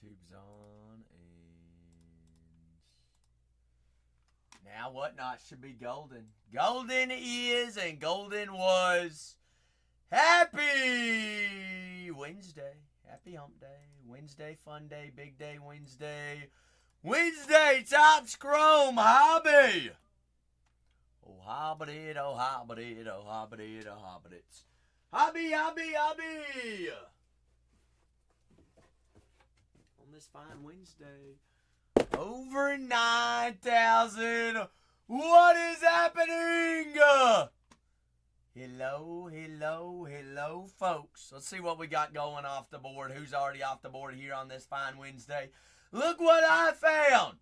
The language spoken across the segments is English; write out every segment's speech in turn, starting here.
YouTube's on, and now whatnot should be golden. Golden is, and golden was. Happy Wednesday. Happy hump day. Wednesday, fun day, big day, Wednesday. Wednesday, Topps Chrome Hobby. Oh, hobbit, oh, hobbit, oh, hobbit, oh, hobbits. Hobby, hobby, hobby. On this fine Wednesday. Over 9,000. What is happening? Hello, hello, hello, folks. Let's see what we got going off the board. Who's already off the board here on this fine Wednesday? Look what I found.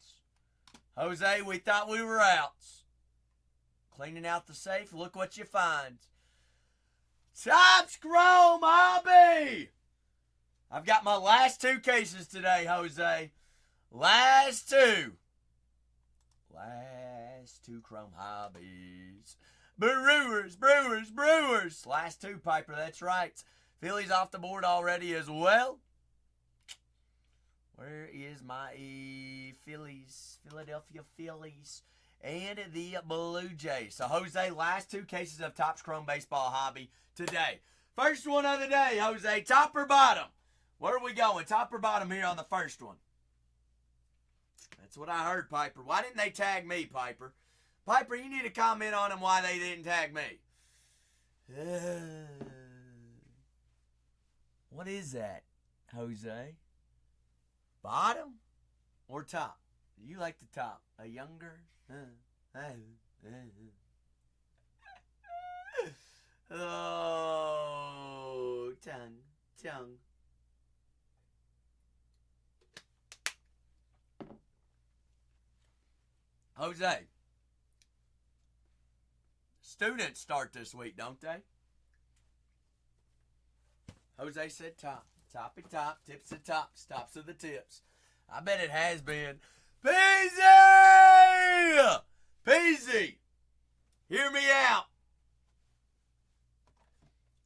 Jose, we thought we were out. Cleaning out the safe, look what you find. Topps Chrome Hobby. I've got my last two cases today, Jose. Last two. Last two Chrome Hobbies. Brewers, Brewers, Brewers. Last two, Piper, that's right. Phillies off the board already as well. Where is my Phillies? Philadelphia Phillies. And the Blue Jays. So, Jose, last two cases of Topps Chrome Baseball Hobby today. First one of the day, Jose, top or bottom? Where are we going? Top or bottom here on the first one? That's what I heard, Piper. Why didn't they tag me, Piper? Piper, you need to comment on them why they didn't tag me. What is that, Jose? Bottom or top? You like the top. A younger? Oh, tongue. Jose. Students start this week, don't they? Jose said top. Toppy top, tips of tops, tops of the tips. I bet it has been. Peasy! Peasy! Hear me out.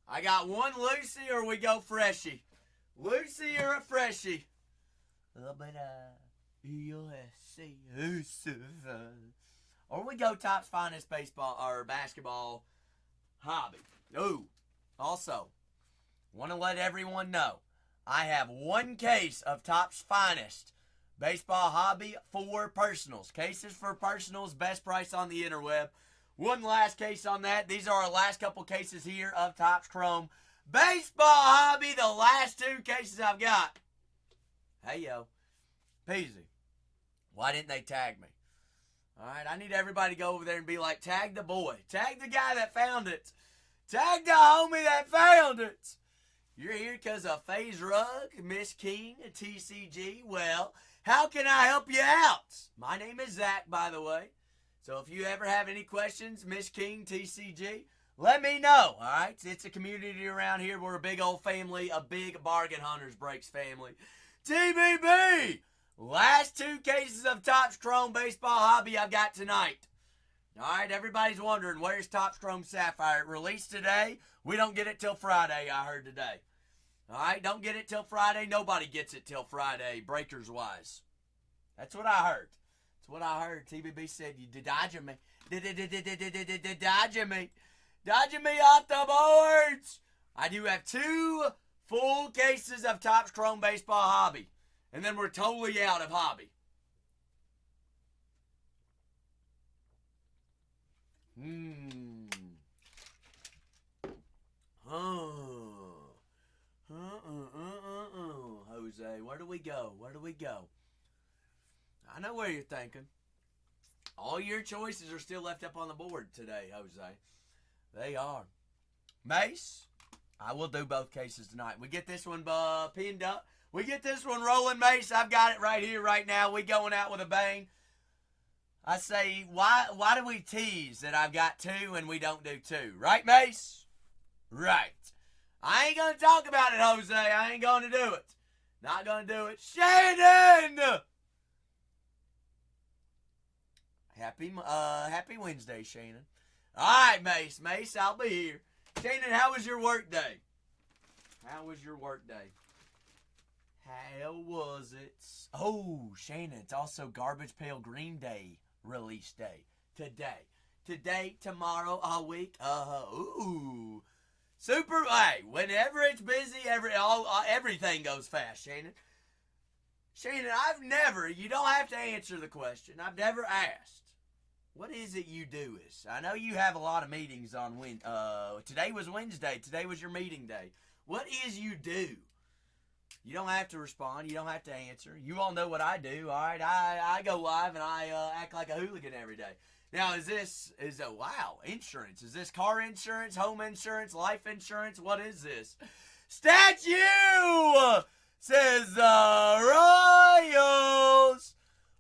I got one Lucy or we go Freshie. Lucy or a Freshie. You'll see who's or we go Topps Finest Baseball or Basketball Hobby. Ooh. Also, want to let everyone know, I have one case of Topps Finest Baseball Hobby for personals. Cases for personals, best price on the interweb. One last case on that. These are our last couple cases here of Topps Chrome Baseball Hobby. The last two cases I've got. Hey, yo. Peasy. Why didn't they tag me? All right, I need everybody to go over there and be like, tag the boy. Tag the guy that found it. Tag the homie that found it. You're here because of FaZe Rug, Miss King, TCG. Well, how can I help you out? My name is Zach, by the way. So if you ever have any questions, Miss King, TCG, let me know, all right? It's a community around here. We're a big old family, a big Bargain Hunters Breaks family. TBB! Last two cases of Topps Chrome Baseball Hobby I've got tonight. All right, everybody's wondering, where's Topps Chrome Sapphire? It released today. We don't get it till Friday, I heard today. All right, don't get it till Friday. Nobody gets it till Friday, breakers-wise. That's what I heard. That's what I heard. TBB said, you dodging me. Dodging me. Dodging me off the boards. I do have two full cases of Topps Chrome Baseball Hobby. And then we're totally out of hobby. Jose, where do we go? Where do we go? I know where you're thinking. All your choices are still left up on the board today, Jose. They are. Mace, I will do both cases tonight. We get this one pinned up. We get this one rolling, Mace. I've got it right here, right now. We going out with a bang. I say, why do we tease that I've got two and we don't do two? Right, Mace? Right. I ain't going to talk about it, Jose. I ain't going to do it. Not going to do it. Shannon! Happy Wednesday, Shannon. All right, Mace. Mace, I'll be here. Shannon, how was your work day? How was your work day? How was it? Oh, Shannon, it's also Garbage Pail Green Day release day. Today, tomorrow, all week. Ooh. Super, hey, whenever it's busy, everything goes fast, Shannon. Shannon, you don't have to answer the question. I've never asked. What is it you do? I know you have a lot of meetings on today was Wednesday. Today was your meeting day. What is you do? You don't have to respond. You don't have to answer. You all know what I do, all right? I go live and I act like a hooligan every day. Now, wow, insurance. Is this car insurance, home insurance, life insurance? What is this? Statue says Royals.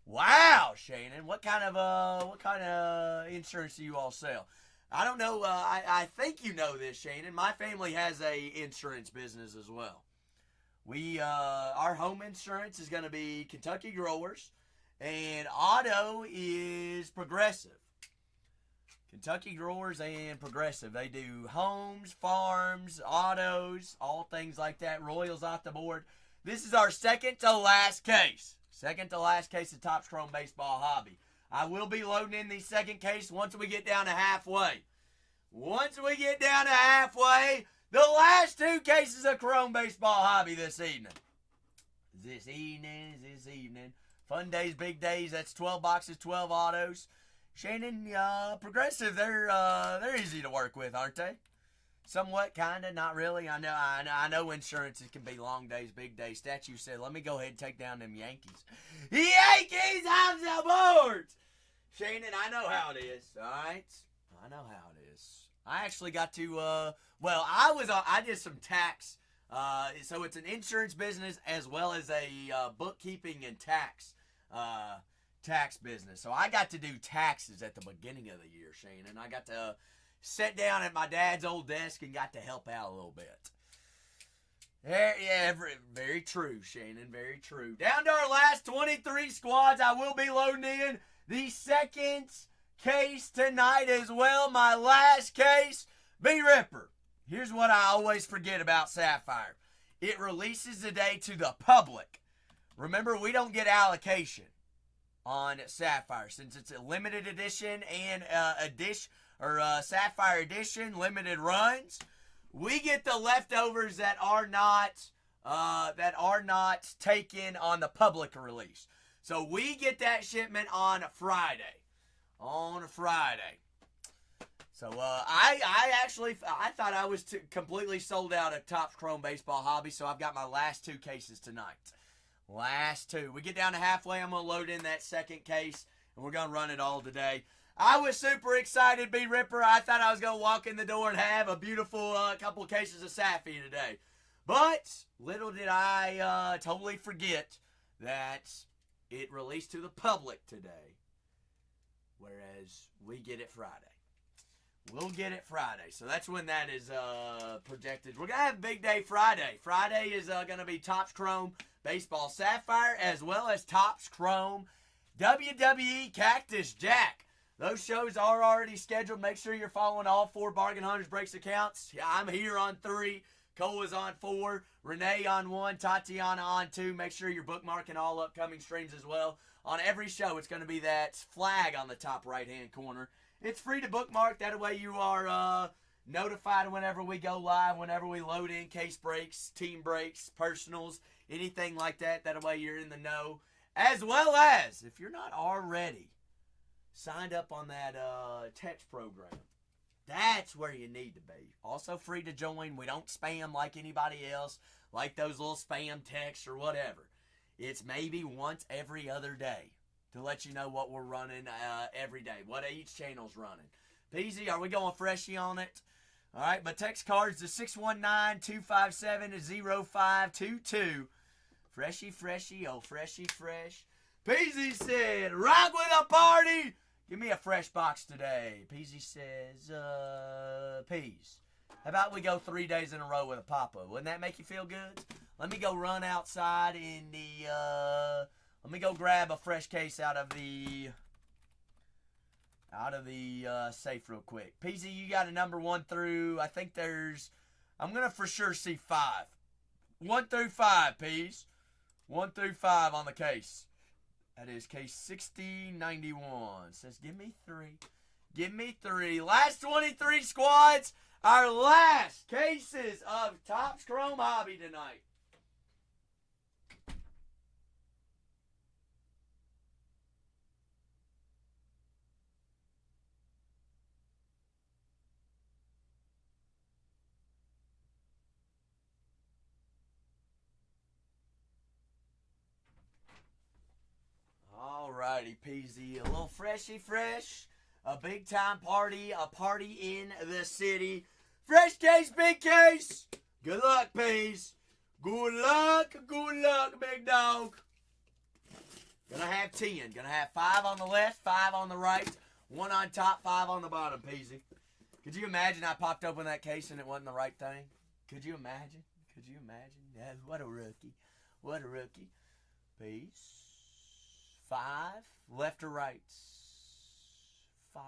Wow, Shannon, what kind of insurance do you all sell? I don't know. I think you know this, Shannon. My family has a insurance business as well. Our home insurance is going to be Kentucky Growers, and auto is Progressive. Kentucky Growers and Progressive. They do homes, farms, autos, all things like that. Royals off the board. This is our second to last case. Second to last case of Topps Chrome Baseball Hobby. I will be loading in the second case once we get down to halfway. Once we get down to halfway, the last two cases of Chrome Baseball Hobby this evening. This evening. Fun days, big days. That's 12 boxes, 12 autos. Shannon, Progressive, they're easy to work with, aren't they? Somewhat, kinda, not really. I know insurance can be long days, big days. Statue said, let me go ahead and take down them Yankees. Yankees on the board! Shannon, I know how it is, all right? I know how it is. I actually got to, I did some tax. So it's an insurance business as well as a bookkeeping and tax business. So I got to do taxes at the beginning of the year, Shannon. I got to sit down at my dad's old desk and got to help out a little bit. Yeah, very true, Shannon. Very true. Down to our last 23 squads. I will be loading in the second case tonight as well. My last case, B-Ripper. Here's what I always forget about Sapphire. It releases today to the public. Remember, we don't get allocation on Sapphire since it's a limited edition and Sapphire edition limited runs. We get the leftovers that are not taken on the public release. So we get that shipment on Friday. So I thought I was completely sold out of Topps Chrome Baseball Hobby, so I've got my last two cases tonight. Last two. We get down to halfway, I'm going to load in that second case, and we're going to run it all today. I was super excited, B-Ripper. I thought I was going to walk in the door and have a beautiful couple of cases of Saffy today. But little did I totally forget that it released to the public today, whereas we get it Friday. We'll get it Friday. So that's when that is projected. We're going to have a big day Friday. Friday is going to be Topps Chrome Baseball Sapphire as well as Topps Chrome WWE Cactus Jack. Those shows are already scheduled. Make sure you're following all 4 Bargain Hunters Breaks accounts. Yeah, I'm here on 3. Cole is on 4. Renee on 1. Tatiana on 2. Make sure you're bookmarking all upcoming streams as well. On every show, it's going to be that flag on the top right-hand corner. It's free to bookmark. That way you are notified whenever we go live, whenever we load in case breaks, team breaks, personals, anything like that. That way you're in the know. As well as, if you're not already signed up on that text program, that's where you need to be. Also free to join. We don't spam like anybody else, like those little spam texts or whatever. It's maybe once every other day to let you know what we're running every day, what each channel's running. Peasy, are we going freshy on it? All right, but text cards to 619-257-0522. Freshy, oh, freshy, fresh. Peasy said, rock with a party. Give me a fresh box today. Peasy says, peas. How about we go 3 days in a row with a Papa? Wouldn't that make you feel good? Let me go run outside in the, let me go grab a fresh case out of the safe real quick. Peasy, you got a number 1 through, I think I'm going to for sure see 5. 1 through 5, Peas. 1 through 5 on the case. That is case 6091. Says, give me 3. Give me 3. Last 23 squads. Our last cases of Topps Chrome Hobby tonight. Alrighty, PZ. A little freshy fresh. A big time party. A party in the city. Fresh case, big case. Good luck, Peas. Good luck, big dog. Gonna have 10. Gonna have 5 on the left, 5 on the right. 1 on top, 5 on the bottom, Peasy. Could you imagine I popped open that case and it wasn't the right thing? Could you imagine? Could you imagine? Yeah, what a rookie. What a rookie. Peace. 5, left or right? 5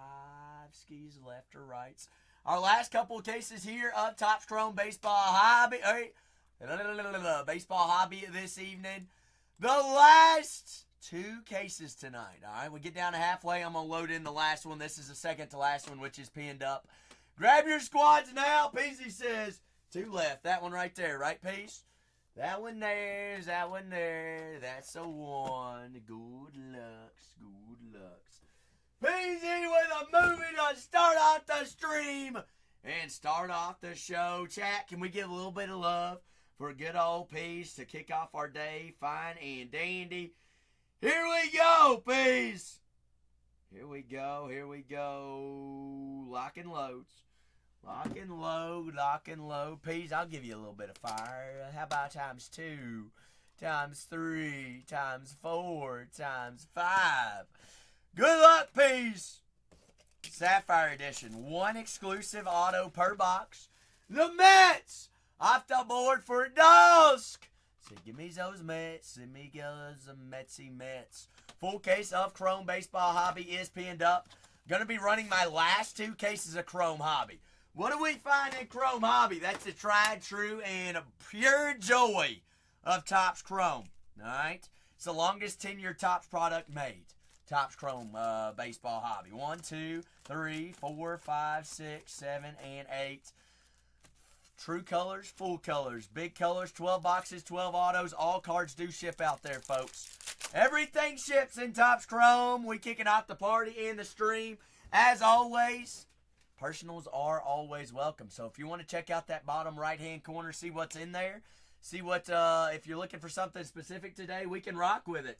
skis, left or right. Our last couple of cases here of Topps Chrome Baseball Hobby. Baseball Hobby this evening. The last 2 cases tonight. All right, we get down to halfway. I'm going to load in the last one. This is the second to last one, which is pinned up. Grab your squads now. Peasy says 2 left. That one right there. Right, Peace? That one there's that one there. That's a 1. Good lucks. Good lucks. Peasy with a movie to start off the stream and start off the show. Chat, can we give a little bit of love for good old Peas to kick off our day? Fine and dandy. Here we go, Peas. Here we go. Here we go. Lock and loads. Lock and load, lock and load. Peas, I'll give you a little bit of fire. How about times 2, times 3, times 4, times 5? Good luck, Peas. Sapphire Edition. 1 exclusive auto per box. The Mets off the board for dusk. So give me those Mets. Send me those Metsy Mets. Full case of Chrome Baseball Hobby is pinned up. Going to be running my last 2 cases of Chrome Hobby. What do we find in Chrome Hobby? That's the tried, true, and pure joy of Topps Chrome. All right? It's the longest tenure Topps product made. Topps Chrome Baseball Hobby. 1, 2, 3, 4, 5, 6, 7, and 8. True colors, full colors, big colors, 12 boxes, 12 autos. All cards do ship out there, folks. Everything ships in Topps Chrome. We kicking off the party in the stream. As always, personals are always welcome. So if you want to check out that bottom right-hand corner, see what's in there. See what, if you're looking for something specific today, we can rock with it.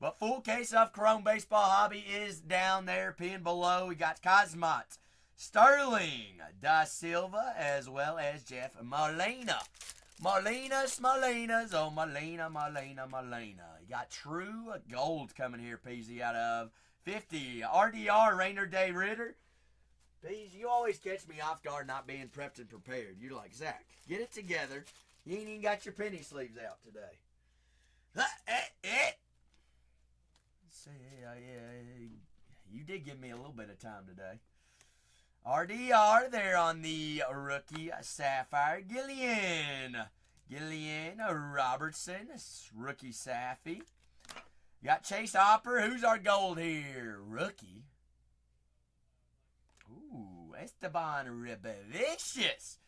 But full case of Chrome Baseball Hobby is down there, pinned below. We got Cosmot, Sterling, Da Silva, as well as Jeff Molina. Molinas, oh, Molina. You got True Gold coming here, Peasy, out of 50. RDR, Rainer Day Ritter. Peasy, you always catch me off guard not being prepped and prepared. You're like, Zach, get it together. You ain't even got your penny sleeves out today. See, you did give me a little bit of time today. RDR there on the rookie Sapphire. Gillian Robertson, rookie Saffy. Got Chase Hopper. Who's our gold here? Rookie. Ooh, Esteban Ribavix.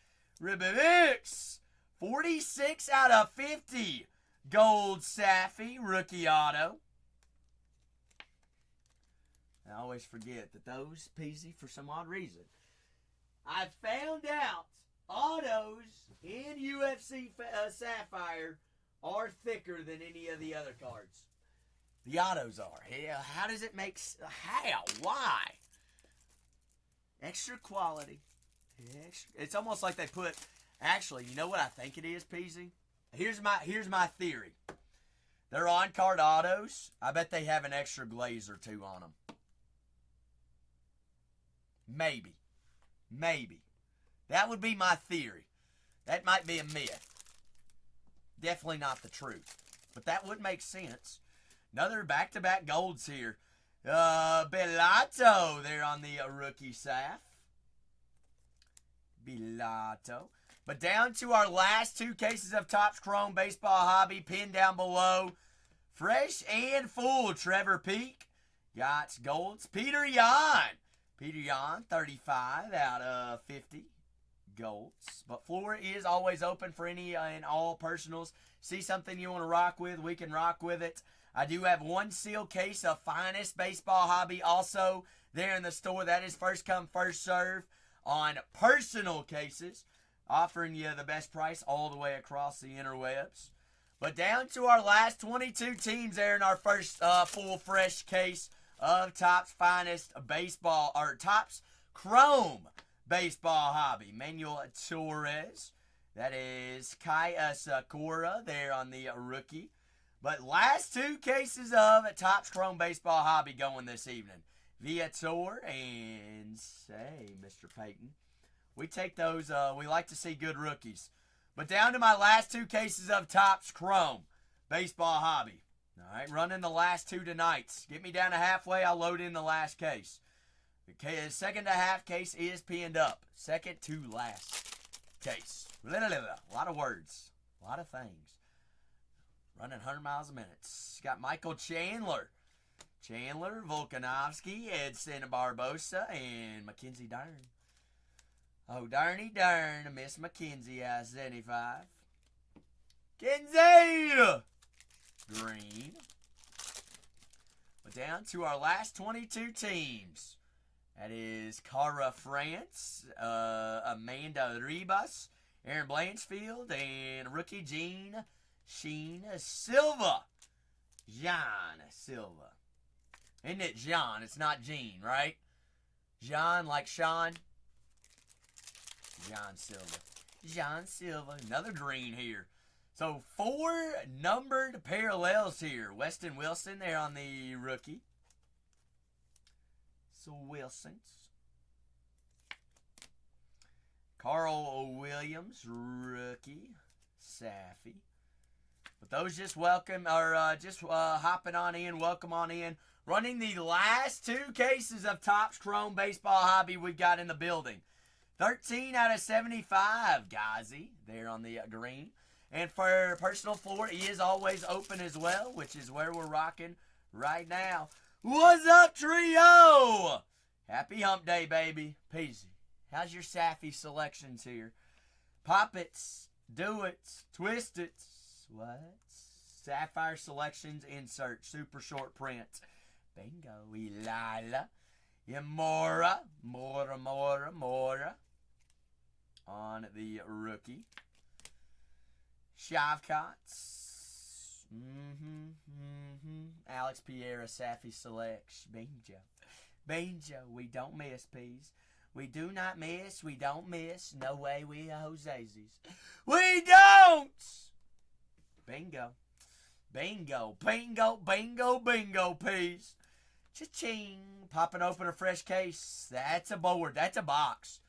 46 out of 50. Gold Saffy, rookie auto. I always forget that those, Peasy, for some odd reason, I found out autos in UFC Sapphire are thicker than any of the other cards. The autos are. How does it make... How? Why? Extra quality. It's almost like they put... Actually, you know what I think it is, Peasy? Here's my theory. They're on-card autos. I bet they have an extra glaze or 2 on them. Maybe. That would be my theory. That might be a myth. Definitely not the truth. But that would make sense. Another back-to-back golds here. Bellato there on the rookie Saf. Bellato. But down to our last 2 cases of Topps Chrome Baseball Hobby, pinned down below. Fresh and full, Trevor Peak. Got golds. Peter Yan. Peter Yan, 35 out of 50 golds. But floor is always open for any and all personals. See something you want to rock with, we can rock with it. I do have 1 sealed case of Finest Baseball Hobby also there in the store. That is first come, first serve on personal cases. Offering you the best price all the way across the interwebs. But down to our last 22 teams there in our first full fresh case of Topps Finest Baseball, or Topps Chrome Baseball Hobby. Manuel Torres. That is Kai Sakura there on the rookie. But last 2 cases of Topps Chrome Baseball Hobby going this evening. Viator and, say, Mr. Payton. We take those, we like to see good rookies. But down to my last 2 cases of Topps Chrome Baseball Hobby. All right, running the last 2 tonight. Get me down to halfway, I'll load in the last case. The second to half case is pinned up. Second to last case. A lot of words. A lot of things. Running 100 miles a minute. Got Michael Chandler. Volkanovsky, Edson Barbosa, and Mackenzie Dern. Oh, darny darn, Miss McKenzie has 75. Kenzie! Green. But down to our last 22 teams. That is Cara France, Amanda Ribas, Aaron Blanchfield, and rookie Sheen Silva. John Silva. Isn't it John? It's not Gene, right? John like Sean. John Silva. Another green here. So 4 numbered parallels here. Weston Wilson there on the rookie. So Wilsons. Carl Williams, rookie. Safi. But those just welcome, or hopping on in, welcome on in. Running the last 2 cases of Topps Chrome Baseball Hobby we've got in the building. 13 out of 75, Gazi, there on the green. And for personal floor, he is always open as well, which is where we're rocking right now. What's up, trio? Happy hump day, baby. Peasy. How's your Safi selections here? Pop it, do it, twist it. What? Sapphire selections, insert, super short print. Bingo. Elila. Mora. On the rookie. Shavkats. Alex Piera, Safi selects. Bingo. We don't miss, peas. We do not miss. We don't miss. No way we Jose's. We don't! Bingo. Bingo, peas. Cha-ching. Popping open a fresh case. That's a board. That's a box.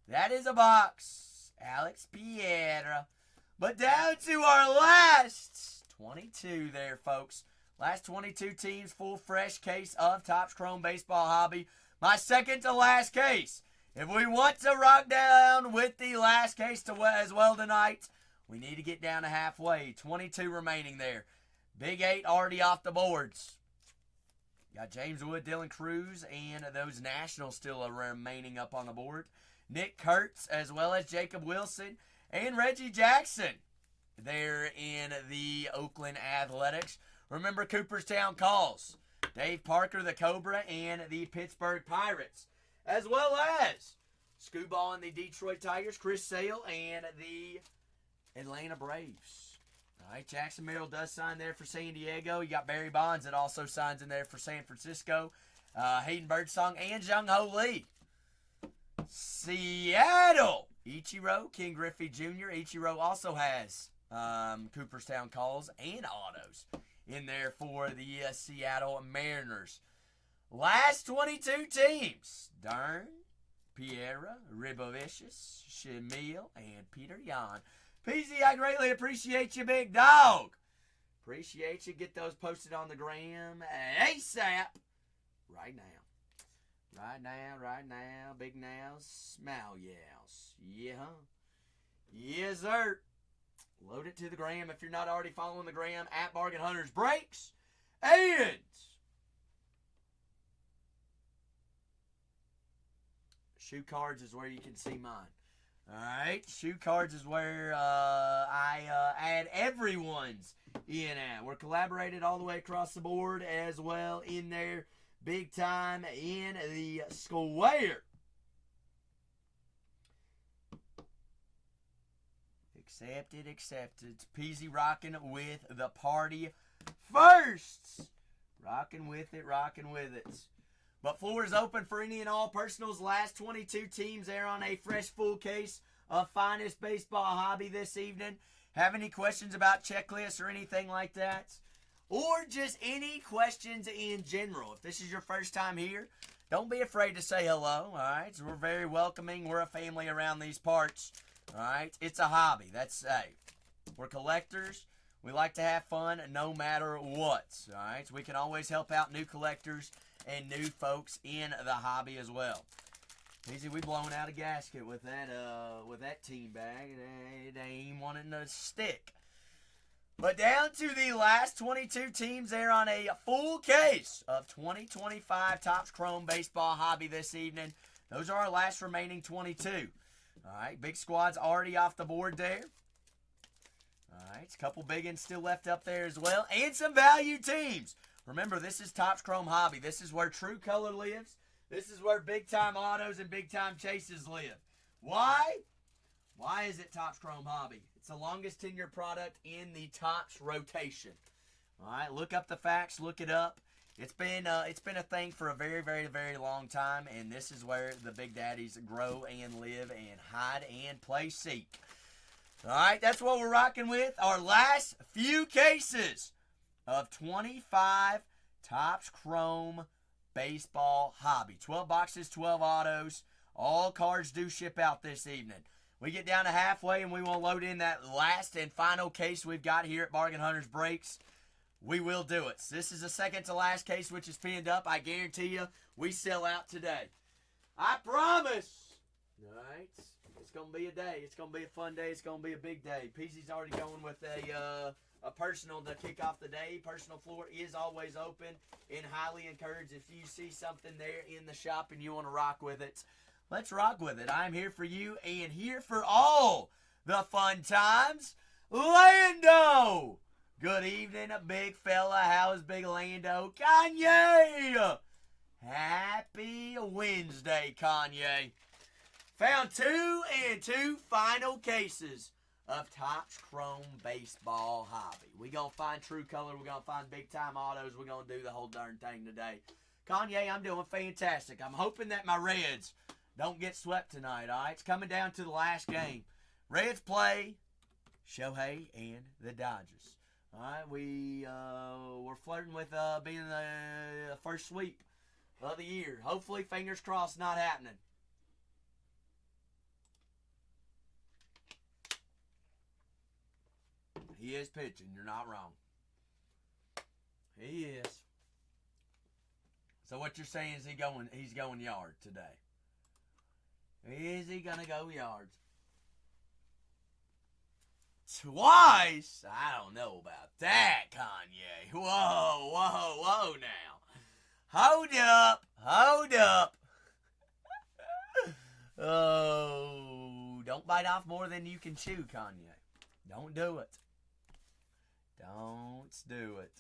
That is a box. Alex Piera. But down to our last 22 there, folks. Last 22 teams, full fresh case of Topps Chrome Baseball Hobby. My second to last case. If we want to rock down with the last case as well tonight, we need to get down to halfway. 22 remaining there. Big 8 already off the boards. Got James Wood, Dylan Cruz, and those Nationals still remaining up on the board. Nick Kurtz, as well as Jacob Wilson, and Reggie Jackson there in the Oakland Athletics. Remember Cooperstown calls. Dave Parker, the Cobra, and the Pittsburgh Pirates. As well as Scooball and the Detroit Tigers, Chris Sale, and the Atlanta Braves. All right, Jackson Merrill does sign there for San Diego. You got Barry Bonds that also signs in there for San Francisco. Hayden Birdsong and Jung Ho Lee. Seattle. Ichiro, King Griffey Jr. Ichiro also has Cooperstown calls and autos in there for the Seattle Mariners. Last 22 teams. Dern, Piera, Ribovicius, Shamil, and Peter Yan. PZ, I greatly appreciate you, big dog. Appreciate you. Get those posted on the gram ASAP. Right now. Right now. Big now. Smile yells. Yeah. Yes, sir. Load it to the gram if you're not already following the gram at Bargain Hunters Breaks. And shoe cards is where you can see mine. Alright, shoe cards is where I add everyone's in at. We're collaborated all the way across the board as well in there. Big time in the square. Accepted. Peasy rocking with the party firsts. Rocking with it. But floor is open for any and all personals. Last 22 teams there on a fresh full case of Finest Baseball Hobby this evening. Have any questions about checklists or anything like that? Or just any questions in general. If this is your first time here, don't be afraid to say hello, all right? So we're very welcoming. We're a family around these parts, all right? It's a hobby. We're collectors. We like to have fun no matter what, all right? So we can always help out new collectors and new folks in the hobby as well. Easy, we blown out a gasket with that team bag. They ain't wanting to stick. But down to the last 22 teams there on a full case of 2025 Topps Chrome Baseball Hobby this evening. Those are our last remaining 22. All right, big squad's already off the board there. All right, a couple big ones still left up there as well. And some value teams. Remember, this is Topps Chrome Hobby. This is where true color lives. This is where big-time autos and big-time chases live. Why? Why is it Topps Chrome Hobby? It's the longest tenured product in the Topps rotation. All right, look up the facts. Look it up. It's been a thing for a very, very, very long time, and this is where the big daddies grow and live and hide and play seek. All right, that's what we're rocking with. Our last few cases of 25 Topps Chrome Baseball Hobby. 12 boxes, 12 autos. All cards do ship out this evening. We get down to halfway and we want to load in that last and final case we've got here at Bargain Hunters Breaks. We will do it. This is the second to last case which is pinned up. I guarantee you we sell out today. I promise. All right. It's going to be a day. It's going to be a fun day. It's going to be a big day. PC's already going with a personal to kick off the day. Personal floor is always open and highly encouraged. If you see something there in the shop and you want to rock with it, let's rock with it. I'm here for you and here for all the fun times. Lando! Good evening, big fella. How's big Lando? Kanye! Happy Wednesday, Kanye. Found 2 and 2 final cases of Topps Chrome Baseball Hobby. We're going to find true color. We're going to find big-time autos. We're going to do the whole darn thing today. Kanye, I'm doing fantastic. I'm hoping that my Reds don't get swept tonight, all right? It's coming down to the last game. Reds play Shohei and the Dodgers. All right, we're flirting with being the first sweep of the year. Hopefully, fingers crossed, not happening. He is pitching. You're not wrong. He is. So what you're saying is he's going yard today. Is he going to go yards? Twice? I don't know about that, Kanye. Whoa now. Hold up. Oh, don't bite off more than you can chew, Kanye. Don't do it. Don't do it.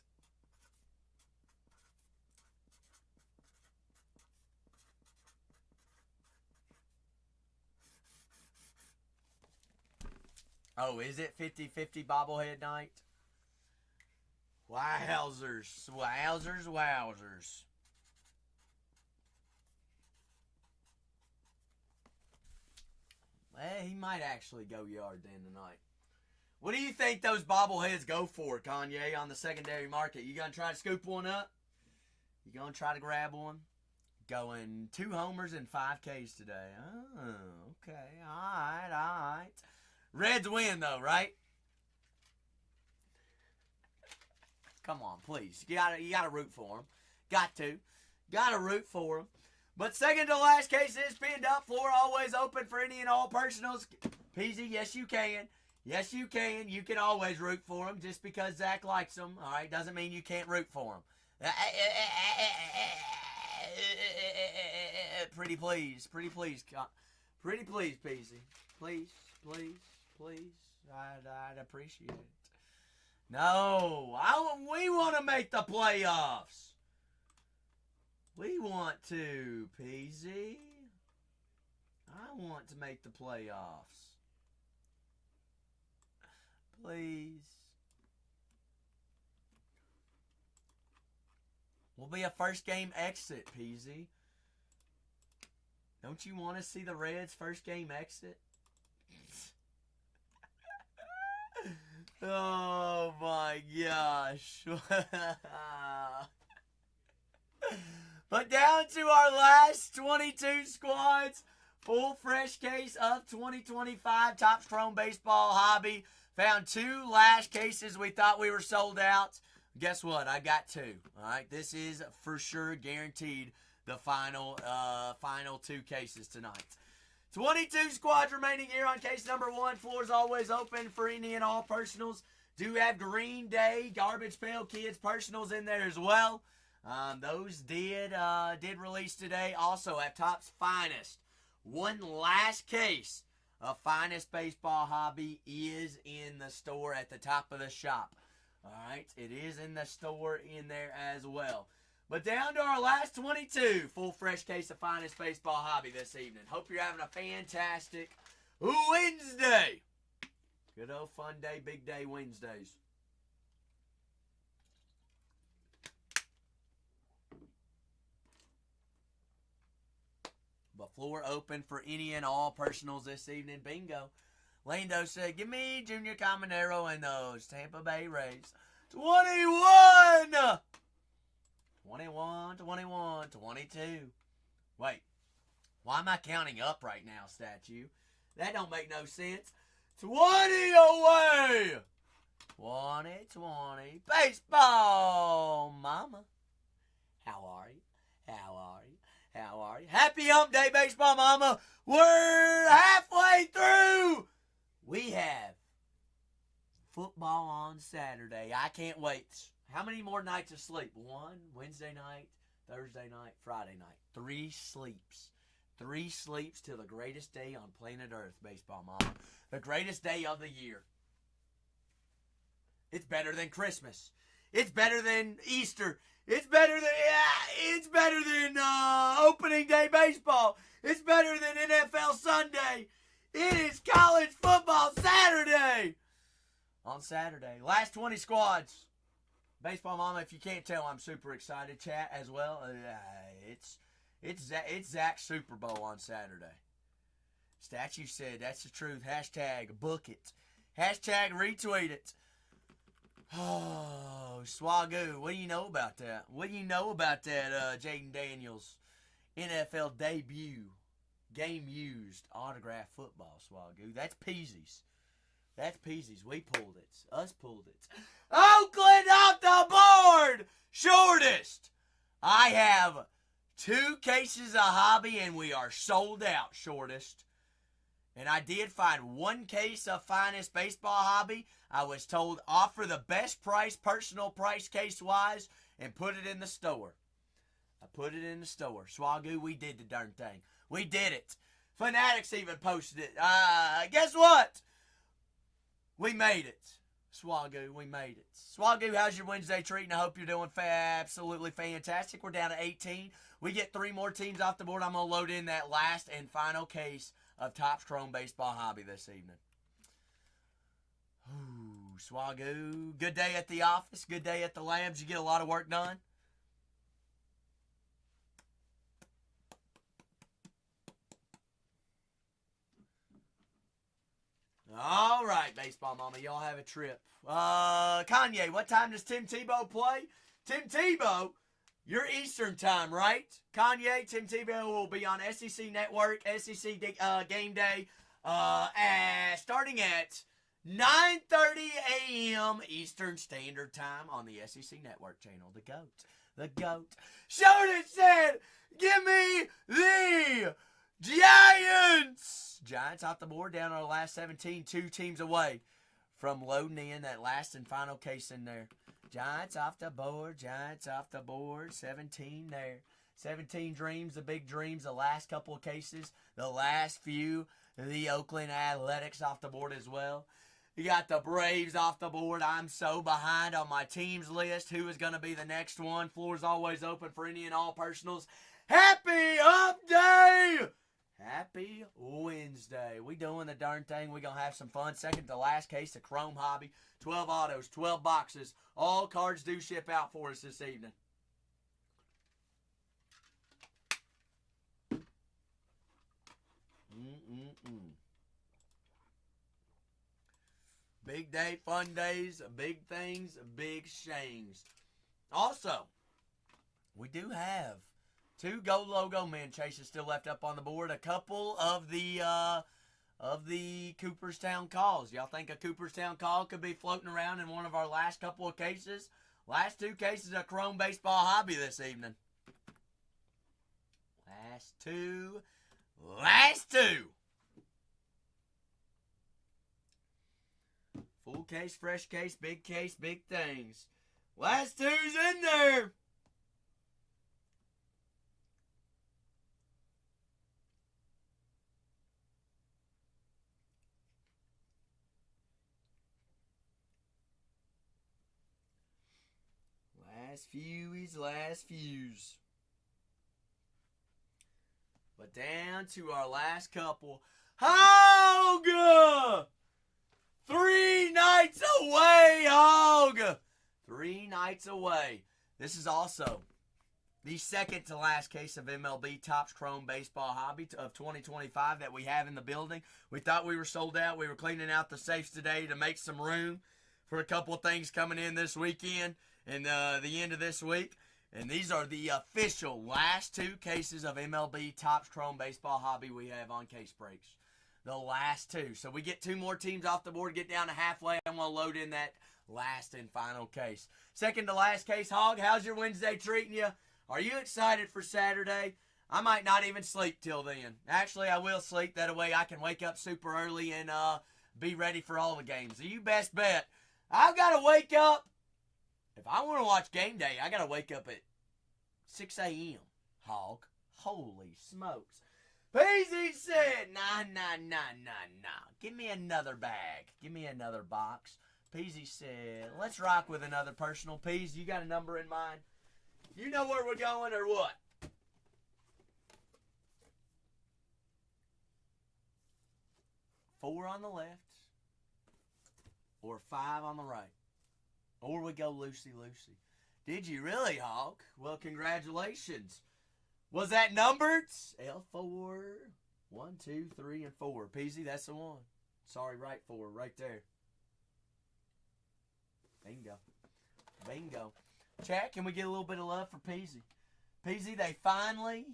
Oh, is it 50-50 bobblehead night? Wowzers. Wowzers. Well, he might actually go yard then tonight. What do you think those bobbleheads go for, Kanye, on the secondary market? You going to try to scoop one up? You going to try to grab one? Going 2 homers and 5 Ks today. Oh, okay. All right. Reds win, though, right? Come on, please. You gotta root for them. Got to root for them. But second to last case is pinned up. Floor always open for any and all personals. Peasy, yes you can. Yes you can. You can always root for him just because Zach likes him. All right, doesn't mean you can't root for him. Pretty please, Peasy. Please. I'd appreciate it. No, we want to make the playoffs. We want to, Peasy. I want to make the playoffs. Please. We'll be a first game exit, Peasy. Don't you want to see the Reds' first game exit? Oh my gosh. But down to our last 22 squads. Full fresh case of 2025 Topps Chrome Baseball Hobby. Found 2 last cases. We thought we were sold out. Guess what? I got 2. All right, this is for sure guaranteed the final 2 cases tonight. 22 squads remaining here on case number 1. Floor is always open for any and all personals. Do have Green Day, Garbage Pail Kids personals in there as well. Those did release today. Also have Topps Finest. One last case of Finest Baseball Hobby is in the store at the top of the shop. All right, it is in the store in there as well. But down to our last 22 full fresh case of Finest Baseball Hobby this evening. Hope you're having a fantastic Wednesday. Good old fun day, big day Wednesdays. The floor open for any and all personals this evening. Bingo. Lando said, give me Junior Caminero and those Tampa Bay Rays. 21! 22. Wait. Why am I counting up right now, statue? That don't make no sense. 20 away! 20. Baseball, mama. How are you? Happy Hump Day, Baseball Mama. We're halfway through. We have football on Saturday. I can't wait. How many more nights of sleep? 1, Wednesday night, Thursday night, Friday night. 3 sleeps. 3 sleeps till the greatest day on planet Earth, Baseball Mama. The greatest day of the year. It's better than Christmas. It's better than Easter. It's better than opening day baseball. It's better than NFL Sunday. It is college football Saturday. On Saturday. Last 20 squads. Baseball Mama, if you can't tell, I'm super excited. Chat as well. It's Zach's Super Bowl on Saturday. Statue said, that's the truth. Hashtag book it. Hashtag retweet it. Oh, Swagoo, what do you know about that? What do you know about that Jaden Daniels NFL debut, game used, autograph football, Swagoo? That's Peasy's. We pulled it. Us pulled it. Oakland off the board! Shortest! I have 2 cases of hobby and we are sold out, shortest. And I did find 1 case of Finest Baseball Hobby. I was told offer the best price, personal price case-wise, and put it in the store. I put it in the store. Swagoo, we did the darn thing. We did it. Fanatics even posted it. Guess what? We made it. Swagoo, we made it. Swagoo, how's your Wednesday treating? I hope you're doing absolutely fantastic. We're down to 18. We get 3 more teams off the board. I'm going to load in that last and final case of Topps Chrome Baseball Hobby this evening. Ooh, Swagoo. Good day at the office. Good day at the labs. You get a lot of work done. All right, Baseball Mama. Y'all have a trip. Kanye, what time does Tim Tebow play? Tim Tebow, you're Eastern time, right? Kanye, Tim Tebow will be on SEC Network, SEC Game Day, starting at 9:30 a.m. Eastern Standard Time on the SEC Network channel. The GOAT. The GOAT. Showed it said, give me the Giants! Giants off the board down our last 17. 2 teams away from loading in that last and final case in there. Giants off the board. Giants off the board. 17 there. 17 dreams, the big dreams, the last couple of cases, the last few. The Oakland Athletics off the board as well. You got the Braves off the board. I'm so behind on my teams list. Who is going to be the next one? Floor's always open for any and all personals. Happy Up Day! Happy Wednesday. We doing the darn thing. We going to have some fun. Second to last case of Chrome Hobby. 12 autos, 12 boxes. All cards do ship out for us this evening. Big day, fun days, big things, big shames. Also, we do have 2 gold logo men chases still left up on the board. A couple of the Cooperstown calls. Y'all think a Cooperstown call could be floating around in one of our last couple of cases? Last 2 cases of Chrome Baseball Hobby this evening. Last two. Full case, fresh case, big things. Last 2's in there. Last fews. But down to our last couple. Hog! 3 nights away, Hog! 3 nights away. This is also the second to last case of MLB Topps Chrome Baseball Hobby of 2025 that we have in the building. We thought we were sold out. We were cleaning out the safes today to make some room for a couple of things coming in this weekend and the end of this week. And these are the official last 2 cases of MLB Topps Chrome Baseball Hobby we have on case breaks. The last 2. So we get 2 more teams off the board, get down to halfway. I'm going to load in that last and final case. Second to last case, Hog, how's your Wednesday treating you? Are you excited for Saturday? I might not even sleep till then. Actually, I will sleep. That way I can wake up super early and be ready for all the games. So you best bet. I've got to wake up. If I want to watch game day, I got to wake up at 6 a.m., Hog. Holy smokes. Peasy said, nah. Give me another bag. Give me another box. Peasy said, let's rock with another personal. Peas, you got a number in mind? You know where we're going or what? Four on the left or 5 on the right. Or we go loosey-loosey. Did you really, Hawk? Well, congratulations. Was that numbered? L4. 1, 2, 3, and 4. Peasy, that's the one. Sorry, right 4, right there. Bingo. Chat, can we get a little bit of love for Peasy? Peasy, they finally...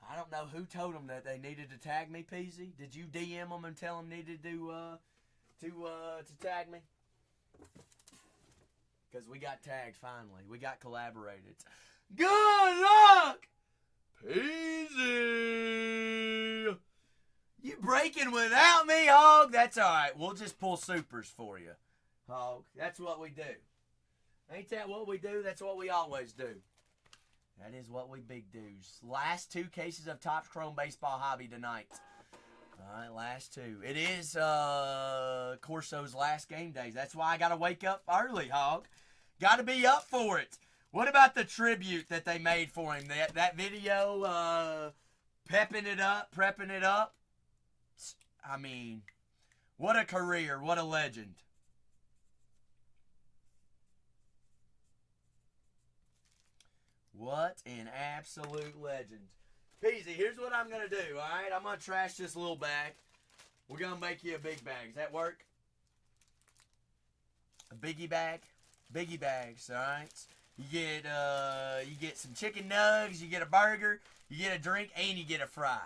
I don't know who told them that they needed to tag me, Peasy. Did you DM them and tell them needed to tag me? Because we got tagged finally. We got collaborated. Good luck, Peasy! You breaking without me, Hog? That's all right. We'll just pull supers for you, Hog. That's what we do. Ain't that what we do? That's what we always do. That is what we big do's. Last 2 cases of Topps Chrome Baseball Hobby tonight. All right, last 2. It is Corso's last game days. That's why I got to wake up early, Hog. Got to be up for it. What about the tribute that they made for him? That video, prepping it up. I mean, what a career. What a legend. What an absolute legend. Peasy, here's what I'm going to do, all right? I'm going to trash this little bag. We're going to make you a big bag. Does that work? A biggie bag? Biggie bags, all right? You get some chicken nugs, you get a burger, you get a drink, and you get a fry.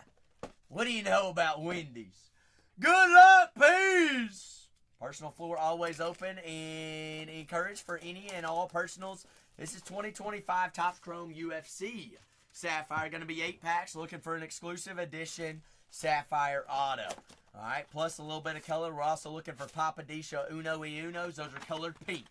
What do you know about Wendy's? Good luck, peace! Personal floor always open and encouraged for any and all personals. This is 2025 Topps Chrome UFC Sapphire. Going to be 8 packs. Looking for an exclusive edition Sapphire auto. All right, plus a little bit of color. We're also looking for Papadisha Uno y Unos. Those are colored pink.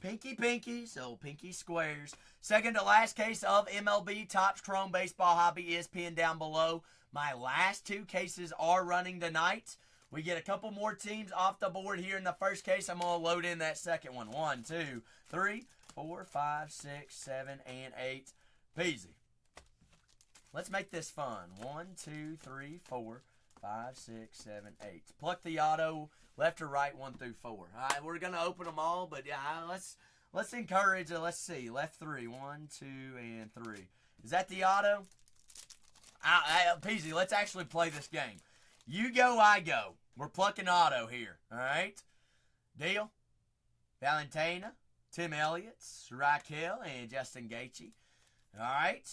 Pinky, so pinky squares. Second to last case of MLB Topps Chrome Baseball Hobby is pinned down below. My last 2 cases are running tonight. We get a couple more teams off the board here in the first case. I'm going to load in that second one. 1, 2, 3, 4, 5, 6, 7, and 8. Peasy. Let's make this fun. 1, 2, 3, 4, 5, 6, 7, 8. Pluck the auto left or right, 1 through 4. All right, we're going to open them all, but yeah, let's encourage it. Let's see. Left 3. 1, 2, and 3. Is that the auto? Peasy, let's actually play this game. You go, I go. We're plucking auto here. All right? Deal? Valentina, Tim Elliott, Raquel, and Justin Gaethje. All right?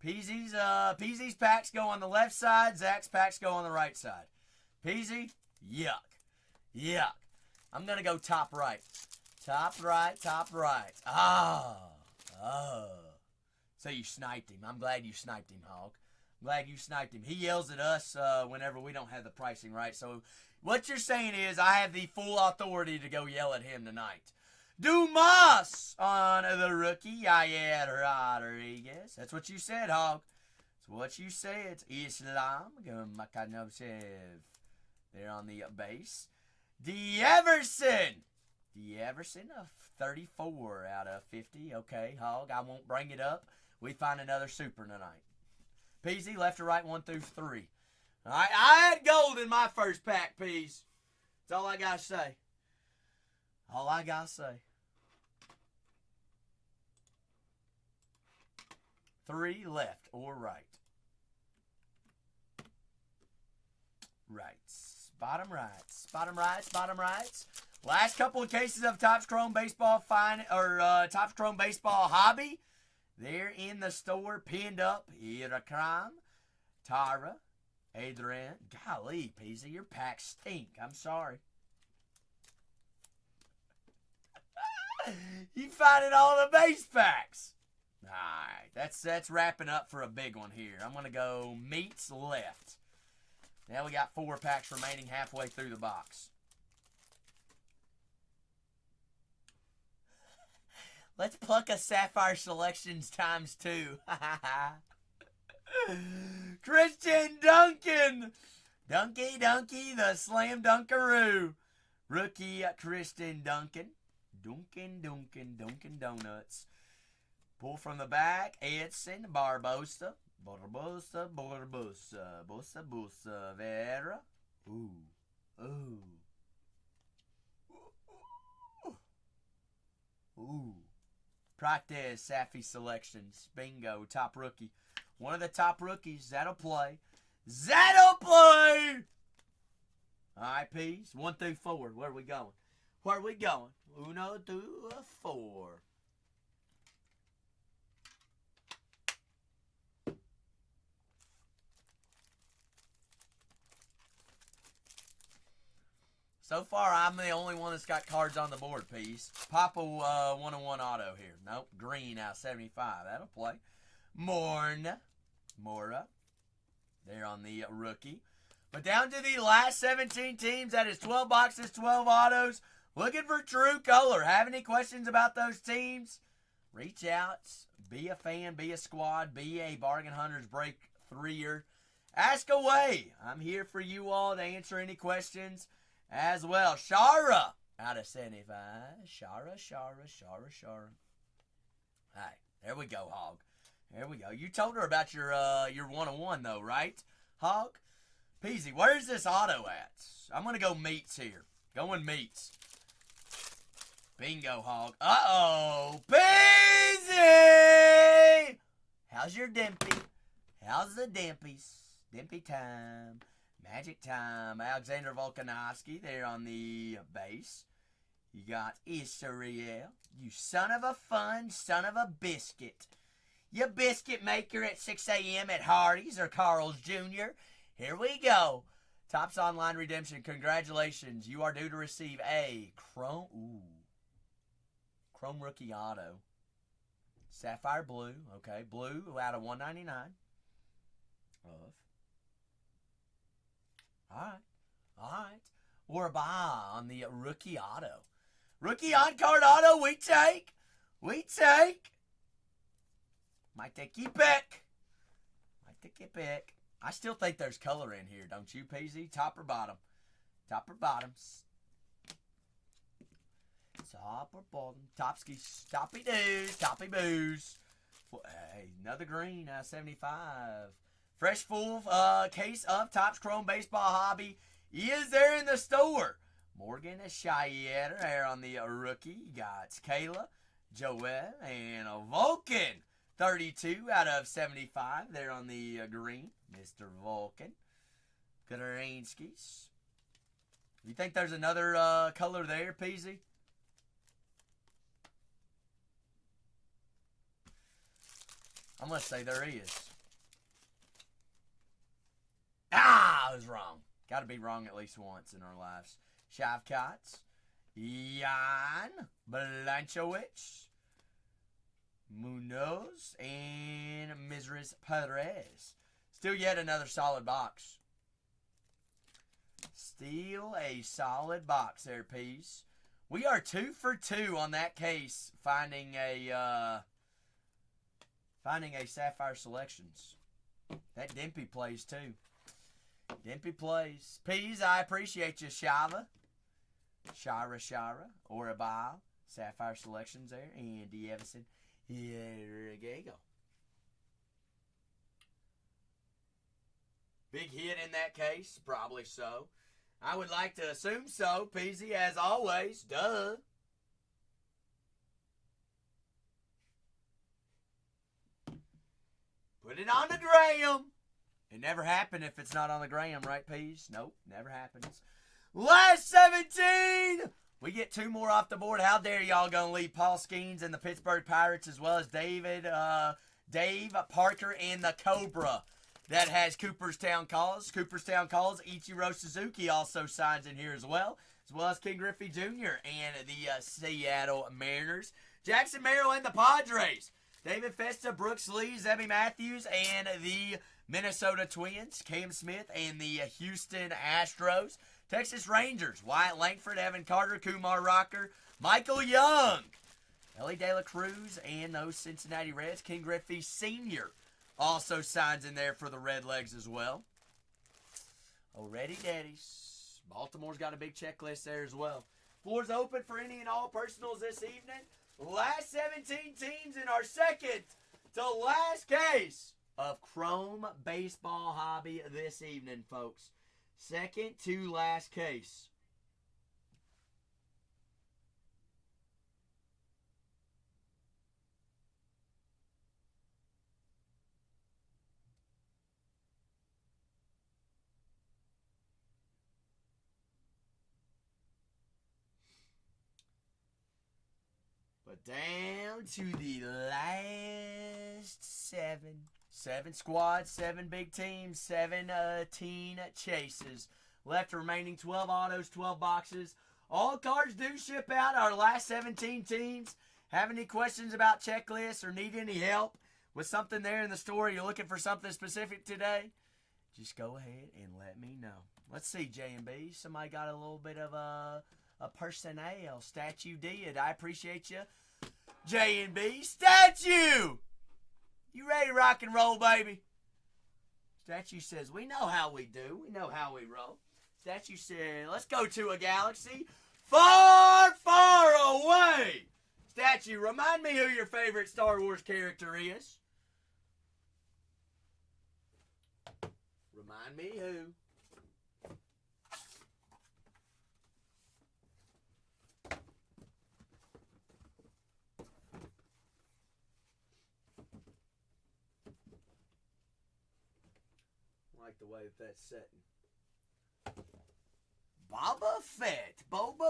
Peasy's packs go on the left side. Zach's packs go on the right side. Peasy, yuck. Yuck. I'm going to go top right. Top right. Oh. So you sniped him. I'm glad you sniped him, Hog. I'm glad you sniped him. He yells at us whenever we don't have the pricing right. So what you're saying is I have the full authority to go yell at him tonight. Dumas on the rookie, Yayed Rodriguez. That's what you said, Hog. That's what you said. Islam Makanosev. They're on the base. D'Everson of 34 out of 50. Okay, Hog, I won't bring it up. We find another super tonight. Peasy, left or right, 1 through 3. All right, I had gold in my first pack, Peas. That's all I got to say. All I got to say. 3 left or right. Rights. Bottom rights. Last couple of cases of Topps Chrome Baseball Topps Chrome Baseball Hobby. They're in the store, pinned up. Irakram, Tara, Adrian. Golly, Peasy, your packs stink. I'm sorry. You finding all the base packs. All right, that's wrapping up for a big one here. I'm going to go meats left. Now we got 4 packs remaining halfway through the box. Let's pluck a Sapphire Selections ×2. Christian Duncan. Dunky, the Slam Dunkaroo. Rookie Christian Duncan. Dunkin' Donuts. Pull from the back. Edson, Barbosa. Bosa, Vera. Ooh. Practice, Safi Selections. Bingo, top rookie. One of the top rookies. That'll play. All right, Peas. 1 through 4. Where are we going? 1, 2, 4. So far, I'm the only one that's got cards on the board, Peas. Papa 101 auto here. Nope. Green out of 75. That'll play. Mora. They're on the rookie. But down to the last 17 teams. That is 12 boxes, 12 autos. Looking for true color. Have any questions about those teams? Reach out. Be a fan. Be a squad. Be a Bargain Hunters Break 3-er. Ask away. I'm here for you all to answer any questions as well. Shara out of 75. Shara. All right. There we go, Hog. There we go. You told her about your 101 though, right, Hog? Peasy, where's this auto at? I'm going to go meats here. Going meats. Bingo, Hog. Uh-oh. Peasy! How's your Dimpy? How's the Dimpies? Dimpy time. Magic time. Alexander Volkanovsky there on the base. You got Israel. You son of a son of a biscuit. You biscuit maker at 6 a.m. at Hardee's or Carl's Jr. Here we go. Topps Online Redemption. Congratulations. You are due to receive a Chrome Rookie Auto. Sapphire blue. Okay, blue out of 199. Of. All right. Or a buy on the rookie auto. Rookie on-card auto, we take. Might take your pick. I still think there's color in here, don't you, PZ? Top or bottom? Top or bottoms? Top or bottom? Topskis. Toppy doos. Toppy boos. Hey, another green out of 75. Fresh full case of Topps Chrome Baseball Hobby is there in the store. Morgan Shietter there on the rookie. You got Kayla, Joel, and a Vulcan. 32 out of 75 there on the green. Mr. Vulcan. Gdarinskis. You think there's another color there, Peasy? I'm going to say there is. I was wrong. Got to be wrong at least once in our lives. Shavkats. Jan Blanchowicz. Munoz. And Mizrahi Perez. Still yet another solid box. Still a solid box there, Peace. We are 2 for 2 on that case, finding a Sapphire Selections. That Dimpy plays too. Dimpy plays. Peas, I appreciate you, Shara, or a Bob. Sapphire Selections there. Andy Everson. Here you go. Big hit in that case? Probably so. I would like to assume so. Peasy, as always. Duh. Put it on the gram. It never happened if it's not on the gram, right, Peas? Nope, never happens. Last 17! We get 2 more off the board. How dare y'all gonna leave Paul Skeens and the Pittsburgh Pirates, as well as Dave Parker and the Cobra. That has Cooperstown calls. Ichiro Suzuki also signs in here as well as King Griffey Jr. and the Seattle Mariners. Jackson Merrill and the Padres. David Festa, Brooks Lee, Zebby Matthews, and the Minnesota Twins. Cam Smith and the Houston Astros. Texas Rangers. Wyatt Langford, Evan Carter, Kumar Rocker, Michael Young, Ellie De La Cruz, and those Cincinnati Reds. King Griffey Sr. also signs in there for the Redlegs as well. Already daddies. Baltimore's got a big checklist there as well. Floor's open for any and all personals this evening. Last 17 teams in our second to last case of Chrome Baseball Hobby this evening, folks. Second to last case. But down to the last 7. 7 squads, 7 big teams, 17 chases. Left remaining 12 autos, 12 boxes. All cards do ship out. Our last 17 teams. Have any questions about checklists or need any help with something there in the store? You're looking for something specific today? Just go ahead and let me know. Let's see, J&B. Somebody got a little bit of a personnel. Statue did. I appreciate you. J&B. Statue! You ready to rock and roll, baby? Statue says, we know how we do. We know how we roll. Statue said, let's go to a galaxy far, far away. Statue, remind me who your favorite Star Wars character is. Remind me who. Like the way that's setting. Boba Fett. Boba.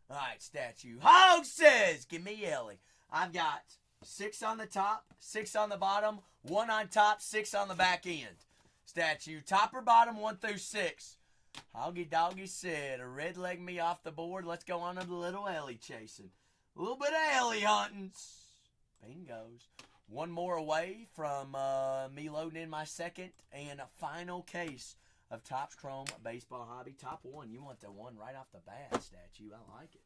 Alright, Statue. Hog says, give me Ellie. I've got 6 on the top, 6 on the bottom, 1 on top, 6 on the back end. Statue, top or bottom, 1 through 6. Hoggy Doggy said, red leg me off the board. Let's go on a little Ellie chasing. A little bit of Ellie huntings. Bingos. One more away from me loading in my second and final case of Topps Chrome Baseball Hobby. Top one. You want the one right off the bat, Statue. I like it.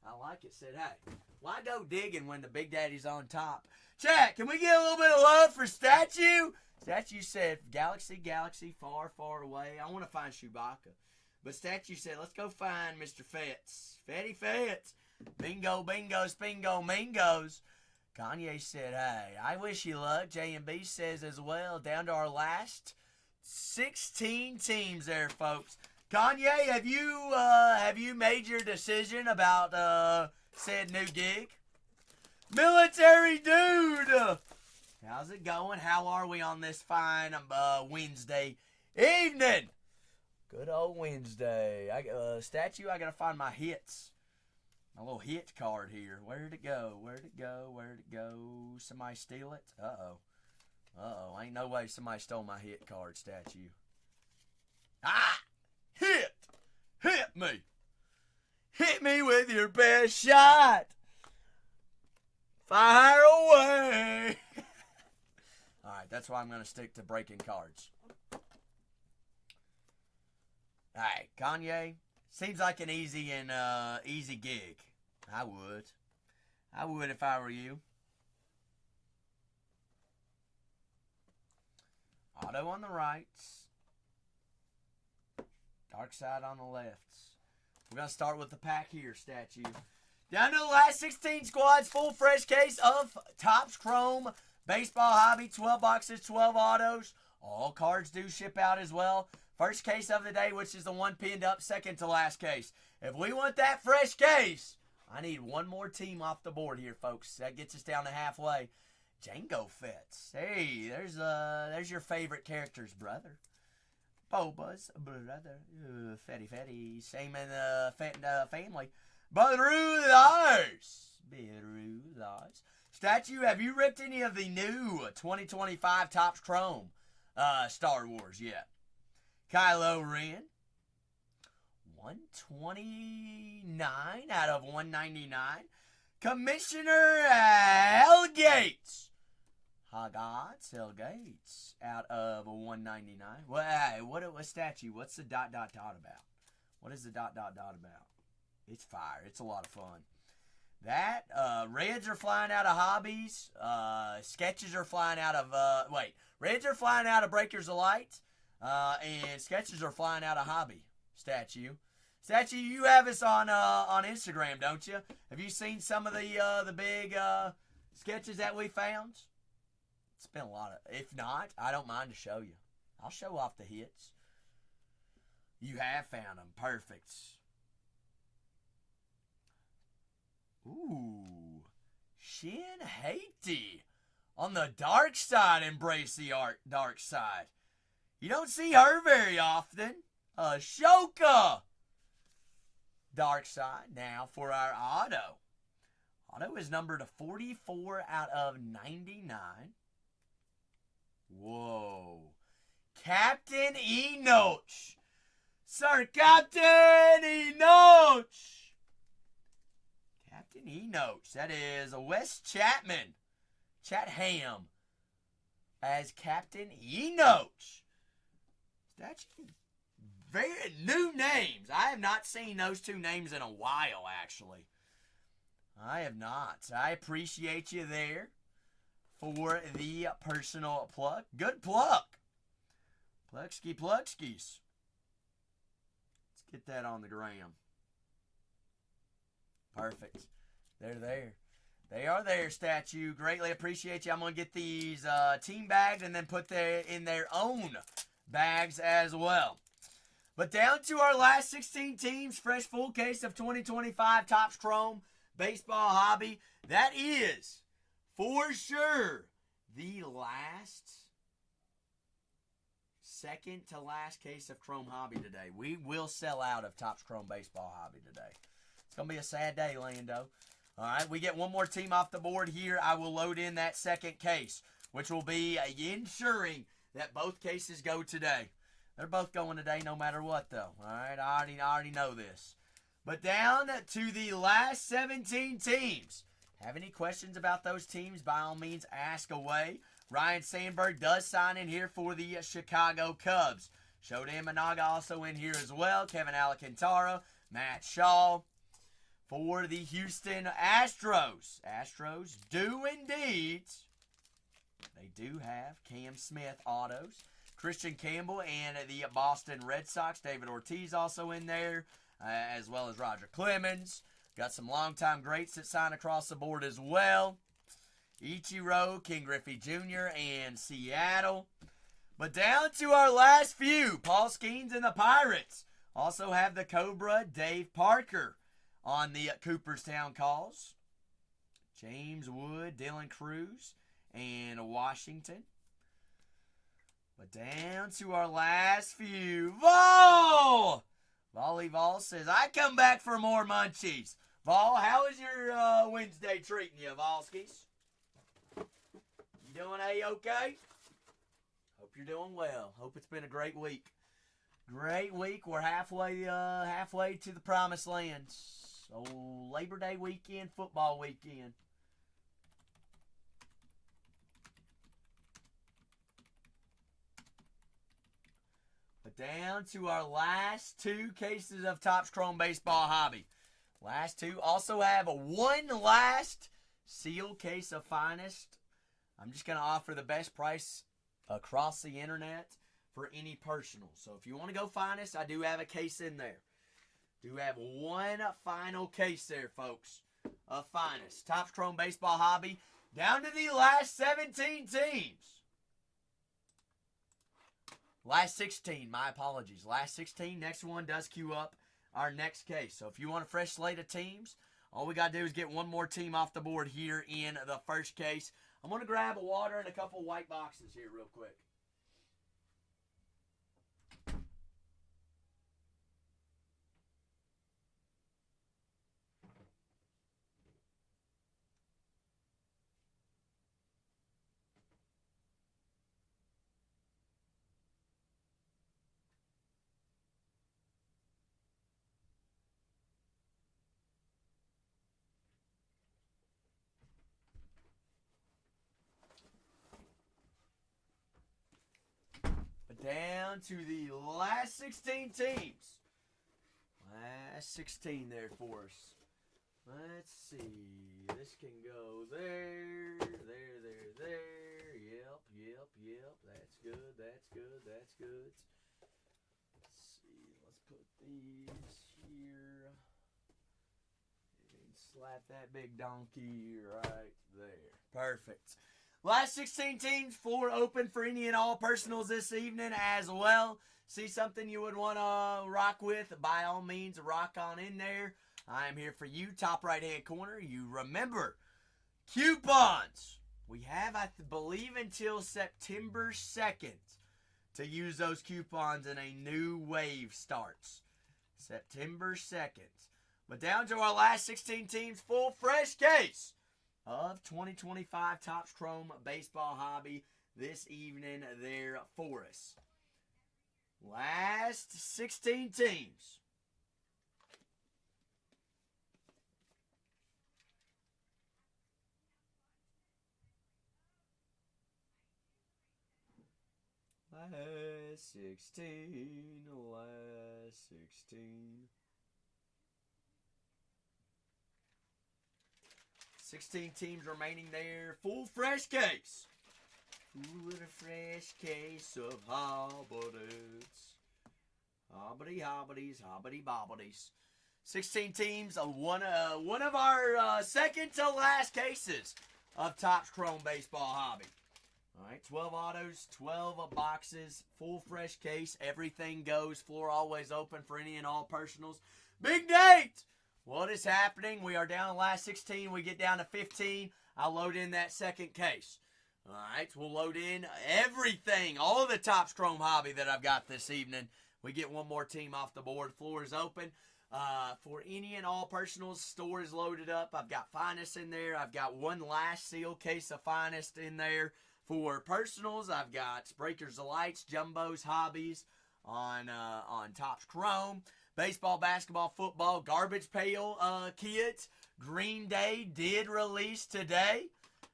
I like it. Said, hey, why go digging when the Big Daddy's on top? Chat, can we get a little bit of love for Statue? Statue said, Galaxy, galaxy, far, far away. I want to find Chewbacca. But Statue said, let's go find Mr. Fitz. Fetty Fitz. Bingo, bingo, spingo, mingos. Kanye said, hey, I wish you luck. J&B says as well, down to our last 16 teams there, folks. Kanye, have you made your decision about said new gig? Military dude! How's it going? How are we on this fine Wednesday evening? Good old Wednesday. Statue, I gotta find my hits. My little hit card here. Where'd it go? Where'd it go? Where'd it go? Somebody steal it? Uh-oh. Uh-oh. Ain't no way somebody stole my hit card, Statue. Ah! Hit! Hit me! Hit me with your best shot! Fire away! Alright, that's why I'm going to stick to breaking cards. Alright, Kanye. Seems like an easy gig. I would if I were you. Auto on the rights. Dark side on the lefts. We're going to start with the pack here, Statue. Down to the last 16 squads. Full fresh case of Topps Chrome Baseball Hobby. 12 boxes, 12 autos. All cards do ship out as well. First case of the day, which is the one pinned up, second to last case. If we want that fresh case, I need one more team off the board here, folks. That gets us down to halfway. Django Fitz. Hey, there's your favorite characters, brother. Boba's brother. Fetty Fetty. Same in the family. Berulars. Statue, have you ripped any of the new 2025 Topps Chrome Star Wars yet? Kylo Ren. 129 out of 199. Commissioner Hell Gates. Hell Gates out of 199. Well, hey, what Statue? What's the ... about? What is the ... about? It's fire. It's a lot of fun. That, Reds are flying out of hobbies. Sketches are flying out of, Reds are flying out of Breakers of Light. And sketches are flying out of hobby, Statue. Statue, you have us on Instagram, don't you? Have you seen some of the big sketches that we found? It's been a lot of. If not, I don't mind to show you. I'll show off the hits. You have found them. Perfect. Ooh, Shin Haiti on the dark side. Embrace the dark side. You don't see her very often. Ashoka. Dark side. Now for our auto. Auto is numbered to 44 out of 99. Whoa. Captain Enoch. Sir Captain Enoch. Captain Enoch. That is Wes Chapman. Chatham. As Captain Enoch. That's very new names. I have not seen those two names in a while, actually. I have not. I appreciate you there for the personal pluck. Good pluck. Pluckski Pluckskis. Let's get that on the gram. Perfect. They're there. They are there, Statue. Greatly appreciate you. I'm going to get these team bagged and then put them in their own bags as well. But down to our last 16 teams. Fresh full case of 2025 Topps Chrome Baseball Hobby. That is, for sure, the second to last case of Chrome Hobby today. We will sell out of Topps Chrome Baseball Hobby today. It's going to be a sad day, Lando. All right, we get one more team off the board here. I will load in that second case, which will be ensuring that both cases go today. They're both going today no matter what, though. All right, I already know this. But down to the last 17 teams. Have any questions about those teams? By all means, ask away. Ryan Sandberg does sign in here for the Chicago Cubs. Shodan Managa also in here as well. Kevin Alcantara, Matt Shaw. For the Houston Astros. Astros do indeed. They do have Cam Smith autos. Christian Campbell and the Boston Red Sox. David Ortiz also in there, as well as Roger Clemens. Got some longtime greats that sign across the board as well. Ichiro, King Griffey Jr., and Seattle. But down to our last few. Paul Skeens and the Pirates. Also have the Cobra, Dave Parker, on the Cooperstown calls. James Wood, Dylan Cruz, and Washington. But down to our last few. Vol! Volleyball says, I come back for more munchies. Vol, how is your Wednesday treating you, Volskis? You doing A-okay? Hope you're doing well. Hope it's been a great week. Great week. We're halfway to the promised land. So Labor Day weekend, football weekend. But down to our last two cases of Topps Chrome Baseball Hobby. Last two. Also have one last sealed case of Finest. I'm just going to offer the best price across the internet for any personal. So if you want to go Finest, I do have a case in there. Do have one final case there, folks, of Finest. Topps Chrome Baseball Hobby. Down to the last 17 teams. Last 16, my apologies. Last 16, next one does queue up our next case. So if you want a fresh slate of teams, all we got to do is get one more team off the board here in the first case. I'm going to grab a water and a couple white boxes here real quick. Down to the last 16 teams. Last 16 there for us. Let's see. This can go there, there. Yep. That's good. Let's see. Let's put these here. And slap that big donkey right there. Perfect. Last 16 teams, 4 open for any and all personals this evening as well. See something you would want to rock with, by all means, rock on in there. I am here for you, top right-hand corner. You remember, coupons. We have, I believe, until September 2nd to use those coupons and a new wave starts. September 2nd. But down to our last 16 teams, full fresh case of 2025 Topps Chrome Baseball Hobby this evening there for us. Last 16 teams. Last 16. 16 teams remaining there. Full fresh case. Full fresh case of hobbities. Hobbity bobbities. 16 teams. One of our second to last cases of Topps Chrome Baseball Hobby. All right, 12 autos, 12 boxes, full fresh case. Everything goes. Floor always open for any and all personals. Big date! What is happening? We are down to the last 16. We get down to 15. I'll load in that second case. All right, we'll load in everything, all of the Topps Chrome Hobby that I've got this evening. We get one more team off the board. Floor is open. For any and all personals, store is loaded up. I've got Finest in there. I've got one last sealed case of Finest in there. For personals, I've got Breakers of Lights, Jumbos, Hobbies on Topps Chrome. baseball, basketball, football, garbage pail kits. Green Day did release today.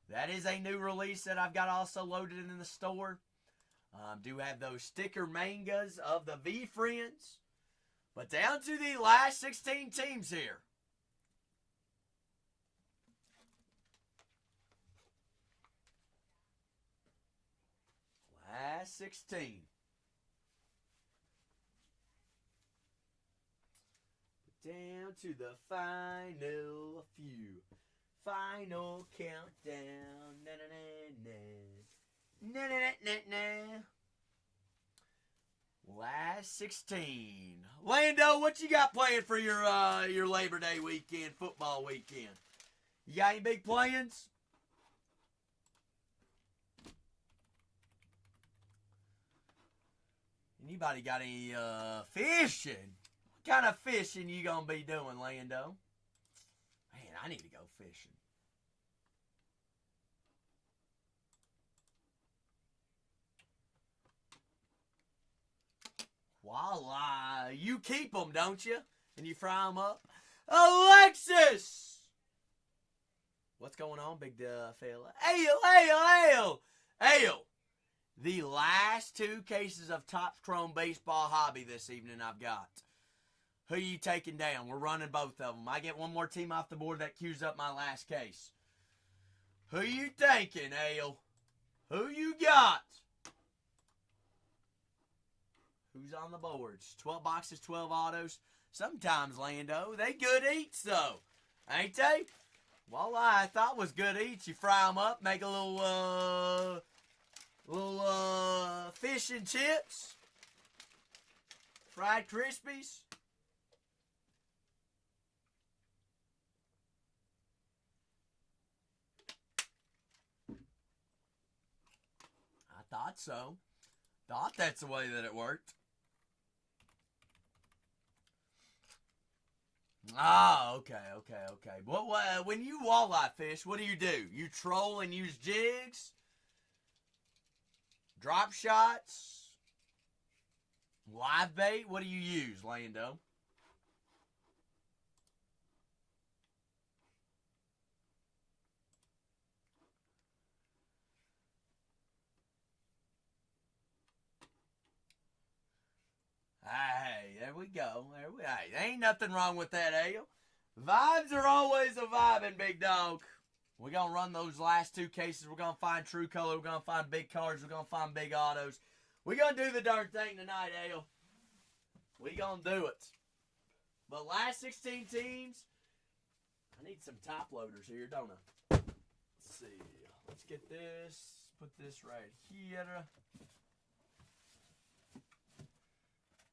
That is a new release that I've got also loaded in the store. Do have those sticker mangas of the V-Friends. But down to the last 16 teams here. Last 16. Down to the final few. Final countdown. Na na na na. Na na na na. Last 16. Lando, what you got playing for your Labor Day weekend, football weekend? You got any big plans? Anybody got any fishing? What kind of fishing you gonna be doing, Lando? Man, I need to go fishing. Voila. You keep them, don't you? And you fry them up? Alexis! What's going on, big fella? Ale! The last 2 cases of Topps Chrome Baseball Hobby this evening I've got. Who you taking down? We're running both of them. I get one more team off the board that queues up my last case. Who you thinking, Ale? Who you got? Who's on the boards? 12 boxes, 12 autos. Sometimes, Lando, they good eats, though. Ain't they? Well, I thought was good eats. You fry them up, make a little fish and chips. Fried Krispies. I thought so. Thought that's the way that it worked. Ah, okay. When you walleye fish, what do? You troll and use jigs? Drop shots? Live bait? What do you use, Lando? Hey, there we go. Hey, there ain't nothing wrong with that, Ale. Vibes are always a vibing, big dog. We're going to run those last 2 cases. We're going to find true color. We're going to find big cards. We're going to find big autos. We're going to do the darn thing tonight, Ale. We're going to do it. But last 16 teams, I need some top loaders here, don't I? Let's see. Let's get this. Put this right here.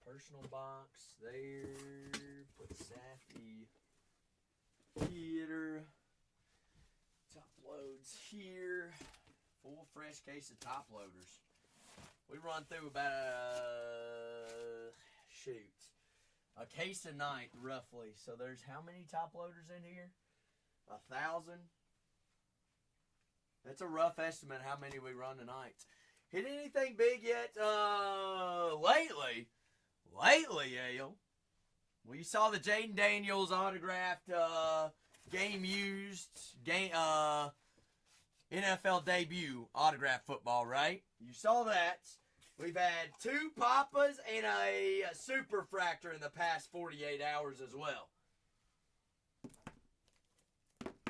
Personal box there. Put Safety here. Top loads here. Full fresh case of top loaders. We run through about a case a night roughly. So there's how many top loaders in here? 1,000. That's a rough estimate how many we run tonight. Hit anything big yet? Lately, Ale. Well, you saw the Jaden Daniels autographed game used NFL debut autographed football, right? You saw that. We've had 2 Papas and a Super Fractor in the past 48 hours as well.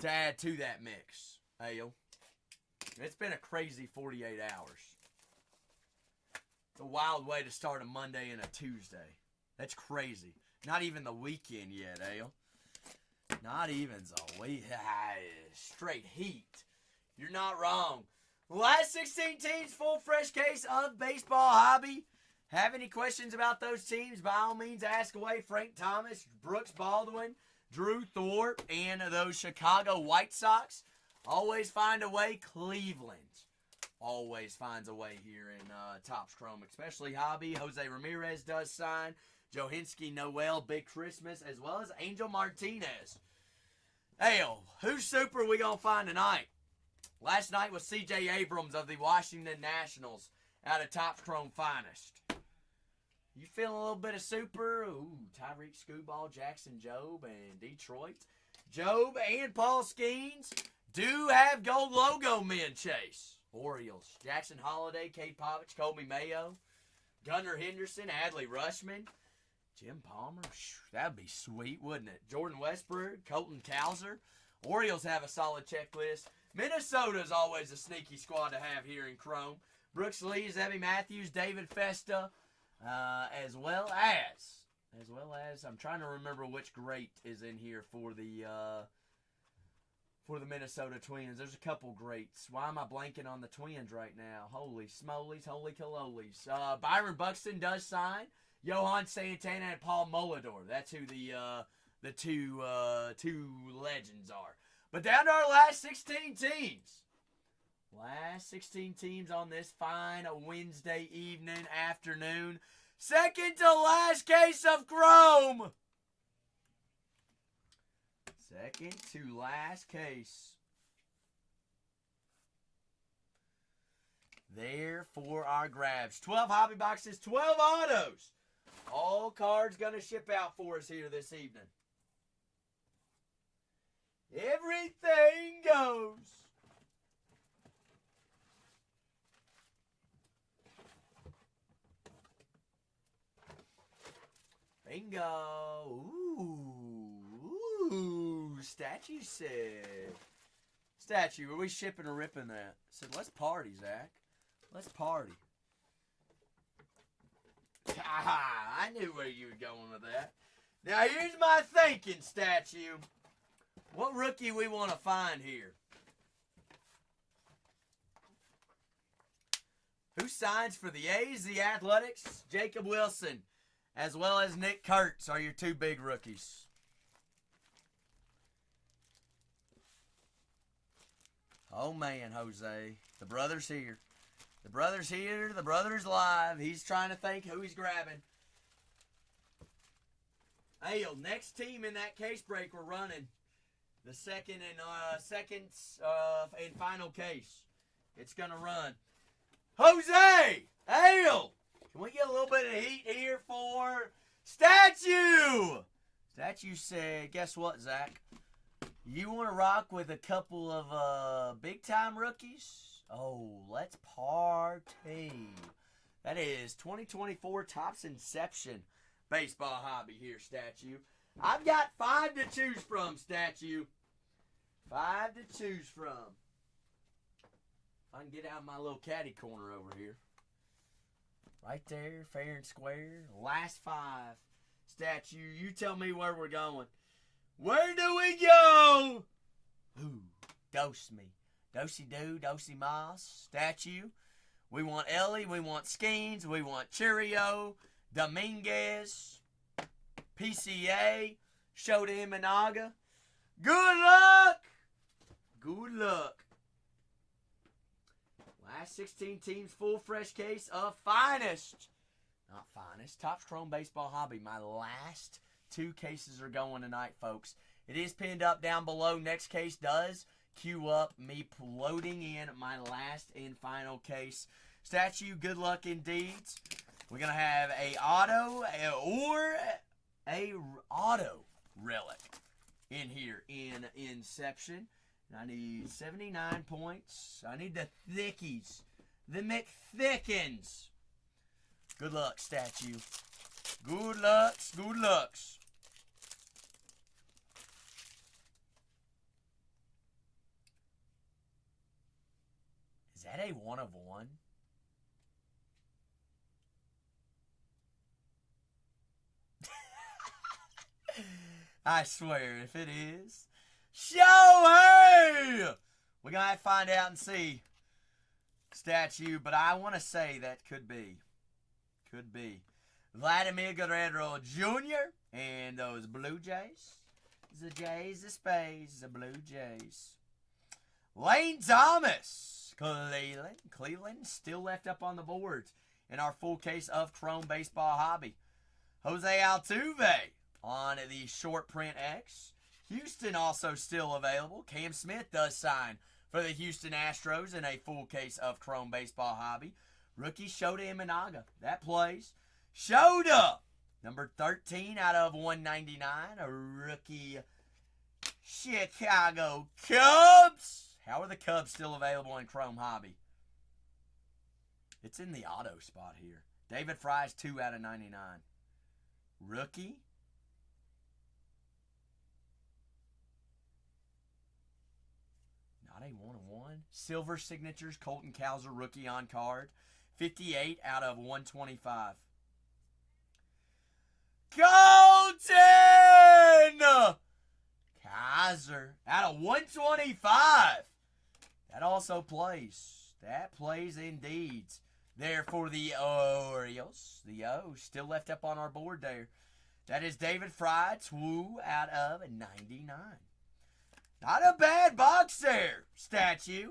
To add to that mix, Ale. It's been a crazy 48 hours. It's a wild way to start a Monday and a Tuesday. That's crazy. Not even the weekend yet, Ale. Not even the week. Straight heat. You're not wrong. Last 16 teams, full fresh case of baseball hobby. Have any questions about those teams? By all means, ask away. Frank Thomas, Brooks Baldwin, Drew Thorpe, and those Chicago White Sox. Always find a way. Cleveland always finds a way here in Topps Chrome, especially hobby. Jose Ramirez does sign. Johinski Noel, Big Christmas, as well as Angel Martinez. Hey, who's super we going to find tonight? Last night was C.J. Abrams of the Washington Nationals out of Topps Chrome Finest. You feeling a little bit of super? Ooh, Tyreek Screwball, Jackson Jobe, and Detroit. Jobe and Paul Skeens do have gold logo men chase. Orioles, Jackson Holiday, Cade Povich, Colby Mayo, Gunnar Henderson, Adley Rushman, Jim Palmer. That'd be sweet, wouldn't it? Jordan Westbrook, Colton Cowser. Orioles have a solid checklist. Minnesota's always a sneaky squad to have here in Chrome. Brooks Lee, Zebby Matthews, David Festa, as well as I'm trying to remember which great is in here for the Minnesota Twins. There's a couple greats. Why am I blanking on the Twins right now? Holy smolies, holy calolis. Byron Buxton does sign. Johan Santana and Paul Molidor. That's who the two legends are. But down to our last 16 teams. Last 16 teams on this fine Wednesday evening, afternoon. Second to last case of Chrome. Second to last case. There for our grabs. 12 hobby boxes, 12 autos. All cards going to ship out for us here this evening. Everything goes. Bingo. Ooh. Statue said. Statue, are we shipping or ripping that? Said, let's party, Zach. Let's party. I knew where you were going with that. Now, here's my thinking, Statue. What rookie we want to find here? Who signs for the A's, the Athletics? Jacob Wilson, as well as Nick Kurtz are your two big rookies. Oh, man, Jose. The brother's here. The brother's here. The brother's live. He's trying to think who he's grabbing. Hey, next team in that case break we're running. The second and final case. It's going to run. Jose! Ale! Can we get a little bit of heat here for Statue? Statue said, guess what, Zach? You want to rock with a couple of big-time rookies? Oh, let's party. That is 2024 Topps Inception baseball hobby here, Statue. I've got 5 to choose from, Statue. 5 to choose from. If I can get out of my little caddy corner over here. Right there, fair and square. Last 5. Statue, you tell me where we're going. Where do we go? Ooh, dose me. Dosey-do, dosey-moss. Statue. We want Ellie, we want Skeens, we want Cheerio, Dominguez, PCA, Shota Imanaga. Good luck! Good luck. Last 16 teams, full fresh case of finest. Not finest. Topps Chrome Baseball Hobby. My last 2 cases are going tonight, folks. It is pinned up down below. Next case does queue up me loading in my last and final case. Statue, good luck indeed. We're going to have a auto or a auto relic in here in Inception. And I need 79 points. I need the thickies. The McThickens. Good luck, Statue. Good lucks. Good lucks. Is that a 1 of 1? I swear, if it is, Shohei! We're going to have to find out and see. Statue, but I want to say that could be. Could be. Vladimir Guerrero Jr. and those Blue Jays. The Jays, the Spades, the Blue Jays. Lane Thomas, Cleveland. Cleveland still left up on the boards in our full case of Chrome Baseball Hobby. Jose Altuve on the short print X. Houston also still available. Cam Smith does sign for the Houston Astros in a full case of Chrome Baseball Hobby. Rookie Shota Imanaga. That plays. showed up. Number 13 out of 199, a rookie Chicago Cubs. How are the Cubs still available in Chrome Hobby? It's in the auto spot here. David Fry's 2 out of 99. Rookie. Not a 1-of-1. Silver signatures, Colton Cowser, rookie on card. 58 out of 125. Colton Kaiser out of 125. That also plays. That plays indeed. There for the Orioles. The O still left up on our board there. That is David Fry, 2 out of 99. Not a bad box there, statue.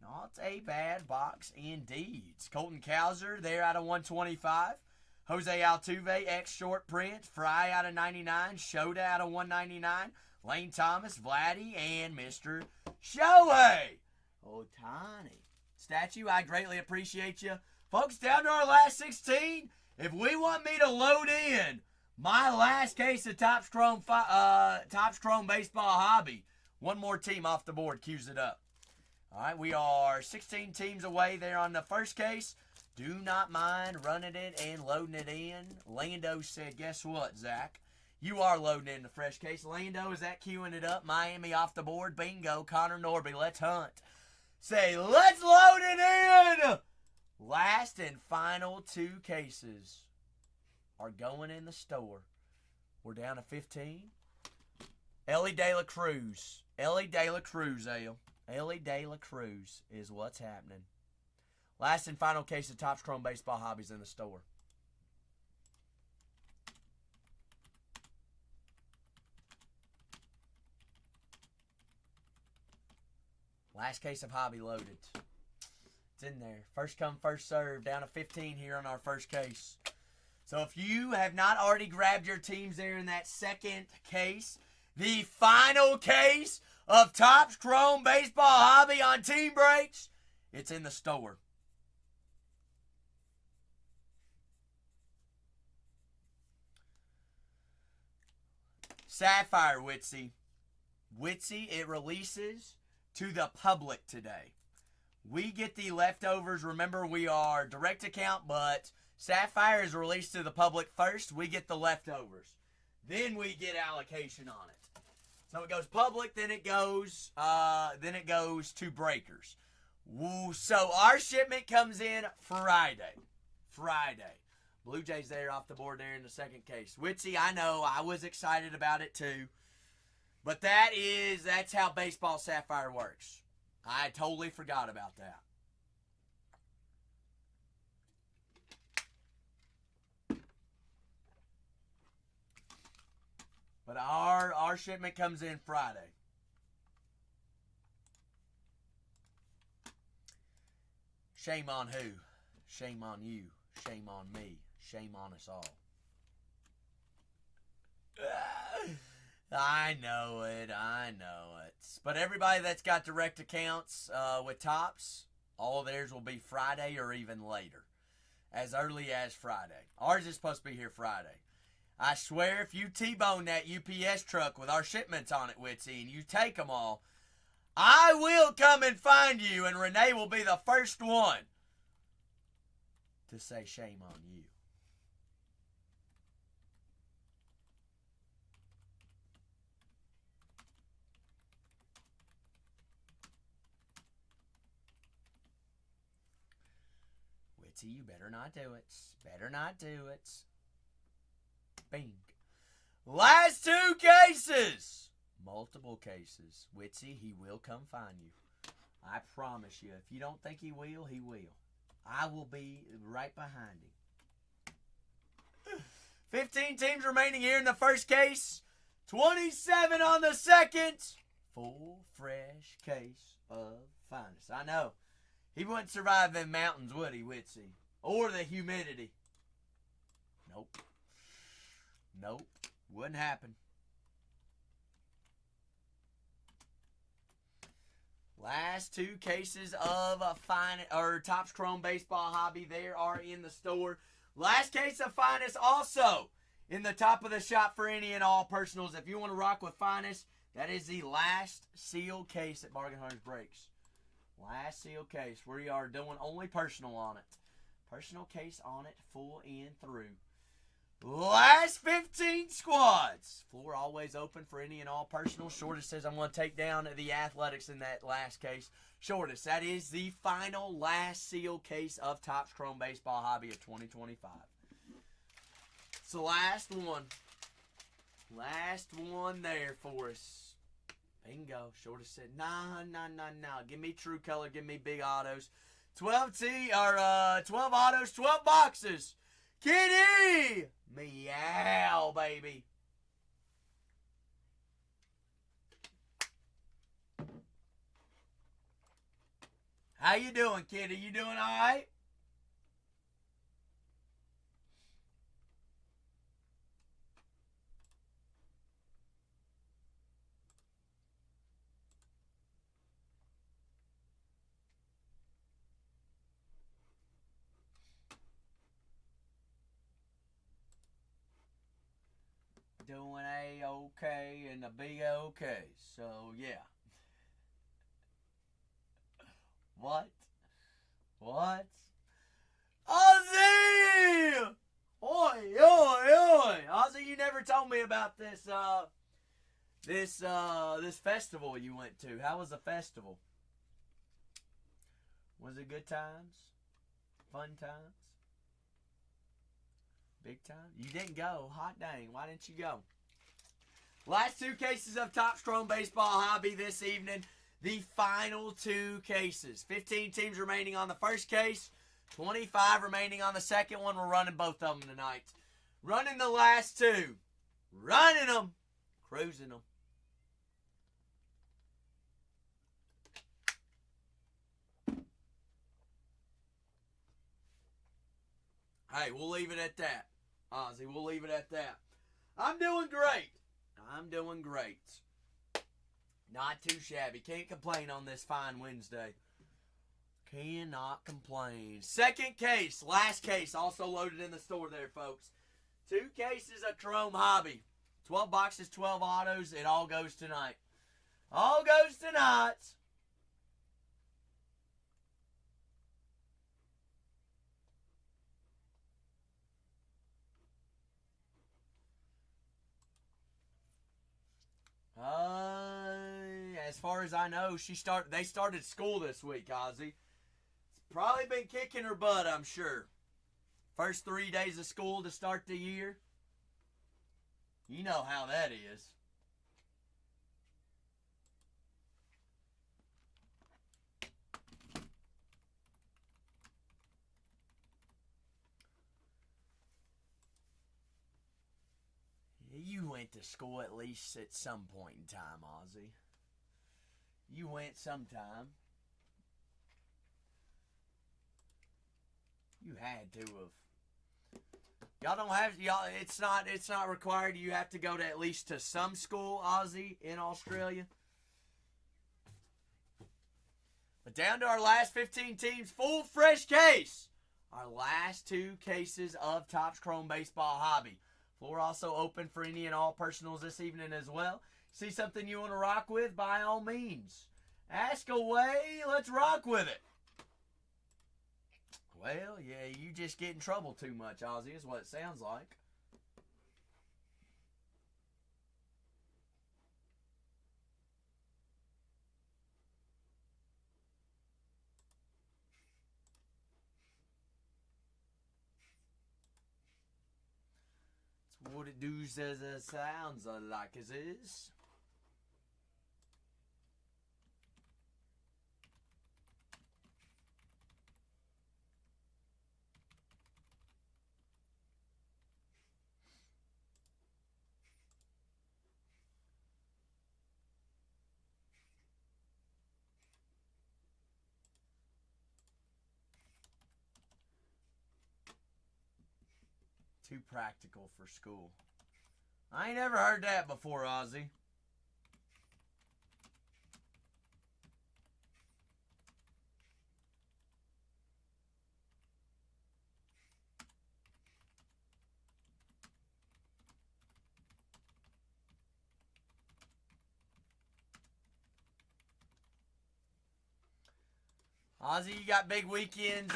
Not a bad box indeed. Colton Cowser there out of 125. Jose Altuve, X short print. Fry out of 99. Shota out of 199. Lane Thomas, Vladdy, and Mr. Shohei Ohtani. Statue, I greatly appreciate you. Folks, down to our last 16. If we want me to load in my last case of Topps Chrome Baseball Hobby, one more team off the board cues it up. All right, we are 16 teams away there on the first case. Do not mind running it and loading it in. Lando said, guess what, Zach? You are loading in the fresh case. Lando, is that queuing it up? Miami off the board. Bingo. Connor Norby, let's hunt. Say, let's load it in! Last and final 2 cases are going in the store. We're down to 15. Ellie De La Cruz. Ellie De La Cruz, Ale. Ellie De La Cruz is what's happening. Last and final case of Topps Chrome Baseball Hobbies in the store. Last case of hobby loaded. It's in there. First come, first serve. Down to 15 here on our first case. So if you have not already grabbed your teams there in that second case, the final case of Topps Chrome Baseball Hobby on Team Breaks, it's in the store. Sapphire Witsy. Witsy, it releases to the public today. We get the leftovers. Remember, we are direct account, but Sapphire is released to the public first. We get the leftovers. Then we get allocation on it. So it goes public, then it goes to breakers. So our shipment comes in Friday. Blue Jays there off the board there in the second case. Witsy, I know, I was excited about it too. But that's how Baseball Sapphire works. I totally forgot about that. But our shipment comes in Friday. Shame on who? Shame on you. Shame on me. Shame on us all. I know it. But everybody that's got direct accounts with Topps, all of theirs will be Friday or even later. As early as Friday. Ours is supposed to be here Friday. I swear if you T-bone that UPS truck with our shipments on it, Witsy, and you take them all, I will come and find you, and Renee will be the first one to say shame on you. Witsy, you better not do it. Better not do it. Bing. Last 2 cases. Multiple cases. Witsy, he will come find you. I promise you. If you don't think he will, he will. I will be right behind him. 15 teams remaining here in the first case. 27 on the second. Full, fresh case of finest. I know. He wouldn't survive them mountains, would he, Witsy? Or the humidity. Nope. Wouldn't happen. Last 2 cases of Topps Chrome Baseball Hobby there are in the store. Last case of Finest also in the top of the shop for any and all personals. If you want to rock with Finest, that is the last sealed case at Bargain Hunters Breaks. Last sealed case. We are doing only personal on it. Personal case on it, full and through. Last 15 squads. Floor always open for any and all personal. Shortest says I'm going to take down the Athletics in that last case. Shortest, that is the final last sealed case of Topps Chrome Baseball Hobby of 2025. It's the last one. Last one there for us. Bingo. Shortest said, nah. Give me true color. Give me big autos. 12 autos, 12 boxes. Kitty! Meow, baby. How you doing, Kitty? You doing all right? Doing A-okay and a big okay. So, yeah. What? Ozzy! Oi! Ozzy, you never told me about this festival you went to. How was the festival? Was it good times? Fun times? Big time? You didn't go. Hot dang. Why didn't you go? Last two cases of Topps Chrome Baseball Hobby this evening. The final two cases. 15 teams remaining on the first case. 25 remaining on the second one. We're running both of them tonight. Running the last two. Running them. Cruising them. Hey, we'll leave it at that. Ozzy, we'll leave it at that. I'm doing great. Not too shabby. Can't complain on this fine Wednesday. Cannot complain. Second case, last case, also loaded in the store there, folks. 2 cases of Chrome Hobby. 12 boxes, 12 autos. It all goes tonight. All goes tonight. As far as I know, they started school this week, Ozzy. It's probably been kicking her butt, I'm sure. First 3 days of school to start the year. You know how that is. You went to school at least at some point in time, Ozzy. You went sometime. You had to have. Y'all don't have it's not required. You have to go to at least to some school, Ozzy, in Australia. But down to our last 15 teams, full fresh case. Our last 2 cases of Topps Chrome Baseball Hobby. Floor also open for any and all personals this evening as well. See something you want to rock with? By all means. Ask away. Let's rock with it. Well, yeah, you just get in trouble too much, Ozzy, is what it sounds like. It's what it does as it sounds like as is. Too practical for school. I ain't never heard that before, Ozzy. Ozzy, you got big weekends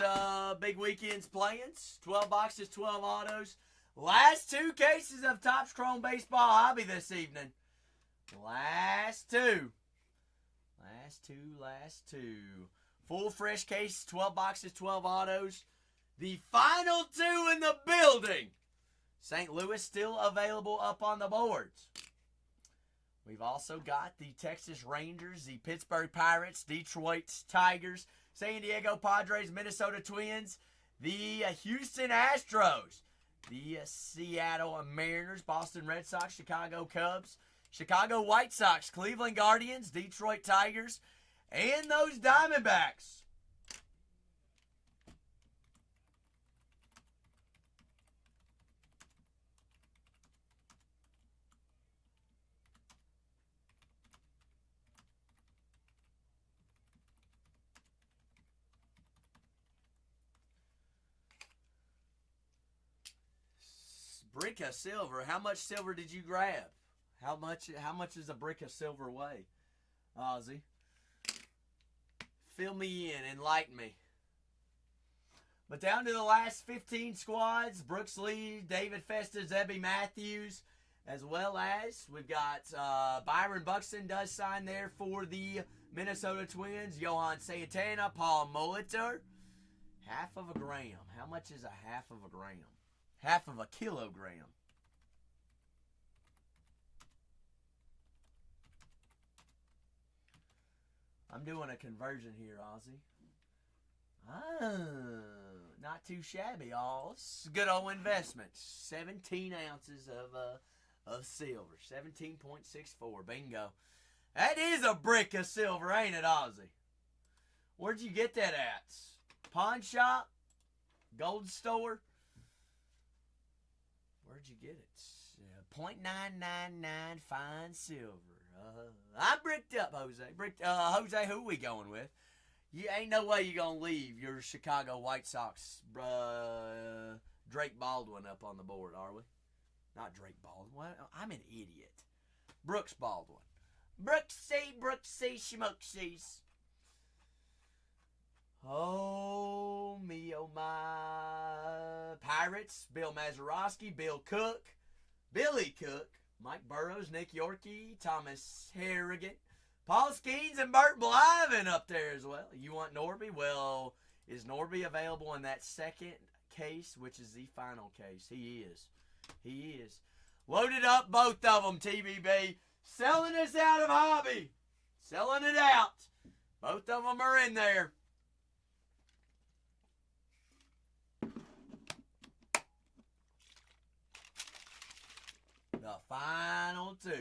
plans. 12 boxes, 12 autos. Last 2 cases of Topps Chrome Baseball Hobby this evening. Last two. Full fresh case, 12 boxes, 12 autos. The final 2 in the building. St. Louis still available up on the boards. We've also got the Texas Rangers, the Pittsburgh Pirates, Detroit Tigers, San Diego Padres, Minnesota Twins, the Houston Astros, the Seattle Mariners, Boston Red Sox, Chicago Cubs, Chicago White Sox, Cleveland Guardians, Detroit Tigers, and those Diamondbacks. Brick of silver. How much silver did you grab? How much does a brick of silver weigh? Ozzy, fill me in, enlighten me. But down to the last 15 squads: Brooks Lee, David Festa, Zebby Matthews, as well as we've got Byron Buxton does sign there for the Minnesota Twins. Johan Santana, Paul Molitor. Half of a gram. How much is a half of a gram? Half of a kilogram. I'm doing a conversion here, Ozzy. Not too shabby, all. It's a good old investment. 17 ounces of silver. 17.64. Bingo. That is a brick of silver, ain't it, Ozzy? Where'd you get that at? Pawn shop? Gold store? Where'd you get it? 0.999 fine silver. I'm bricked up, Jose. Jose, who we going with? You ain't no way you gonna leave your Chicago White Sox, Drake Baldwin up on the board, are we? Not Drake Baldwin. What? I'm an idiot. Brooks Baldwin. Brooksy, schmooksies. Oh, me, oh, my. Pirates, Bill Mazeroski, Bill Cook, Billy Cook, Mike Burrows, Nick Yorkie, Thomas Harrigan, Paul Skeens, and Bert Blyven up there as well. You want Norby? Well, is Norby available in that second case, which is the final case? He is. He is. Loaded up, both of them, TBB. Selling us out of hobby. Selling it out. Both of them are in there. The final 2.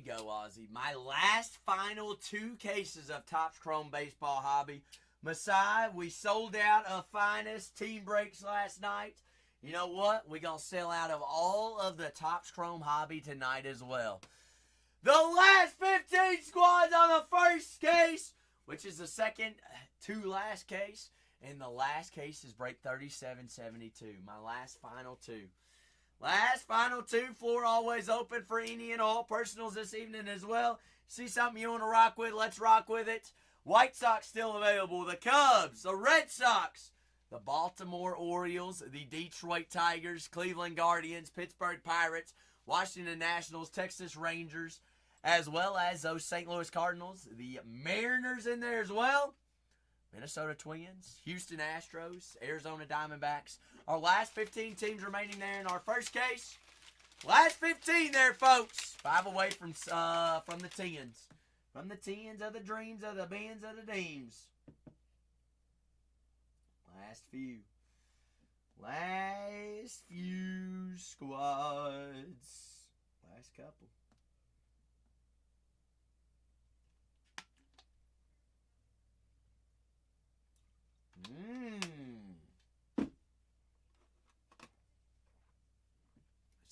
Go, Ozzy. My last final 2 cases of Topps Chrome Baseball Hobby. Masai, we sold out of finest team breaks last night. You know what? We're going to sell out of all of the Topps Chrome Hobby tonight as well. The last 15 squads on the first case, which is the second to last case. And the last case is break 3772. My last final 2. Last final 2, floor always open for any and all personals this evening as well. See something you want to rock with? Let's rock with it. White Sox still available. The Cubs, the Red Sox, the Baltimore Orioles, the Detroit Tigers, Cleveland Guardians, Pittsburgh Pirates, Washington Nationals, Texas Rangers, as well as those St. Louis Cardinals, the Mariners in there as well. Minnesota Twins, Houston Astros, Arizona Diamondbacks. Our last 15 teams remaining there in our first case. Last 15 there, folks. 5 away from the 10s. From the 10s of the dreams of the bands of the deems. Last few. Last few squads. Last couple.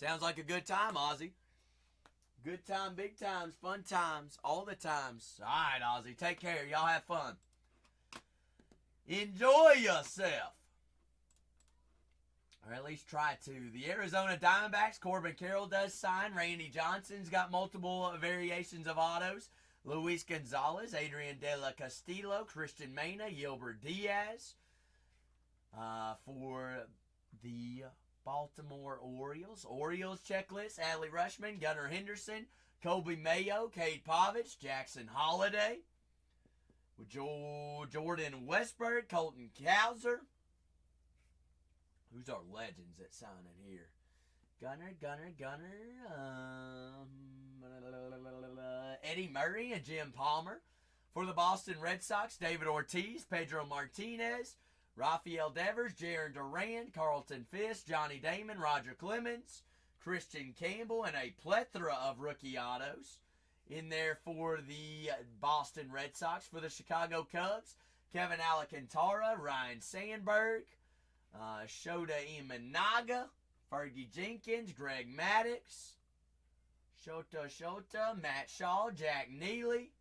Sounds like a good time, Ozzy. Good time, big times, fun times, all the times. All right, Ozzy, take care. Y'all have fun. Enjoy yourself. Or at least try to. The Arizona Diamondbacks, Corbin Carroll does sign. Randy Johnson's got multiple variations of autos. Luis Gonzalez, Adrian De La Castillo, Christian Mena, Gilbert Diaz. For the Baltimore Orioles. Orioles checklist, Adley Rutschman, Gunnar Henderson, Kobe Mayo, Cade Povich, Jackson Holliday. With Jordan Westburg, Colton Cowser. Who's our legends that sign in here? Gunnar. Eddie Murray and Jim Palmer. For the Boston Red Sox, David Ortiz, Pedro Martinez, Rafael Devers, Jaron Duran, Carlton Fisk, Johnny Damon, Roger Clemens, Christian Campbell, and a plethora of rookie autos. In there for the Boston Red Sox. For the Chicago Cubs, Kevin Alcantara, Ryan Sandberg, Shota Imanaga, Fergie Jenkins, Greg Maddux, Shota, Matt Shaw, Jack Neely.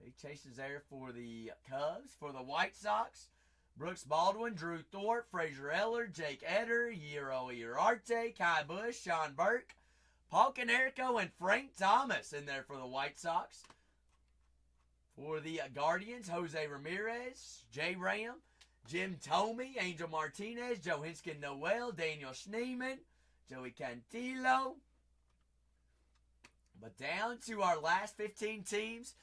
Big chases there for the Cubs. For the White Sox, Brooks Baldwin, Drew Thorpe, Fraser Eller, Jake Eder, Yiro Iarte, Kai Bush, Sean Burke, Paul Konerko, and Frank Thomas in there for the White Sox. For the Guardians, Jose Ramirez, Jay Ram, Jim Thome, Angel Martinez, Joe Hinskin Noel, Daniel Schneemann, Joey Cantillo. But down to our last 15 teams.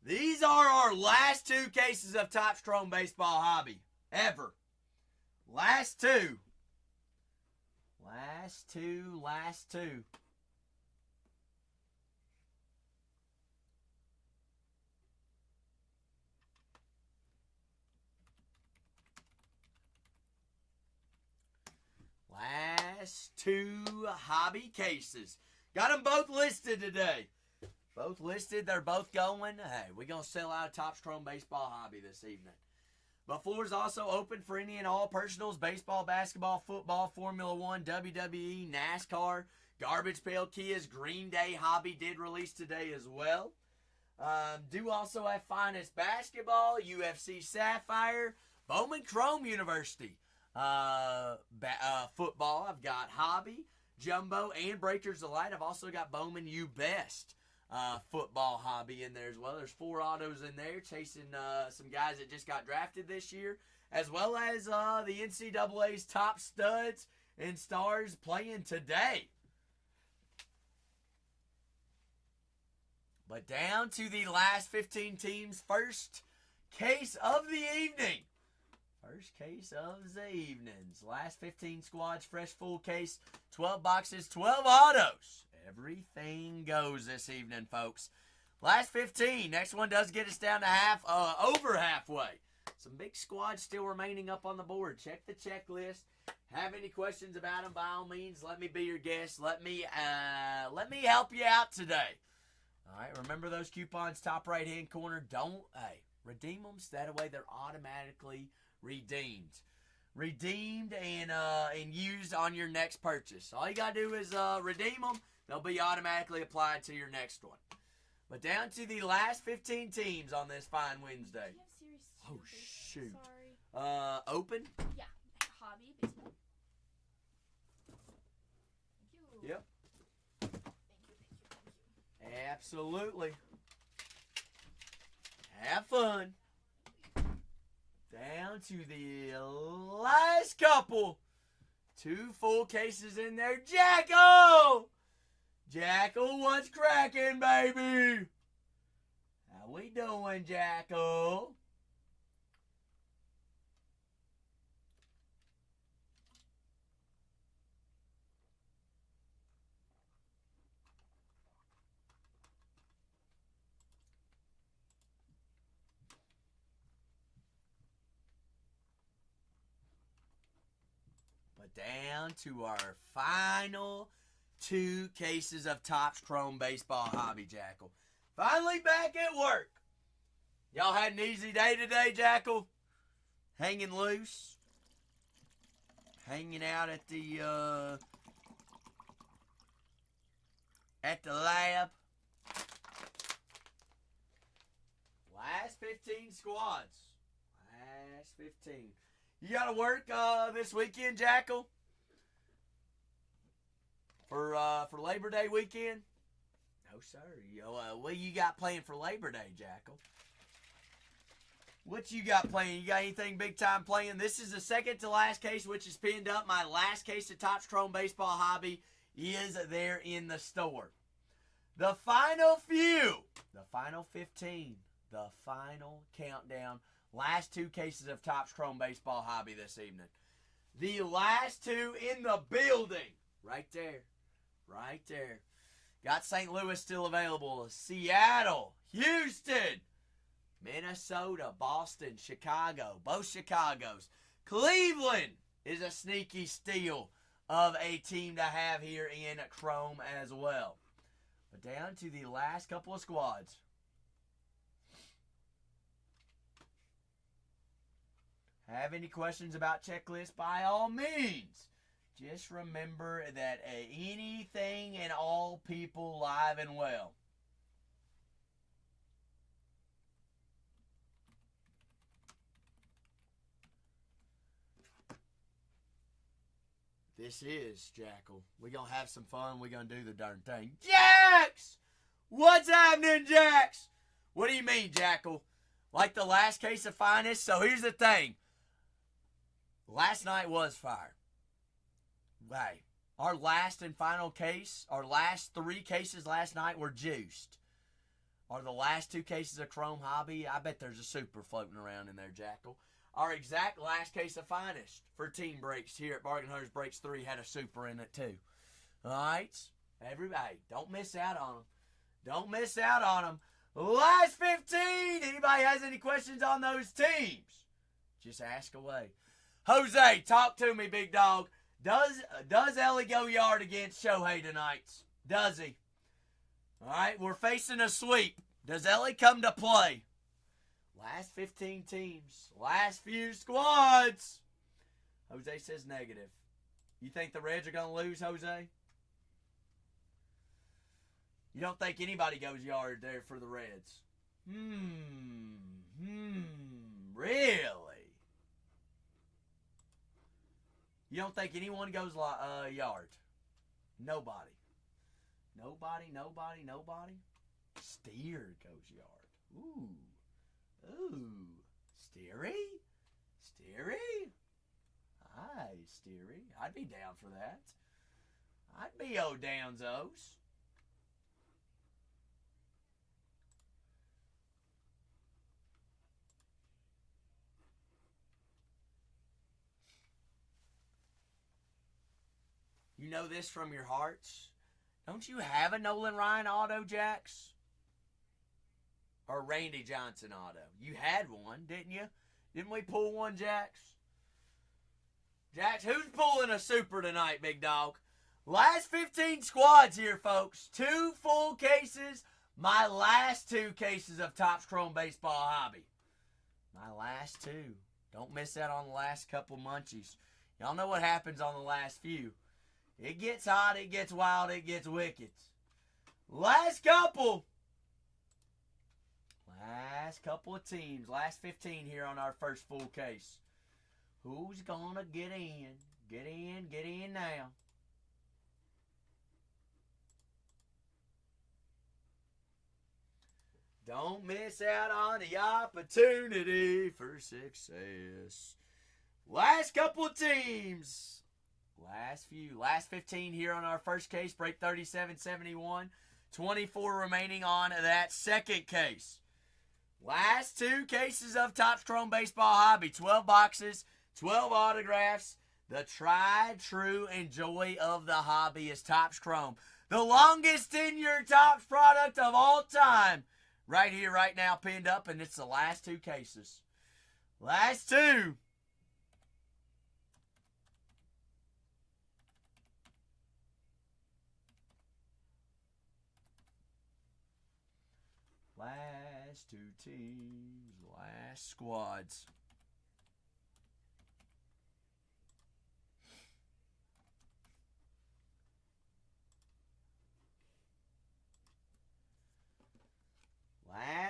These are our last two cases of Topps Chrome Baseball Hobby. Ever. Last two. Last two. Last two hobby cases. Got them both listed today. Both listed. They're both going. Hey, we're going to sell out a Topps Chrome Baseball Hobby this evening. But floor is also open for any and all personals, baseball, basketball, football, Formula One, WWE, NASCAR, Garbage Pail Kias, Green Day Hobby did release today as well. Do also have Finest Basketball, UFC Sapphire, Bowman Chrome University. Football, I've got Hobby, Jumbo, and Breakers of Light. I've also got Bowman U Best football hobby in there as well. There's 4 autos in there chasing some guys that just got drafted this year, as well as the NCAA's top studs and stars playing today. But down to the last 15 teams. First case of the evening. First case of the evenings. Last 15 squads, fresh full case, 12 boxes, 12 autos. Everything goes this evening, folks. Last 15. Next one does get us down to over halfway. Some big squads still remaining up on the board. Check the checklist. Have any questions about them, by all means, let me be your guest. Let me help you out today. All right, remember those coupons, top right-hand corner. Redeem them so that way they're automatically redeemed and used on your next purchase. All you got to do is redeem them. They'll be automatically applied to your next one. But down to the last 15 teams on this fine Wednesday. Oh, shoot. Sorry. Open? Yeah. Hobby, baseball. Thank you. Yep. Thank you. Absolutely. Have fun. Down to the last couple. 2 full cases in there. Jackal! Jackal, what's cracking, baby? How we doing, Jackal? But down to our final 2 cases of Topps Chrome Baseball Hobby, Jackal. Finally back at work. Y'all had an easy day today, Jackal? Hanging loose? hanging out at the lab. Last 15 squads. Last 15. You got to work this weekend, Jackal? For Labor Day weekend? No, sir. What you got playing for Labor Day, Jackal? What you got playing? You got anything big time playing? This is the second to last case, which is pinned up. My last case of Topps Chrome Baseball Hobby is there in the store. The final few. The final 15. The final countdown. Last two cases of Topps Chrome Baseball Hobby this evening. The last two in the building. Right there. Right there. Got St. Louis still available. Seattle. Houston. Minnesota. Boston. Chicago. Both Chicagos. Cleveland is a sneaky steal of a team to have here in Chrome as well. But down to the last couple of squads. Have any questions about checklist? By all means. Just remember that anything and all people live and well. This is Jackal. We're going to have some fun. We're going to do the darn thing. Jax! What's happening, Jax? What do you mean, Jackal? Like the last case of finest? So here's the thing. Last night was fire. Right. Our last and final case, our last three cases last night were juiced. Are the last two cases of Chrome Hobby? I bet there's a super floating around in there, Jackal. Our exact last case of finest for team breaks here at Bargain Hunters Breaks 3 had a super in it too. All right? Everybody, don't miss out on them. Don't miss out on them. Last 15. Anybody has any questions on those teams? Just ask away. Jose, talk to me, big dog. Does Ellie go yard against Shohei tonight? Does he? All right, we're facing a sweep. Does Ellie come to play? Last 15 teams. Last few squads. Jose says negative. You think the Reds are going to lose, Jose? You don't think anybody goes yard there for the Reds? Really? You don't think anyone goes yard? Nobody. Nobody. Steer goes yard. Ooh. Steery? Aye, Steery. I'd be down for that. I'd be O'Downzos. You know this from your hearts? Don't you have a Nolan Ryan auto, Jax? Or Randy Johnson auto? You had one, didn't you? Didn't we pull one, Jax? Jax, who's pulling a super tonight, big dog? Last 15 squads here, folks. 2 full cases. My last 2 cases of Topps Chrome Baseball Hobby. My last 2. Don't miss out on the last couple munchies. Y'all know what happens on the last few. It gets hot, it gets wild, it gets wicked. Last couple of teams. Last 15 here on our first full case. Who's gonna get in? Get in now. Don't miss out on the opportunity for success. Last couple of teams. Last 15 here on our first case. Break 3771. 24 remaining on that second case. Last 2 cases of Topps Chrome Baseball Hobby. 12 boxes, 12 autographs. The tried, true, and joy of the hobby is Topps Chrome. The longest tenure Topps product of all time. Right here, right now, pinned up, and it's the last 2 cases. Last 2. Last 2 teams, last squads.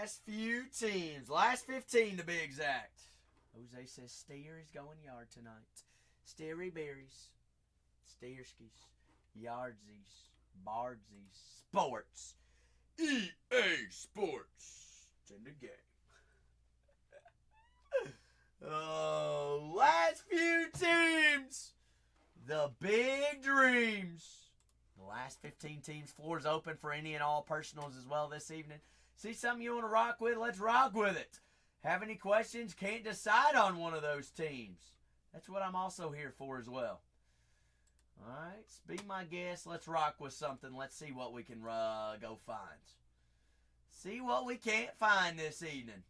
last few teams. Last 15 to be exact. Jose says Steer is going yard tonight. Steery berries. Steerskis. Yardsies. Bardsies. Sports. EA Sports. It's in the game. Oh, last few teams. The big dreams. The last 15 teams. Floor's open for any and all personals as well this evening. See something you want to rock with? Let's rock with it. Have any questions? Can't decide on one of those teams. That's what I'm also here for as well. All right, be my guest. Let's rock with something. Let's see what we can go find. See what we can't find this evening.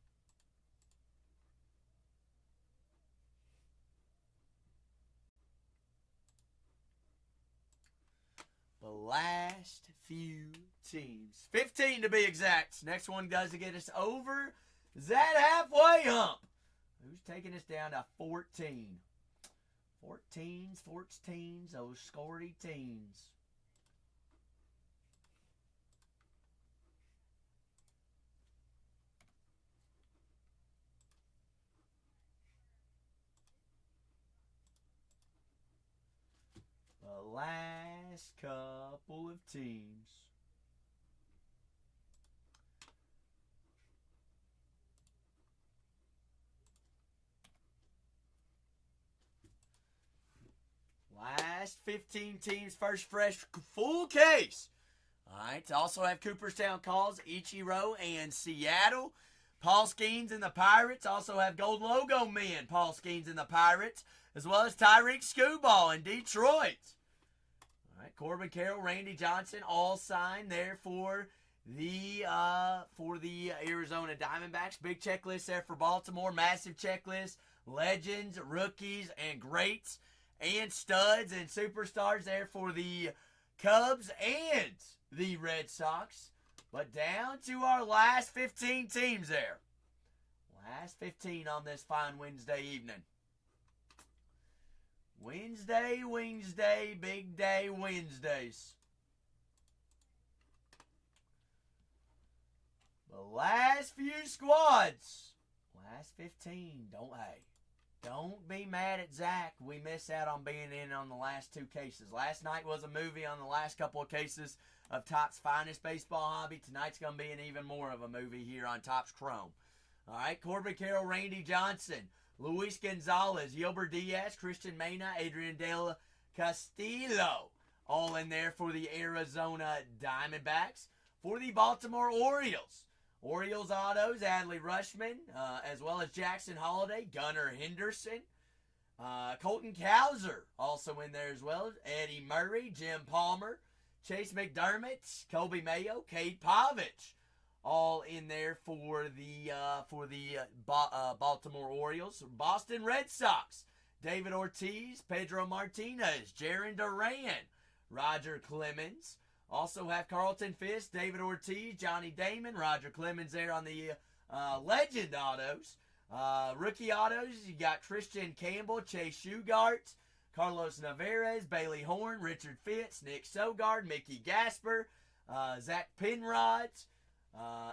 The last few teams. 15 to be exact. Next one does to get us over that halfway hump. Who's taking us down to 14? 14s, those scoredy teens. The last couple of teams. Last 15 teams, first fresh full case. All right, to also have Cooperstown Calls, Ichiro, and Seattle. Paul Skeens and the Pirates also have Gold Logo Men, Paul Skeens and the Pirates, as well as Tyreek Screwball in Detroit. All right, Corbin Carroll, Randy Johnson, all signed there for the Arizona Diamondbacks. Big checklist there for Baltimore, massive checklist, legends, rookies, and greats. And studs and superstars there for the Cubs and the Red Sox. But down to our last 15 teams there. Last 15 on this fine Wednesday evening. Wednesday, big day Wednesdays. The last few squads. Last 15. Don't be mad at Zach. We missed out on being in on the last two cases. Last night was a movie on the last couple of cases of Topps Finest Baseball Hobby. Tonight's going to be an even more of a movie here on Topps Chrome. All right, Corbin Carroll, Randy Johnson, Luis Gonzalez, Gilbert Diaz, Christian Mena, Adrian Del Castillo. All in there for the Arizona Diamondbacks. For the Baltimore Orioles. Orioles autos, Adley Rushman, as well as Jackson Holiday, Gunnar Henderson, Colton Cowser also in there as well. Eddie Murray, Jim Palmer, Chase McDermott, Kobe Mayo, Cade Povich, all in there for the Baltimore Orioles. Boston Red Sox, David Ortiz, Pedro Martinez, Jarren Duran, Roger Clemens. Also have Carlton Fisk, David Ortiz, Johnny Damon, Roger Clemens there on the Legend autos. Rookie autos, you got Christian Campbell, Chase Shugart, Carlos Navarez, Bailey Horn, Richard Fitz, Nick Sogard, Mickey Gasper, Zach Penrod,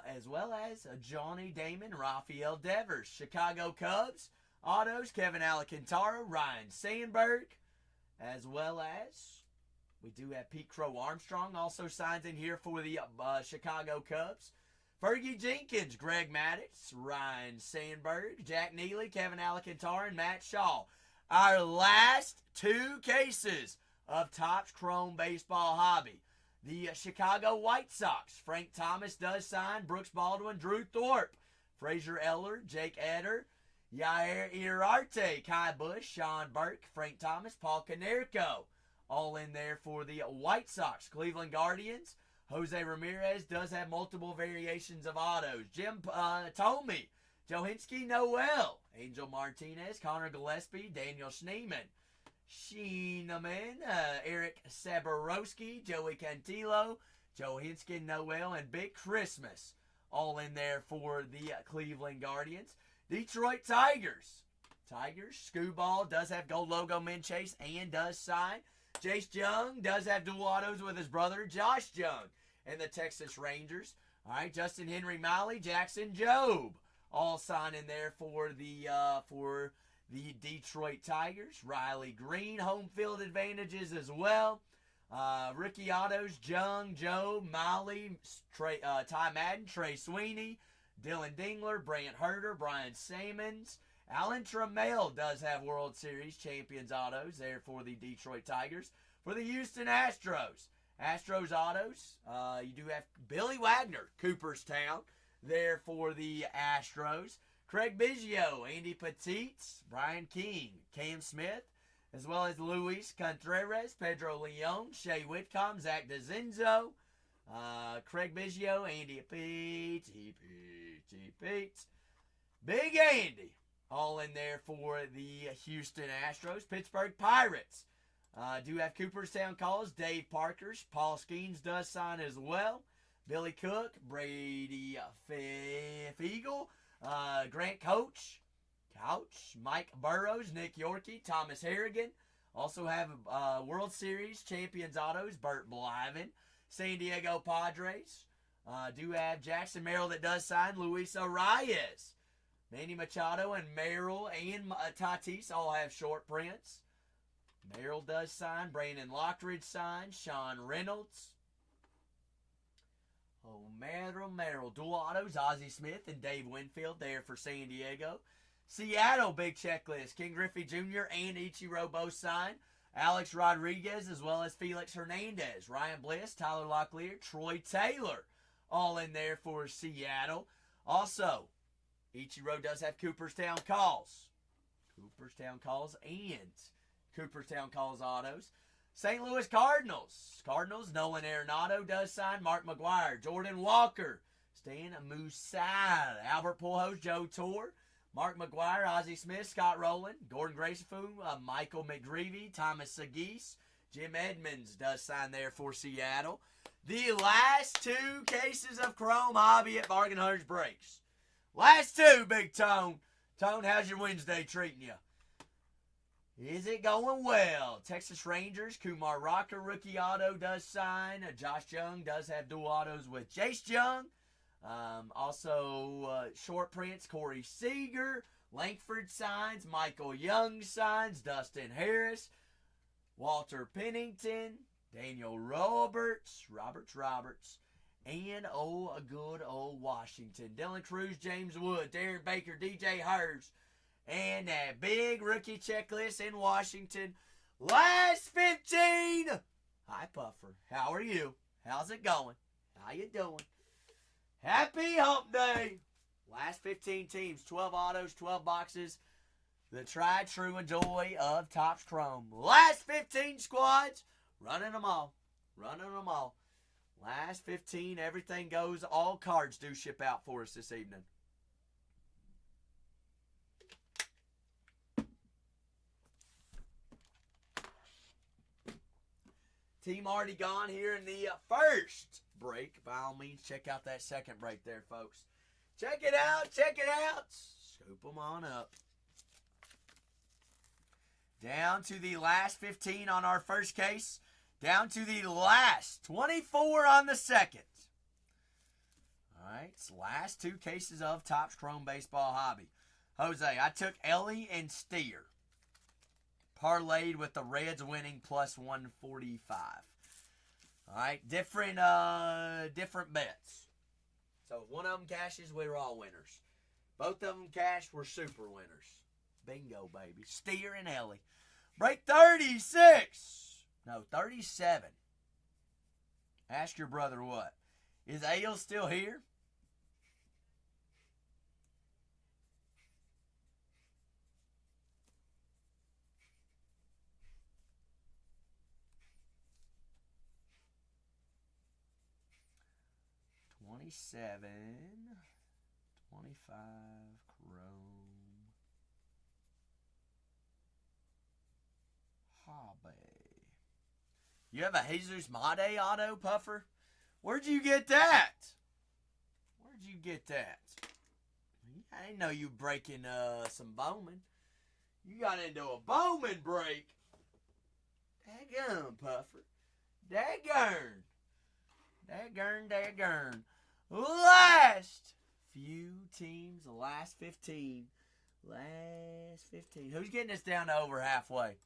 as well as Johnny Damon, Rafael Devers. Chicago Cubs autos, Kevin Alcantara, Ryan Sandberg, as well as we do have Pete Crow Armstrong also signs in here for the Chicago Cubs. Fergie Jenkins, Greg Maddux, Ryan Sandberg, Jack Neely, Kevin Alcantara, and Matt Shaw. Our last two cases of Topps Chrome Baseball Hobby. The Chicago White Sox, Frank Thomas does sign, Brooks Baldwin, Drew Thorpe, Fraser Eller, Jake Eder, Yair Iriarte, Kai Bush, Sean Burke, Frank Thomas, Paul Konerko. All in there for the White Sox. Cleveland Guardians, Jose Ramirez does have multiple variations of autos. Jim Thome, Johinski Noel, Angel Martinez, Connor Gillespie, Daniel Schneemann, Eric Saborowski, Joey Cantillo, Johinski Noel, and Big Christmas. All in there for the Cleveland Guardians. Detroit Tigers. Screwball does have Gold Logo Men Chase and does sign. Jace Young does have dual autos with his brother, Josh Young. and the Texas Rangers. All right, Justin Henry Miley, Jackson Jobe, all signing there for the Detroit Tigers. Riley Green, home field advantages as well. Rookie autos, Jung, Jobe, Miley, Ty Madden, Trey Sweeney, Dylan Dingler, Brant Herter, Brian Sammons. Alan Trammell does have World Series champions autos there for the Detroit Tigers. For the Houston Astros, Astros autos, you do have Billy Wagner, Cooperstown, there for the Astros. Craig Biggio, Andy Petite, Brian King, Cam Smith, as well as Luis Contreras, Pedro Leon, Shea Whitcomb, Zach DeZenzo, Craig Biggio, Andy Pete, Big Andy, all in there for the Houston Astros. Pittsburgh Pirates do have Cooperstown calls. Dave Parker's, Paul Skeens does sign as well. Billy Cook, Brady Fiegel, Grant Couch, Mike Burrows, Nick Yorkie, Thomas Harrigan. Also have World Series champions autos, Burt Blyven. San Diego Padres do have Jackson Merrill that does sign, Luis Arias. Manny Machado and Merrill and Tatis all have short prints. Merrill does sign. Brandon Lockridge signs. Sean Reynolds. Oh, Merrill. Dual autos, Ozzie Smith and Dave Winfield there for San Diego. Seattle, big checklist. King Griffey Jr. and Ichiro both signed. Alex Rodriguez as well as Felix Hernandez. Ryan Bliss, Tyler Locklear, Troy Taylor all in there for Seattle. Also, Ichiro does have Cooperstown calls. And Cooperstown calls autos. St. Louis Cardinals, Nolan Arenado does sign. Mark McGuire, Jordan Walker, Stan Musial, Albert Pujols, Joe Torre, Mark McGuire, Ozzie Smith, Scott Rowland, Gordon Graceful, Michael McGreevy, Thomas Sagis, Jim Edmonds does sign there for Seattle. The last two cases of Chrome Hobby at Bargain Hunters Breaks. Last two, Big Tone. Tone, how's your Wednesday treating you? Is it going well? Texas Rangers, Kumar Rocker, rookie auto does sign. Josh Jung does have dual autos with Jace Jung. Also, short prints, Corey Seager. Langford signs. Michael Young signs. Dustin Harris. Walter Pennington. Daniel Roberts. And, a good old Washington. Dylan Cruz, James Wood, Darren Baker, DJ Hurst. And that big rookie checklist in Washington. Last 15. Hi, Puffer. How are you? How's it going? How you doing? Happy Hump Day. Last 15 teams. 12 autos, 12 boxes. The tried, true, and joy of Topps Chrome. Last 15 squads. Running them all. Last 15. Everything goes. All cards do ship out for us this evening. Team already gone here in the first break. By all means, check out that second break there, folks. Check it out. Scoop them on up. Down to the last 15 on our first case. Down to the last 24 on the second. All right, it's last two cases of Topps Chrome Baseball Hobby. Jose, I took Ellie and Steer. Parlayed with the Reds winning plus 145. All right, different bets. So if one of them cashes, we're all winners. Both of them cashed, we're super winners. Bingo, baby. Steer and Ellie. Break 36. No, 37. Ask your brother what. Is Ale still here? $27, $25, Chrome, Hobby. You have a Jesus Made auto, Puffer? Where'd you get that? I didn't know you breaking some Bowman. You got into a Bowman break. Daggone, Puffer. Daggone. Daggern. Last few teams, the last 15. Last 15. Who's getting us down to over halfway?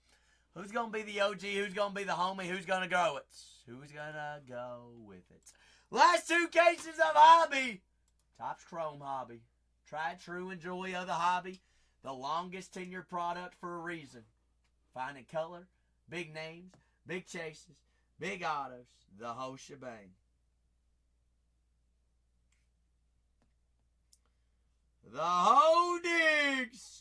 Who's going to be the OG? Who's going to be the homie? Who's going to grow it? Who's going to go with it? Last two cases of hobby. Topps Chrome hobby. Tried, true, and joy of the hobby. The longest tenured product for a reason. Finding color, big names, big chases, big autos, the whole shebang. The whole digs.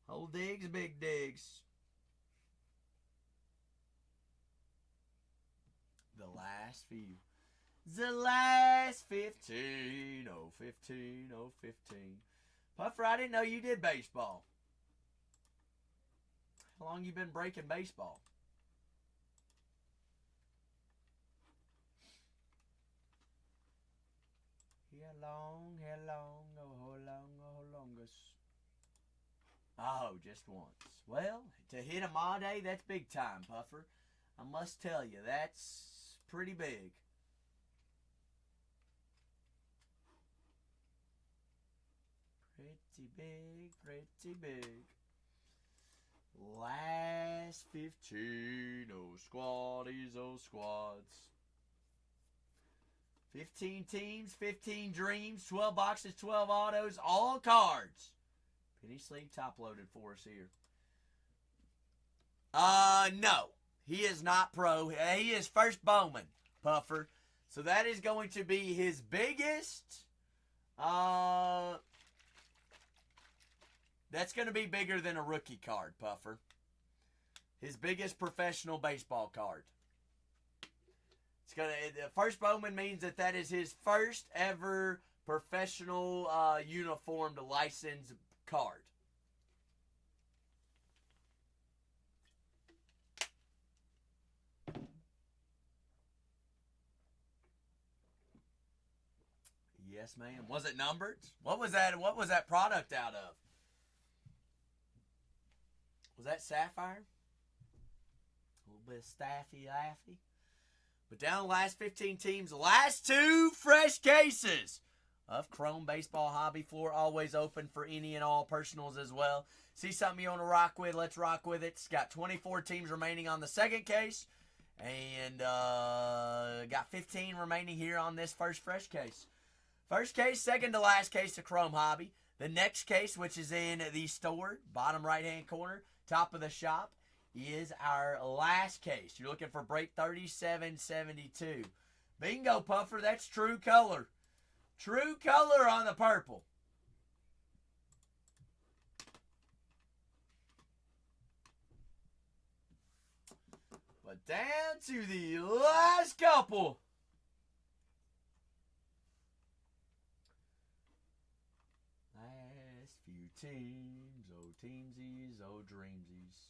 Whole digs, big digs. The last few. The last 15. Oh, 15. Oh, 15. Puffer, I didn't know you did baseball. How long you been breaking baseball? How long, oh, just once. Well, to hit a Ma Day, that's big time, Puffer. I must tell you, that's pretty big. Pretty big, pretty big. Last 15, oh squaddies, oh squads. 15 teams, 15 dreams, 12 boxes, 12 autos, all cards. Penny sleeve top loaded for us here. No. He is not pro. He is first Bowman, Puffer. So that is going to be his biggest. That's going to be bigger than a rookie card, Puffer. His biggest professional baseball card. The first Bowman means that is his first ever professional uniformed license card. Yes, ma'am. Was it numbered? What was that? What was that product out of? Was that sapphire? A little bit of staffy laffy. But down the last 15 teams, last two fresh cases of Chrome Baseball Hobby. Floor always open for any and all personals as well. See something you want to rock with? Let's rock with it. It's got 24 teams remaining on the second case. And got 15 remaining here on this first fresh case. First case, second to last case of Chrome Hobby. The next case, which is in the store, bottom right-hand corner, top of the shop, is our last case. You're looking for break 3772. Bingo, Puffer. That's true color. True color on the purple. But down to the last couple. Last few teams. Oh, teamsies. Oh, dreamsies.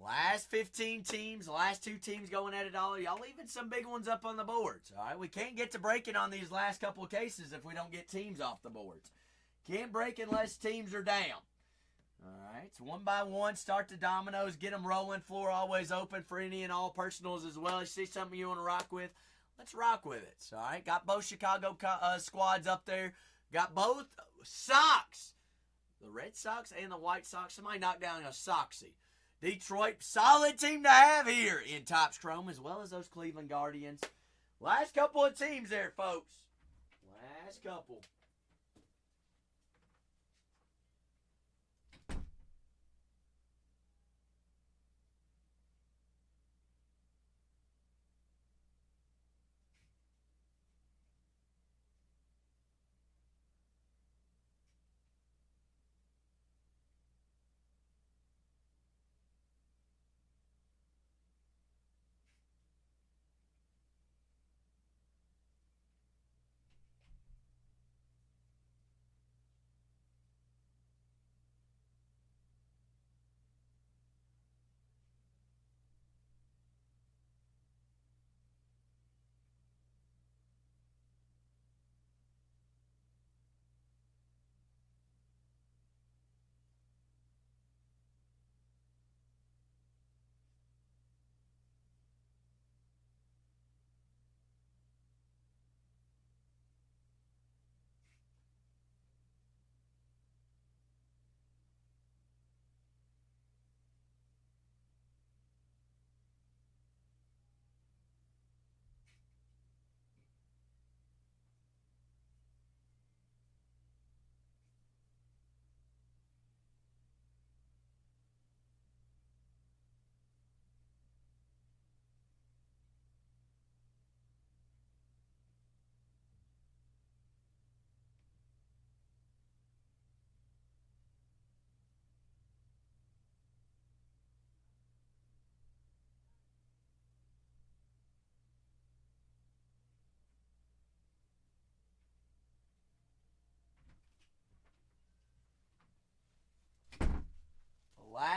Last 15 teams, last two teams going at it all. Y'all leaving some big ones up on the boards. All right, we can't get to breaking on these last couple of cases if we don't get teams off the boards. Can't break unless teams are down. All right, so one by one, start the dominoes, get them rolling. Floor always open for any and all personals as well. You see something you want to rock with? Let's rock with it. All right, got both Chicago squads up there. Got both Sox. The Red Sox and the White Sox. Somebody knocked down a Soxy. Detroit, solid team to have here in Topps Chrome, as well as those Cleveland Guardians. Last couple of teams there, folks. Last couple.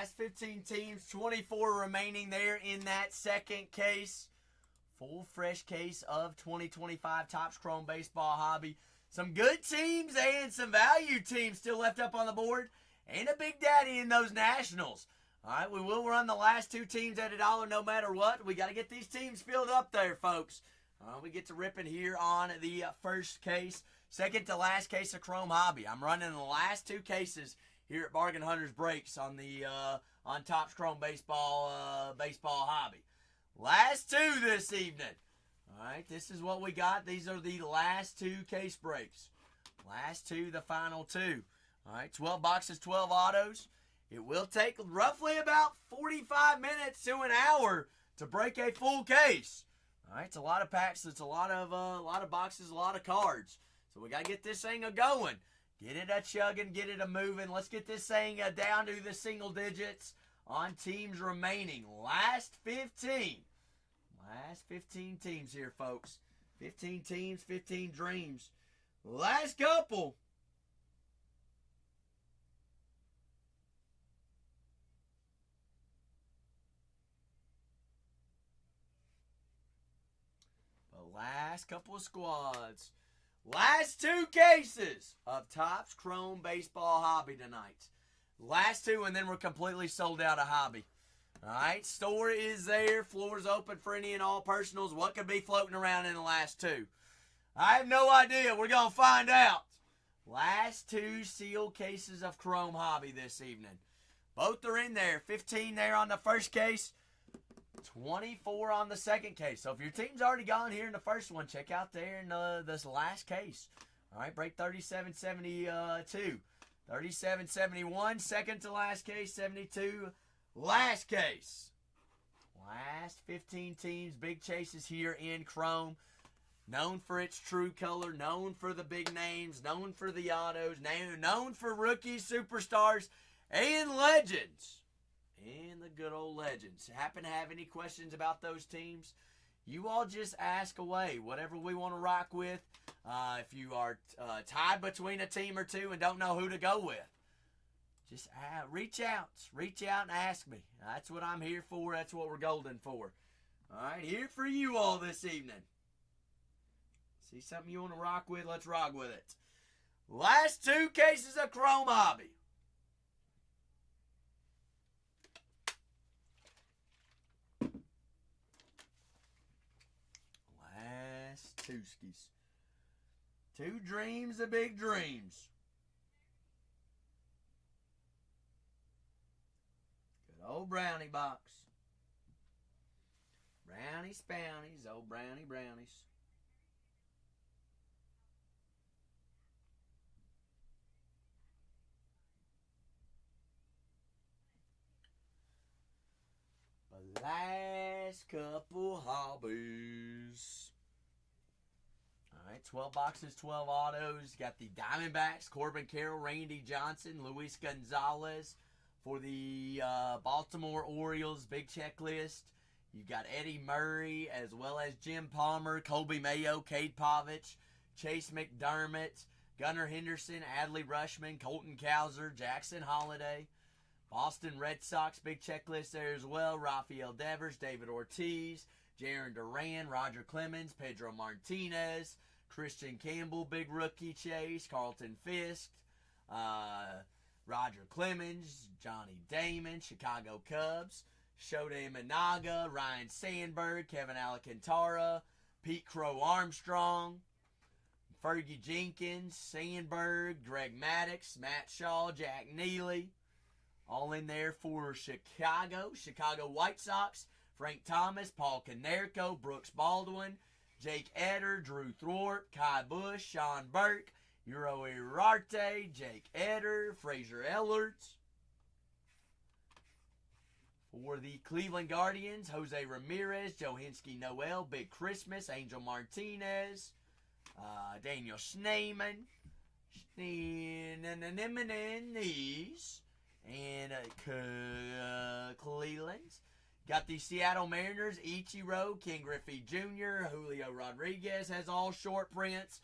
last 15 teams, 24 remaining there in that second case. Full fresh case of 2025 Topps Chrome Baseball Hobby. Some good teams and some value teams still left up on the board. And a big daddy in those Nationals. All right, we will run the last two teams at $1 no matter what. We got to get these teams filled up there, folks. We get to ripping here on the first case. Second to last case of Chrome Hobby. I'm running the last two cases here at Bargain Hunters Breaks on the on Topps Chrome Baseball Hobby. Last two this evening. All right, this is what we got. These are the last two case breaks. Last two, the final two. All right, 12 boxes, 12 autos. It will take roughly about 45 minutes to an hour to break a full case. All right, it's a lot of packs. It's a lot of boxes, a lot of cards. So we got to get this thing a-going. Get it a-chugging, get it a-moving. Let's get this thing down to the single digits on teams remaining. Last 15. Last 15 teams here, folks. 15 teams, 15 dreams. Last couple. The last couple of squads. Last two cases of Topps Chrome Baseball Hobby tonight. Last two, and then we're completely sold out of Hobby. All right, store is there. Floor's open for any and all personals. What could be floating around in the last two? I have no idea. We're going to find out. Last two sealed cases of Chrome Hobby this evening. Both are in there. 15 there on the first case. 24 on the second case. So if your team's already gone here in the first one, check out there in this last case. All right, break 3772. 3771, second to last case, 72. Last case. Last 15 teams, big chases here in Chrome. Known for its true color, known for the big names, known for the autos, known for rookies, superstars, and legends. And the good old legends. Happen to have any questions about those teams? You all just ask away. Whatever we want to rock with. If you are tied between a team or two and don't know who to go with, just reach out. Reach out and ask me. That's what I'm here for. That's what we're golden for. All right, here for you all this evening. See something you want to rock with? Let's rock with it. Last two cases of Chrome Hobby. Last two skis. Two dreams of big dreams. Good old brownie box. Brownie spownies, old brownie brownies. The last couple hobbies. All right, 12 boxes, 12 autos. Got the Diamondbacks, Corbin Carroll, Randy Johnson, Luis Gonzalez. For the Baltimore Orioles, big checklist. You've got Eddie Murray, as well as Jim Palmer, Colby Mayo, Cade Povich, Chase McDermott, Gunnar Henderson, Adley Rushman, Colton Cowser, Jackson Holliday. Boston Red Sox, big checklist there as well. Rafael Devers, David Ortiz, Jaron Duran, Roger Clemens, Pedro Martinez, Christian Campbell, big rookie chase, Carlton Fisk, Roger Clemens, Johnny Damon, Chicago Cubs, Shota Imanaga, Ryan Sandberg, Kevin Alcantara, Pete Crow Armstrong, Fergie Jenkins, Sandberg, Greg Maddux, Matt Shaw, Jack Neely. All in there for Chicago. Chicago White Sox, Frank Thomas, Paul Konerko, Brooks Baldwin, Jake Eder, Drew Thorpe, Kai Bush, Sean Burke, Euro Irarte, Jake Eder, Fraser Ellerts. For the Cleveland Guardians, Jose Ramirez, Johinski Noel, Big Christmas, Angel Martinez, Daniel Schneeman, and Cleveland. Got the Seattle Mariners, Ichiro, Ken Griffey Jr., Julio Rodriguez has all short prints.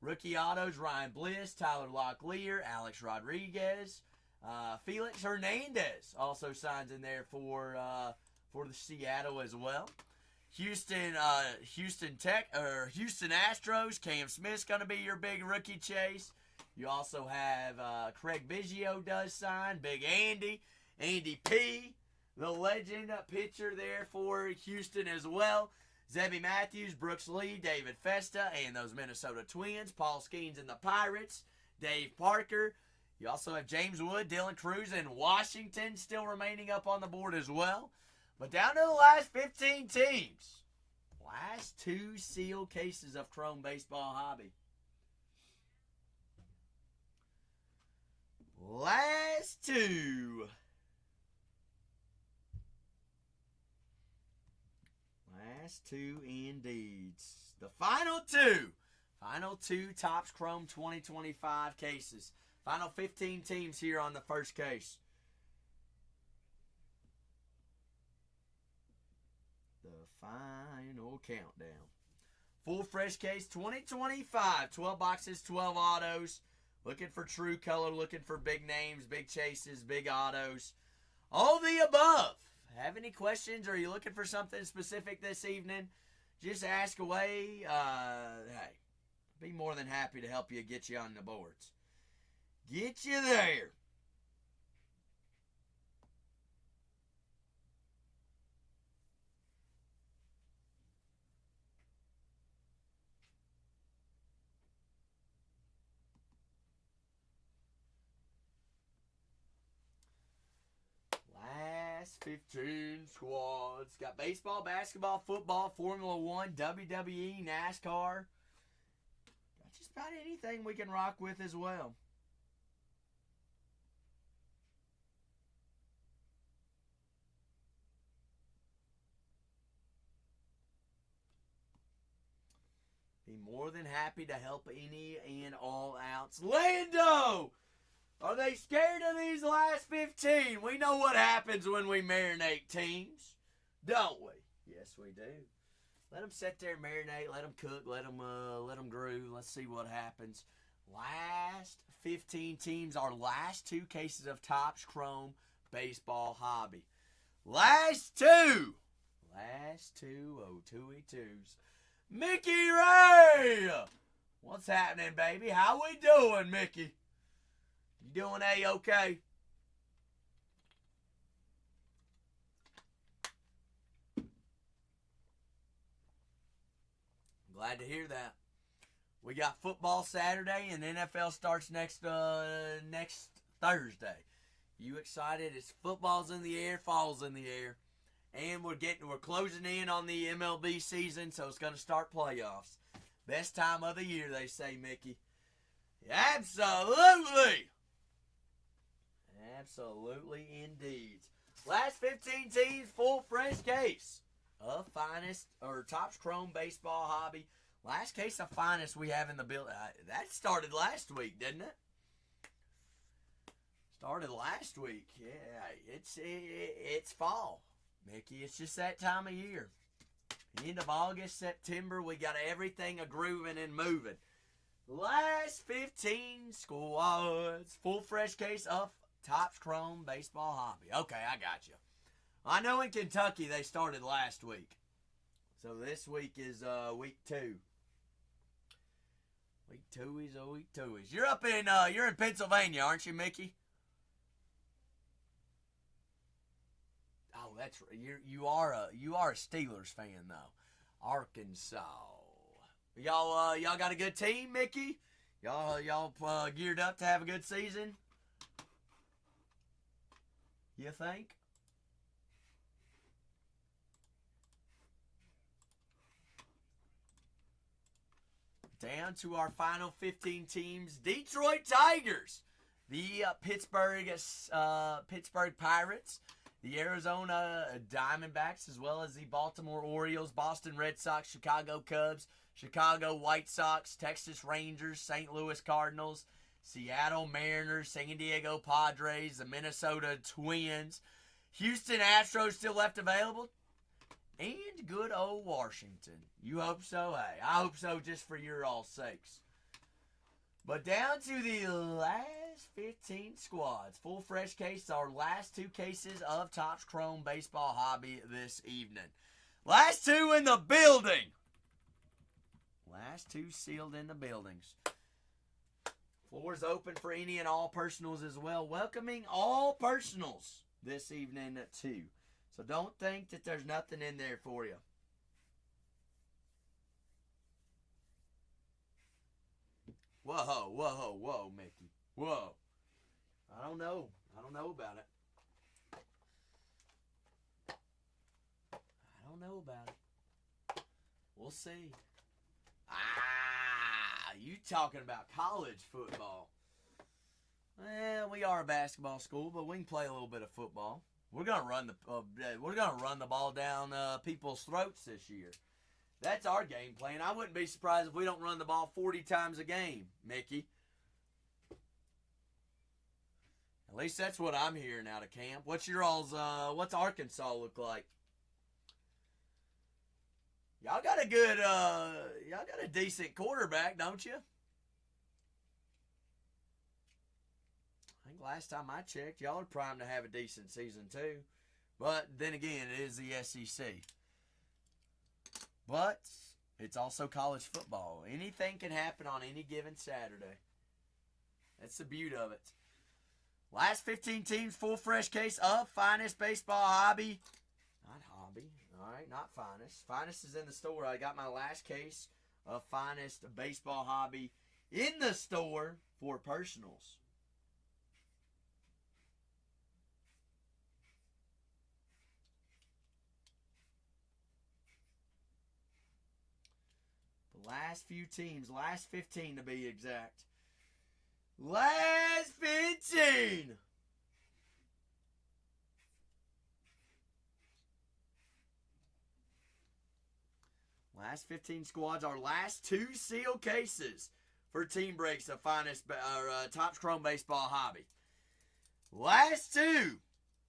Rookie autos, Ryan Bliss, Tyler Locklear, Alex Rodriguez. Felix Hernandez also signs in there for the Seattle as well. Houston Astros. Cam Smith's going to be your big rookie chase. You also have Craig Biggio does sign. Big Andy P, the legend pitcher there for Houston as well. Zebby Matthews, Brooks Lee, David Festa, and those Minnesota Twins. Paul Skeens and the Pirates. Dave Parker. You also have James Wood, Dylan Cruz, and Washington still remaining up on the board as well. But down to the last 15 teams. Last 2 sealed cases of Chrome Baseball Hobby. Last 2. Last 2 indeed. The final 2. Final 2 Topps Chrome 2025 cases. Final 15 teams here on the first case. The final countdown. Full fresh case 2025. 12 boxes, 12 autos. Looking for true color, looking for big names, big chases, big autos. All the above. Have any questions? Or are you looking for something specific this evening? Just ask away. Hey, be more than happy to help you get you on the boards. Get you there. Last 15 squads. Got baseball, basketball, football, Formula 1, WWE, NASCAR. Got just about anything we can rock with as well. Be more than happy to help any and all outs. Lando! Are they scared of these last 15? We know what happens when we marinate teams, don't we? Yes, we do. Let them sit there and marinate. Let them cook. Let them brew. Let's see what happens. Last 15 teams. Our last 2 cases of Topps Chrome Baseball Hobby. Last 2. Last 2 2-2s. Mickey Ray! What's happening, baby? How we doing, Mickey? You doing A-okay? Glad to hear that. We got football Saturday and NFL starts next Thursday. You excited? It's football's in the air, fall's in the air. And we're closing in on the MLB season, so it's going to start playoffs. Best time of the year, they say, Mickey. Absolutely. Absolutely indeed. Last 15 teams, full fresh case of finest or Topps Chrome Baseball Hobby. Last case of finest we have in the building. That started last week, didn't it? Started last week. Yeah, it's fall. Mickey, it's just that time of year. End of August, September, we got everything a-grooving and moving. Last 15 squads. Full fresh case of Topps Chrome Baseball Hobby. Okay, I got you. I know in Kentucky they started last week. So this week is week 2. Week 2 is a week 2 is. You're in Pennsylvania, aren't you, Mickey? Oh, that's right. You are a Steelers fan though. Arkansas. Y'all got a good team, Mickey? Y'all geared up to have a good season? You think? Down to our final 15 teams. Detroit Tigers. The Pittsburgh Pirates. The Arizona Diamondbacks, as well as the Baltimore Orioles, Boston Red Sox, Chicago Cubs, Chicago White Sox, Texas Rangers, St. Louis Cardinals, Seattle Mariners, San Diego Padres, the Minnesota Twins, Houston Astros still left available, and good old Washington. You hope so? Hey, I hope so just for your all sakes. But down to the last last 15 squads. Full fresh case, our last 2 cases of Topps Chrome Baseball Hobby this evening. Last 2 in the building. Last 2 sealed in the buildings. Floor's open for any and all personals as well. Welcoming all personals this evening too. So don't think that there's nothing in there for you. Whoa, whoa, whoa, Mickey. Whoa. I don't know. I don't know about it. I don't know about it. We'll see. You talking about college football. Well, we are a basketball school, but we can play a little bit of football. We're gonna run the ball down people's throats this year. That's our game plan. I wouldn't be surprised if we don't run the ball 40 times a game, Mickey. At least that's what I'm hearing out of camp. What's Arkansas look like? Y'all got a decent quarterback, don't you? I think last time I checked, y'all are primed to have a decent season too. But then again, it is the SEC. But it's also college football. Anything can happen on any given Saturday. That's the beauty of it. Last 15 teams, full fresh case of Finest Baseball Hobby. Not Hobby. All right, not Finest. Finest is in the store. I got my last case of Finest Baseball Hobby in the store for personals. The last few teams, last 15 to be exact. Last 15! Last 15 squads, our last 2 seal cases for team breaks of Topps Chrome Baseball Hobby. Last 2.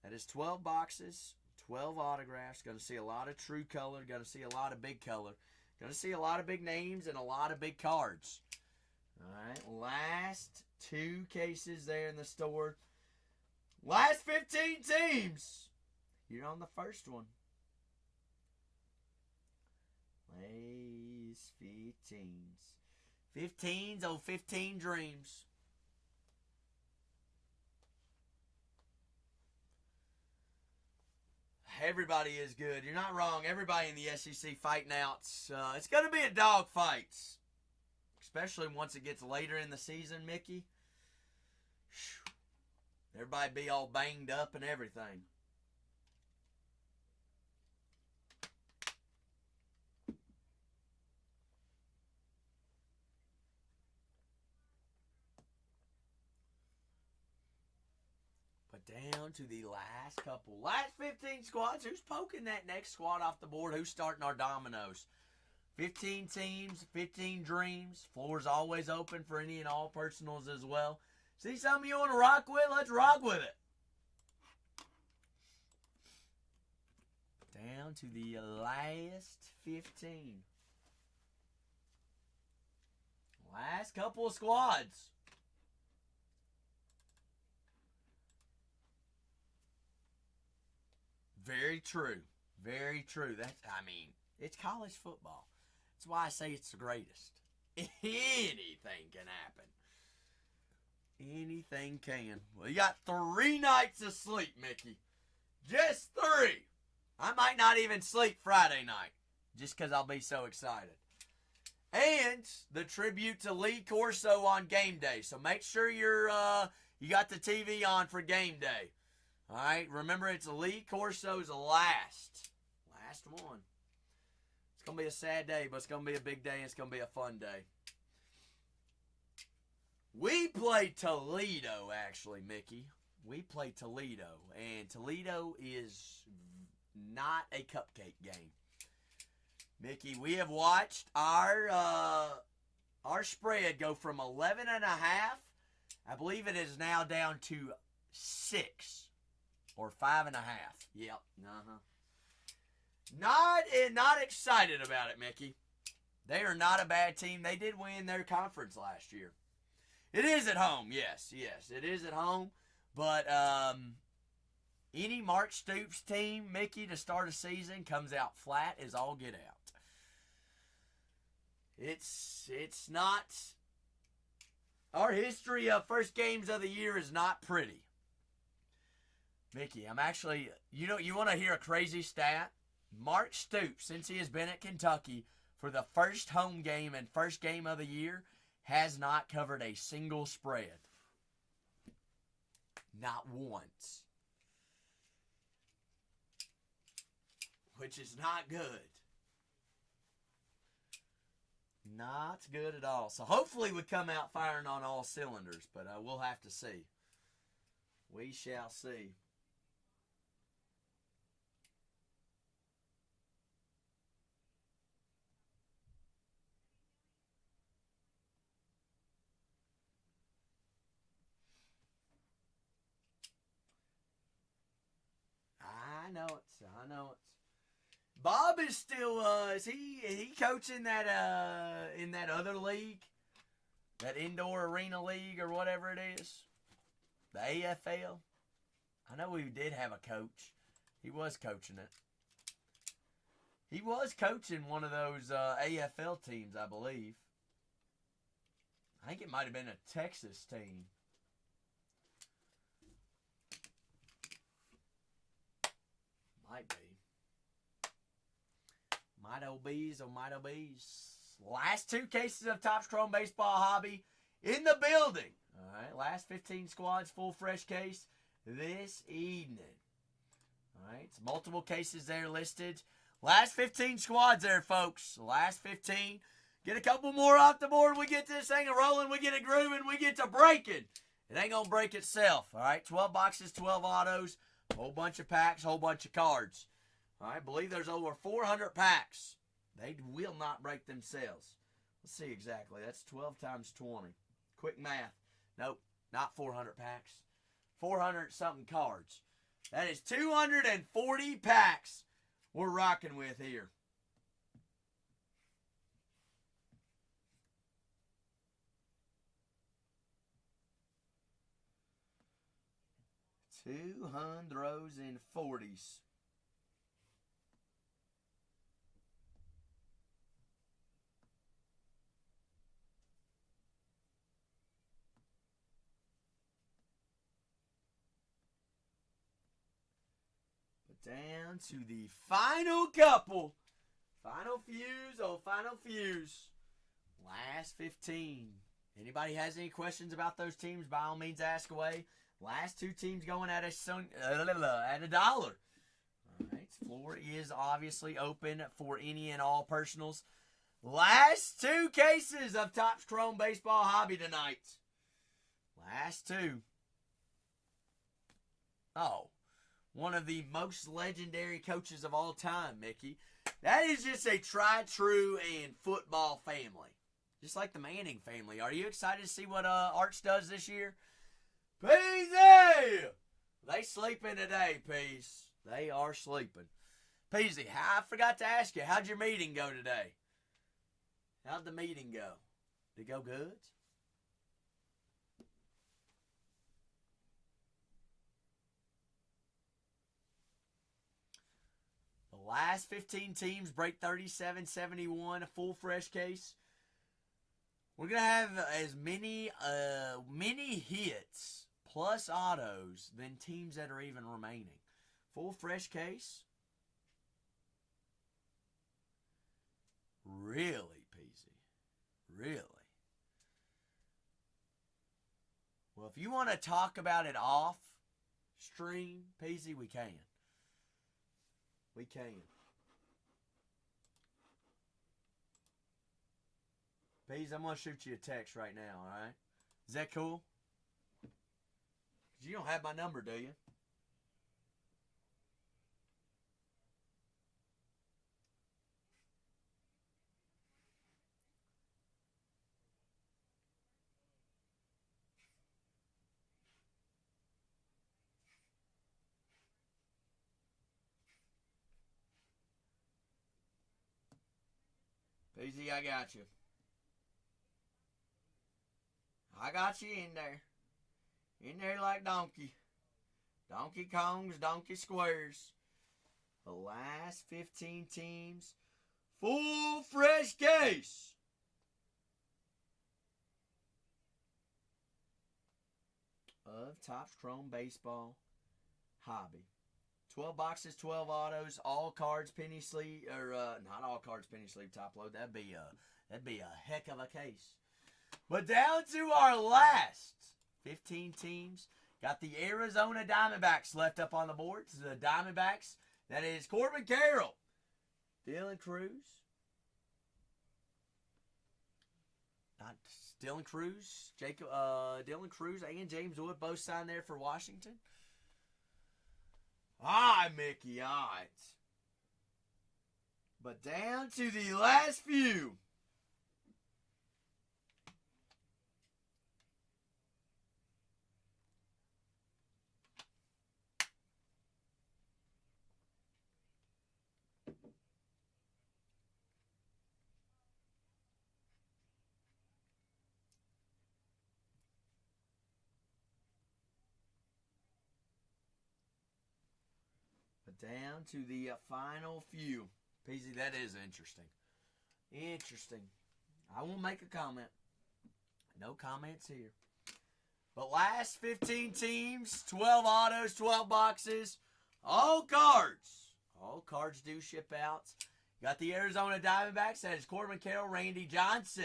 That is 12 boxes, 12 autographs. Going to see a lot of true color. Going to see a lot of big color. Going to see a lot of big names and a lot of big cards. All right, last 2 cases there in the store. Last 15 teams. You're on the first one. Last 15s. 15s, oh, 15 dreams. Everybody is good. You're not wrong. Everybody in the SEC fighting out. It's going to be a dog fight. Especially once it gets later in the season, Mickey. Everybody be all banged up and everything. But down to the last couple. Last 15 squads. Who's poking that next squad off the board? Who's starting our dominoes? 15 teams, 15 dreams. Floor's always open for any and all personals as well. See something you want to rock with? Let's rock with it. Down to the last 15. Last couple of squads. Very true. Very true. It's college football. That's why I say it's the greatest. Anything can happen. Anything can. Well, you got 3 nights of sleep, Mickey. Just 3. I might not even sleep Friday night. Just because I'll be so excited. And the tribute to Lee Corso on game day. So make sure you got the TV on for game day. All right. Remember, it's Lee Corso's last one. It's going to be a sad day, but it's going to be a big day, and it's going to be a fun day. We play Toledo, actually, Mickey. We play Toledo, and Toledo is not a cupcake game. Mickey, we have watched our spread go from 11.5. I believe it is now down to 6 or 5.5. Yep. Not excited about it, Mickey. They are not a bad team. They did win their conference last year. It is at home, yes, it is at home. But any Mark Stoops team, Mickey, to start a season comes out flat as all get out. It's not. Our history of first games of the year is not pretty. Mickey, I'm actually, you want to hear a crazy stat? Mark Stoops, since he has been at Kentucky for the first home game and first game of the year, has not covered a single spread. Not once. Which is not good. Not good at all. So hopefully we come out firing on all cylinders, but we'll have to see. We shall see. I know it. I know it. Bob is still is he coaching that in that other league? That indoor arena league or whatever it is? The AFL? I know we did have a coach. He was coaching it. He was coaching one of those AFL teams, I believe. I think it might have been a Texas team. Might be. Might bees or might bees. Last two cases of Topps Chrome Baseball Hobby in the building. All right, last 15 squads, full fresh case this evening. All right, it's multiple cases there listed. Last 15 squads there, folks. Last 15. Get a couple more off the board. We get this thing rolling. We get it grooving. We get to breaking. It ain't going to break itself. All right, 12 boxes, 12 autos. Whole bunch of packs, whole bunch of cards. All right, I believe there's over 400 packs. They will not break themselves. Let's see exactly. That's 12 times 20. Quick math. Nope, not 400 packs. 400-something cards. That is 240 packs we're rocking with here. Two hundreds and 40s. Down to the final couple. Final fuse, oh, final fuse. Last 15. Anybody has any questions about those teams, by all means ask away. Last two teams going at $1. All right, floor is obviously open for any and all personals. Last two cases of Topps Chrome Baseball Hobby tonight. Last two. Oh. One of the most legendary coaches of all time, Mickey. That is just a tried, true, and football family. Just like the Manning family. Are you excited to see what Arch does this year? Peasy! They sleeping today, Peace. They are sleeping. Peasy, I forgot to ask you, how'd your meeting go today? How'd the meeting go? Did it go good? Last 15 teams break 37.71, a full fresh case. We're going to have as many hits plus autos than teams that are even remaining. Full fresh case. Really, Peasy? Really? Well, if you want to talk about it off stream, Peasy, we can. We can. Peas, I'm going to shoot you a text right now, all right? Is that cool? You don't have my number, do you? Peasy, I got you. I got you in there. In there like Donkey. Donkey Kongs, Donkey Squares. The last 15 teams. Full fresh case. Of Topps Chrome Baseball Hobby. 12 boxes, 12 autos, all cards, penny sleeve, or not all cards, penny sleeve top load. That'd be a heck of a case. But down to our last 15 teams. Got the Arizona Diamondbacks left up on the board. The Diamondbacks. That is Corbin Carroll, Dylan Cruz. Not Dylan Cruz, Dylan Cruz and James Wood both signed there for Washington. Mickey Odds. But down to the last few. Down to the final few. Peasy, that is interesting. Interesting. I won't make a comment. No comments here. But last 15 teams, 12 autos, 12 boxes, all cards. All cards do ship out. Got the Arizona Diamondbacks. That is Corbin Carroll, Randy Johnson,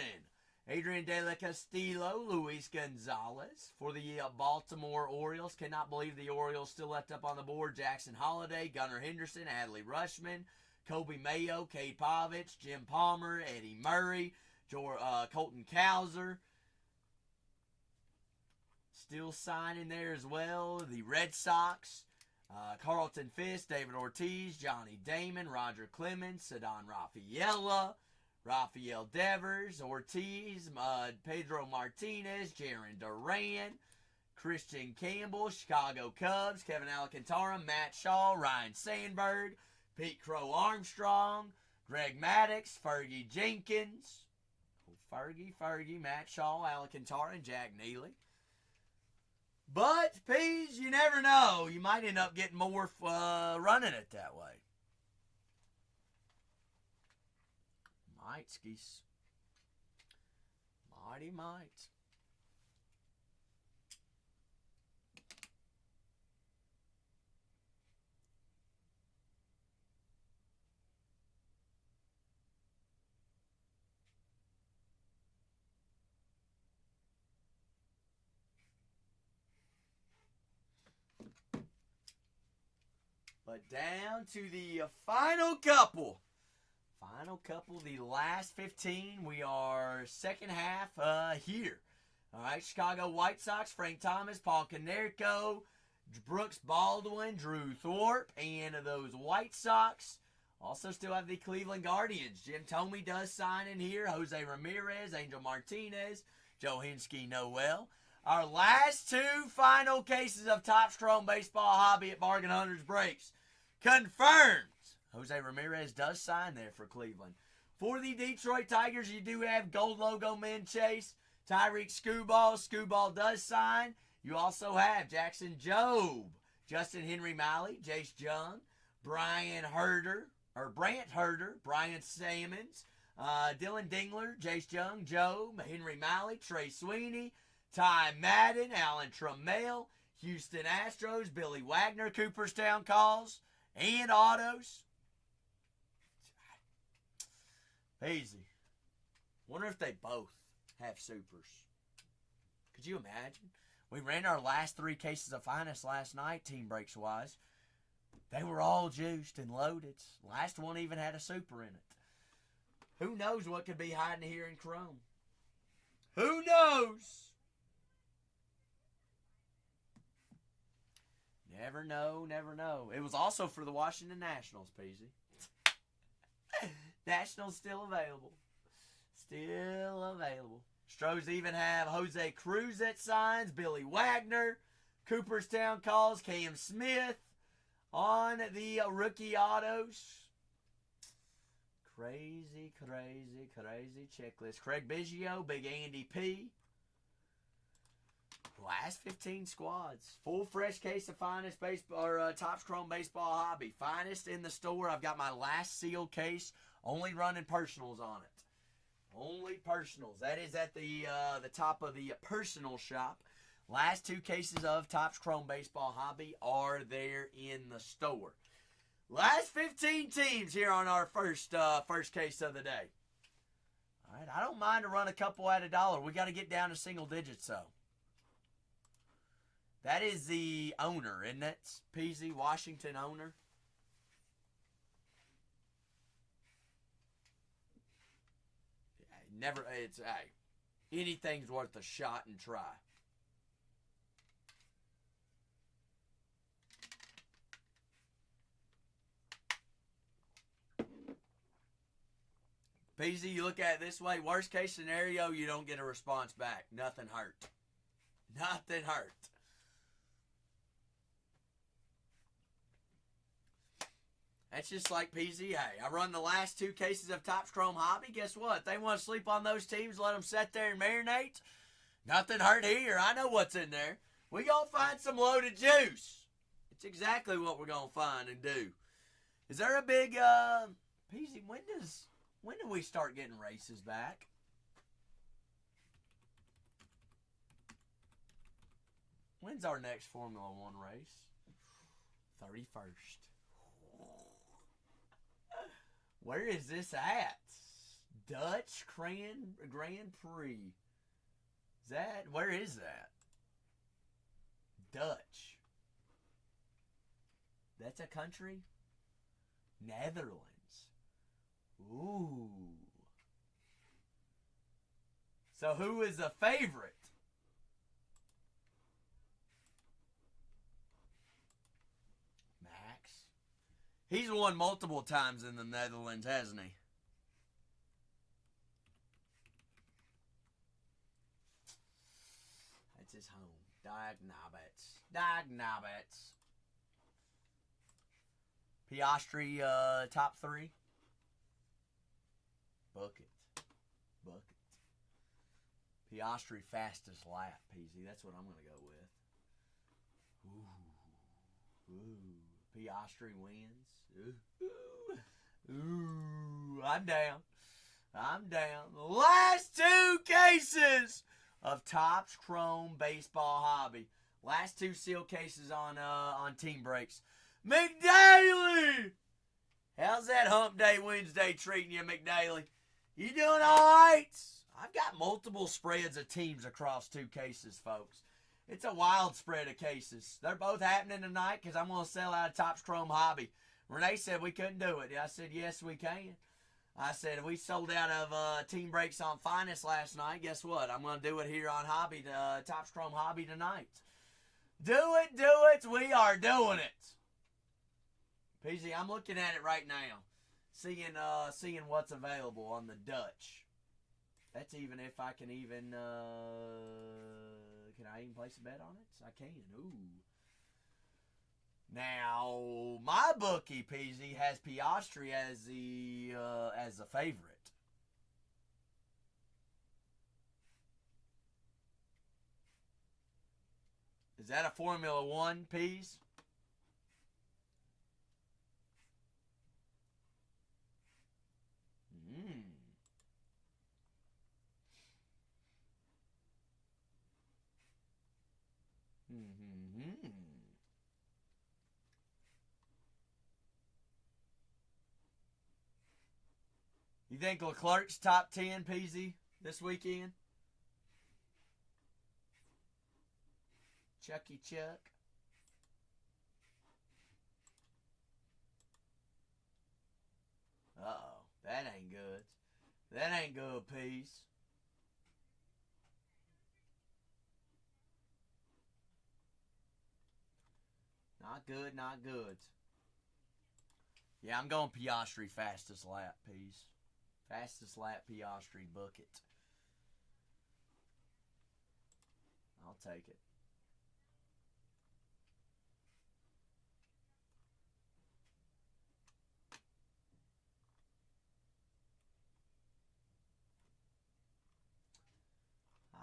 Adrian De La Castillo, Luis Gonzalez. For the Baltimore Orioles, cannot believe the Orioles still left up on the board. Jackson Holliday, Gunnar Henderson, Adley Rushman, Kobe Mayo, Cade Povich, Jim Palmer, Eddie Murray, Colton Cowser. Still signing there as well. The Red Sox, Carlton Fisk, David Ortiz, Johnny Damon, Roger Clemens, Cedon Rafaela, Rafael Devers, Ortiz, Pedro Martinez, Jarren Duran, Christian Campbell, Chicago Cubs, Kevin Alcantara, Matt Shaw, Ryan Sandberg, Pete Crow Armstrong, Greg Maddux, Fergie Jenkins, Fergie, Matt Shaw, Alcantara, and Jack Neely. But, Pease, you never know. You might end up getting more running it that way. Might, skis. Mighty might. But down to the final couple. The last 15. We are second half here. All right, Chicago White Sox, Frank Thomas, Paul Konerko, Brooks Baldwin, Drew Thorpe, and those White Sox. Also still have the Cleveland Guardians. Jim Thome does sign in here. Jose Ramirez, Angel Martinez, Joe Hinsky, Noel. Our last two final cases of Topps Chrome Baseball Hobby at Bargain Hunters Breaks. Confirmed. Jose Ramirez does sign there for Cleveland. For the Detroit Tigers, you do have gold logo men chase. Tyreek Skubal. Skubal does sign. You also have Jackson Jobe, Justin Henry Malley, Jace Jung, Brant Herder, Brian Sammons, Dylan Dingler, Jace Jung, Jobe, Henry Malley, Trey Sweeney, Ty Madden, Alan Trammell, Houston Astros, Billy Wagner, Cooperstown Calls, and autos. Easy. Wonder if they both have supers. Could you imagine? We ran our last three cases of finest last night, team breaks wise. They were all juiced and loaded. Last one even had a super in it. Who knows what could be hiding here in Chrome? Who knows? Never know, never know. It was also for the Washington Nationals, Peasy. Nationals still available. Still available. Stros even have Jose Cruz that signs, Billy Wagner, Cooperstown Calls, Cam Smith on the rookie autos. Crazy checklist. Craig Biggio, Big Andy P. Last 15 squads. Full fresh case of finest baseball or Topps Chrome Baseball Hobby. Finest in the store. I've got my last sealed case. Only running personals on it. Only personals. That is at the top of the personal shop. Last 2 cases of Topps Chrome Baseball Hobby are there in the store. Last 15 teams here on our first case of the day. All right, I don't mind to run a couple at $1. We got to get down to single digits, though. That is the owner, isn't it? Peasy, Washington owner. Never, it's, hey, anything's worth a shot and try. Peasy, you look at it this way. Worst case scenario, you don't get a response back. Nothing hurt. Nothing hurt. That's just like Peasy. Hey, I run the last 2 cases of Topps Chrome Hobby. Guess what? They want to sleep on those teams, let them sit there and marinate. Nothing hurt here. I know what's in there. We gonna find some loaded juice. It's exactly what we're gonna find and do. Is there a big Peasy? When do we start getting races back? When's our next Formula One race? 31st. Where is this at? Dutch Grand Prix. Where is that? Dutch. That's a country? Netherlands. Ooh. So who is the favorite? Max. He's won multiple times in the Netherlands, hasn't he? That's his home. Diagnobbits. Piastri, top 3. Bucket. Piastri fastest lap, Peasy. That's what I'm going to go with. Ooh. Piastri wins. Ooh. I'm down. Last 2 cases of Topps Chrome Baseball Hobby. Last 2 seal cases on team breaks. McDaily! How's that hump day Wednesday treating you, McDaily? You doing all right? I've got multiple spreads of teams across 2 cases, folks. It's a wild spread of cases. They're both happening tonight because I'm going to sell out of Topps Chrome Hobby. Renee said we couldn't do it. I said, yes, we can. I said, if we sold out of team breaks on Finest last night, guess what? I'm going to do it here on Hobby, Topps Chrome Hobby tonight. Do it. We are doing it. Peasy, I'm looking at it right now. Seeing what's available on the Dutch. That's even if I can even, can I even place a bet on it? I can. Ooh. Now, my bookie, Peasy, has Piastri as the favorite. Is that a Formula One, Peas? You think Leclerc's top 10, Peasy, this weekend? Chucky Chuck. Uh-oh. That ain't good. That ain't good, Peas. Not good, not good. Yeah, I'm going Piastri fastest lap, Peas. Fastest lap, Piastri, book it. I'll take it.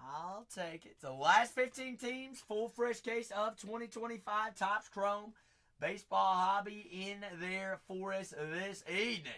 I'll take it. The last 15 teams, full fresh case of 2025 Topps Chrome Baseball Hobby in there for us this evening.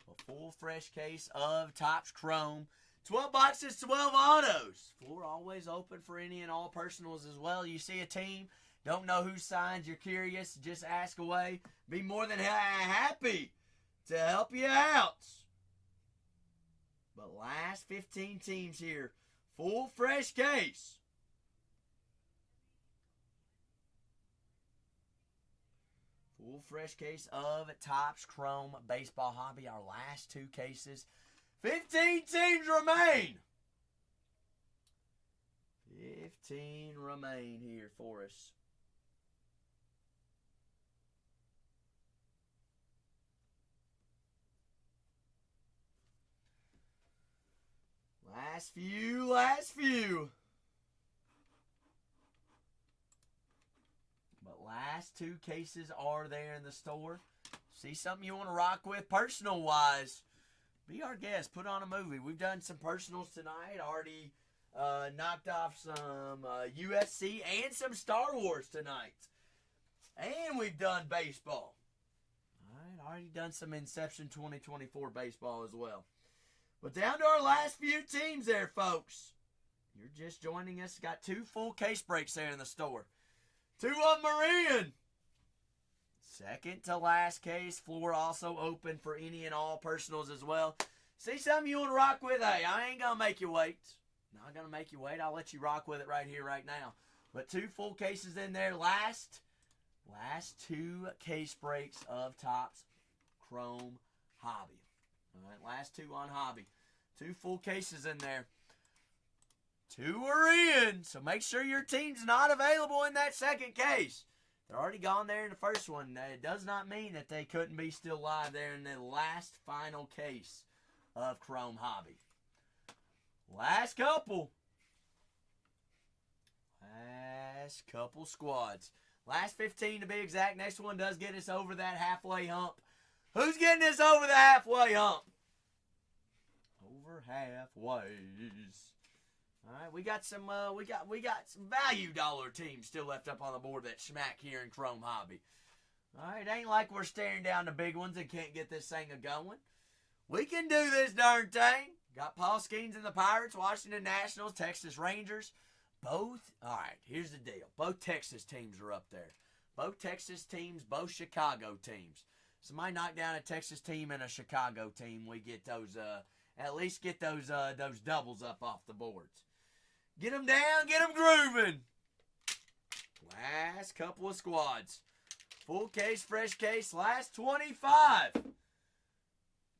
A full fresh case of Topps Chrome. 12 boxes, 12 autos. Floor always open for any and all personals as well. You see a team, don't know who signs, you're curious, just ask away. Be more than happy to help you out. But last 15 teams here, full fresh case. Full fresh case of Topps Chrome Baseball Hobby. Our last two cases. 15 teams remain. 15 remain here for us. Last few, last few. But last two cases are there in the store. See something you want to rock with personal-wise, be our guest. Put on a movie. We've done some personals tonight. Already knocked off some USC and some Star Wars tonight. And we've done baseball. All right, already done some Inception 2024 baseball as well. But down to our last few teams there, folks. You're just joining us. Got two full case breaks there in the store. Two of them are in. Second to last case. Floor also open for any and all personals as well. See something you want to rock with? Hey, I ain't going to make you wait. Not going to make you wait. I'll let you rock with it right here, right now. But two full cases in there. Last two case breaks of Topps Chrome Hobby. All right, last two on Hobby. Two full cases in there. Two are in, so make sure your team's not available in that second case. They're already gone there in the first one. It does not mean that they couldn't be still live there in the last final case of Chrome Hobby. Last couple. Last couple squads. Last 15 to be exact. Next one does get us over that halfway hump. Who's getting us over the halfway hump? Over halfways. All right, we got some value dollar teams still left up on the board that smack here in Chrome Hobby. All right, it ain't like we're staring down the big ones and can't get this thing a-going. We can do this darn thing. Got Paul Skeens and the Pirates, Washington Nationals, Texas Rangers. Both, all right, here's the deal. Both Texas teams are up there. Both Texas teams, both Chicago teams. Somebody knock down a Texas team and a Chicago team. We get those, at least get those doubles up off the boards. Get them down, get them grooving. Last couple of squads. Full case, fresh case, last 25.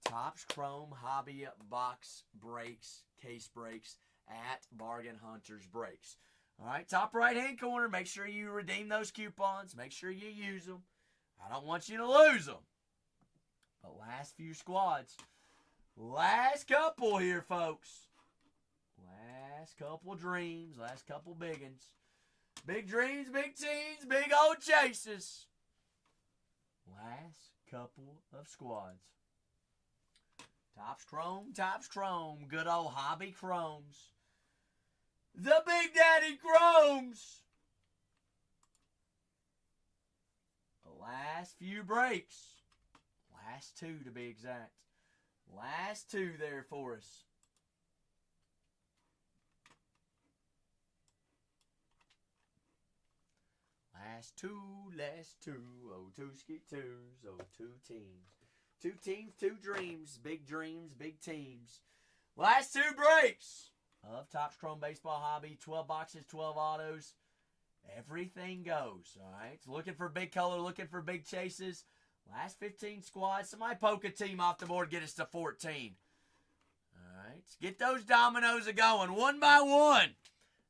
Topps Chrome Hobby box breaks, case breaks at Bargain Hunters Breaks. All right, top right-hand corner, make sure you redeem those coupons. Make sure you use them. I don't want you to lose them. But last few squads. Last couple here, folks. Last couple dreams, last couple big uns. Big dreams, big teams, big old chases. Last couple of squads. Topps Chrome, good old Hobby Chromes. The Big Daddy Chromes. The last few breaks. Last two to be exact. Last two there for us. Last two. Oh, two ski twos. Oh, two teams. Two teams, two dreams. Big dreams, big teams. Last two breaks of Topps Chrome Baseball Hobby. 12 boxes, 12 autos. Everything goes, all right? So looking for big color, looking for big chases. Last 15 squads. Somebody poke a team off the board, get us to 14. All right, let's get those dominoes a-going one by one.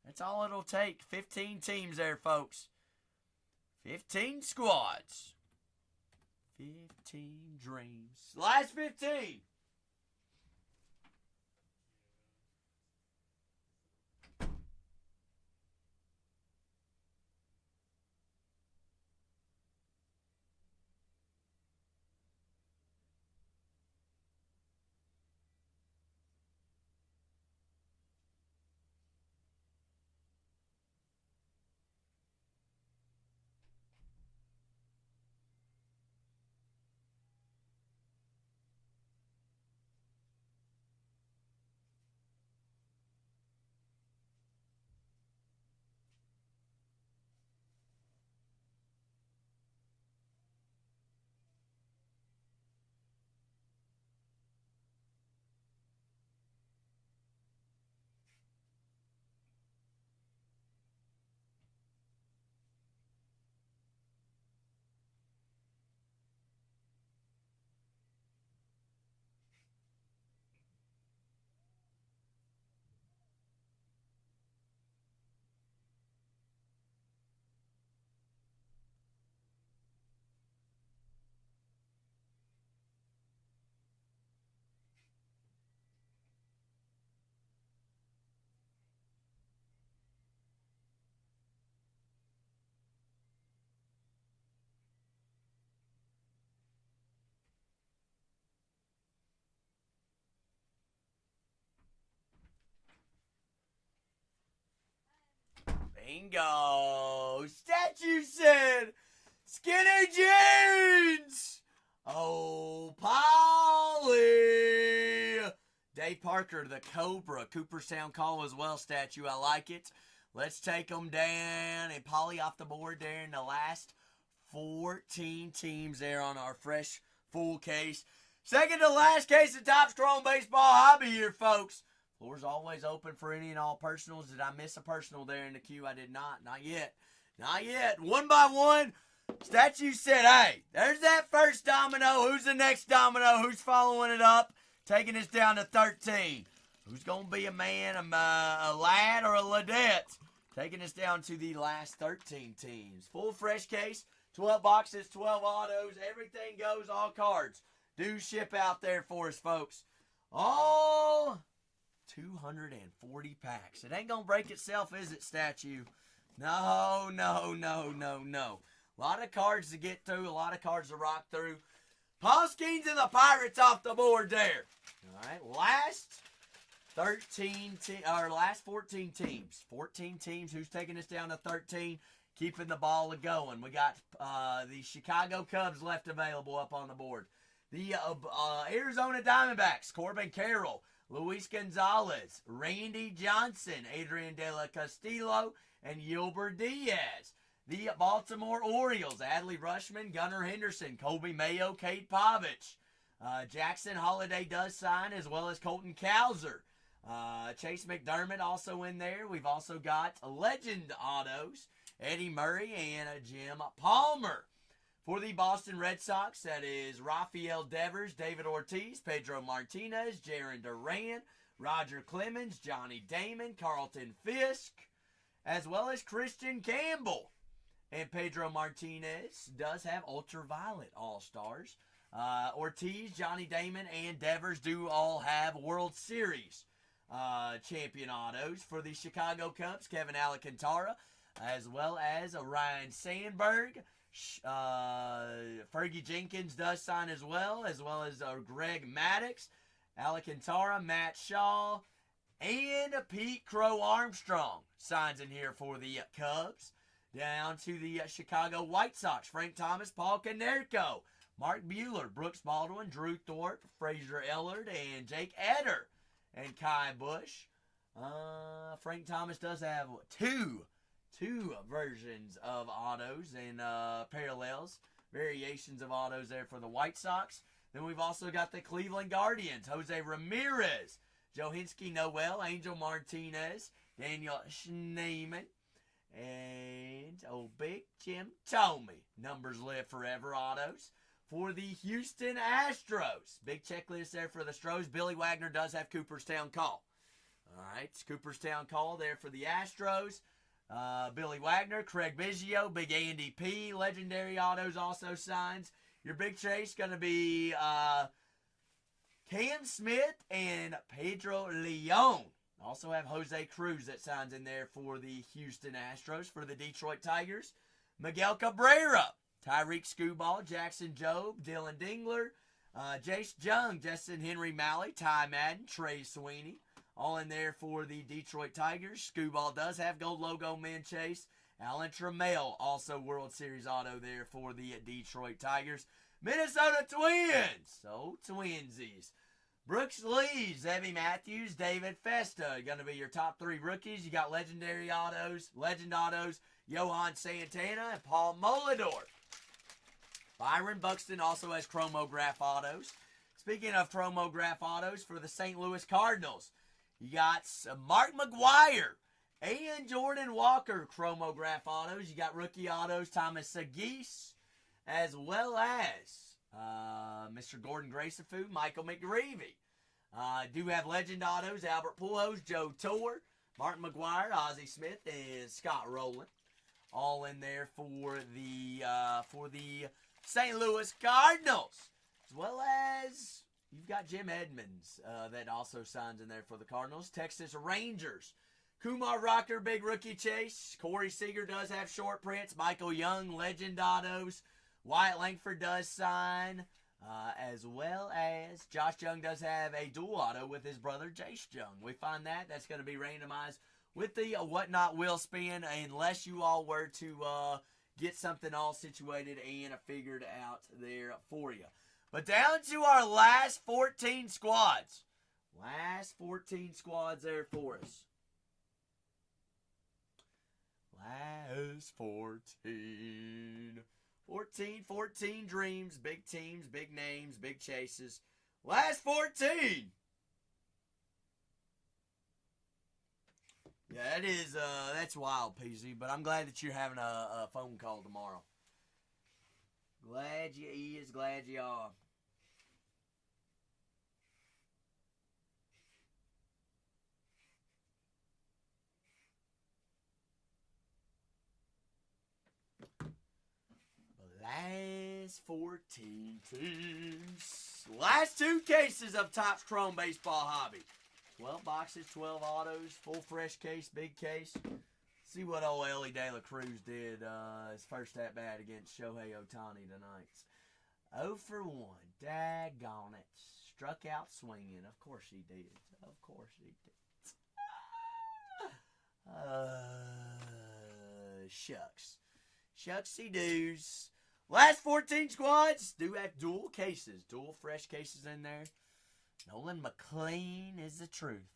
That's all it'll take. 15 teams there, folks. 15 squads. 15 dreams. Last 15. Bingo. Statue said, Skinny Jeans. Oh, Polly. Dave Parker, the Cobra. Cooperstown call as well, Statue. I like it. Let's take them down. And Polly off the board there in the last 14 teams there on our fresh full case. Second to last case of Topps Chrome Baseball Hobby here, folks. Floor's always open for any and all personals. Did I miss a personal there in the queue? I did not. Not yet. Not yet. One by one. Statue said, hey, there's that first domino. Who's the next domino? Who's following it up? Taking us down to 13. Who's going to be a man, a lad, or a ladette? Taking us down to the last 13 teams. Full fresh case. 12 boxes, 12 autos. Everything goes, all cards. Do ship out there for us, folks. All 240 packs. It ain't going to break itself, is it, Statue? No, no, no, no, no. A lot of cards to get through. A lot of cards to rock through. Paul Skeens and the Pirates off the board there. All right, last 14 teams. 14 teams. Who's taking us down to 13? Keeping the ball going. We got the Chicago Cubs left available up on the board. The Arizona Diamondbacks, Corbin Carroll, Luis Gonzalez, Randy Johnson, Adrian De La Castillo, and Yilber Diaz. The Baltimore Orioles, Adley Rushman, Gunnar Henderson, Colby Mayo, Cade Povich. Jackson Holiday does sign, as well as Colton Cowser. Chase McDermott also in there. We've also got Legend Autos, Eddie Murray, and Jim Palmer. For the Boston Red Sox, that is Rafael Devers, David Ortiz, Pedro Martinez, Jarren Duran, Roger Clemens, Johnny Damon, Carlton Fisk, as well as Christian Campbell. And Pedro Martinez does have Ultraviolet All-Stars. Ortiz, Johnny Damon, and Devers do all have World Series champion autos. For the Chicago Cubs, Kevin Alcantara, as well as Ryan Sandberg. Fergie Jenkins does sign as well as Greg Maddux, Alcantara, Matt Shaw, and Pete Crow Armstrong signs in here for the Cubs. Down to the Chicago White Sox, Frank Thomas, Paul Konerko, Mark Buehler, Brooks Baldwin, Drew Thorpe, Fraser Ellard, and Jake Eder, and Kai Bush. Frank Thomas does have two versions of autos and parallels, variations of autos there for the White Sox. Then we've also got the Cleveland Guardians, Jose Ramirez, Johinski Noel, Angel Martinez, Daniel Schneemann, and Big Jim Tomey. Numbers live forever autos. For the Houston Astros, big checklist there for the Stros. Billy Wagner does have Cooperstown call. All right, it's Cooperstown call there for the Astros. Billy Wagner, Craig Biggio, Big Andy P, Legendary Autos also signs. Your big chase going to be Cam Smith and Pedro Leon. Also have Jose Cruz that signs in there for the Houston Astros. For the Detroit Tigers, Miguel Cabrera, Tyreek Skubal, Jackson Jobe, Dylan Dingler, Jace Jung, Justin Henry Malley, Ty Madden, Trey Sweeney. All in there for the Detroit Tigers. Skubal does have gold logo man chase. Alan Trammell, also World Series auto there for the Detroit Tigers. Minnesota Twins. So, Twinsies. Brooks Lee, Zebby Matthews, David Festa. Going to be your top three rookies. You got Legendary Autos, Legend Autos, Johan Santana, and Paul Molidor. Byron Buxton also has Chromograph Autos. Speaking of Chromograph Autos, for the St. Louis Cardinals, you got Mark McGwire and Jordan Walker Chromograph Autos. You got rookie autos, Thomas Sagis, as well as Mr. Gordon Gracefu, Michael McGreevy. Do have Legend Autos, Albert Pujols, Joe Torre, Mark McGwire, Ozzie Smith, and Scott Rowland. All in there for the St. Louis Cardinals. As well as you've got Jim Edmonds that also signs in there for the Cardinals. Texas Rangers, Kumar Rocker, big rookie chase. Corey Seager does have short prints. Michael Young, Legend Autos. Wyatt Langford does sign. As well as Josh Jung does have a dual auto with his brother Jace Jung. We find that's going to be randomized with the whatnot wheel spin, unless you all were to get something all situated and figured out there for you. But down to our last 14 squads. Last 14 squads there for us. Last 14. 14 dreams, big teams, big names, big chases. Last 14. Yeah, that's wild, PZ, but I'm glad that you're having a phone call tomorrow. Glad you is, glad you are. Last 14 teams. Last 2 cases of Topps Chrome Baseball Hobby. 12 boxes, 12 autos, full fresh case, big case. See what old Ellie De La Cruz did his first at-bat against Shohei Ohtani tonight. 0 for 1. Daggone it. Struck out swinging. Of course he did. Of course he did. Shucks. Shucksy doos. Last 14 squads do have dual cases. Dual fresh cases in there. Nolan McLean is the truth.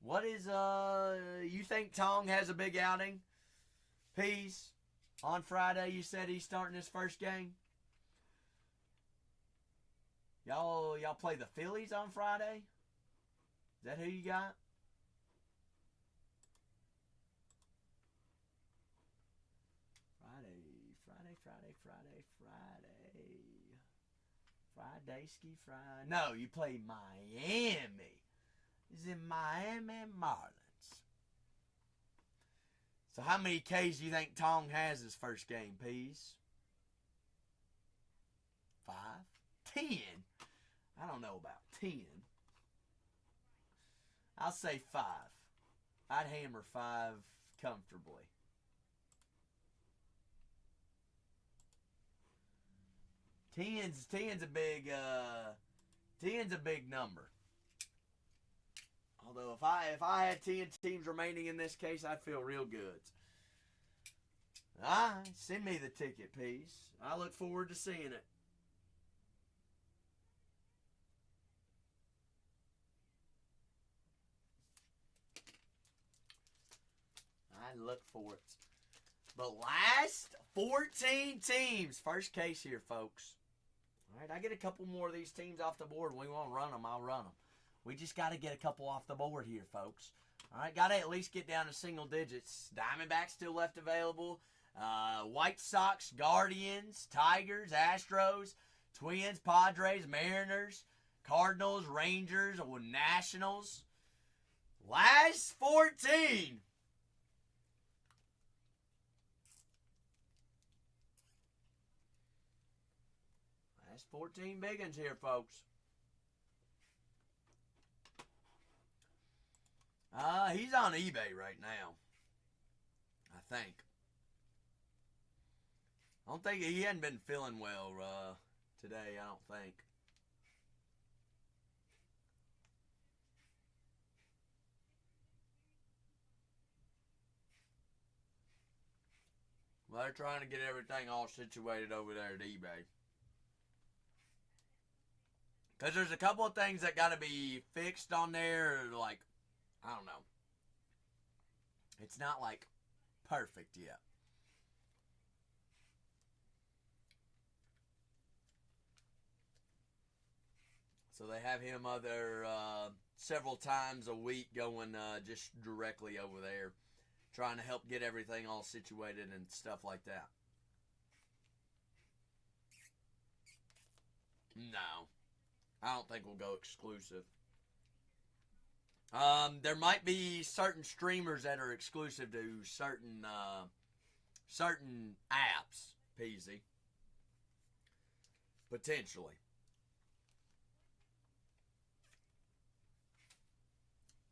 What is, you think Tong has a big outing? Peace. On Friday, you said he's starting his first game. Y'all play the Phillies on Friday? Is that who you got? Friday, ski Friday. No, you play Miami. He's in Miami Marlins. So how many Ks do you think Tong has his first game, Peas? 5? 10? I don't know about 10. I'll say 5. I'd hammer 5 comfortably. Ten's a big number. Although if I had 10 teams remaining in this case, I'd feel real good. Alright, send me the ticket, please. I look forward to seeing it. I look for it. But last 14 teams. First case here, folks. Alright, I get a couple more of these teams off the board. We won't run them. I'll run them. We just got to get a couple off the board here, folks. Alright, got to at least get down to single digits. Diamondbacks still left available. White Sox, Guardians, Tigers, Astros, Twins, Padres, Mariners, Cardinals, Rangers, Nationals. Last 14. Last 14 big ones here, folks. He's on eBay right now. I think. I don't think he hadn't been feeling well today, I don't think. Well, they're trying to get everything all situated over there at eBay. Because there's a couple of things that got to be fixed on there, like, I don't know. It's not, like, perfect yet. So they have him several times a week going just directly over there, trying to help get everything all situated and stuff like that. No. I don't think we'll go exclusive. There might be certain streamers that are exclusive to certain apps, Peasy. Potentially.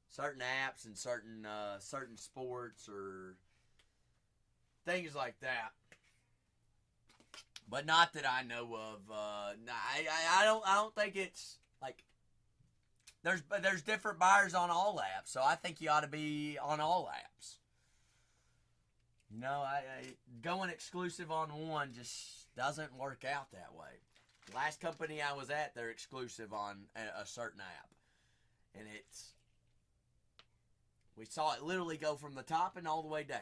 Certain apps and certain sports or things like that. But not that I know of. I don't think it's like there's different buyers on all apps, so I think you ought to be on all apps. You know, I going exclusive on one just doesn't work out that way. Last company I was at, they're exclusive on a certain app, and we saw it literally go from the top and all the way down.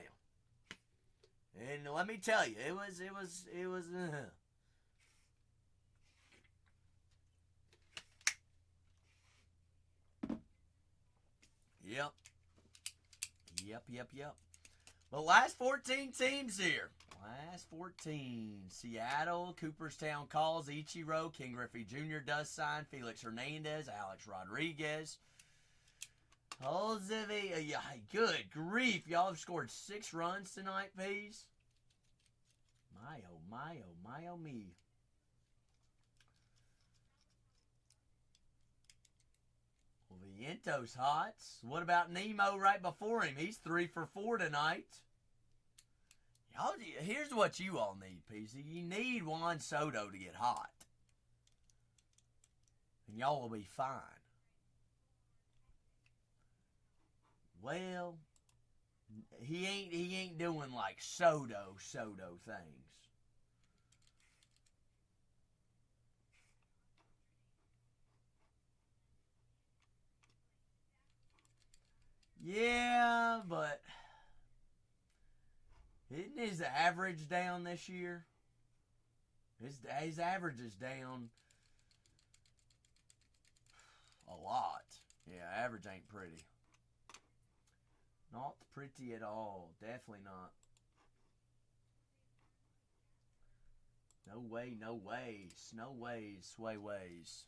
And let me tell you, it was. Yep. The last 14 teams here. Last 14. Seattle, Cooperstown calls, Ichiro, King Griffey Jr. does sign, Felix Hernandez, Alex Rodriguez. Jose, good grief. Y'all have scored 6 runs tonight, Peas. My oh me. Well, Vientos hot. What about Nemo right before him? He's 3 for 4 tonight. Y'all, here's what you all need, Peasy. You need Juan Soto to get hot. And y'all will be fine. Well, he ain't doing like Soto things. Yeah, but isn't his average down this year? His average is down a lot. Yeah, average ain't pretty. Not pretty at all. Definitely not. No way. No ways, sway ways.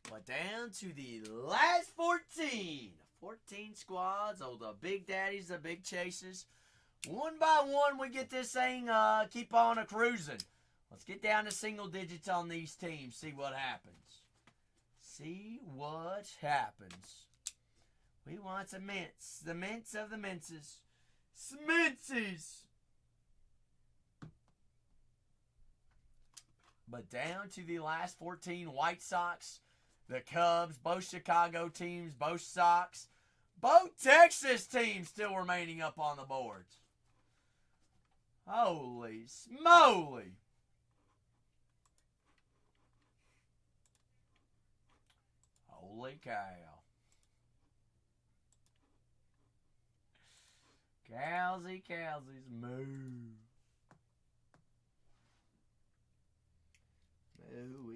But down to the last 14. 14 squads. Oh, the big daddies, the big chases. One by one, we get this thing, keep on a-cruising. Let's get down to single digits on these teams. See what happens. See what happens. We want some mints. The mints of the minces. Sminces. But down to the last 14. White Sox, the Cubs, both Chicago teams, both Sox, both Texas teams still remaining up on the boards. Holy smoly. Holy cow. Cowsies, moo. Moo.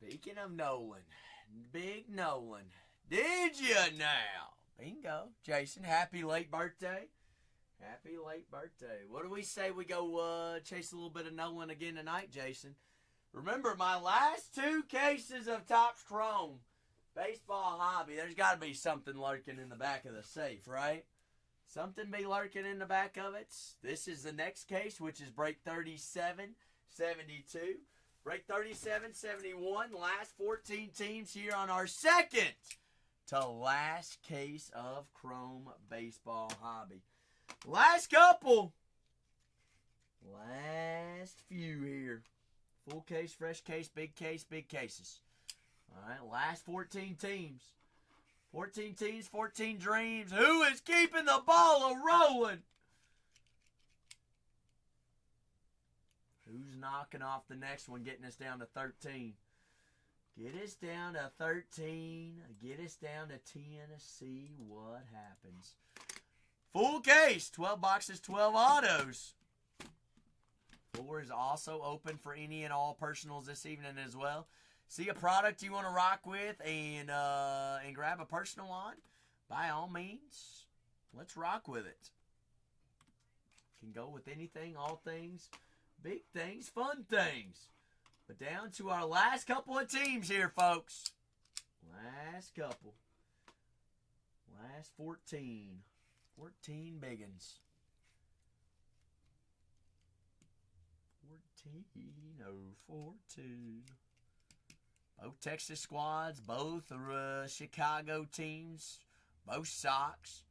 Speaking of Nolan, Big Nolan, did you now? Bingo. Jason, happy late birthday. Happy late birthday. What do we say we go chase a little bit of Nolan again tonight, Jason? Remember, my last 2 cases of Topps Chrome baseball hobby, there's got to be something lurking in the back of the safe, right? Something be lurking in the back of it. This is the next case, which is break 3772. Break 3771. Last 14 teams here on our second to last case of Chrome baseball hobby. Last couple. Last few here. Full case, fresh case, big cases. All right, last 14 teams. 14 teams, 14 dreams. Who is keeping the ball a-rolling? Who's knocking off the next one, getting us down to 13? Get us down to 13. Get us down to 10 to see what happens. Full case, 12 boxes, 12 autos. Floor is also open for any and all personals this evening as well. See a product you want to rock with and grab a personal on? By all means, let's rock with it. Can go with anything, all things. Big things, fun things. But down to our last couple of teams here, folks. Last couple. Last 14. 14 biggins. 14. Both Texas squads, both Chicago teams, both Sox.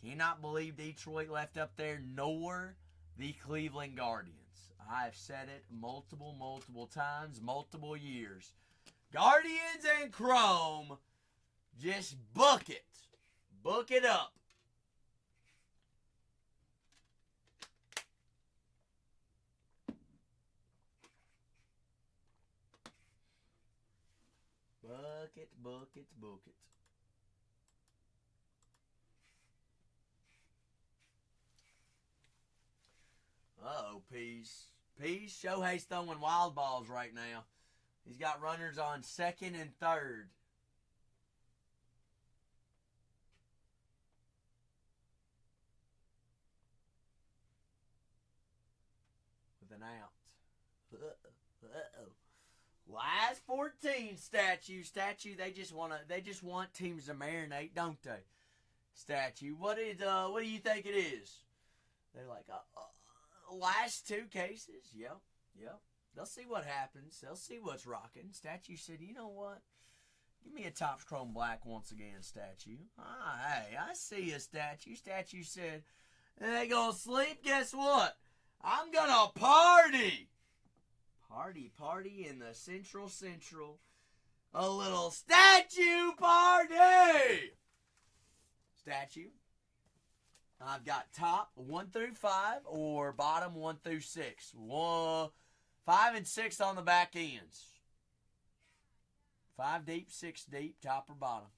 Cannot believe Detroit left up there, nor the Cleveland Guardians. I've said it multiple times, multiple years. Guardians and Chrome, just book it. Book it up. Book it. Uh-oh, Peace. Shohei's throwing wild balls right now. He's got runners on second and third. With an out. Uh-oh. Last 14 statue. They just want teams to marinate, don't they? Statue. What do you think it is? They're like, last 2 cases. Yep. They'll see what happens. They'll see what's rocking. Statue said, you know what? Give me a Topps Chrome Black once again, Statue. Hey, I see a Statue. Statue said, they gonna sleep? Guess what? I'm gonna party. Party in the Central. A little statue party. Statue. I've got top 1 through 5 or bottom 1 through 6. 5 and 6 on the back ends. 5 deep, 6 deep, top or bottom.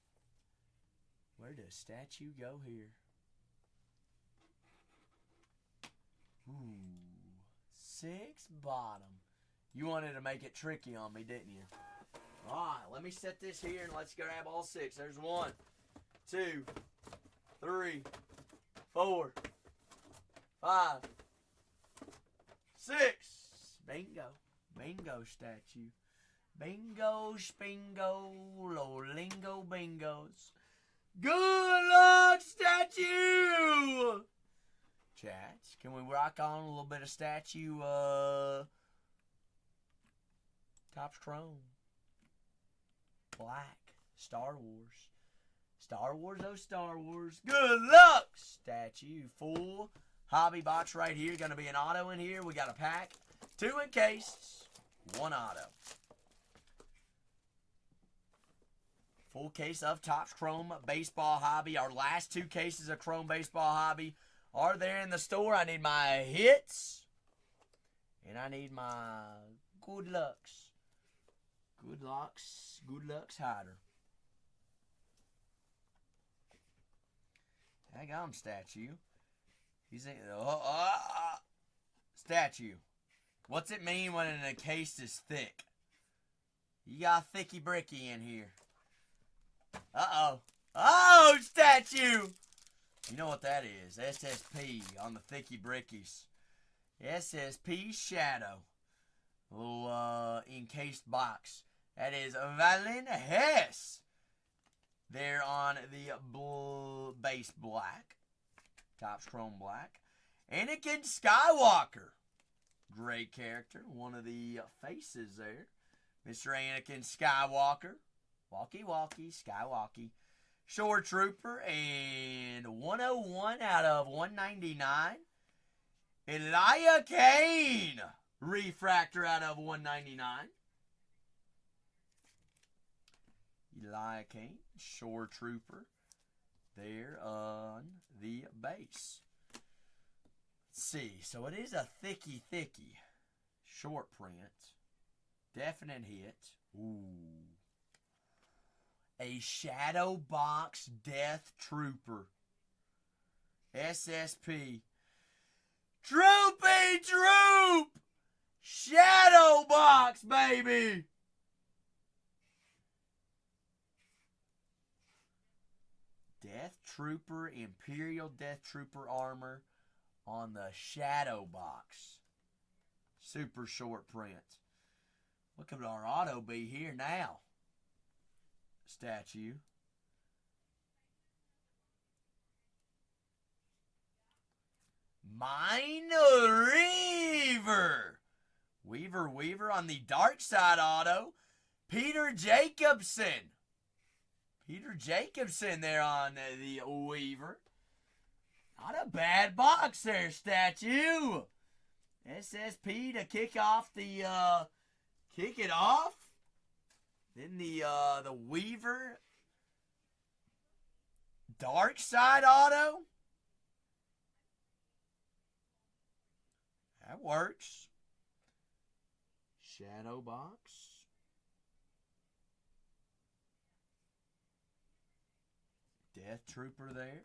Where does Statue go here? Ooh, 6 bottom. You wanted to make it tricky on me, didn't you? All right, let me set this here and let's grab all 6. There's 1, 2, 3, 4, 5, 6. Bingo, Statue. Bingo, spingo, lolingo, bingos. Good luck, Statue! Chats, can we rock on a little bit of Statue, Topps Chrome. Black. Star Wars. Star Wars. Good luck, Statue. Full hobby box right here. Going to be an auto in here. We got a pack. 2 encased. 1 auto. Full case of Topps Chrome Baseball Hobby. Our last 2 cases of Chrome Baseball Hobby are there in the store. I need my hits. And I need my good lucks. Good lucks hider. Hang on, Statue. He's in. Statue. What's it mean when an encased is thick? You got thicky bricky in here. Oh, Statue! You know what that is. SSP on the thicky brickies. SSP Shadow. Little encased box. That is Valen Hess. There on the base black. Topps Chrome Black. Anakin Skywalker. Great character. One of the faces there. Mr. Anakin Skywalker. Walkie, Skywalkie. Shore Trooper. And 101 out of 199. Elijah Kane. Refractor out of 199. Elijah Kane, Shore Trooper, there on the base. Let's see. So it is a thicky. Short print. Definite hit. Ooh. A Shadow Box Death Trooper. SSP. Troopy Troop! Shadow Box, baby! Death Trooper, Imperial Death Trooper armor on the Shadow Box. Super short print. What could our auto be here now? Statue. Minor Weaver on the dark side auto. Peter Jacobson. Peter Jacobson there on the Weaver. Not a bad box there, Statue. SSP to kick off the kick it off. Then the Weaver dark side auto. That works. Shadow box. Death Trooper there.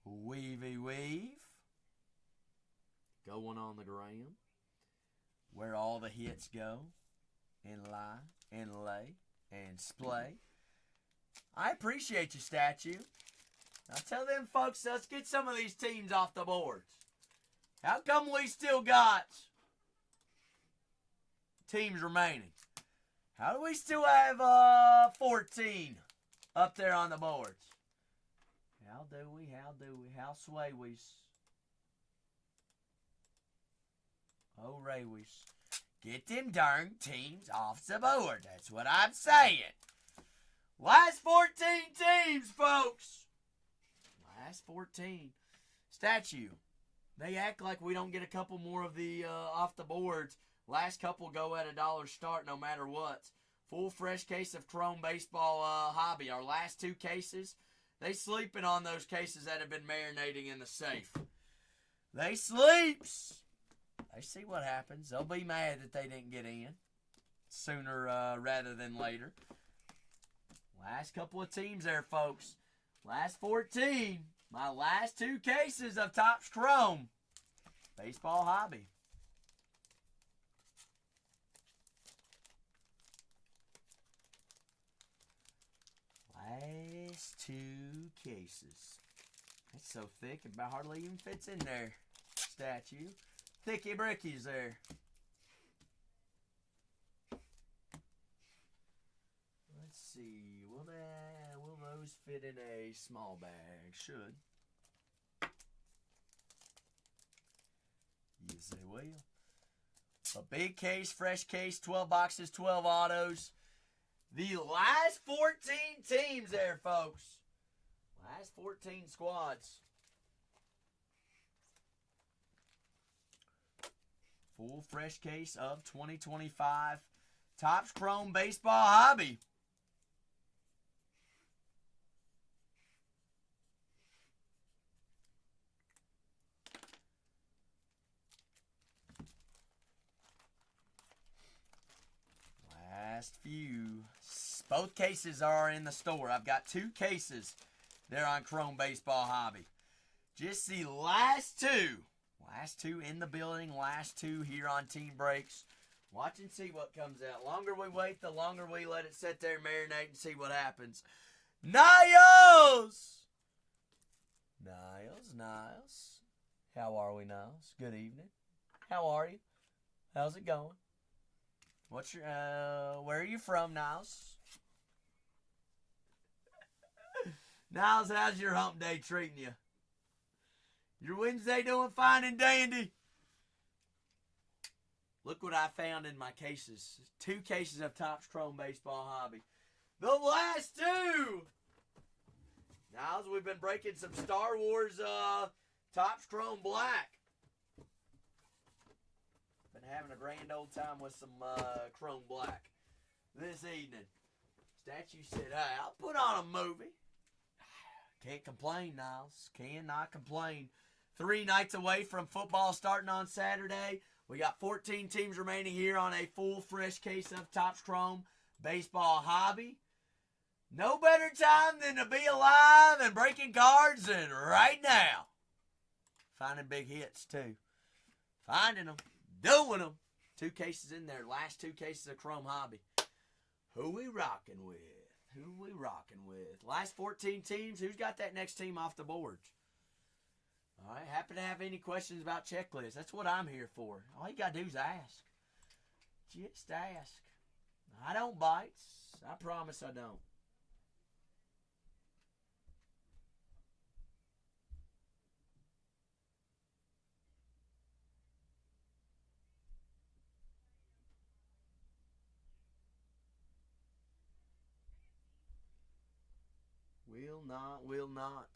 Weave. Going on the ground. Where all the hits go. And lie. And lay. And splay. I appreciate you, Statue. Now tell them folks, let's get some of these teams off the boards. How come we still got teams remaining? How do we still have 14 up there on the boards? How do we? How sway we? Oh, Ray, we get them darn teams off the board. That's what I'm saying. Last 14 teams, folks. Last 14. Statue. They act like we don't get a couple more of the off the boards. Last couple go at $1 start no matter what. Full fresh case of Chrome Baseball Hobby. Our last 2 cases, they sleeping on those cases that have been marinating in the safe. They sleeps. They see what happens. They'll be mad that they didn't get in sooner rather than later. Last couple of teams there, folks. Last 14. My last 2 cases of Topps Chrome Baseball Hobby. Last 2 cases. It's so thick it hardly even fits in there. Statue. Thicky brickies there. Let's see. Will those fit in a small bag? Should. Yes, they will. A big case, fresh case, 12 boxes, 12 autos. The last 14 teams there, folks. Last 14 squads. Full fresh case of 2025 Topps Chrome Baseball Hobby. Last few. Both cases are in the store. I've got 2 cases there on Chrome Baseball Hobby. Just the last 2. Last 2 in the building. Last 2 here on Team Breaks. Watch and see what comes out. Longer we wait, the longer we let it sit there and marinate and see what happens. Niles! Niles. How are we, Niles? Good evening. How are you? How's it going? What's your, where are you from, Niles? Niles, how's your hump day treating you? Your Wednesday doing fine and dandy? Look what I found in my cases. 2 cases of Topps Chrome Baseball Hobby. The last 2! Niles, we've been breaking some Star Wars Topps Chrome Black. Been having a grand old time with some Chrome Black this evening. Statue said, hey, I'll put on a movie. Can't complain, Niles. Cannot complain. 3 nights away from football starting on Saturday. We got 14 teams remaining here on a full fresh case of Topps Chrome Baseball Hobby. No better time than to be alive and breaking cards than right now. Finding big hits, too. Finding them. Doing them. 2 cases in there. Last 2 cases of Chrome Hobby. Who we rocking with? Last 14 teams. Who's got that next team off the boards? All right, happen to have any questions about checklists? That's what I'm here for. All you got to do is ask. Just ask. I don't bite. I promise I don't. Will not.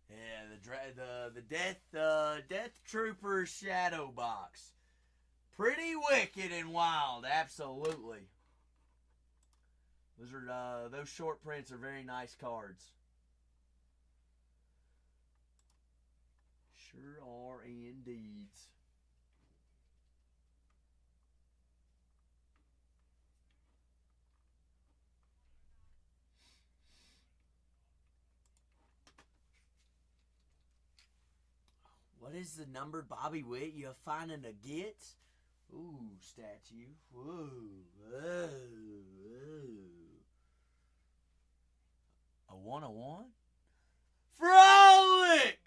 Yeah, the Death Trooper Shadow Box. Pretty wicked and wild, absolutely. Those short prints are very nice cards. Sure are indeed. What is the number, Bobby Witt? You finding a get? Ooh, statue. Whoa, whoa, whoa. A 101? Frolic!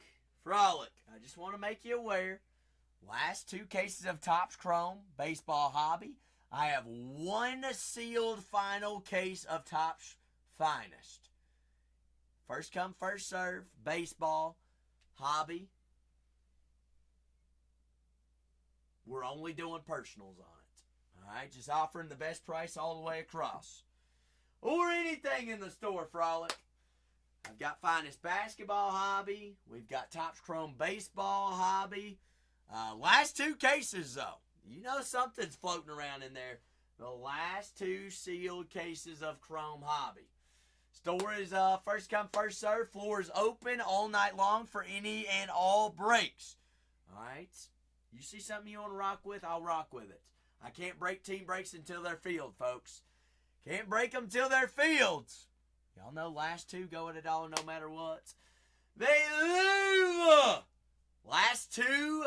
Frolic. I just want to make you aware. Last 2 cases of Topps Chrome Baseball Hobby. I have 1 sealed final case of Topps Finest. First come, first serve. Baseball Hobby. We're only doing personals on it. All right, just offering the best price all the way across. Or anything in the store, Frolic. I've got Finest Basketball Hobby. We've got Topps Chrome Baseball Hobby. Last 2 cases, though. You know something's floating around in there. The last 2 sealed cases of Chrome Hobby. Store is first come, first serve. Floor is open all night long for any and all breaks. All right. You see something you want to rock with, I'll rock with it. I can't break team breaks until they're filled, folks. Can't break them till they're filled. Y'all know last 2 go at $1 no matter what. They live! Last 2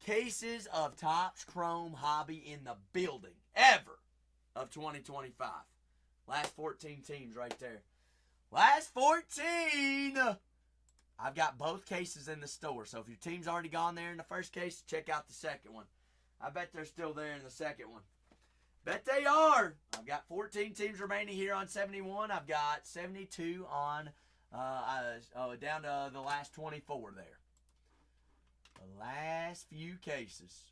cases of Topps Chrome Hobby in the building ever of 2025. Last 14 teams right there. Last 14! I've got both cases in the store, so if your team's already gone there in the first case, check out the second one. I bet they're still there in the second one. Bet they are. I've got 14 teams remaining here on 71. I've got 72 on down to the last 24 there. The last few cases.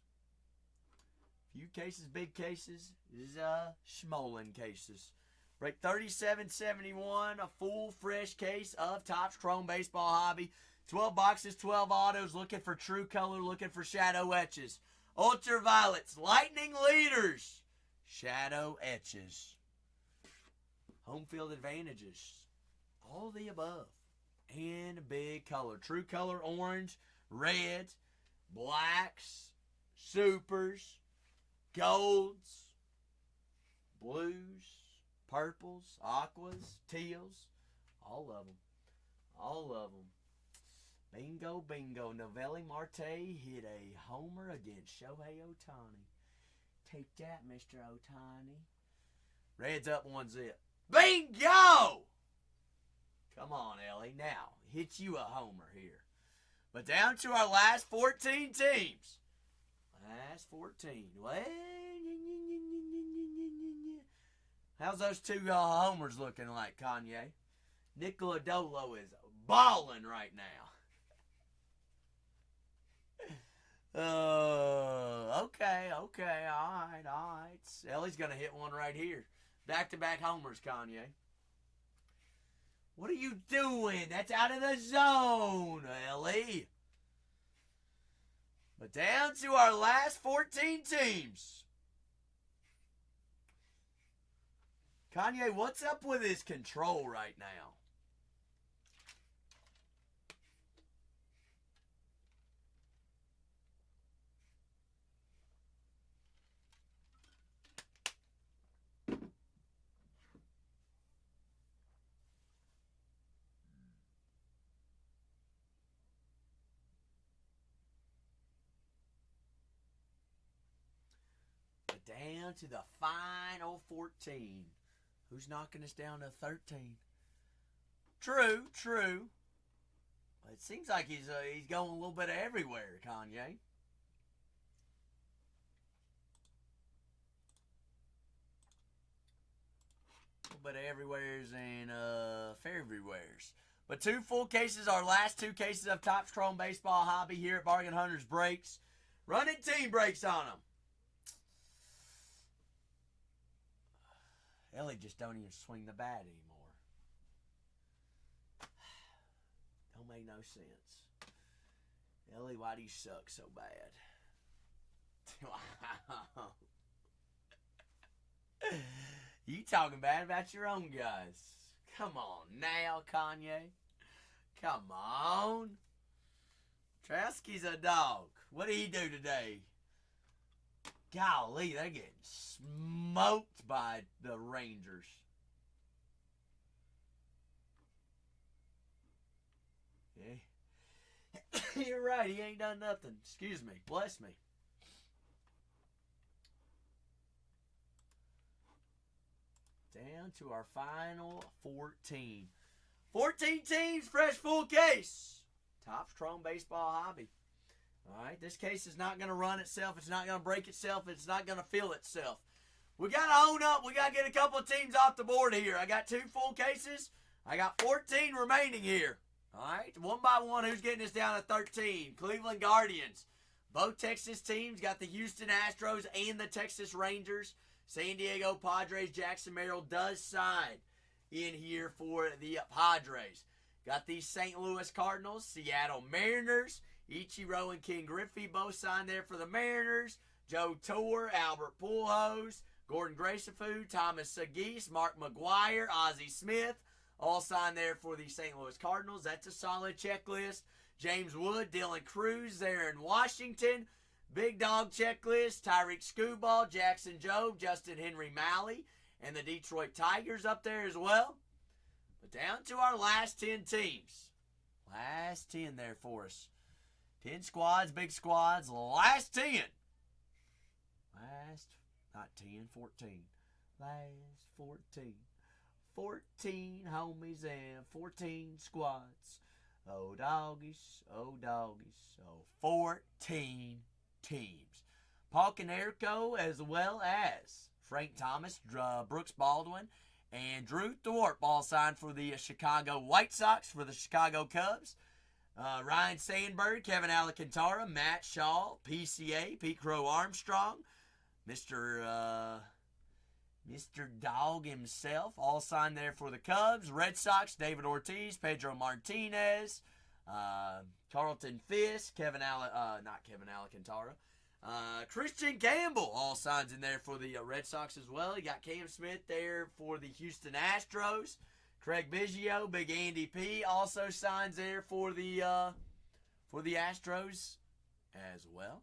Few cases, big cases. This is Schmolen cases. Break 3771, a full fresh case of Topps Chrome Baseball Hobby. 12 boxes, 12 autos, looking for true color, looking for shadow etches. Ultraviolets, lightning leaders, shadow etches. Home field advantages, all the above. And big color, true color orange, red, blacks, supers, golds, blues, purples, aquas, teals, all of them. All of them. Bingo, bingo. Novelli Marte hit a homer against Shohei Ohtani. Take that, Mr. Ohtani. Reds up 1-0. Bingo! Come on, Ellie. Now, hit you a homer here. But down to our last 14 teams. Last 14. Well, how's those 2 homers looking like, Kanye? Nicola Dolo is balling right now. Okay, all right. Ellie's going to hit one right here. Back-to-back homers, Kanye. What are you doing? That's out of the zone, Ellie. But down to our last 14 teams. Kanye, what's up with his control right now? Down to the final 14. Who's knocking us down to 13? True. It seems like he's going a little bit of everywhere, Kanye. A little bit of everywheres and everywheres. But 2 full cases, our last 2 cases of Topps Chrome Baseball Hobby here at Bargain Hunters Breaks. Running team breaks on them. Ellie just don't even swing the bat anymore. Don't make no sense. Ellie, why do you suck so bad? Wow. You talking bad about your own guys. Come on now, Kanye. Come on. Trowski's a dog. What did he do today? Golly, they're getting smoked by the Rangers. Yeah. You're right, he ain't done nothing. Excuse me. Bless me. Down to our final 14. 14 teams, fresh full case. Topps Chrome Baseball Hobby. All right, this case is not going to run itself. It's not going to break itself. It's not going to fill itself. We got to own up. We got to get a couple of teams off the board here. I got 2 full cases. I got 14 remaining here. All right, one by one, who's getting us down to 13? Cleveland Guardians. Both Texas teams got the Houston Astros and the Texas Rangers. San Diego Padres, Jackson Merrill does sign in here for the Padres. Got the St. Louis Cardinals, Seattle Mariners, Ichiro and Ken Griffey both signed there for the Mariners. Joe Torre, Albert Pujols, Gordon Gracefeu, Thomas Sagis, Mark McGuire, Ozzie Smith, all signed there for the St. Louis Cardinals. That's a solid checklist. James Wood, Dylan Cruz there in Washington. Big dog checklist, Tyreek Skubal, Jackson Jobe, Justin Henry Malley, and the Detroit Tigers up there as well. But down to our last 10 teams. Last 10 there for us. 10 squads, big squads, last 10. Not 10, 14. Last 14. 14 homies and 14 squads. Oh, doggies, oh, doggies. Oh, 14 teams. Paul Konerko, as well as Frank Thomas, Brooks Baldwin, and Drew Thorpe all signed for the Chicago White Sox for the Chicago Cubs. Ryan Sandberg, Kevin Alcantara, Matt Shaw, PCA, Pete Crow Armstrong, Mr. Dog himself, all signed there for the Cubs. Red Sox, David Ortiz, Pedro Martinez, Carlton Fisk, not Kevin Alcantara, Christian Campbell, all signs in there for the Red Sox as well. You got Cam Smith there for the Houston Astros. Craig Biggio, Big Andy P, also signs there for the Astros as well.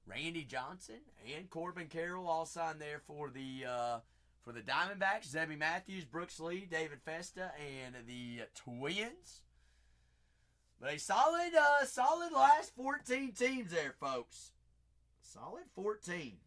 Randy Johnson and Corbin Carroll all signed there for the Diamondbacks. Zebby Matthews, Brooks Lee, David Festa, and the Twins. But a solid last 14 teams there, folks. Solid 14.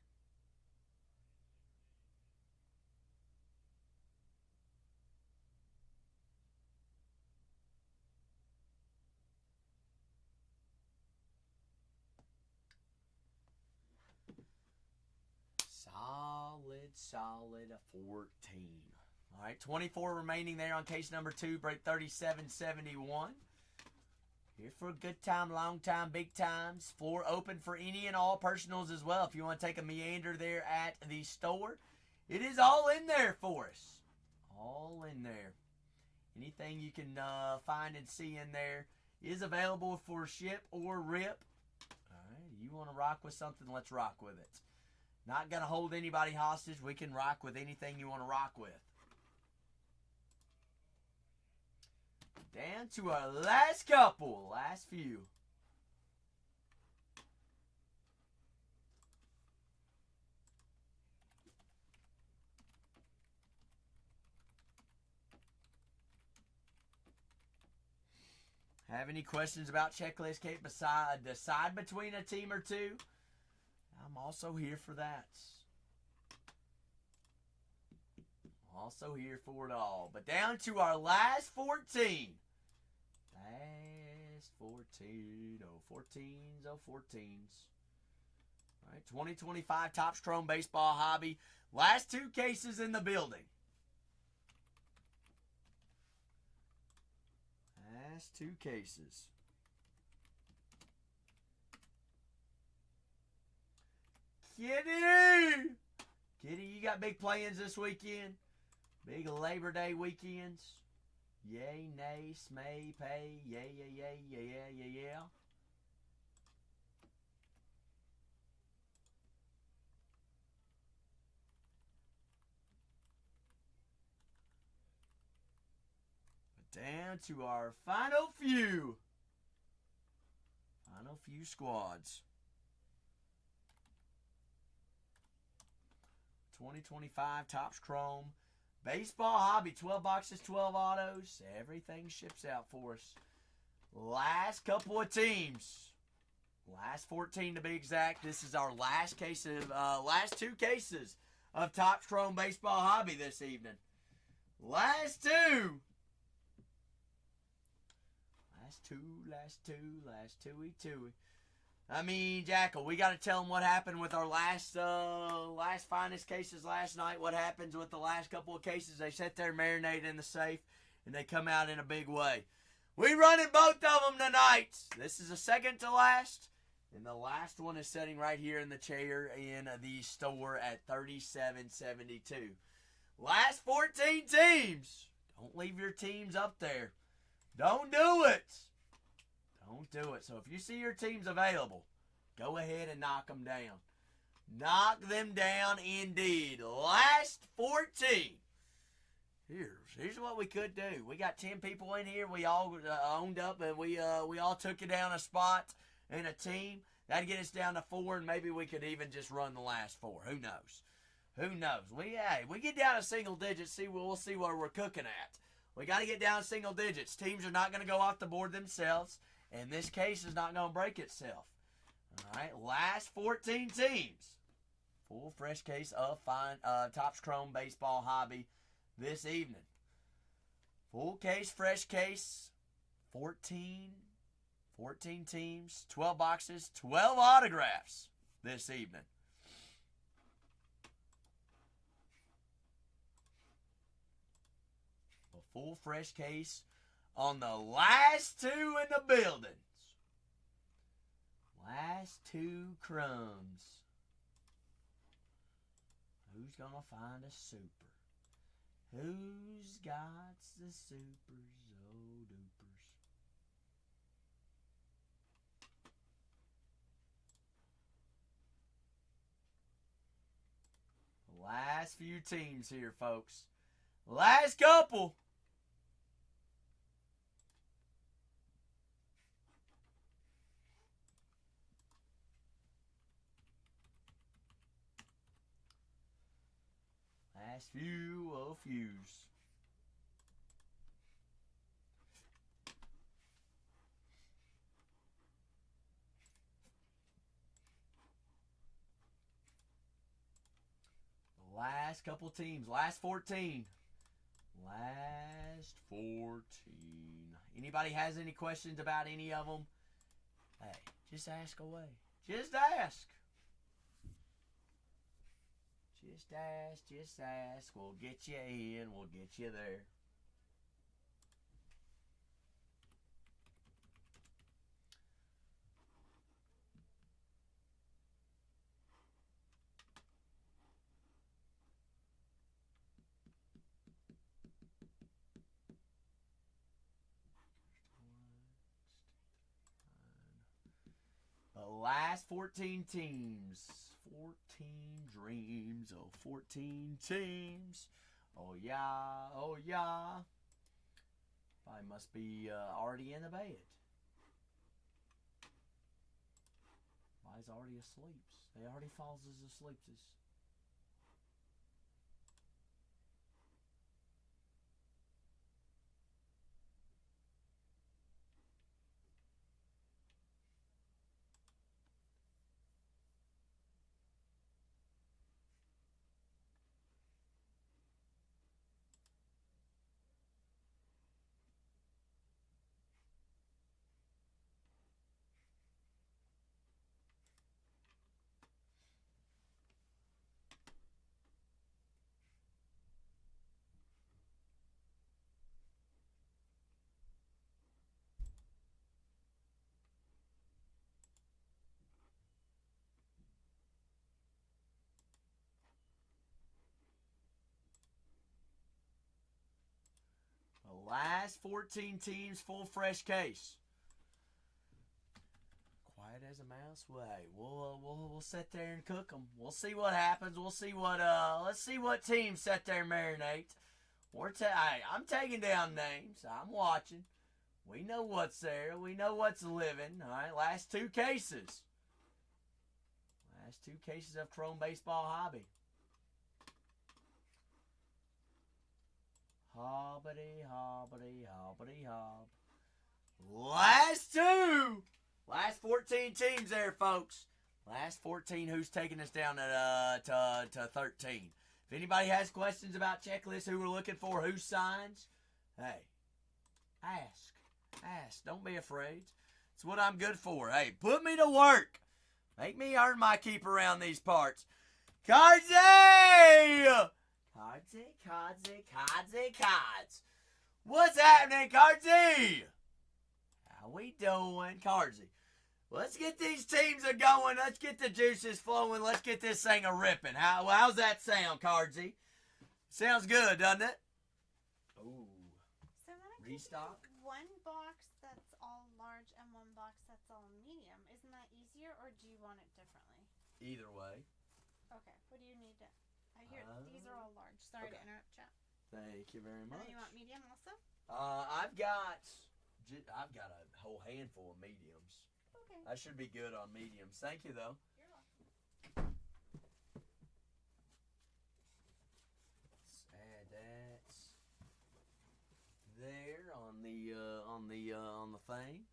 Solid 14. All right, 24 remaining there on case number 2, break 3771. Here for a good time, long time, big times. Floor open for any and all personals as well. If you want to take a meander there at the store, it is all in there for us. All in there. Anything you can find and see in there is available for ship or rip. All right, you want to rock with something, let's rock with it. Not going to hold anybody hostage. We can rock with anything you want to rock with. Down to our last couple, last few. Have any questions about checklist, Kate? Decide between a team or two? I'm also here for that. Also here for it all. But down to our last 14. last 14. Oh, 14s. Oh, 14s. All right, 2025 Topps Chrome Baseball Hobby. Last two cases in the building. Last two cases. Kitty! Kitty, you got big plans this weekend? Big Labor Day weekends? Yay, nay, smay, pay, yay, yay, yay, yeah, yeah, yeah, yeah. Down to our final few. Final few squads. 2025 Topps Chrome Baseball Hobby. 12 boxes, 12 autos. Everything ships out for us. Last couple of teams. Last 14 to be exact. This is our last case of last two cases of Topps Chrome Baseball Hobby this evening. Last two. Last two. I mean, Jackal, we got to tell them what happened with our last finest cases last night. What happens with the last couple of cases? They sit there marinated in the safe, and they come out in a big way. We running both of them tonight. This is the second to last, and the last one is sitting right here in the chair in the store at $37.72. Last 14 teams. Don't leave your teams up there. Don't do it. Don't do it. So if you see your teams available, go ahead and knock them down. Knock them down indeed. Last 14. Here's what we could do. We got 10 people in here. We all owned up, and we all took it down a spot in a team. That'd get us down to 4, and maybe we could even just run the last 4. Who knows? Who knows? We get down to single digits. We'll see where we're cooking at. We got to get down to single digits. Teams are not going to go off the board themselves. And this case is not going to break itself. All right, last 14 teams. Full fresh case of Topps Chrome Baseball Hobby this evening. Full case, fresh case, 14 teams, 12 boxes, 12 autographs this evening. A full fresh case on the last two in the buildings. Last two crumbs. Who's going to find a super? Who's got the supers? Oh, dupers. Last few teams here, folks. Last couple. Last few of fews. The last couple teams. Last 14. Last 14. Anybody has any questions about any of them? Hey, just ask away. Just ask. Just ask. We'll get you in. We'll get you there. The last 14 teams. 14 dreams. Oh, 14 teams. Oh, yeah. Oh, yeah. Probably must be already in the bed. Why's already asleep? They already falls as asleep. last 14 teams, full fresh case. Quiet as a mouse. Well, hey, we'll sit there and cook them. We'll see what happens. We'll see what let's see what teams sit there and marinate. Hey, I'm taking down names. I'm watching. We know what's there. We know what's living. All right, last 2 cases. Last 2 cases of Chrome Baseball Hobby. Hobbity, hobbity, hobbity, hob. Last 2. Last 14 teams there, folks. Last 14. Who's taking us down to 13? If anybody has questions about checklists, who we're looking for, who signs, hey, ask. Ask. Don't be afraid. It's what I'm good for. Hey, put me to work. Make me earn my keep around these parts. Cardsy! Cards. What's happening, Cardsy? How we doing, Cardsy? Let's get these teams a going. Let's get the juices flowing. Let's get this thing a ripping. How's that sound, Cardsy? Sounds good, doesn't it? Ooh. So then I Restock? One box that's all large and one box that's all medium. Isn't that easier, or do you want it differently? Either way. Okay. What do you need to? I hear these are all large. Sorry okay. to interrupt, chat. Thank you very And much. then you want medium also? I've got a whole handful of mediums. Okay. I should be good on mediums. Thank you, though. You're welcome. Let's add that there on the thing.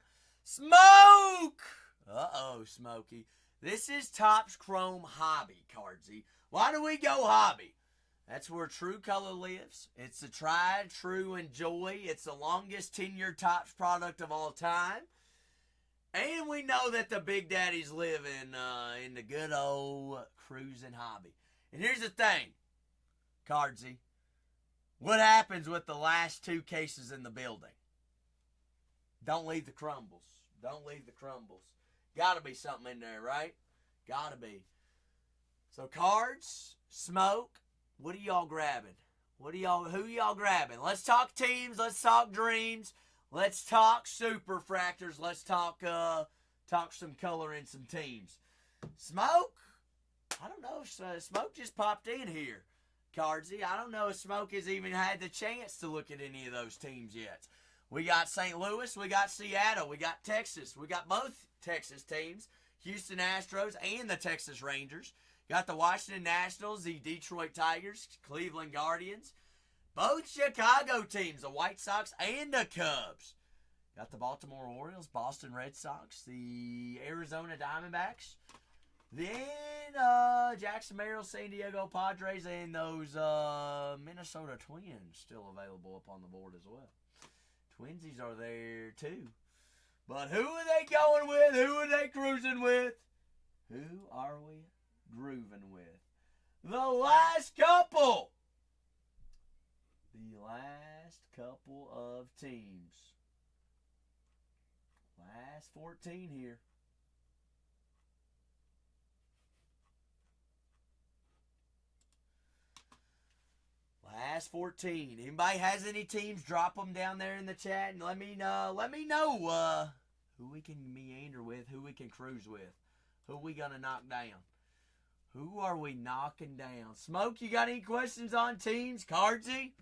Smoke! Uh-oh, Smokey. This is Topps Chrome Hobby, Cardsy. Why do we go hobby? That's where true color lives. It's a tried, true, and joy. It's the longest 10-year Topps product of all time. And we know that the big daddies live in the good old cruising hobby. And here's the thing, Cardsy. What happens with the last 2 cases in the building? Don't leave the crumbles. Don't leave the crumbles. Gotta be something in there, right? Gotta be. So cards, smoke, what are y'all grabbing? Who y'all grabbing? Let's talk teams, let's talk dreams, let's talk super fractors, let's talk some color and some teams. Smoke? I don't know if Smoke just popped in here, Cardsy. I don't know if Smoke has even had the chance to look at any of those teams yet. We got St. Louis, we got Seattle, we got Texas, we got both Texas teams, Houston Astros and the Texas Rangers. Got the Washington Nationals, the Detroit Tigers, Cleveland Guardians, both Chicago teams, the White Sox and the Cubs. Got the Baltimore Orioles, Boston Red Sox, the Arizona Diamondbacks, then Jackson Mariners, San Diego Padres, and those Minnesota Twins still available up on the board as well. Twinsies are there too. But who are they going with? Who are they cruising with? Who are we grooving with? The last couple. The last couple of teams. Last 14 here. Last 14. Anybody has any teams? Drop them down there in the chat and let me know who we can meander with, who we can cruise with, who we gonna knock down. Who are we knocking down? Smoke, you got any questions on teams? Cardsy?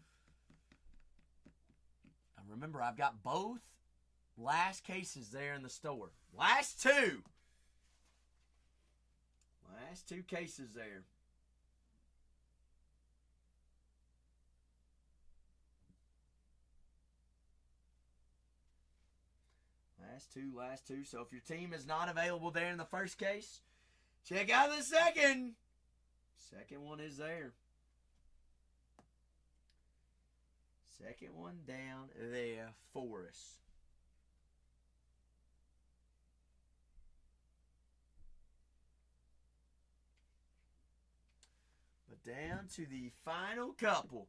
And remember, I've got both last cases there in the store. Last 2. Last 2 cases there. Last two. So if your team is not available there in the first case, check out the second. Second one is there. Second one down there for us. But down to the final couple.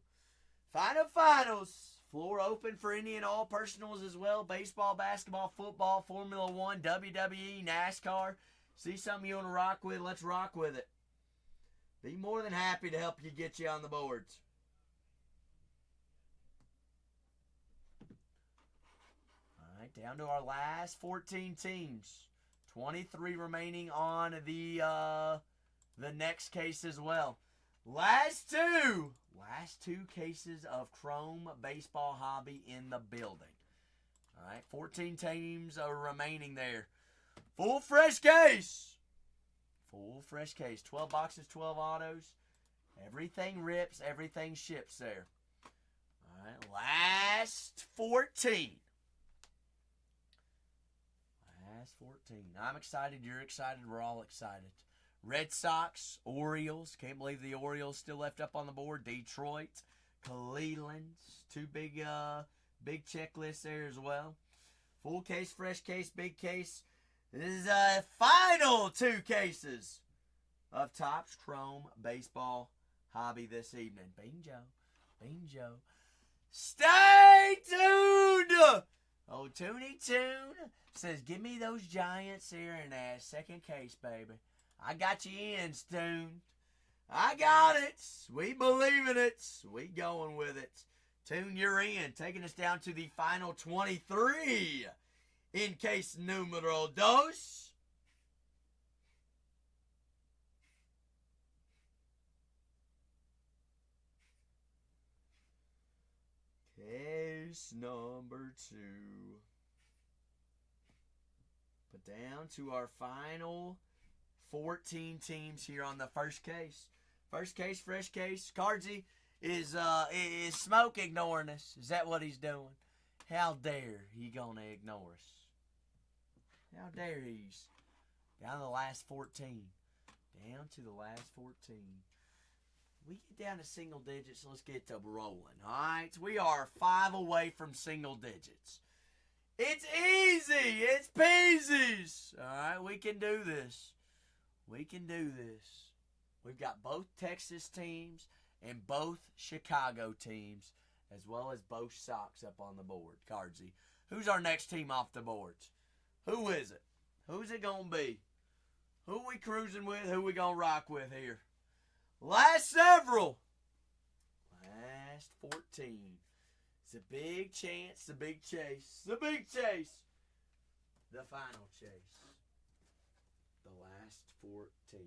Finals. Floor open for any and all personals as well. Baseball, basketball, football, Formula 1, WWE, NASCAR. See something you want to rock with? Let's rock with it. Be more than happy to help you get you on the boards. down to our last 14 teams. 23 remaining on the next case as well. Last two cases of Chrome Baseball Hobby in the building. All right, 14 teams are remaining there. Full fresh case. 12 boxes, 12 autos. Everything rips, everything ships there. All right, last 14. I'm excited. You're excited. We're all excited. Red Sox, Orioles. Can't believe the Orioles still left up on the board. Detroit, Cleveland. Two big checklists there as well. Full case, fresh case, big case. This is final 2 cases of Topps Chrome Baseball Hobby this evening. Bingo. Stay tuned! Oh, Toonie Toon says, give me those Giants here in that second case, baby. I got you in, Toon. I got it. We believe in it. We going with it. Toon, you're in. Taking us down to the final 23 in case numero dos. Case number 2. But down to our final 14 teams here on the first case. First case, fresh case. Cardsy is Smoke ignoring us. Is that what he's doing? How dare he gonna ignore us? How dare he's down to the last 14. Down to the last 14. We get down to single digits. Let's get to rolling. All right, we are 5 away from single digits. It's easy. It's peasies. All right, we can do this. We've got both Texas teams and both Chicago teams, as well as both Sox up on the board. Cardsy, who's our next team off the boards? Who is it? Who's it going to be? Who we cruising with? Who we going to rock with here? Last several. Last 14. It's a big chance, the big chase. The big chase. The final chase. The last 14.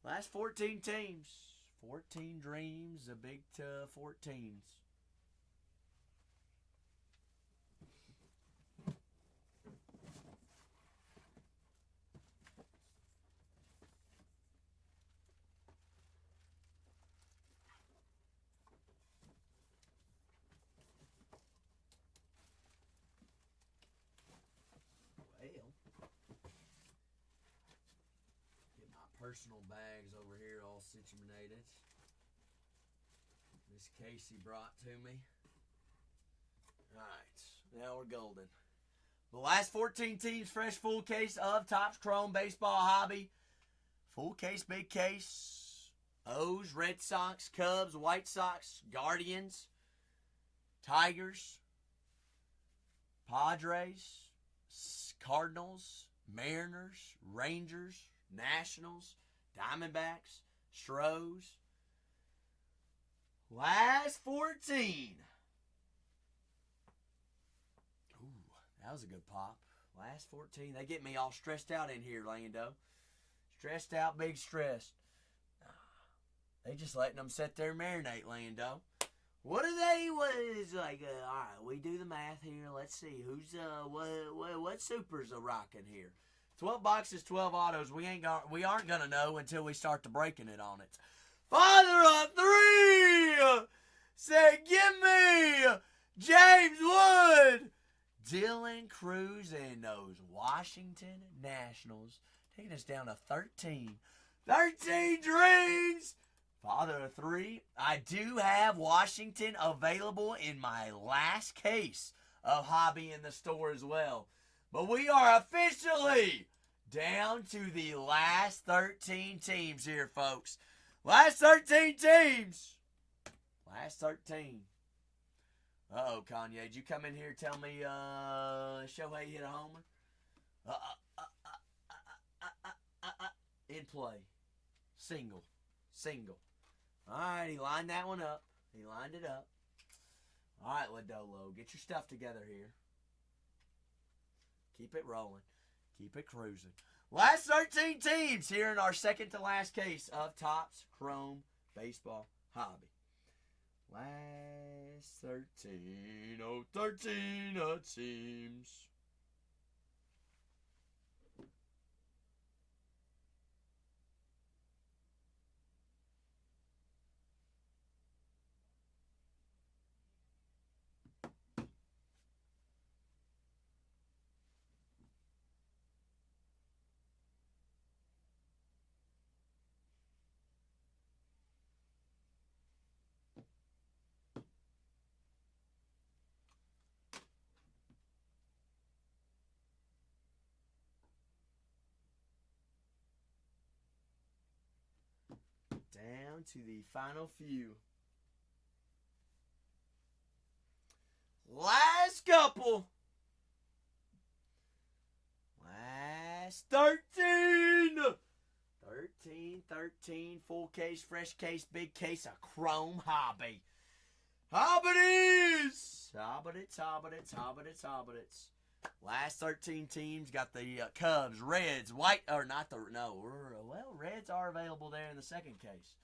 Last 14 teams. 14 dreams, the big 14s. Personal bags over here all situated. This case he brought to me. Alright, now we're golden. The last 14 teams, fresh full case of Topps Chrome Baseball Hobby. Full case, big case. O's, Red Sox, Cubs, White Sox, Guardians, Tigers, Padres, Cardinals, Mariners, Rangers, Nationals, Diamondbacks, Stros. Last 14. Ooh, that was a good pop. Last 14. They get me all stressed out in here, Lando. Stressed out, big stressed. They just letting them sit there and marinate, Lando. What is like, all right, we do the math here. Let's see, who's, what supers are rocking here? 12 boxes, 12 autos. We aren't gonna know until we start to breaking it on it. Father of 3 said, give me James Wood, Dylan Cruz, and those Washington Nationals, taking us down to 13. 13 dreams. Father of 3. I do have Washington available in my last case of Hobby in the store as well. But we are officially down to the last 13 teams here, folks. Last 13 teams. Last 13. Uh-oh, Kanye. Did you come in here and tell me Shohei hit a homer? In play. Single. All right, he lined that one up. He lined it up. All right, Ladolo, get your stuff together here. Keep it rolling. Keep it cruising. Last 13 teams here in our second to last case of Topps Chrome Baseball Hobby. Last 13 teams. Down to the final few. Last couple. Last 13. 13. Full case, fresh case, big case of Chrome Hobby. Hobbits. Last 13 teams got the Cubs, Reds, White, or not the, no, well, Reds are available there in the second case.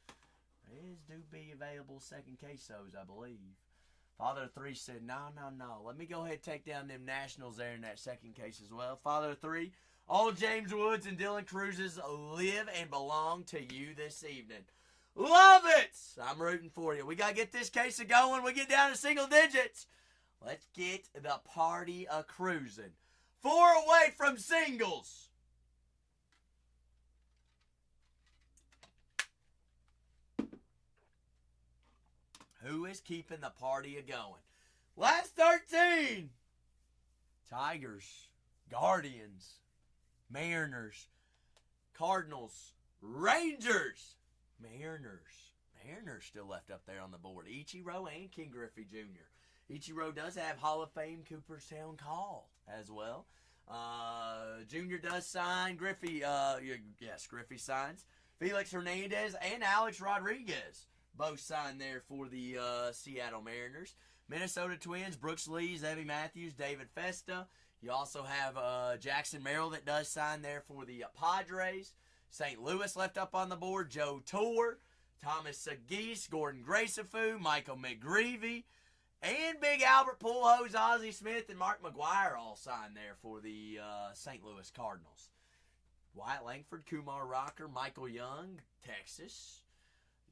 Reds do be available second case, those, I believe. Father of Three said, no. Let me go ahead and take down them Nationals there in that second case as well. Father of Three, all James Woods and Dylan Cruz's live and belong to you this evening. Love it! I'm rooting for you. We got to get this case going. We get down to single digits. Let's get the party a-cruising. 4 away from singles. Who is keeping the party a-going? Last 13. Tigers, Guardians, Mariners, Cardinals, Rangers, Mariners still left up there on the board. Ichiro and King Griffey Jr. Ichiro does have Hall of Fame Cooperstown call as well. Junior does sign. Griffey, yes, Griffey signs. Felix Hernandez and Alex Rodriguez both signed there for the Seattle Mariners. Minnesota Twins, Brooks Lee, Zebby Matthews, David Festa. You also have Jackson Merrill that does sign there for the Padres. St. Louis left up on the board. Joe Torre, Thomas Sagis, Gordon Gracefu, Michael McGreevy, and Big Albert Pujols, Ozzie Smith, and Mark McGwire all signed there for the St. Louis Cardinals. Wyatt Langford, Kumar Rocker, Michael Young, Texas.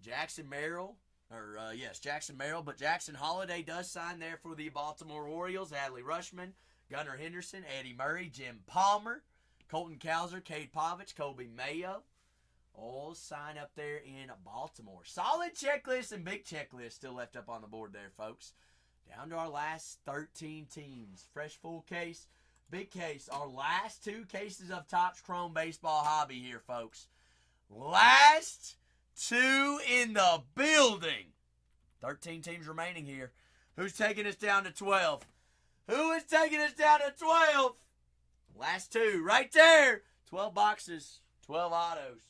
Jackson Merrill, but Jackson Holiday does sign there for the Baltimore Orioles. Adley Rushman, Gunnar Henderson, Eddie Murray, Jim Palmer, Colton Cowser, Cade Povich, Colby Mayo. All sign up there in Baltimore. Solid checklist and big checklist still left up on the board there, folks. Down to our last 13 teams. Fresh full case, big case. Our last 2 cases of Topps Chrome Baseball Hobby here, folks. Last 2 in the building. 13 teams remaining here. Who's taking us down to 12? Who is taking us down to 12? Last 2 right there. 12 boxes, 12 autos.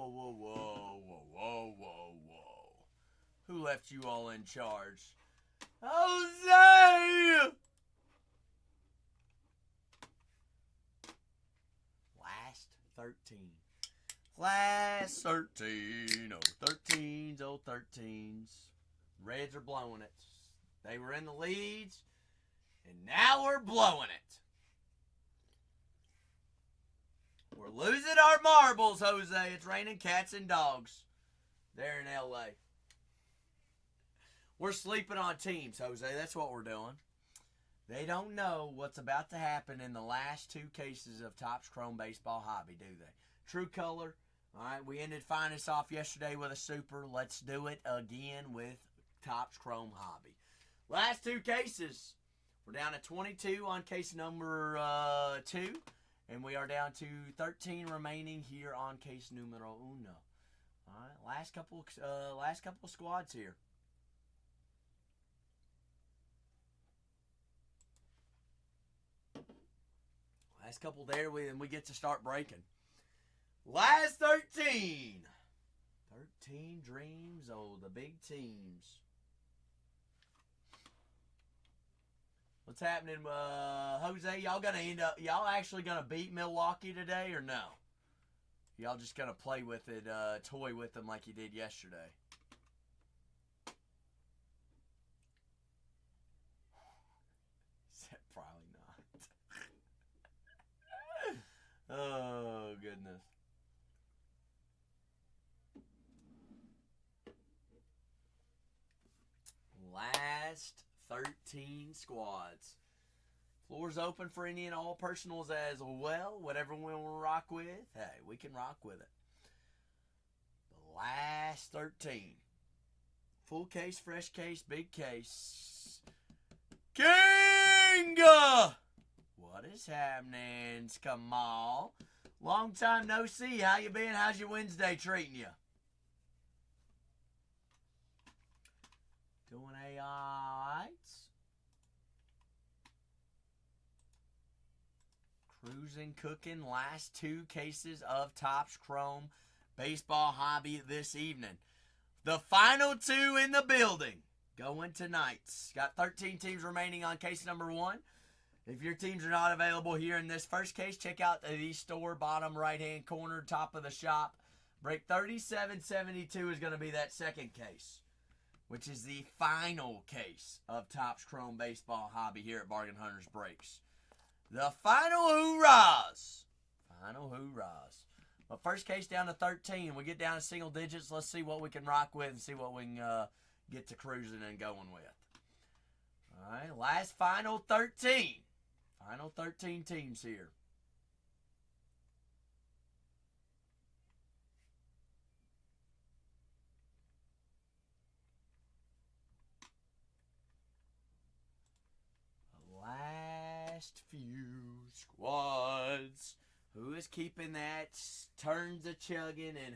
whoa, whoa, whoa, whoa, whoa, whoa. Who left you all in charge? Jose! Last 13. Last 13. Oh, 13s, oh, 13s. Reds are blowing it. They were in the leads, and now we're blowing it. We're losing our marbles, Jose. It's raining cats and dogs there in L.A. We're sleeping on teams, Jose. That's what we're doing. They don't know what's about to happen in the last two cases of Topps Chrome Baseball Hobby, do they? True Color. All right, we ended Finest off yesterday with a super. Let's do it again with Topps Chrome Hobby. Last two cases. We're down to 22 on case number 2. And we are down to 13 remaining here on case numero 1. All right, last couple squads here. Last couple there, and we get to start breaking. Last 13. 13 dreams, oh, the big teams. What's happening, Jose? Y'all actually gonna beat Milwaukee today or no? Y'all just gonna play with it, toy with them like you did yesterday? Probably not. Oh, goodness. Last 13 squads. Floor's open for any and all personals as well. Whatever we want to rock with, hey, we can rock with it. The last 13. Full case, fresh case, big case. King! What is happening, Kamal? Long time no see. How you been? How's your Wednesday treating you? Doing alright. Cruising, cooking. Last two cases of Topps Chrome Baseball Hobby this evening. The final two in the building going tonight. Got 13 teams remaining on case number 1. If your teams are not available here in this first case, check out the store, bottom right-hand corner, top of the shop. Break 3772 is going to be that second case, which is the final case of Topps Chrome Baseball Hobby here at Bargain Hunters Breaks. The final hoorahs. Final hoorahs. But first case down to 13. We get down to single digits. Let's see what we can rock with and see what we can get to cruising and going with. All right, last final 13. Final 13 teams here. Last few squads. Who is keeping that turns a chugging, and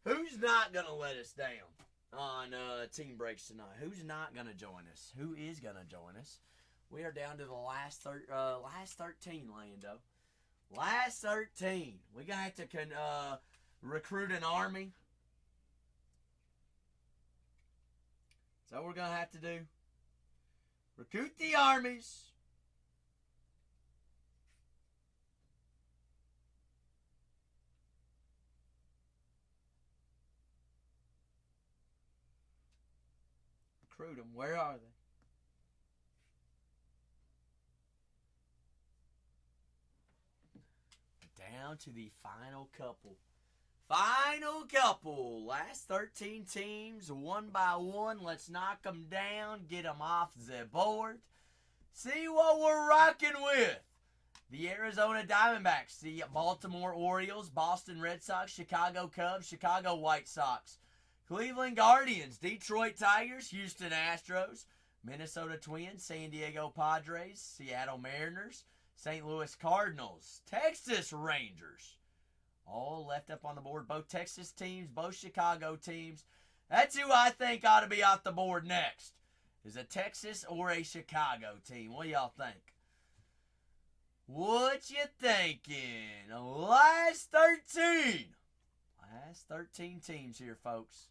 who's not gonna let us down on team breaks tonight? Who's not gonna join us? Who is gonna join us? We are down to the last 13, Lando. Last 13. We gonna have to recruit an army. Is that what we're gonna have to do? Recruit the armies. Recruit them. Where are they? Down to the final couple. Final couple. Last 13 teams, one by one. Let's knock them down. Get them off the board. See what we're rocking with. The Arizona Diamondbacks, the Baltimore Orioles, Boston Red Sox, Chicago Cubs, Chicago White Sox, Cleveland Guardians, Detroit Tigers, Houston Astros, Minnesota Twins, San Diego Padres, Seattle Mariners, St. Louis Cardinals, Texas Rangers. All left up on the board. Both Texas teams, both Chicago teams. That's who I think ought to be off the board next. Is a Texas or a Chicago team? What do y'all think? What you thinking? Last 13. Last 13 teams here, folks.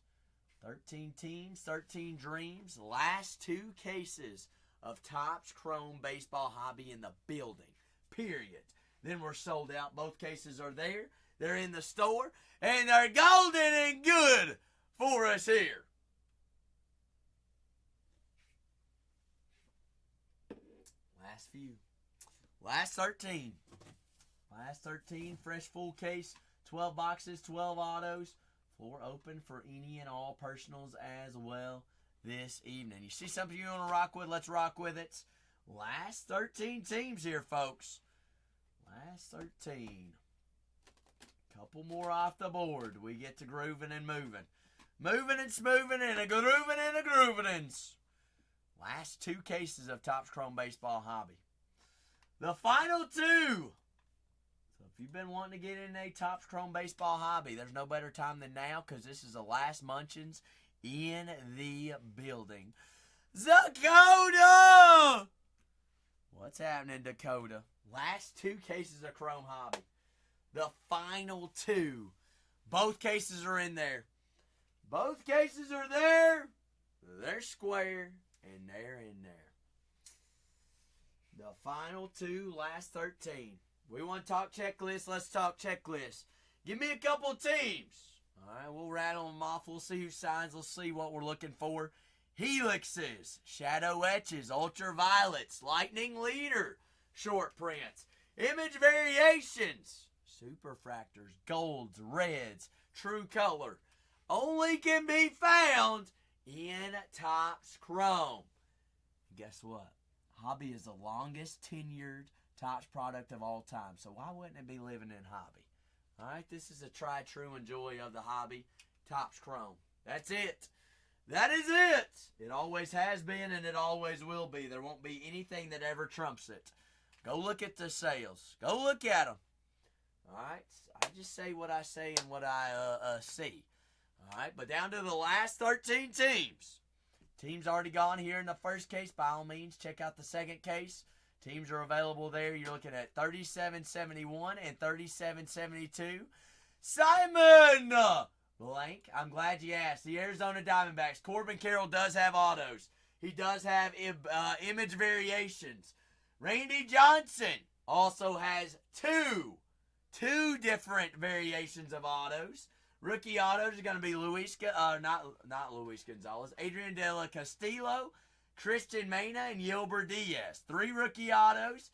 13 teams, 13 dreams. Last 2 cases of Topps Chrome Baseball Hobby in the building. Period. Then we're sold out. Both cases are there. They're in the store. And they're golden and good for us here. Last few. Last 13. Last 13. Fresh full case. 12 boxes, 12 autos. Floor open for any and all personals as well this evening. You see something you want to rock with? Let's rock with it. Last 13 teams here, folks. Last 13. Couple more off the board. We get to grooving and moving. Moving and smoothing and a grooving and a grooving. Last 2 cases of Topps Chrome Baseball Hobby. The final 2. So if you've been wanting to get in a Topps Chrome Baseball Hobby, there's no better time than now because this is the last munchins in the building. Dakota! What's happening, Dakota? Last 2 cases of Chrome Hobby. The final 2. Both cases are in there. Both cases are there. They're square, and they're in there. The final 2, last 13. We want to talk checklist. Let's talk checklist. Give me a couple teams. All right, we'll rattle them off. We'll see who signs. We'll see what we're looking for. Helixes, shadow etches, ultraviolets, lightning leader, short prints, image variations, superfractors, golds, reds, true color. Only can be found in Topps Chrome. Guess what? Hobby is the longest tenured Topps product of all time. So why wouldn't it be living in Hobby? All right, this is a try, true, and joy of the Hobby. Topps Chrome. That's it. That is it. It always has been and it always will be. There won't be anything that ever trumps it. Go look at the sales. Go look at them. All right, I just say what I say and what I see. All right, but down to the last 13 teams. Teams already gone here in the first case. By all means, check out the second case. Teams are available there. You're looking at 3771 and 3772. Simon Blank, I'm glad you asked. The Arizona Diamondbacks. Corbin Carroll does have autos. He does have image variations. Randy Johnson also has two different variations of autos. Rookie autos are going to be not Luis Gonzalez, Adrian De La Castillo, Christian Mena, and Yilber Diaz. 3 rookie autos.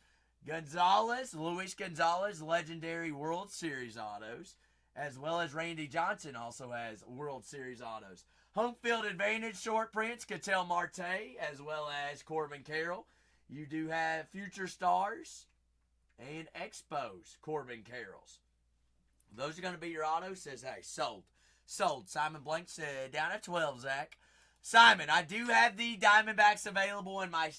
Luis Gonzalez, legendary World Series autos, as well as Randy Johnson also has World Series autos. Home field advantage short prints, Ketel Marte, as well as Corbin Carroll. You do have Future Stars and Expos Corbin Carrolls. Those are going to be your autos. Says, hey, sold. Sold. Simon Blank said, down at 12, Zach. Simon, I do have the Diamondbacks available in my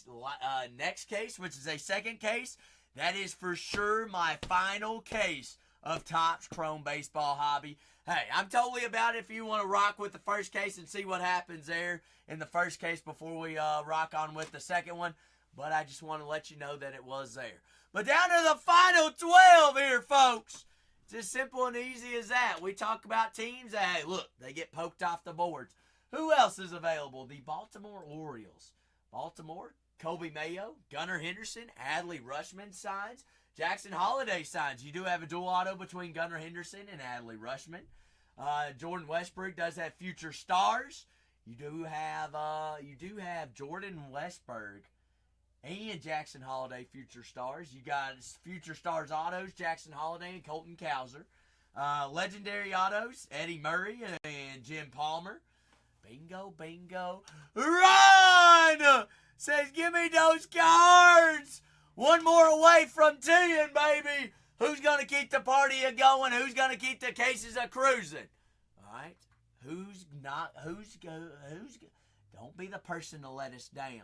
next case, which is a second case. That is for sure my final case of Topps Chrome Baseball Hobby. Hey, I'm totally about it if you want to rock with the first case and see what happens there in the first case before we rock on with the second one. But I just want to let you know that it was there. But down to the final 12 here, folks. It's as simple and easy as that. We talk about teams. Hey, look, they get poked off the boards. Who else is available? The Baltimore Orioles. Baltimore, Kobe Mayo, Gunnar Henderson, Adley Rutschman signs. Jackson Holiday signs. You do have a dual auto between Gunnar Henderson and Adley Rutschman. Jordan Westbrook does have Future Stars. You do have Jordan Westbrook and Jackson Holiday Future Stars. You got Future Stars autos, Jackson Holiday and Colton Cowser. Legendary autos, Eddie Murray and Jim Palmer. Bingo, bingo. Run! Says, give me those cards. One more away from 10, baby. Who's going to keep the party going? Who's going to keep the cases a cruising? All right? Don't be the person to let us down.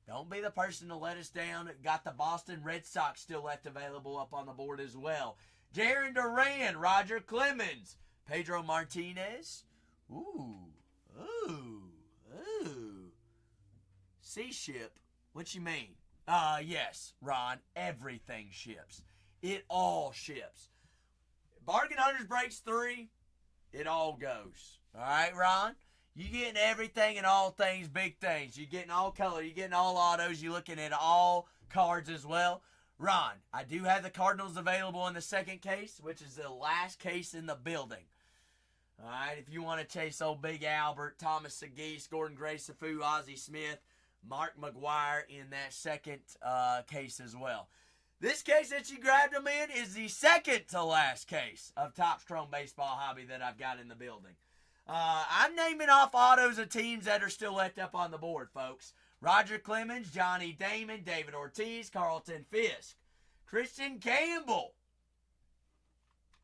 Don't be the person to let us down. Got the Boston Red Sox still left available up on the board as well. Jaron Duran, Roger Clemens, Pedro Martinez. Ooh. Sea ship? What you mean? Yes, Ron. Everything ships. It all ships. Bargain Hunters breaks 3. it all goes. All right, Ron? You getting everything and all things, big things. You getting all color. You getting all autos. You looking at all cards as well. Ron, I do have the Cardinals available in the second case, which is the last case in the building. All right, if you want to chase old Big Albert, Thomas Segese, Gordon Gray, Safu, Ozzie Smith, Mark McGuire in that second case as well. This case that you grabbed them in is the second to last case of Topps Chrome Baseball Hobby that I've got in the building. I'm naming off autos of teams that are still left up on the board, folks. Roger Clemens, Johnny Damon, David Ortiz, Carlton Fisk, Christian Campbell,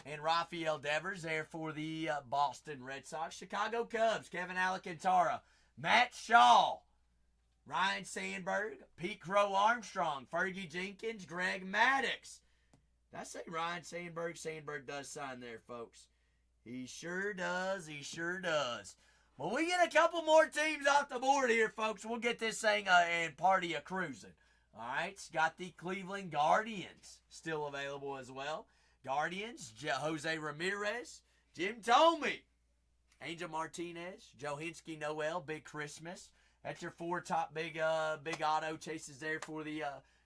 and Rafael Devers there for the Boston Red Sox. Chicago Cubs, Kevin Alcantara, Matt Shaw, Ryan Sandberg, Pete Crow Armstrong, Fergie Jenkins, Greg Maddux. Did I say Ryan Sandberg? Sandberg does sign there, folks. He sure does. He sure does. When we get a couple more teams off the board here, folks, we'll get this thing and party a cruising. All right, it's got the Cleveland Guardians still available as well. Guardians, Jose Ramirez, Jim Thome, Angel Martinez, Joe Hinsky Noel, Big Christmas. That's your four top big auto chases there for the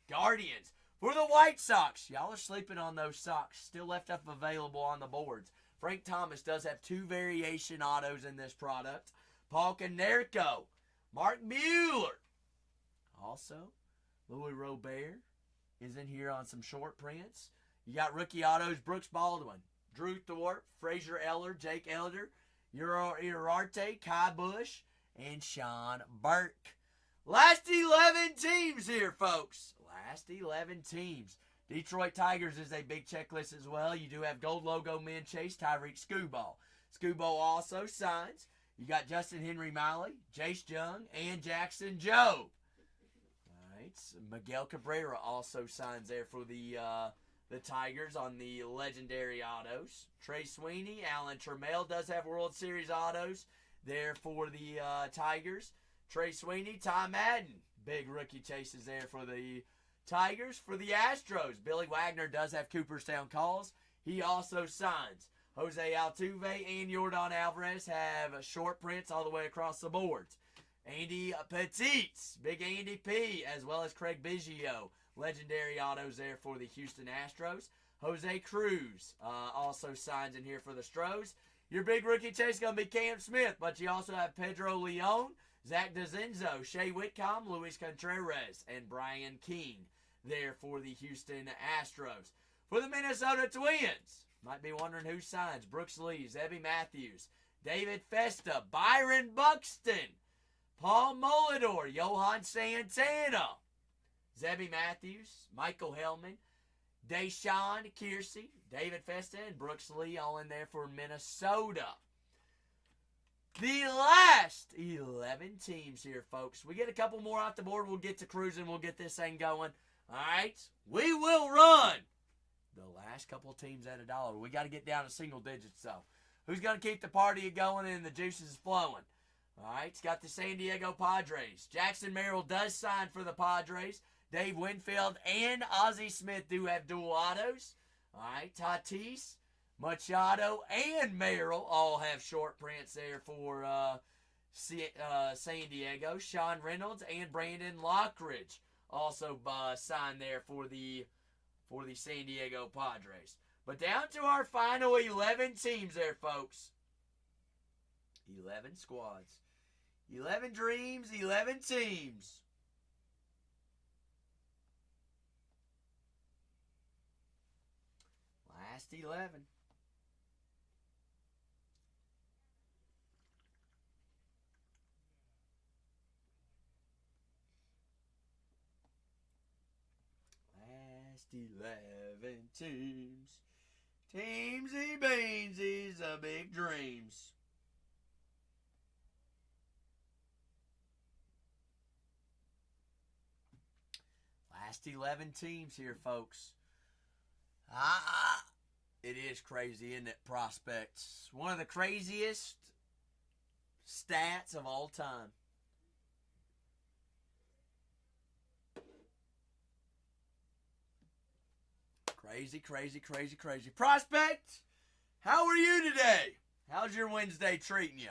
Guardians. For the White Sox, y'all are sleeping on those Sox. Still left up available on the boards. Frank Thomas does have two variation autos in this product. Paul Konerko, Mark Mueller. Also, Louis Robert is in here on some short prints. You got rookie autos, Brooks Baldwin, Drew Thorpe, Fraser Eller, Jake Elder, Urarte, Kai Bush, and Sean Burke. Last 11 teams here, folks. Last 11 teams. Detroit Tigers is a big checklist as well. You do have gold logo men chase, Tyreek Skubal. Skubal also signs. You got Justin Henry Miley, Jace Jung, and Jackson Jobe. All right. So Miguel Cabrera also signs there for the Tigers on the legendary autos. Trey Sweeney, Alan Trammell does have World Series autos there for the Tigers. Trey Sweeney, Ty Madden, big rookie chases there for the Tigers. For the Astros, Billy Wagner does have Cooperstown calls. He also signs. Jose Altuve and Yordan Alvarez have short prints all the way across the boards. Andy Petitz, Big Andy P, as well as Craig Biggio, legendary autos there for the Houston Astros. Jose Cruz also signs in here for the Stros. Your big rookie chase is going to be Cam Smith, but you also have Pedro Leon, Zach DeZenzo, Shea Whitcomb, Luis Contreras, and Brian King there for the Houston Astros. For the Minnesota Twins, might be wondering who signs. Brooks Lee, Zebby Matthews, David Festa, Byron Buxton, Paul Molidor, Johan Santana, Zebby Matthews, Michael Hellman, Deshaun Kiersey, David Festa, and Brooks Lee all in there for Minnesota. The last 11 teams here, folks. We get a couple more off the board. We'll get to cruising. We'll get this thing going. All right? We will run the last couple of teams at $1. We got to get down to single digits, though. Who's going to keep the party going and the juices flowing? All right? It's got the San Diego Padres. Jackson Merrill does sign for the Padres. Dave Winfield and Ozzie Smith do have dual autos. All right? Tatis, Machado, and Merrill all have short prints there for San Diego. Sean Reynolds and Brandon Lockridge also signed there for the San Diego Padres. But down to our final 11 teams there, folks. 11 squads. 11 dreams, 11 teams. Last 11. Last 11 teams. Teamsy Beansies of big dreams. Last 11 teams here, folks. It is crazy, isn't it, prospects? One of the craziest stats of all time. Crazy, crazy, crazy, crazy. Prospect, how are you today? How's your Wednesday treating you?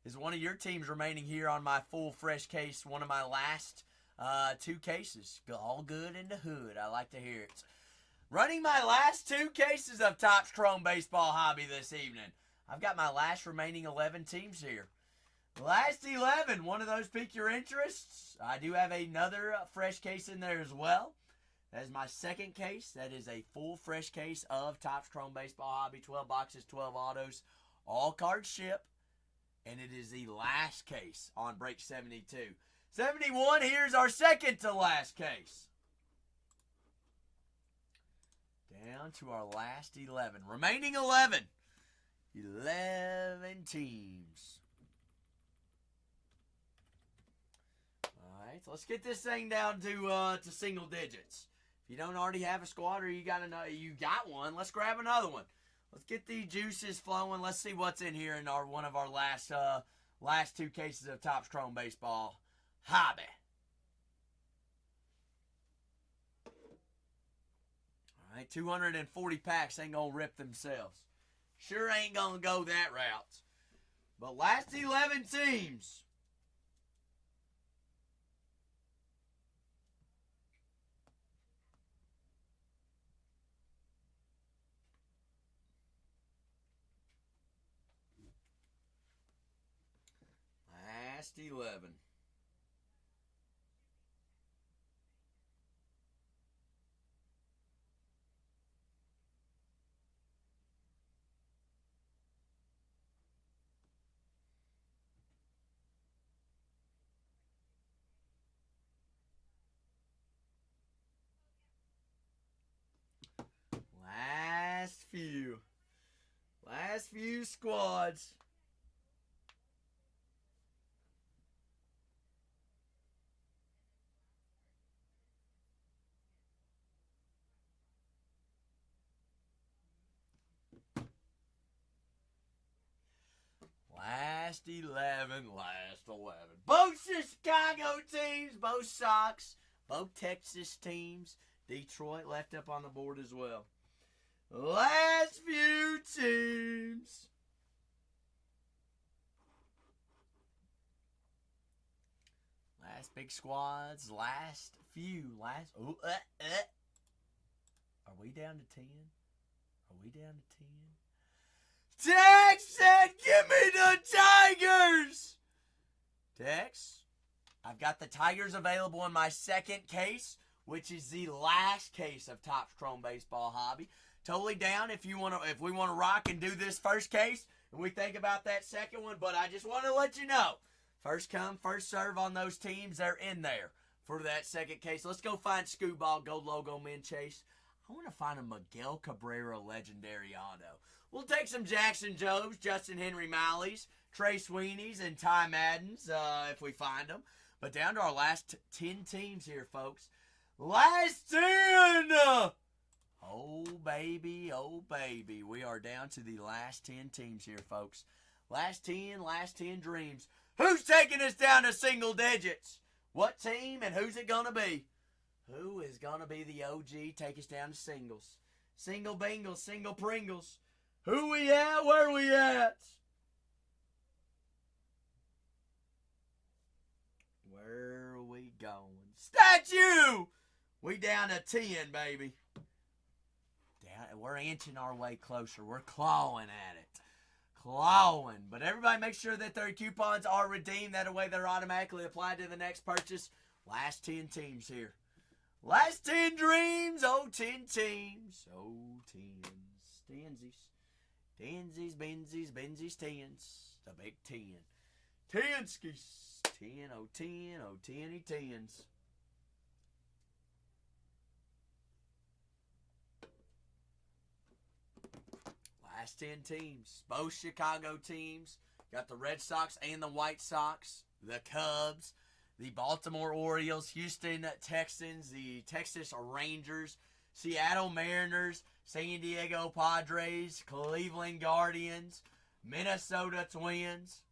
Is one of your teams remaining here on my full fresh case, one of my last two cases? All good in the hood. I like to hear it. Running my last two cases of Topps Chrome Baseball Hobby this evening. I've got my last remaining 11 teams here. Last 11, one of those pique your interests? I do have another fresh case in there as well. That is my second case. That is a full fresh case of Topps Chrome Baseball Hobby. 12 boxes, 12 autos. All cards ship. And it is the last case on break 72. 71, here's our second to last case. Down to our last 11. Remaining 11. 11 teams. All right, so let's get this thing down to single digits. If you don't already have a squad or you got one, let's grab another one. Let's get the juices flowing. Let's see what's in here in one of our last two cases of Topps Chrome Baseball Hobby. All right, 240 packs ain't going to rip themselves. Sure ain't going to go that route. But last 11 teams. Last 11. Last few squads. Last 11. Both Chicago teams, both Sox, both Texas teams. Detroit left up on the board as well. Last few teams. Last big squads. Last few. Are we down to 10? Tex said, give me the Tigers! Tex, I've got the Tigers available in my second case, which is the last case of Topps Chrome Baseball Hobby. Totally down if we want to rock and do this first case, and we think about that second one, but I just want to let you know, first come, first serve on those teams. They're in there for that second case. Let's go find Scooball Gold Logo Men Chase. I want to find a Miguel Cabrera Legendary Auto. We'll take some Jackson Jobs, Justin Henry Malleys, Trey Sweeneys, and Ty Maddens if we find them. But down to our last 10 teams here, folks. Last 10! Oh, baby. We are down to the last 10 teams here, folks. Last 10 dreams. Who's taking us down to single digits? What team and who's it going to be? Who is going to be the OG take us down to singles? Single Bengals, single Pringles. Who we at? Where we at? Where are we going? Statue! We down to 10, baby. We're inching our way closer. We're clawing at it. But everybody make sure that their coupons are redeemed. That way they're automatically applied to the next purchase. Last 10 teams here. Last 10 dreams. 10 teams. 10s. Tensies, Benzies, tens. The big 10. Tenskis. 10s. Last 10 teams. Both Chicago teams. Got the Red Sox and the White Sox. The Cubs. The Baltimore Orioles. Houston Texans. The Texas Rangers. Seattle Mariners. San Diego Padres. Cleveland Guardians. Minnesota Twins.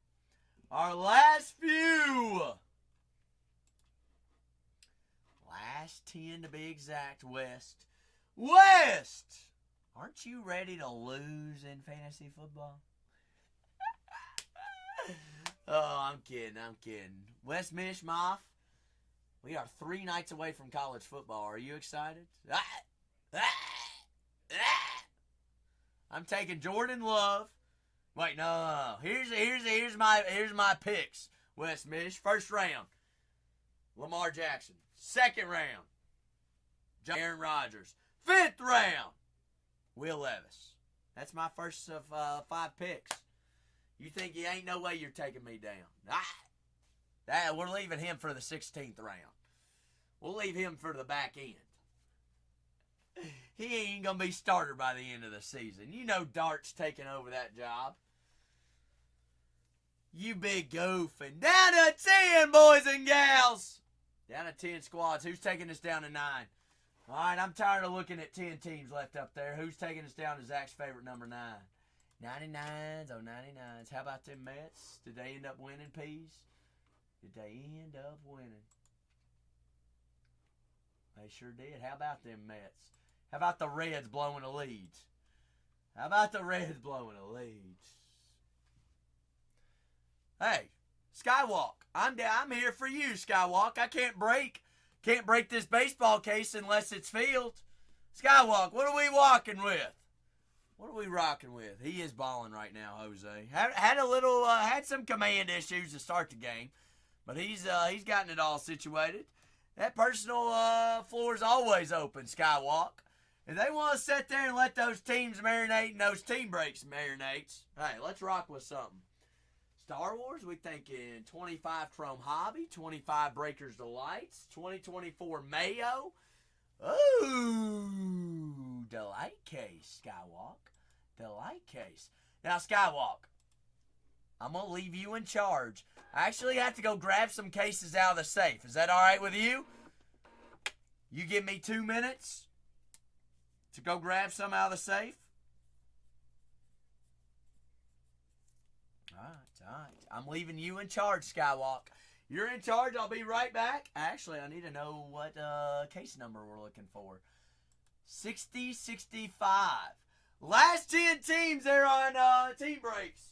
Our last few. Last 10 to be exact, West. Aren't you ready to lose in fantasy football? Oh, I'm kidding. I'm kidding. West Mishmoff, we are 3 nights away from college football. Are you excited? I'm taking Jordan Love. Wait, no. Here's my picks. West Mish, first round, Lamar Jackson. Second round, Aaron Rodgers. Fifth round, Will Levis. That's my first of 5 picks. You think you ain't no way you're taking me down? We're leaving him for the 16th round. We'll leave him for the back end. He ain't going to be starter by the end of the season. You know Dart's taking over that job. You big goof. And down to 10, boys and gals. Down to 10 squads. Who's taking us down to 9? All right, I'm tired of looking at 10 teams left up there. Who's taking us down to Zach's favorite number 9? 99s, oh 99s. How about them Mets? Did they end up winning, Peas? Did they end up winning? They sure did. How about them Mets? How about the Reds blowing the leads? How about the Reds blowing the leads? Hey, Skywalk. I'm here for you, Skywalk. I can't break this baseball case unless it's Field. Skywalk, what are we walking with? What are we rocking with? He is balling right now, Jose. Had some command issues to start the game, but he's gotten it all situated. That personal floor is always open, Skywalk. If they want to sit there and let those teams marinate and those team breaks marinates, hey, let's rock with something. Star Wars, we thinking 25 Chrome Hobby, 25 Breakers Delights, 2024 Mayo. Ooh, delight case, Skywalk. Delight case. Now, Skywalk, I'm going to leave you in charge. I actually have to go grab some cases out of the safe. Is that all right with you? You give me 2 minutes to go grab some out of the safe? All right. I'm leaving you in charge, Skywalk. You're in charge. I'll be right back. Actually, I need to know what case number we're looking for. 60-65. Last 10 teams there on team breaks.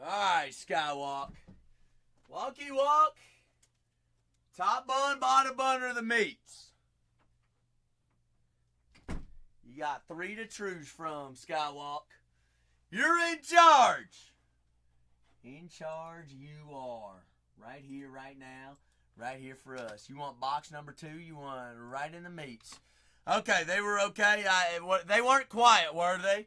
Alright, Skywalk. Walkie walk. Top bun, bottom bun are the meats. You got 3 to choose from, Skywalk. You're in charge. In charge you are. Right here, right now. Right here for us. You want box number 2? You want right in the meats. Okay, they were okay. They weren't quiet, were they?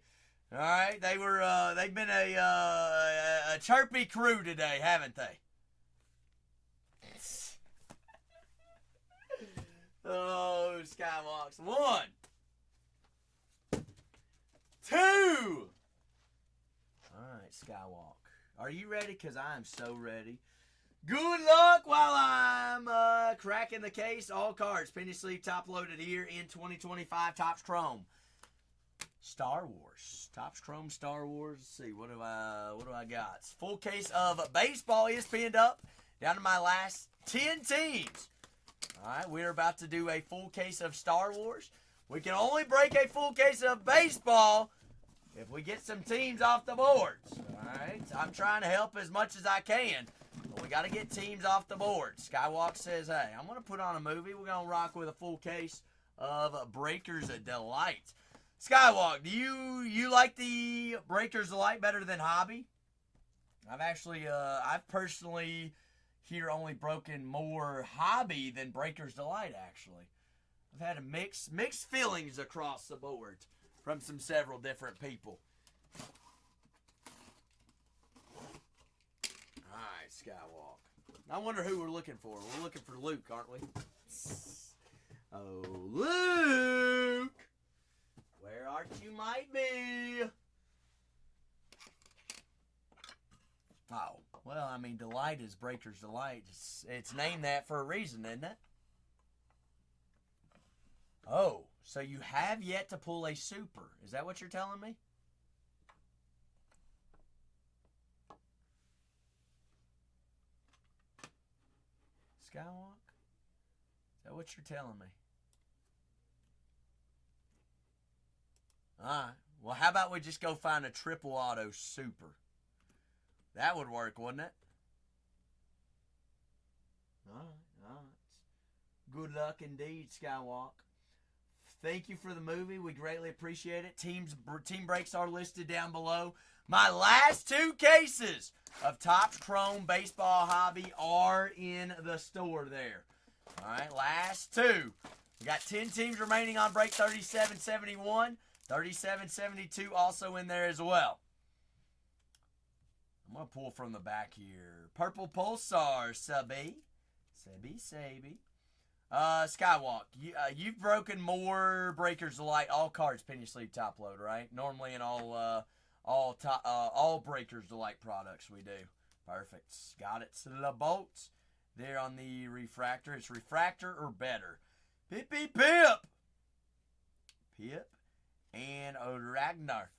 All right, they were. They've been a chirpy crew today, haven't they? Oh, Skywalks. 1, 2. All right, Skywalk. Are you ready? Because I am so ready. Good luck while I'm cracking the case. All cards, penny sleeve, top loaded here in 2025 Topps Chrome. Star Wars. Topps Chrome Star Wars. Let's see, what do I got? Full case of baseball is pinned up. Down to my last 10 teams. Alright, we're about to do a full case of Star Wars. We can only break a full case of baseball if we get some teams off the boards. Alright, I'm trying to help as much as I can. But we got to get teams off the board. Skywalk says, hey, I'm going to put on a movie. We're going to rock with a full case of Breakers of Delight. Skywalk, do you like the Breakers Delight better than Hobby? I've personally here only broken more Hobby than Breakers Delight, actually. I've had mixed feelings across the board from several different people. Alright, Skywalk. I wonder who we're looking for. We're looking for Luke, aren't we? Oh, Luke! Where art you might be? Oh, well, I mean, Delight is Breaker's Delight. It's named that for a reason, isn't it? Oh, so you have yet to pull a super. Is that what you're telling me? Skywalk? Is that what you're telling me? Alright. Well, how about we just go find a triple auto super? That would work, wouldn't it? Alright. Good luck indeed, Skywalk. Thank you for the movie. We greatly appreciate it. Team breaks are listed down below. My last 2 cases of Topps Chrome Baseball Hobby are in the store there. Alright, last 2. We got 10 teams remaining on break 3771. 3772 also in there as well. I'm going to pull from the back here. Purple Pulsar, Sebi. Skywalk, you've broken more Breakers Delight, all cards, penny sleeve, top load, right? Normally in all Breakers Delight products we do. Perfect. Got it. Bolts there on the refractor. It's refractor or better. Pip. And Ragnar.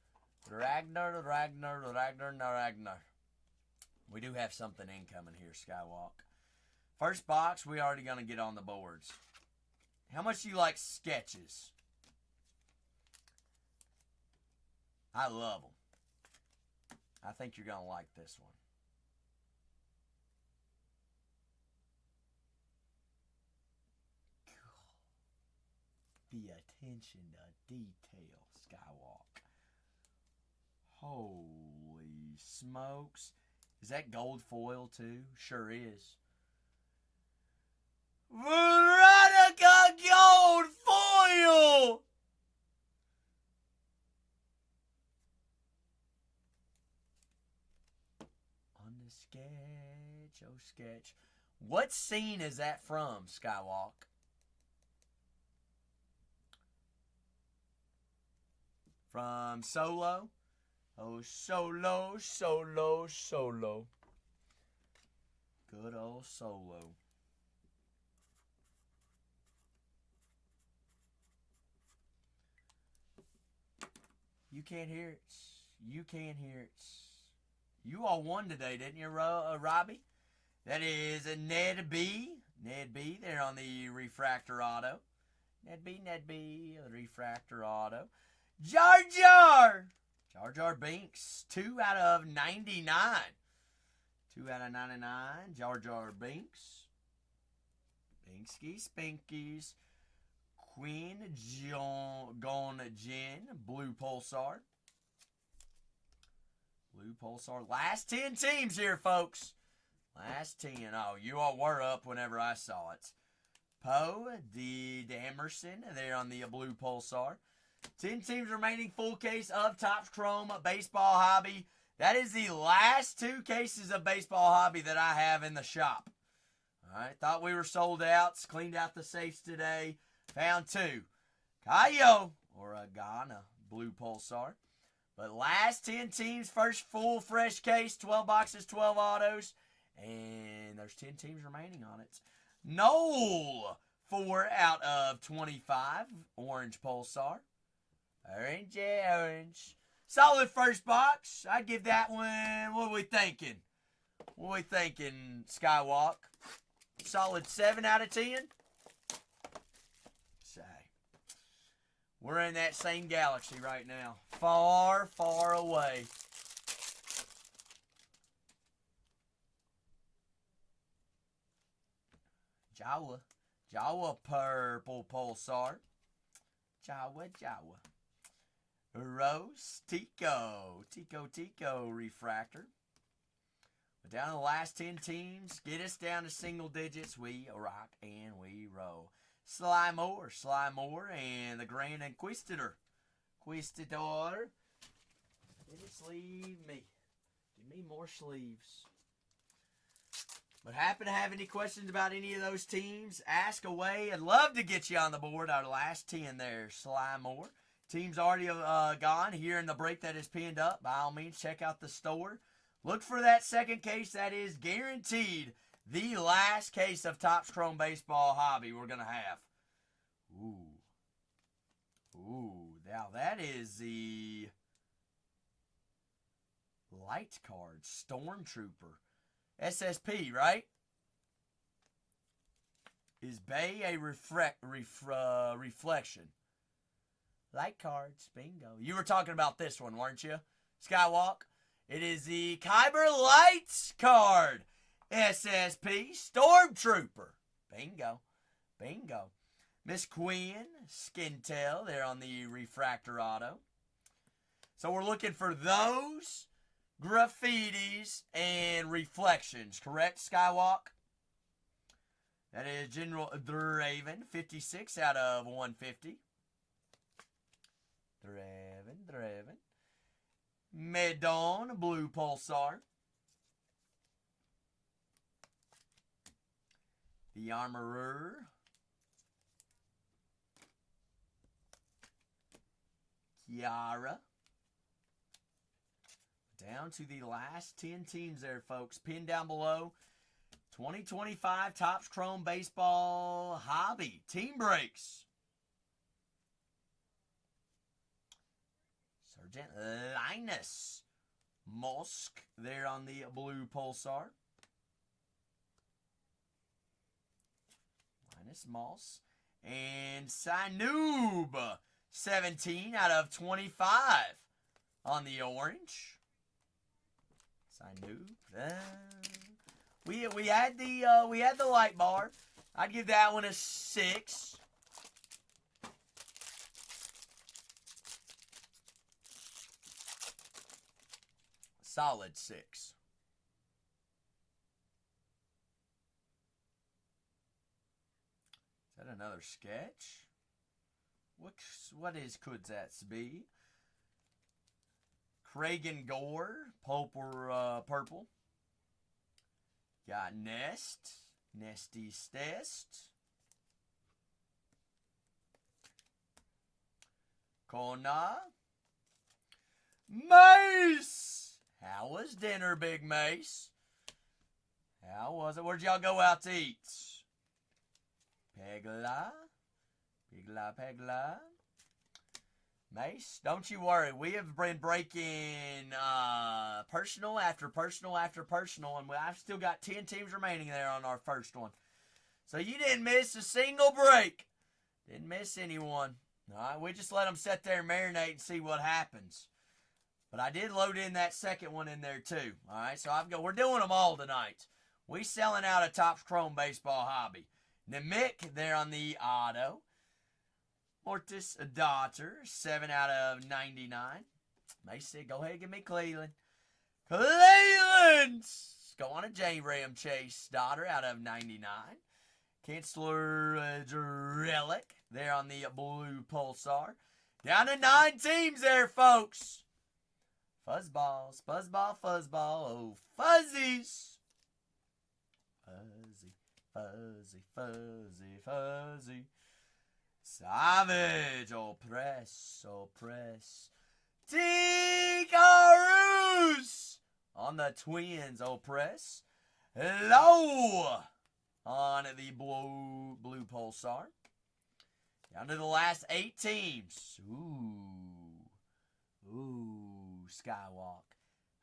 We do have something incoming here, Skywalk. First box, we already going to get on the boards. How much do you like sketches? I love them. I think you're going to like this one. The attention to detail, Skywalk. Holy smokes. Is that gold foil too? Sure is. Veronica gold foil! On the sketch, oh sketch. What scene is that from, Skywalk? From Solo? Oh, Solo. Good old Solo. You can't hear it. You can't hear it. You all won today, didn't you, Robbie? That is a Ned B. Ned B there on the refractor auto. Ned B, the refractor auto. Jar Jar Binks, 2 out of 99. 2 out of 99. Jar Jar Binks. Binksky Spinkies. Queen Gone Jin. Blue Pulsar. Blue Pulsar. Last 10 teams here, folks. Last 10. Oh, you all were up whenever I saw it. Poe, D. Emerson there on the Blue Pulsar. 10 teams remaining. Full case of Topps Chrome Baseball Hobby. That is the last 2 cases of Baseball Hobby that I have in the shop. All right, thought we were sold out. Cleaned out the safes today. Found 2. Kayo or a Ghana Blue Pulsar. But last 10 teams, first full fresh case, 12 boxes, 12 autos. And there's 10 teams remaining on it. Noel, 4 out of 25. Orange Pulsar. Orange. Solid first box. I'd give that one, what are we thinking? What are we thinking, Skywalk? Solid 7 out of 10? Say. We're in that same galaxy right now. Far, far away. Jawa Purple Pulsar. Jawa. Rose Tico Refractor. But down to the last 10 teams, get us down to single digits. We rock and we roll. Sly Moore, and the Grand Inquisitor. Didn't sleeve me. Give me more sleeves. But happen to have any questions about any of those teams, ask away. I'd love to get you on the board. Our last 10 there, Sly Moore. Team's already gone here in the break that is pinned up. By all means, check out the store. Look for that second case. That is guaranteed the last case of Topps Chrome Baseball Hobby we're going to have. Ooh. Now that is the light card. Stormtrooper. SSP, right? Is Bay a reflection? Light cards. Bingo. You were talking about this one, weren't you? Skywalk. It is the Kyber Lights card. SSP. Stormtrooper. Bingo. Miss Queen. Skintel there on the Refractor Auto. So we're looking for those graffitis and reflections. Correct, Skywalk? That is General Draven. 56 out of 150. Draven. Medon, Blue Pulsar. The Armorer. Kiara. Down to the last 10 teams there, folks. Pinned down below. 2025 Topps Chrome Baseball Hobby. Team breaks. Sergeant Linus Mosk there on the Blue Pulsar. Linus Moss. And Sinoob. 17 out of 25 on the orange. Sinoob. We had the light bar. I'd give that one a 6. Solid 6. Is that another sketch? What could that be? Kragan Gore, purple. Got Nesty Stest. Kona. Mace! How was dinner, Big Mace? How was it? Where'd y'all go out to eat? Pegla. Mace, don't you worry. We have been breaking personal after personal after personal, and I've still got 10 teams remaining there on our first one. So you didn't miss a single break. Didn't miss anyone. All right, we just let them sit there and marinate and see what happens. But I did load in that second one in there too. All right, so we're doing them all tonight. We selling out a Topps Chrome Baseball Hobby. Nemick there on the auto. Mortis Daughter, 7 out of 99. Macy, go ahead and give me Cleveland. Cleveland! Go on a J-Ram Chase. Daughter out of 99. Chancellor Relic there on the blue Pulsar. Down to 9 teams there, folks. Fuzzballs, fuzzball, fuzzball, oh, fuzzies. Fuzzy, fuzzy, fuzzy, fuzzy. Savage, oh, press, oh, press. T-Carus on the Twins, oh, press. Low on the blue Pulsar. Down to the last 8 teams. Ooh, Skywalk.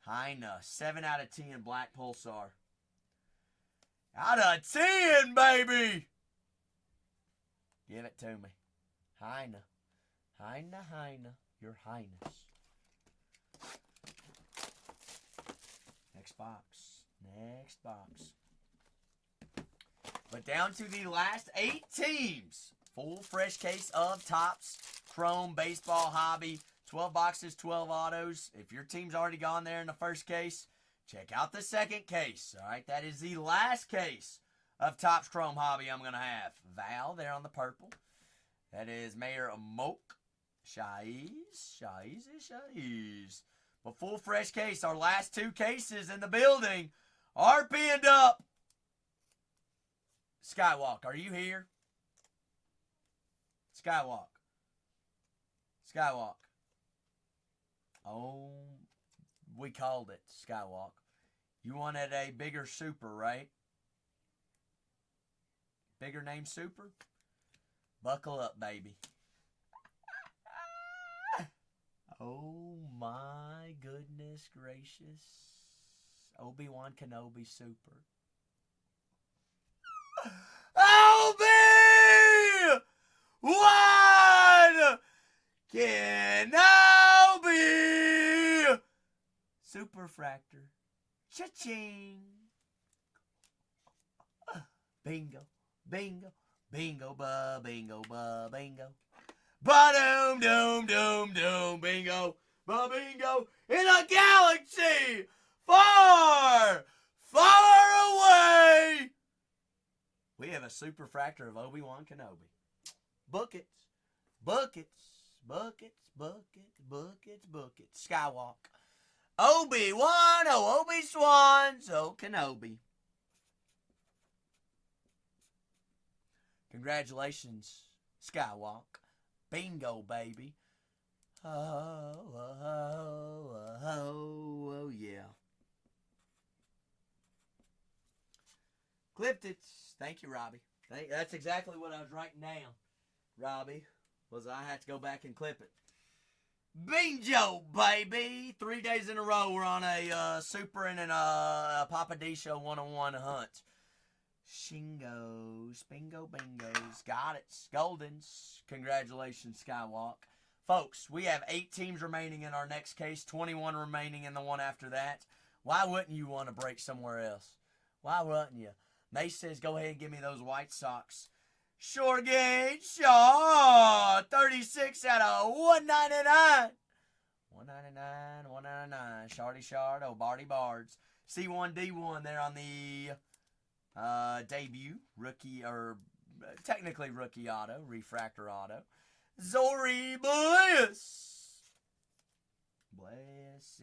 Heine, 7 out of 10, black Pulsar. Out of 10, baby! Give it to me. Heine. Heine, your highness. Next box. But down to the last 8 teams. Full fresh case of Topps Chrome Baseball Hobby. 12 boxes, 12 autos. If your team's already gone there in the first case, check out the second case. All right, that is the last case of Topps Chrome Hobby I'm going to have. Val there on the purple. That is Mayor Moke. Shaiz. But full fresh case, our last 2 cases in the building are pinned up. Skywalk, are you here? Skywalk. Oh, we called it, Skywalk. You wanted a bigger super, right? Bigger name super? Buckle up, baby. Oh, my goodness gracious. Obi-Wan Kenobi super. Obi-Wan Kenobi! Superfractor. Cha-ching! Bingo, bingo, bingo, ba, bingo, ba, bingo. Ba-doom, doom, doom, doom, bingo, ba, bingo. In a galaxy far, far away. We have a superfractor of Obi-Wan Kenobi. Buckets, buckets, buckets, buckets, buckets, buckets. Skywalk. Obi-Wan, oh, Obi-Swans, oh, Kenobi. Congratulations, Skywalk. Bingo, baby. Oh, yeah. Clipped it. Thank you, Robbie. That's exactly what I was writing down, Robbie, was I had to go back and clip it. Bingo, baby. 3 days in a row we're on a Super and a Papa D Show 101 hunt. Shingos, bingo, bingos, got it. Goldens, congratulations, Skywalk. Folks, we have 8 teams remaining in our next case, 21 remaining in the one after that. Why wouldn't you want to break somewhere else? Why wouldn't you? Mace says, go ahead and give me those White Sox. Short gauge, Shaw, 36 out of 199. 199, Shardy Shard, oh, Barty Bards. C1D1 there on the debut, rookie, or technically rookie auto, refractor auto. Zori Bliss. Bliss.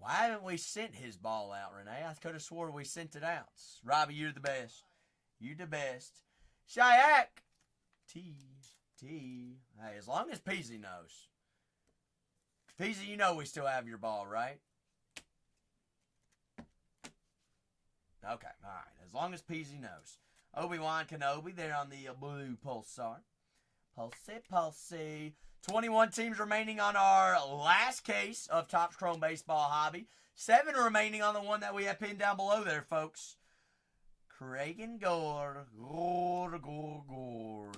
Why haven't we sent his ball out, Renee? I could have swore we sent it out. Robbie, you're the best. You the best. Shayak. T. Hey, as long as Peasy knows. Peasy, you know we still have your ball, right? Okay, all right. As long as Peasy knows. Obi-Wan Kenobi there on the blue Pulsar. Pulsey. 21 teams remaining on our last case of Topps Chrome Baseball Hobby. 7 remaining on the one that we have pinned down below there, folks. Craig Gore.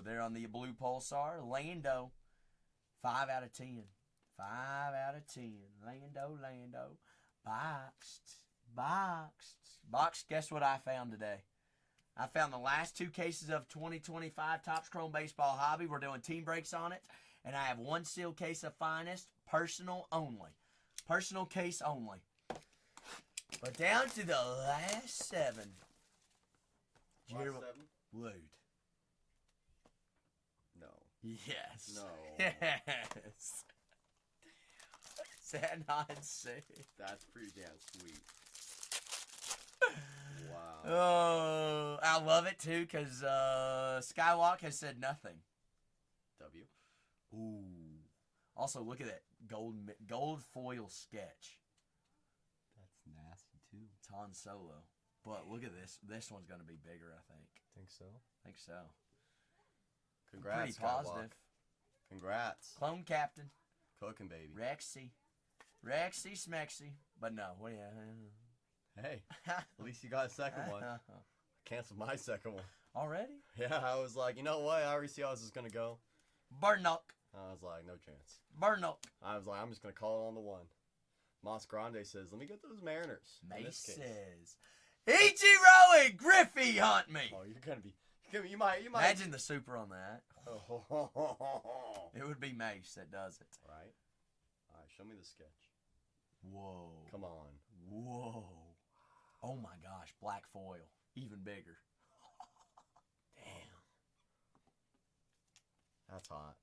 There on the blue Pulsar. Lando. 5 out of 10. 5 out of 10. Lando. Boxed. Guess what I found today? I found the last 2 cases of 2025 Topps Chrome Baseball Hobby. We're doing team breaks on it. And I have 1 sealed case of Finest. Personal only. Personal case only. But down to the last 7. Did you hear what? Wood. No. Yes. No. Yes. Is that not sick? That's pretty damn sweet. Wow. Oh, I love it too because Skywalk has said nothing. W. Ooh. Also, look at that gold foil sketch. That's nasty too. It's Han Solo. But look at this. This one's going to be bigger, I think. Think so? I think so. Congrats, Pretty positive. Skywalk. Congrats. Clone Captain. Cooking, baby. Rexy Smexy. But no. What do you... Hey, at least you got a second one. Canceled my second one. Already? Yeah, I was like, you know what? I already see how this is going to go. Burnock. I was like, no chance. Burnock. I was like, I'm just going to call it on the one. Mas Grande says, let me get those Mariners. In this Mace case. says, Ichiro and Griffey hunt me. Oh, you're going to be... You might... Imagine the super on that. Oh. It would be Mace that does it. Right. All right, show me the sketch. Whoa. Come on. Whoa. Oh my gosh, black foil. Even bigger. Damn. That's hot.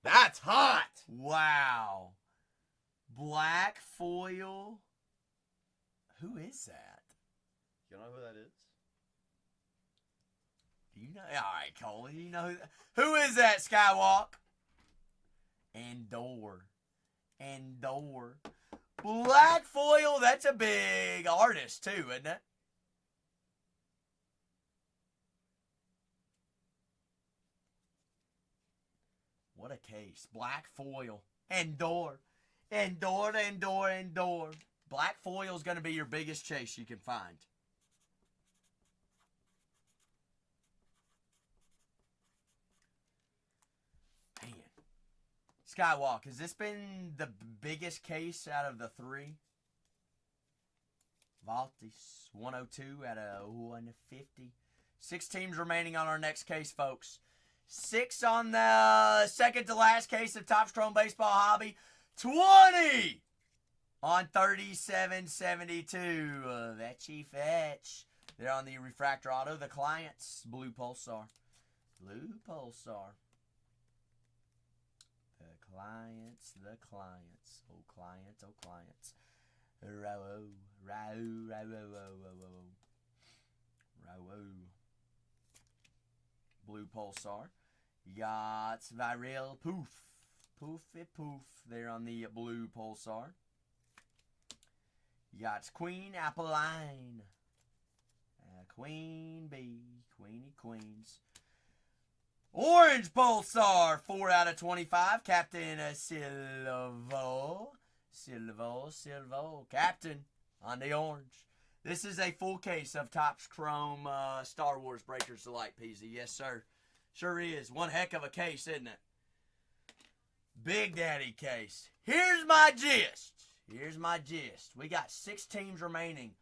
That's hot! Wow. Black foil. Who is that? You know who that is? Do you know? All right, Cole. You know who is that, Skywalk? Andor. Black foil. That's a big artist too, isn't it? What a case. Black foil. Andor. Black foil is going to be your biggest chase you can find. Man. Skywalk, has this been the biggest case out of the 3? Valtis, 102 out of 150. 6 teams remaining on our next case, folks. 6 on the second to last case of Topps Chrome Baseball Hobby. 20 on 3772. Vetchy Fetch. They're on the Refractor Auto. The clients, Blue Pulsar. The clients. Oh, clients. Row. Blue Pulsar. You got Viril Poof. There on the Blue Pulsar. You got Queen Appeline. Queen Bee. Queens. Orange Pulsar. 4 out of 25. Captain Silvo. Captain on the orange. This is a full case of Topps Chrome Star Wars Breakers Delight, Peasy. Yes, sir. Sure is. One heck of a case, isn't it? Big Daddy case. Here's my gist. We got 6 teams remaining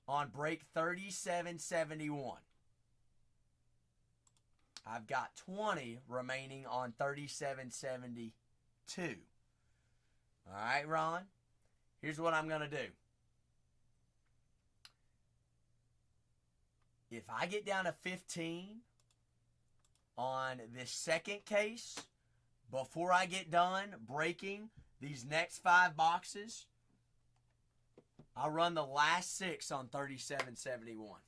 on break 3771. I've got 20 remaining on 3772. All right, Ron? Here's what I'm going to do. If I get down to 15 on this second case, before I get done breaking these next 5 boxes, I'll run the last 6 on 3771.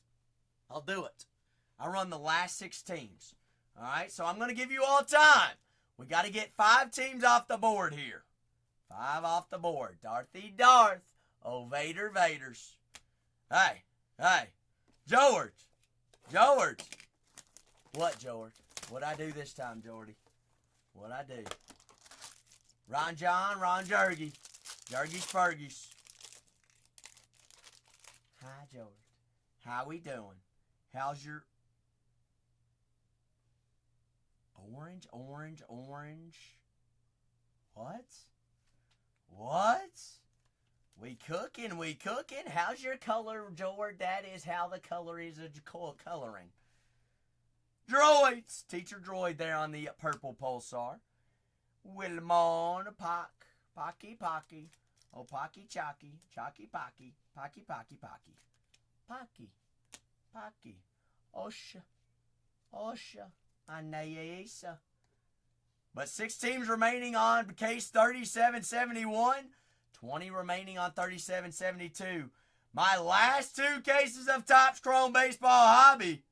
I'll do it. I'll run the last 6 teams. All right, so I'm going to give you all time. We got to get 5 teams off the board here. 5 off the board. Darth. Oh, Vaders. Hey. George. What, George? What'd I do this time, Jordy? What'd I do? Ron Jergy. Fergies. Hi, George. How we doing? How's your Orange, orange, orange. What? What? We cooking, we cooking. How's your color, George? That is how the color is coloring. Droids. Teacher Droid there on the purple pulsar. Wilmon Pocky. Oh, Pocky Chalky. Pocky. Osha. Anayesa. But 6 teams remaining on case 3771. 20 remaining on 3772. My last 2 cases of Topps Chrome Baseball Hobby.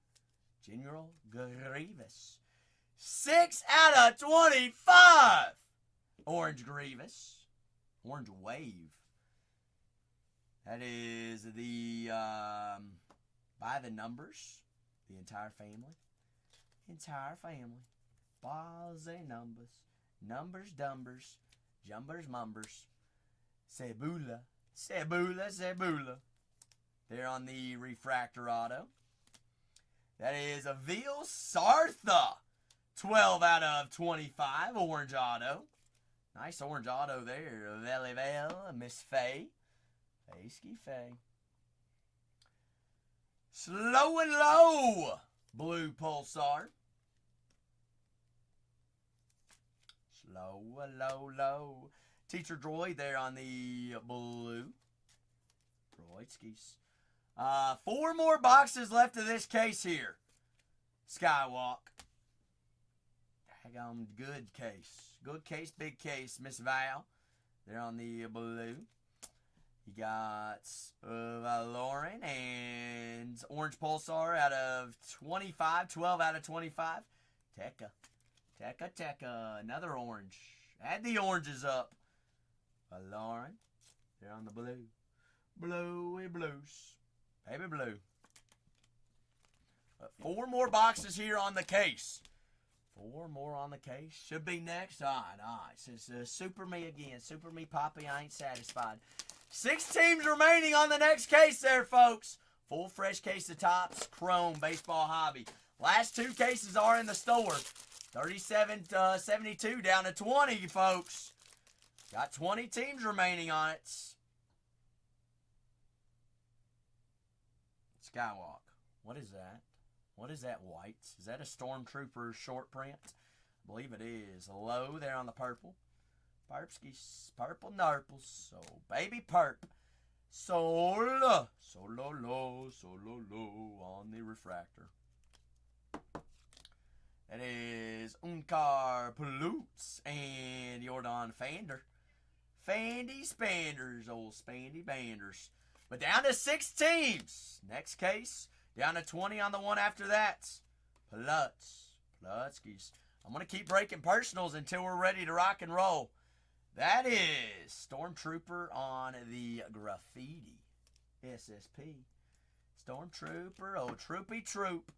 General Grievous. 6 out of 25. Orange Grievous. Orange Wave. That is the, by the numbers. The entire family. Balls and numbers. Numbers, dumbers. Jumbers, mumbers. Cebula. There on the refractor auto. That is a Veal Sartha. 12 out of 25. Orange auto. Nice orange auto there. Velivel. Miss Faye. Faye. Slow and low. Blue pulsar. Low. Teacher Droid there on the blue. Droidskis. 4 more boxes left of this case here. Skywalk. Daggone good case. Good case, big case. Miss Val. There on the blue. You got Lauren and Orange Pulsar out of 25. 12 out of 25. Tekka. Another orange. Add the oranges up. Lauren. They're on the blue. Bluey blues. Baby blue. 4 more boxes here on the case. 4 more on the case. Should be next. All right. Since Super Me again. Super Me Poppy, I ain't satisfied. 6 teams remaining on the next case there, folks. Full fresh case of Topps Chrome Baseball Hobby. Last 2 cases are in the store. 37-72 down to 20, folks. Got 20 teams remaining on it. Skywalk. What is that? What is that white? Is that a Stormtrooper short print? I believe it is. Low there on the purple. Perpskis. Purple Nurples. So, baby perp. Solo low on the refractor. That is Unkar Paloots and Jordan Fander. Fandy Spanders, old Spandy Banders. But down to 6 teams. Next case, down to 20 on the one after that. Plutskis. I'm going to keep breaking personals until we're ready to rock and roll. That is Stormtrooper on the graffiti. SSP. Stormtrooper, oh troopy troop.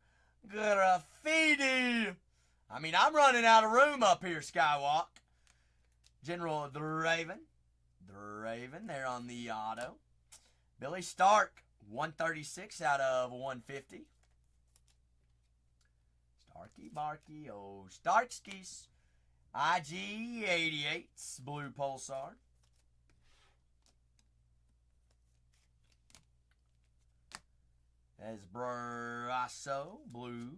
Graffiti. I mean, I'm running out of room up here, Skywalk. General Draven. There on the auto. Billy Stark, 136 out of 150. Starky Barky, oh Starkskis. IG-88, blue pulsar. That's Brasso, blue.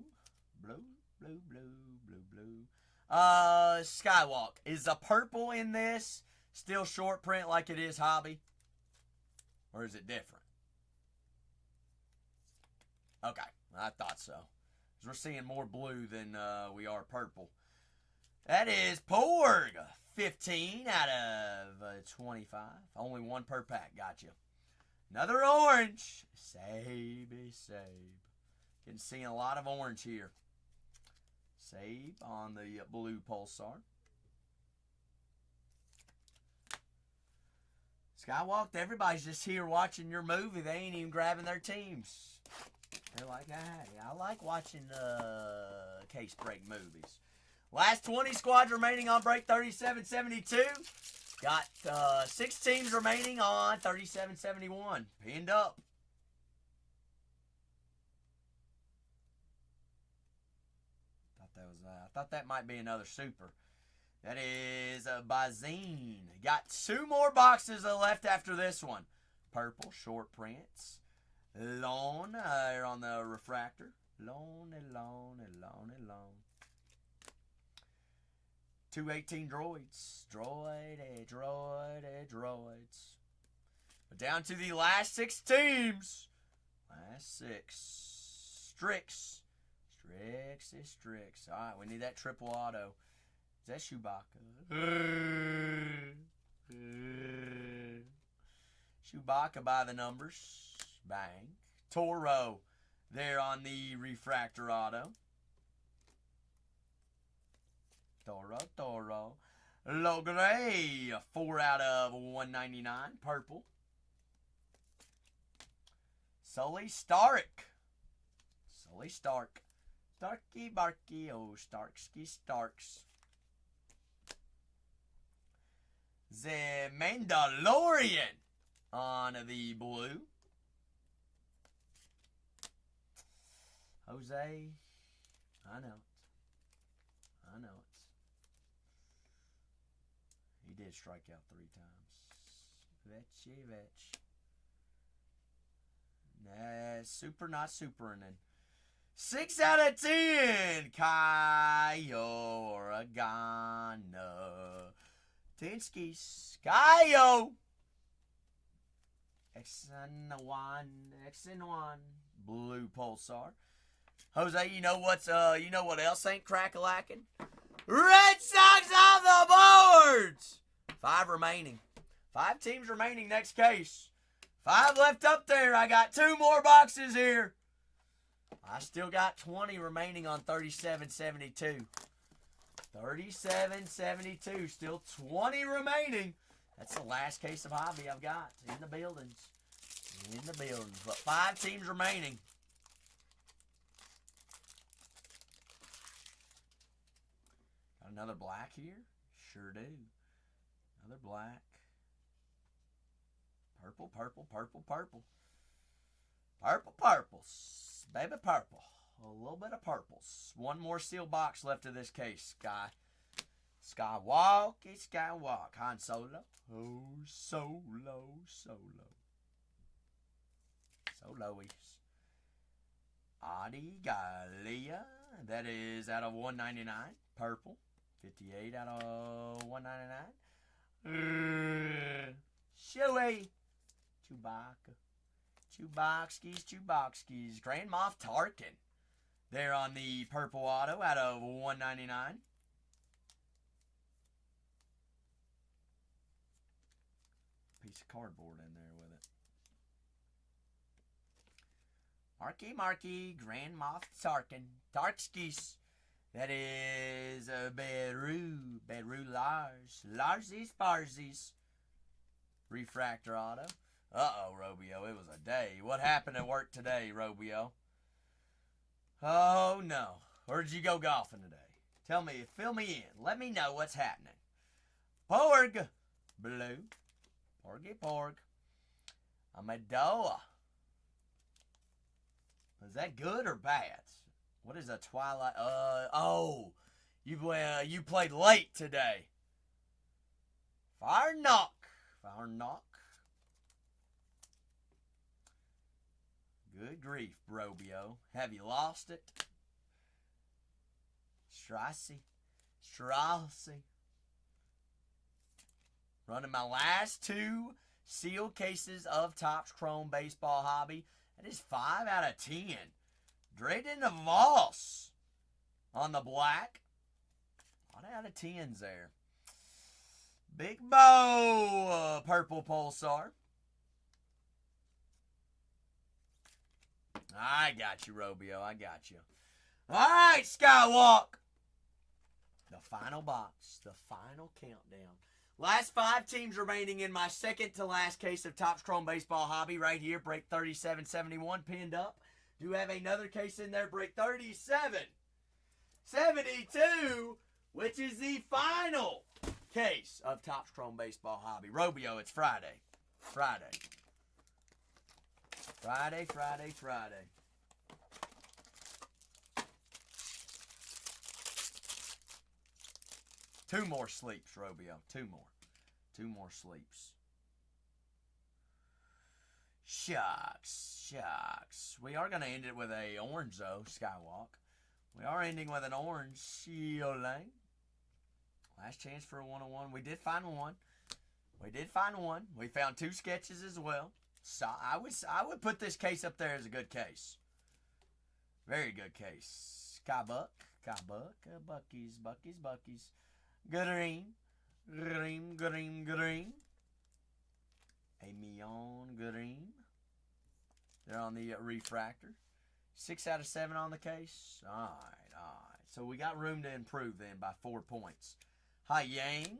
Skywalk. Is the purple in this still short print like it is Hobby? Or is it different? Okay, I thought so. 'Cause we're seeing more blue than we are purple. That is Porg. 15 out of 25. Only 1 per pack. Gotcha. Another orange. Sabe. Getting seeing a lot of orange here. Sabe on the blue pulsar. Skywalk, everybody's just here watching your movie. They ain't even grabbing their teams. They're like, hey, I like watching case break movies. Last 20 squads remaining on break 37-72. Got 6 teams remaining on 37-71. Pinned up. I thought that might be another super. That is a Bazine. Got 2 more boxes left after this one. Purple short prints. Lone on the refractor. Lone. 218 droids. Droids. But down to the last 6 teams. Last 6. Strix. Alright, we need that triple auto. Is that Chewbacca? Chewbacca by the numbers. Bang. Toro there on the refractor auto. Toro. Logray, 4 out of 199. Purple. Sully Stark. Starky Barky. Oh, Starks. The Mandalorian on the blue. Jose. I know it. He did strike out 3 times. Vetch. Nah, super, not super. And then 6 out of 10. Kyle Oragana. Tinskis. Kyle. X&1. Blue Pulsar. Jose, you know what else ain't crack-a-lacking? Red Sox on the boards! 5 remaining. 5 teams remaining next case. 5 left up there. I got 2 more boxes here. I still got 20 remaining on 37.72. 37.72. Still 20 remaining. That's the last case of hobby I've got in the buildings. But 5 teams remaining. Got another black here? Sure do. Another black. Purple. Purples. Baby purple. A little bit of purples. 1 more sealed box left of this case, Skywalk. Han Solo. Oh, Solo. Soloies. Adi Galea. That is out of 199. Purple. 58 out of 199. Chewy. Chewbacskis. Grand Moff Tarkin. There on the purple auto out of 199. Piece of cardboard in there with it. Marky. Grand Moff Tarkin. Tarkskis. That is Beru Larsies Barsies. Refractor auto. Uh-oh, Robio. It was a day. What happened at work today, Robio? Oh, no. Where'd you go golfing today? Tell me, fill me in. Let me know what's happening. Porg. Blue. Porgy. Amendola. Is that good or bad? What is a Twilight? You played late today. Fire knock. Good grief, Robio. Have you lost it? Strassi. Running my last 2 sealed cases of Topps Chrome Baseball Hobby. That is 5 out of 10. Drayden Voss on the black. A lot out of 10s there. Big Bo, purple Pulsar. I got you, Robio. I got you. All right, Skywalk. The final box. The final countdown. Last 5 teams remaining in my second to last case of Topps Chrome Baseball Hobby right here. Break 3771 pinned up. Do have another case in there. Break 3772, which is the final case of Topps Chrome Baseball Hobby. Robio, it's Friday. Friday. 2 more sleeps, Robio. 2 more. 2 more sleeps. Shucks. We are going to end it with a orange, though, Skywalk. We are ending with an orange. Lane. Last chance for a 101. We did find one. We found 2 sketches as well. So I would put this case up there as a good case. Very good case. Skybuck. Buckies. Green. A neon green. They're on the refractor. 6 out of 7 on the case. All right. So we got room to improve then by 4 points. Hi Yang.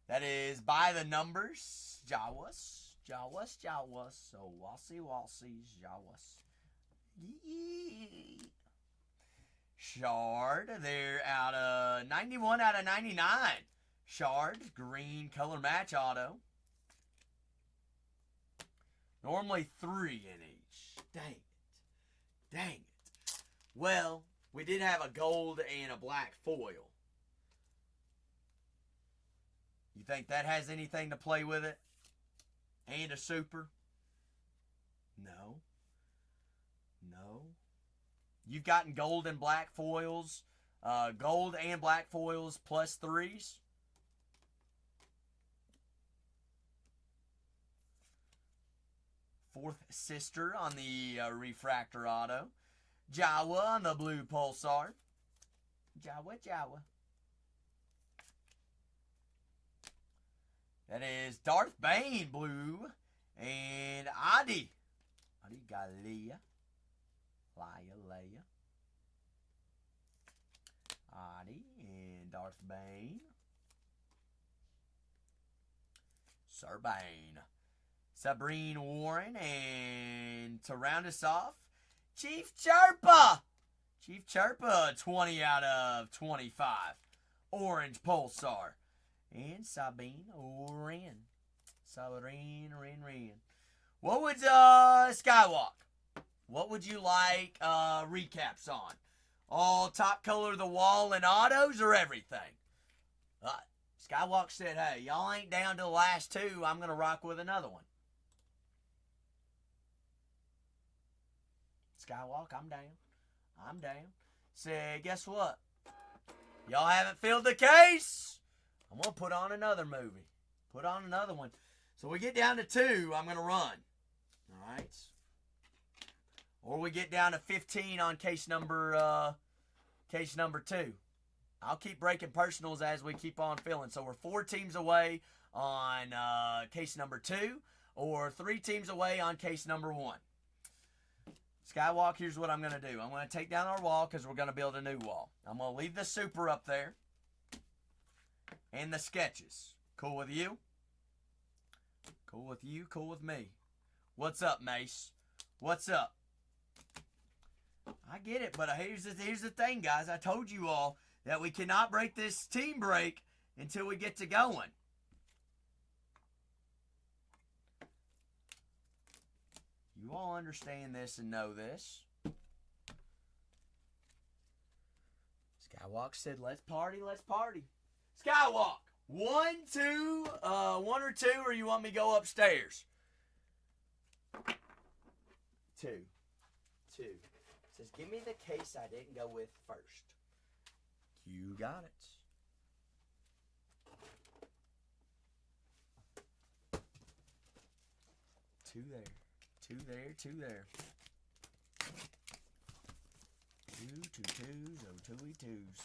That is by the numbers. Jawas. So Walsies. Jawas. Yee. Shard. They're out of 91 out of 99. Shard. Green color match auto. Normally 3 in each. Dang it. Well, we did have a gold and a black foil. You think that has anything to play with it? And a super? No. You've gotten gold and black foils. Gold and black foils plus 3s. Fourth sister on the refractor auto. Jawa on the blue pulsar. Jawa. That is Darth Bane blue. And Adi Galea. Leia. Adi and Darth Bane. Sir Bane. Sabrine Warren, and to round us off, Chief Chirpa, 20 out of 25. Orange Pulsar. And Sabine Wren. What would, Skywalk, what would you like recaps on? All top color of the wall and autos or everything? Skywalk said, hey, y'all ain't down to the last 2. I'm going to rock with another one. Skywalk, I'm down. Say, guess what? Y'all haven't filled the case. I'm going to put on another movie. Put on another one. So we get down to 2, I'm going to run. All right? Or we get down to 15 on case number 2. I'll keep breaking personals as we keep on filling. So we're 4 teams away on case number 2, or 3 teams away on case number 1. Skywalk, here's what I'm going to do. I'm going to take down our wall because we're going to build a new wall. I'm going to leave the super up there and the sketches. Cool with you? Cool with you? Cool with me? What's up, Mace? What's up? I get it, but here's the thing, guys. I told you all that we cannot break this team break until we get to going. You all understand this and know this. Skywalk said, let's party. Skywalk, 1 or 2, or you want me to go upstairs? 2. Says, give me the case I didn't go with first. You got it. 2 there. 2 there. 2 twos, oh 2 twos.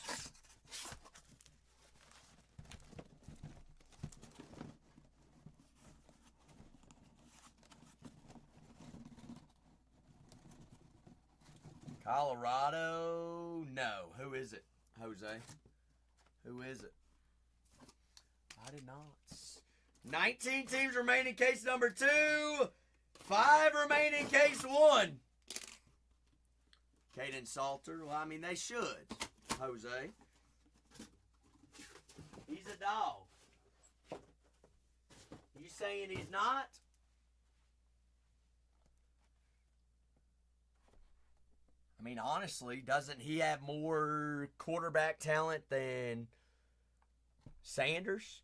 Colorado, no. Who is it? Jose. Who is it? I did not. 19 teams remain in case number 2. 5 remain in case 1. Caden Salter. Well, I mean, they should. Jose. He's a dog. You saying he's not? I mean, honestly, doesn't he have more quarterback talent than Sanders.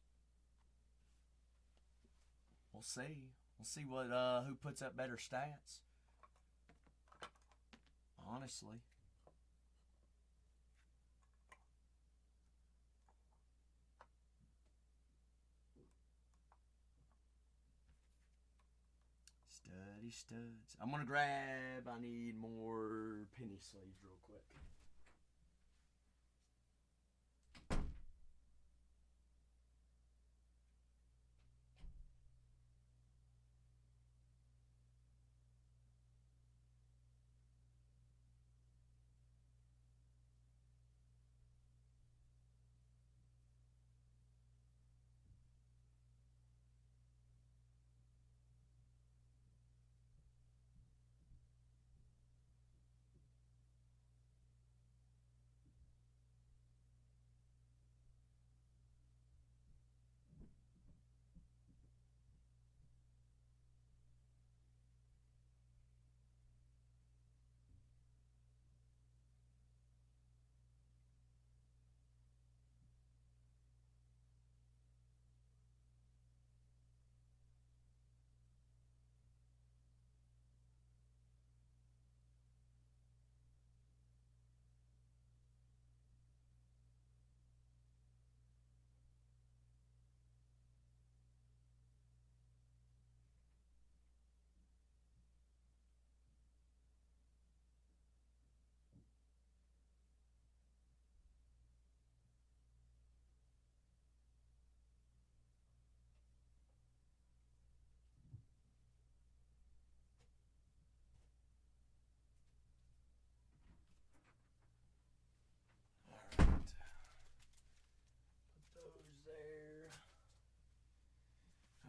We'll see. We'll see what who puts up better stats. Honestly. Study studs. I'm going to grab, I need more penny sleeves real quick.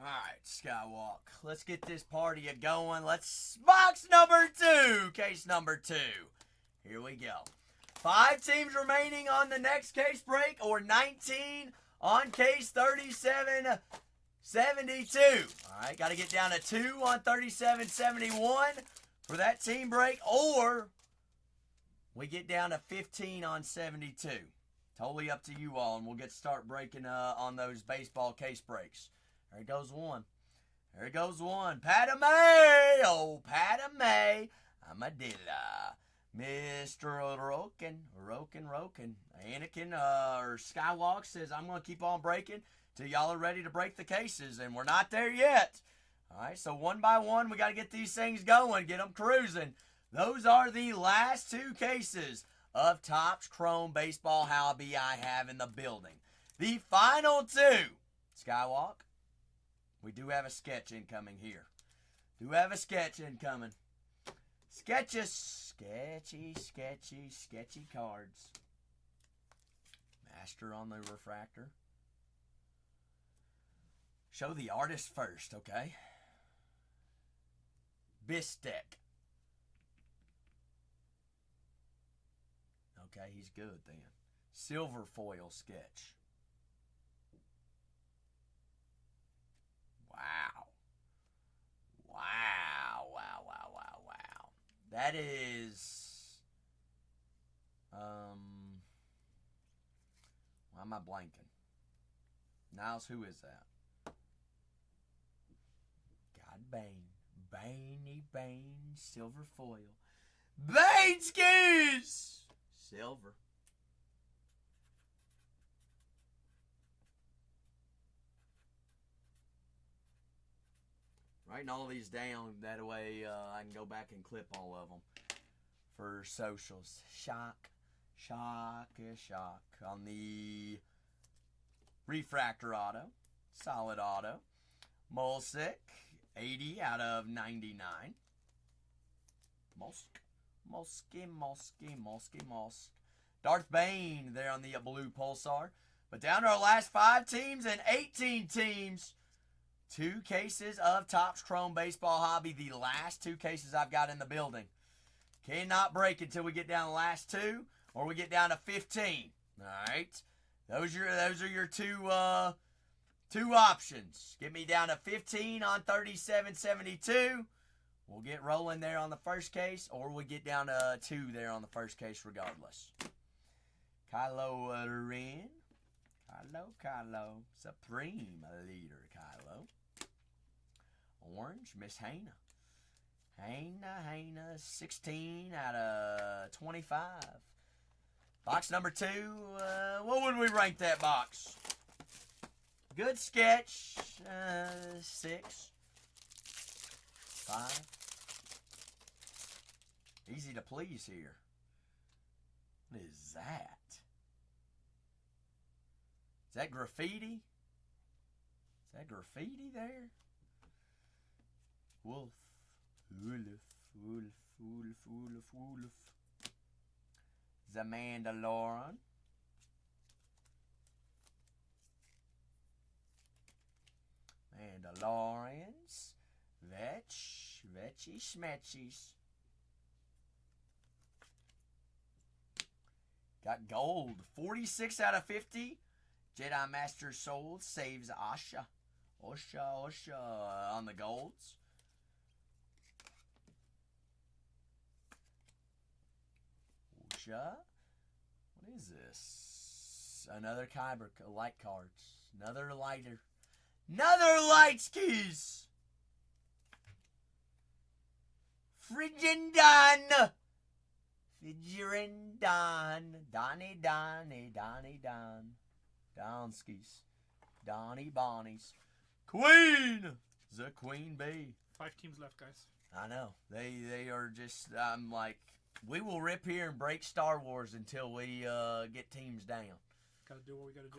Alright, Skywalk. Let's get this party going. Let's box number 2. Case number 2. Here we go. 5 teams remaining on the next case break, or 19 on case 3772. Alright, got to get down to 2 on 3771 for that team break, or we get down to 15 on 72. Totally up to you all, and we'll get to start breaking on those baseball case breaks. There goes one. There goes one. Padme! Oh, Padme! Amadilla. Mr. Roken. Anakin, or Skywalk says, I'm going to keep on breaking till y'all are ready to break the cases, and we're not there yet. All right, so one by one, we got to get these things going, get them cruising. Those are the last 2 cases of Topps Chrome Baseball Hobby I have in the building. The final 2. Skywalk. We do have a sketch incoming here. Do have a sketch incoming. Sketches. Sketchy cards. Master on the refractor. Show the artist first, okay? Bistek. Okay, he's good then. Silver foil sketch. Wow. That is, why am I blanking? Niles, who is that? God, Bane, silver foil. Bane skis! Silver. Writing all these down, that way I can go back and clip all of them for socials. Shock on the refractor auto, solid auto. Mulsick, 80 out of 99. Mosk. Darth Bane there on the blue Pulsar. But down to our last 5 teams and 18 teams. 2 cases of Topps Chrome Baseball Hobby. The last 2 cases I've got in the building. Cannot break until we get down to the last 2, or we get down to 15. All right, those are your two options. Get me down to 15 on 3772. We'll get rolling there on the first case, or we get down to 2 there on the first case regardless. Kylo Kylo. Supreme Leader Kylo. Orange, Miss Hana. Hana, 16 out of 25. Box number 2. What would we rank that box? Good sketch. 6. 5. Easy to please here. What is that? Is that graffiti? Is that graffiti there? Wolf. Wolf. The Mandalorian. Mandalorians. Vetchy Smetchies. Got gold. 46 out of 50. Jedi Master Soul saves Asha. Osha on the golds. Osha. What is this? Another Kyber light cards. Another lighter. Another light skis. Friggin' done. Fidgerin' Don. Donnie. Donskis. Donnie Bonnies. Queen! The Queen Bee. 5 teams left, guys. I know. They are just, I'm like, we will rip here and break Star Wars until we get teams down. Gotta do what we gotta do.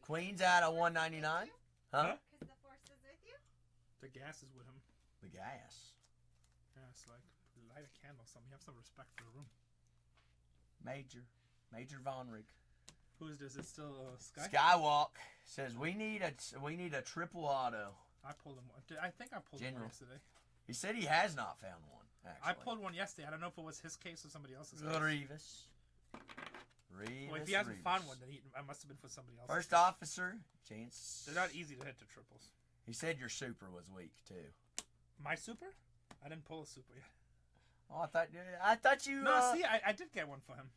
Queens out of 199. Huh? Because the Force is with you? The gas is with him. The gas. Yeah, it's like, light a candle or something. You have some respect for the room. Major Von Rig. Who is this? It's still Sky? Skywalk says we need a triple auto. I pulled him one. I think I pulled General. one yesterday. He said he has not found one. Actually. I pulled one yesterday. I don't know if it was his case or somebody else's case. Revis. Well, if he hasn't found one, then I must have been for somebody else. First officer, chance. They're not easy to hit the triples. He said your super was weak too. My super? I didn't pull a super yet. Oh, I thought you. No, see, I did get one for him.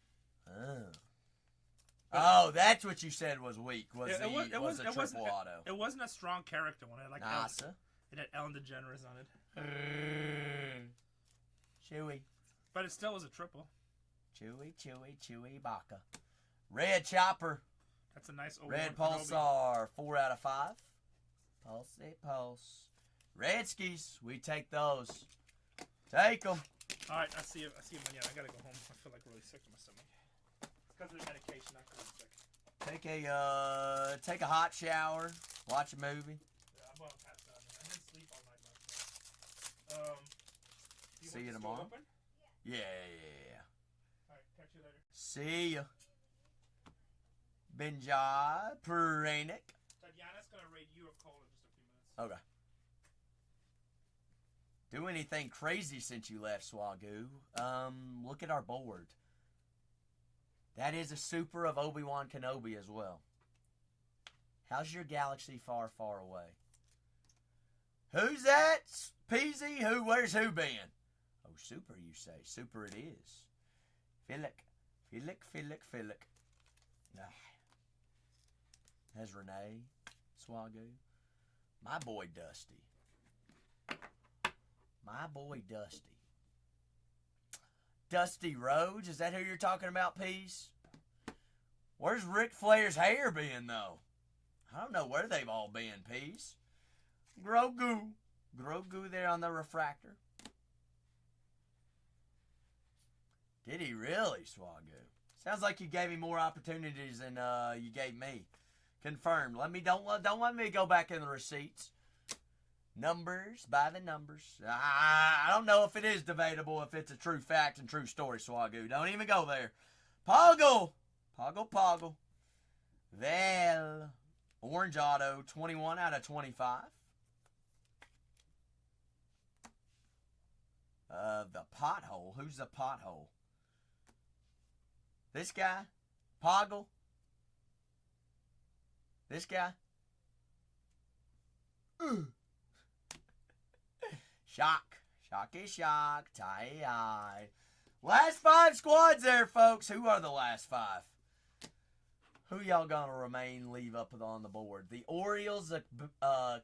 Oh, that's what you said was weak. Was It the triple auto? It wasn't a strong character one. It had like NASA. It had Ellen DeGeneres on it. Chewy. But it still was a triple. Chewy Baka. Red Chopper. That's a nice old Red one. Pulsar. 4 out of 5. Pulse. Redskis. We take those. Take them. All right, I see him. Yeah, I gotta go home. I feel like really sick to my stomach. It's because of the medication. Not because I'm sick. Take a hot shower. Watch a movie. Yeah, I'm gonna pass out. I didn't sleep all night last night. See you tomorrow. Open? Yeah. All right, catch you later. See ya. Benjai Puranik. Tatiana's gonna rate you a cola in just a few minutes. Okay. Do anything crazy since you left, Swagoo? Look at our board. That is a super of Obi-Wan Kenobi as well. How's your galaxy far, far away? Who's that? Peasy? Where's who been? Oh, super, you say. Super it is. Philic. There's Renee. Swagoo. My boy Dusty. Dusty Rhodes, is that who you're talking about, Peace? Where's Ric Flair's hair been, though? I don't know where they've all been, Peace. Grogu there on the refractor. Did he really, Swagoo? Sounds like you gave him more opportunities than you gave me. Confirmed. Don't let me go back in the receipts. Numbers by the numbers. I don't know if it is debatable, if it's a true fact and true story, Swagoo. Don't even go there. Poggle. Well, orange auto, 21 out of 25. The pothole. Who's the pothole? This guy? Poggle? This guy? Shock. Tie. Last 5 squads there, folks. Who are the last 5? Who y'all gonna leave up on the board? The Orioles, the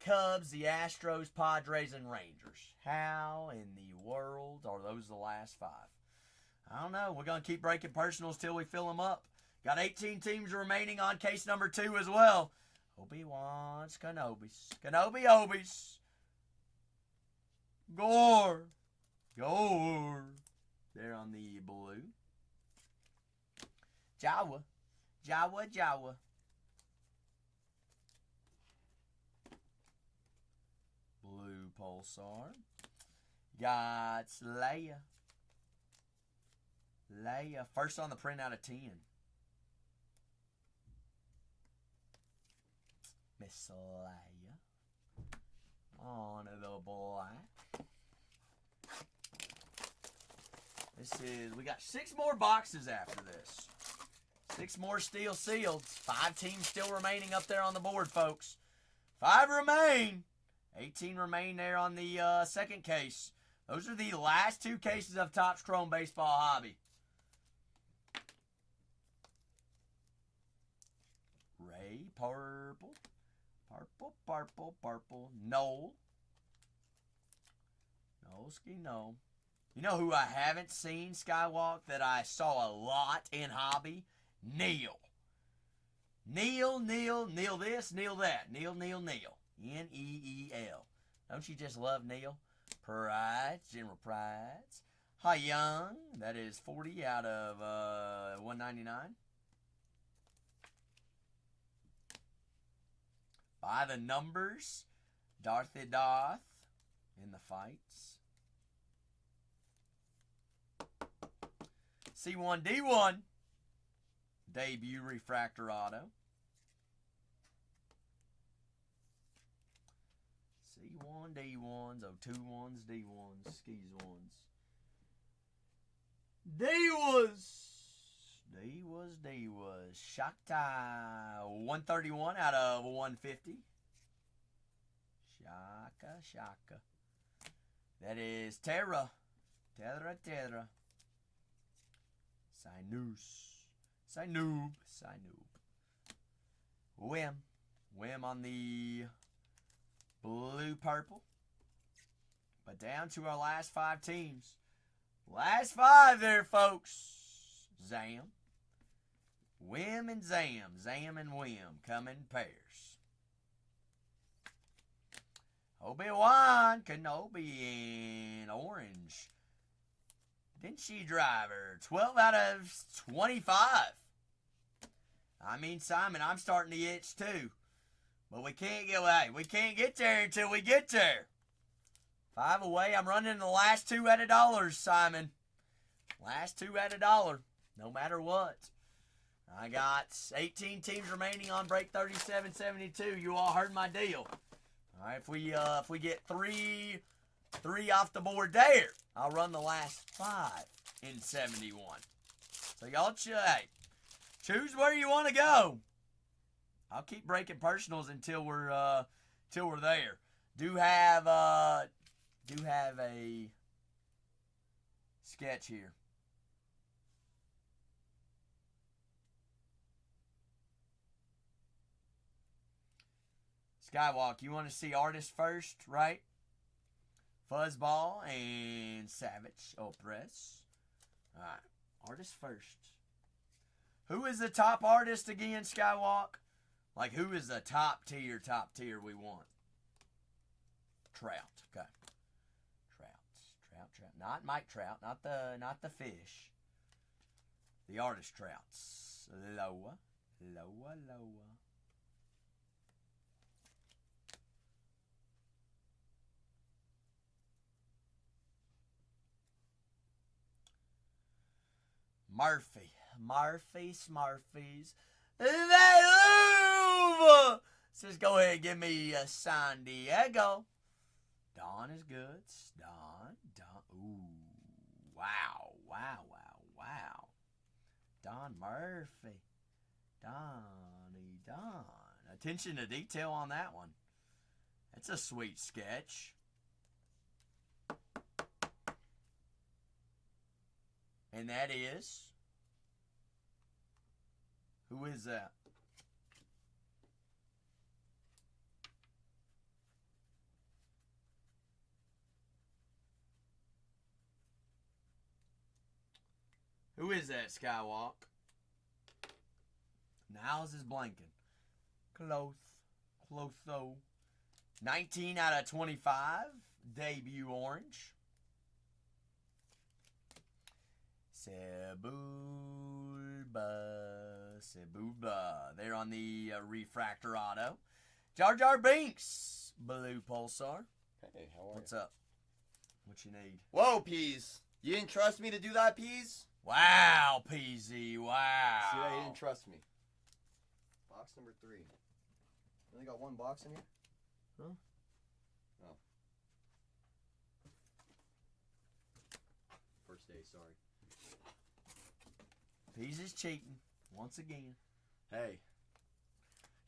Cubs, the Astros, Padres, and Rangers. How in the world are those the last 5? I don't know. We're gonna keep breaking personals till we fill them up. Got 18 teams remaining on case number 2 as well. Obi-Wan's Kenobis. Kenobi-Obies. Gore. There on the blue. Jawa. Blue Pulsar. Got Leia. First on the print out of 10. Miss Leia. On the black. We got 6 more boxes after this. 6 more steel sealed. 5 teams still remaining up there on the board, folks. 5 remain. 18 remain there on the second case. Those are the last 2 cases of Topps Chrome Baseball Hobby. Ray, purple. Noel. No. You know who I haven't seen Skywalk that I saw a lot in hobby? Neil this, Neil that. Neil. N-E-E-L. Don't you just love Neil? Prides, General Prides. Hi Young, that is 40 out of 199. By the numbers, Darthy Darth in the fights. C1D1, debut refractor auto. C1 D1s, 02-1s, D1s, skis ones. D was Shaka 131 out of 150. Shaka. That is Terra. Sinoob. Wim on the blue purple. But down to our last 5 teams. Last 5 there, folks. Zam. Wim and Zam. Zam and Wim come in pairs. Obi-Wan Kenobi in orange. Vinci Driver, 12 out of 25. I mean, Simon, I'm starting to itch too. But we can't get away. We can't get there until we get there. 5 away. I'm running the last 2 at $1, Simon. Last 2 at $1, no matter what. I got 18 teams remaining on break 37.72. You all heard my deal. All right, if we get three off the board there, I'll run the last 5 in 71. So y'all choose where you want to go. I'll keep breaking personals until we're there. Do have a sketch here. Skywalk, you want to see artist first, right? Fuzzball and Savage Opress. Alright, artist first. Who is the top artist again, Skywalk? Like, who is the top tier we want? Trout, okay. Trout. Not Mike Trout, not the fish. The artist Trouts. Loa. Smarfies. They move! Just go ahead and give me a San Diego. Don is good. Don. Ooh. Wow. Don Murphy. Don. Attention to detail on that one. That's a sweet sketch. And that is... Who is that? Who is that, Skywalk? Niles is blanking. Close. Close-o. 19 out of 25. Debut orange. Sebulba. They're on the refractor auto. Jar Jar Binks. Blue Pulsar. Hey, how are What's you? up? What you need? Whoa, Peas. You didn't trust me to do that, Peas? Wow, PZ. Wow. See that? You didn't trust me. Box number 3. You only got one box in here? Huh? Oh. First day, sorry. PZ is cheating once again. Hey.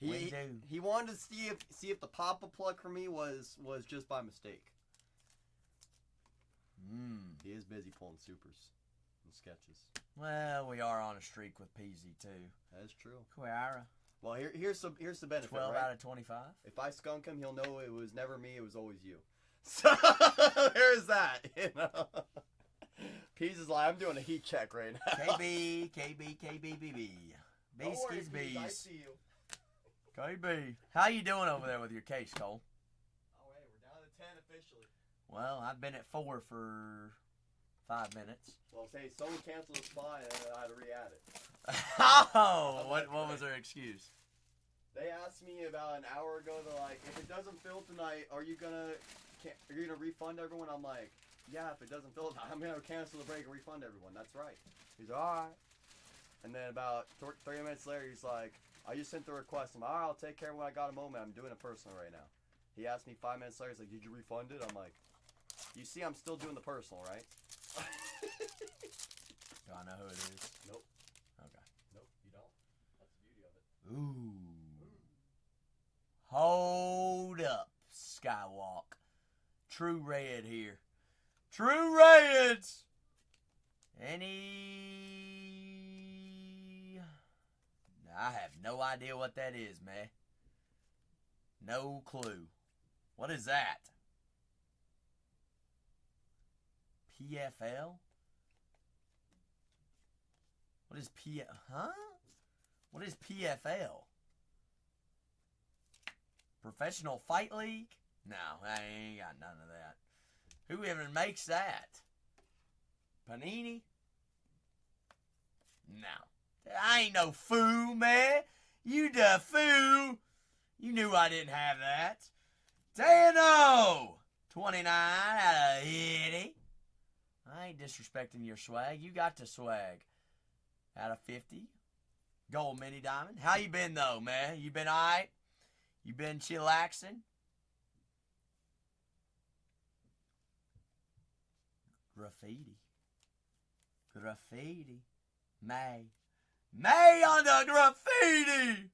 We do. He wanted to see if the Papa plug for me was just by mistake. He is busy pulling supers and sketches. Well, we are on a streak with PZ too. That is true. Quara. Well, here's the benefit. 12 right? out of 25. If I skunk him, he'll know it was never me. It was always you. So there's that. You know. Peas is like, I'm doing a heat check right now. KB. Don't worry, Beeskies Peas, I bees. see you. KB. How you doing over there with your case, Cole? Oh, hey, we're down to 10 officially. Well, I've been at 4 for 5 minutes. Well, say someone canceled the spot and I had to re-add it. Oh, what was their excuse? They asked me about an hour ago. They're like, if it doesn't fill tonight, are you gonna refund everyone? I'm like, yeah. If it doesn't fill tonight, I'm gonna cancel the break and refund everyone. That's right. He's like, all right. And then about 30 minutes later, he's like, I just sent the request. I'm like, all right, I'll take care of it when I got a moment. I'm doing it personal right now. He asked me 5 minutes later. He's like, did you refund it? I'm like, you see, I'm still doing the personal, right? Do I know who it is? Nope. Okay. Nope, you don't. That's the beauty of it. Ooh. Hold up, Skywalk. True red here. True reds! I have no idea what that is, man. No clue. What is that? PFL? What is What is PFL? Professional Fight League? No, I ain't got none of that. Who even makes that? Panini? No. I ain't no fool, man. You the fool. You knew I didn't have that. Dano! 29 out of 80. I ain't disrespecting your swag. You got the swag. Out of 50. Gold mini diamond. How you been, though, man? You been alright? You been chillaxing? Graffiti. May on the graffiti!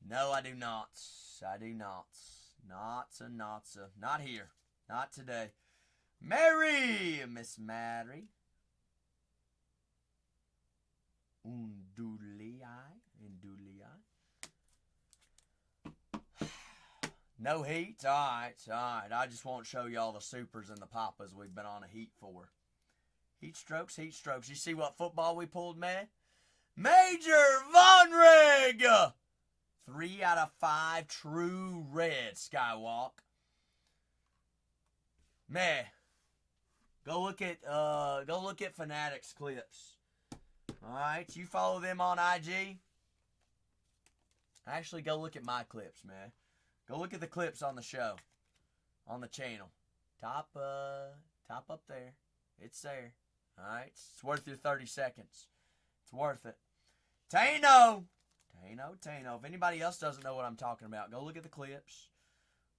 No, I do not. Not here. Not today. Miss Mary. Undoodly eye. No heat? Alright. I just won't show you all the supers and the papas we've been on a heat for. Heat strokes. You see what football we pulled, man? Major Von Rig! 3 out of 5 true red, Skywalk. Man, go look at Fanatics clips. Alright, you follow them on IG. Actually, go look at my clips, man. Go look at the clips on the show. On the channel. Top up there. It's there. Alright, it's worth your 30 seconds. It's worth it. Tano. If anybody else doesn't know what I'm talking about, go look at the clips.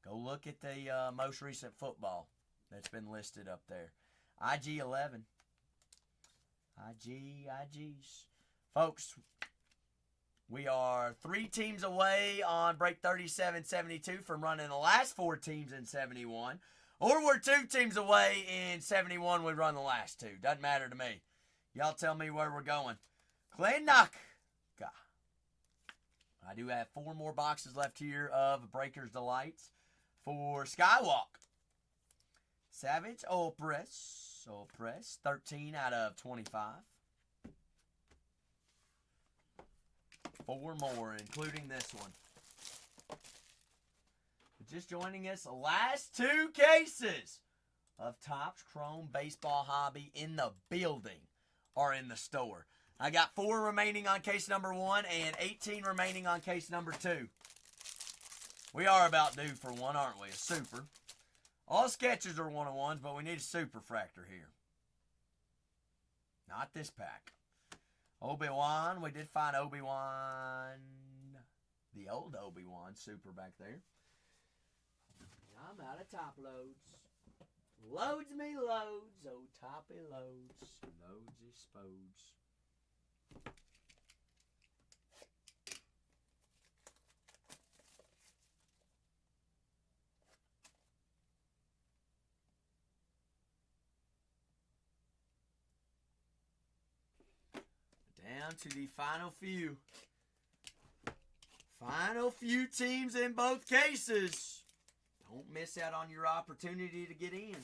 Go look at the most recent football that's been listed up there. IG 11. IGs. Folks, we are 3 teams away on break 37-72 from running the last 4 teams in 71. Or we're 2 teams away in 71. We run the last 2. Doesn't matter to me. Y'all tell me where we're going. Glennock. I do have 4 more boxes left here of Breaker's Delights for Skywalk. Savage Opress. So press 13 out of 25. 4 more, including this one. Just joining us, last 2 cases of Topps Chrome Baseball Hobby in the building or in the store. I got 4 remaining on case number 1 and 18 remaining on case number 2. We are about due for one, aren't we? A super. All sketches are 1-on-1s, but we need a superfractor here. Not this pack. Obi-Wan, we did find Obi-Wan, the old Obi-Wan super back there. I'm out of top loads. Loads me loads, oh toppy loads, loads spodes. Down to the final few. Final few teams in both cases. Don't miss out on your opportunity to get in.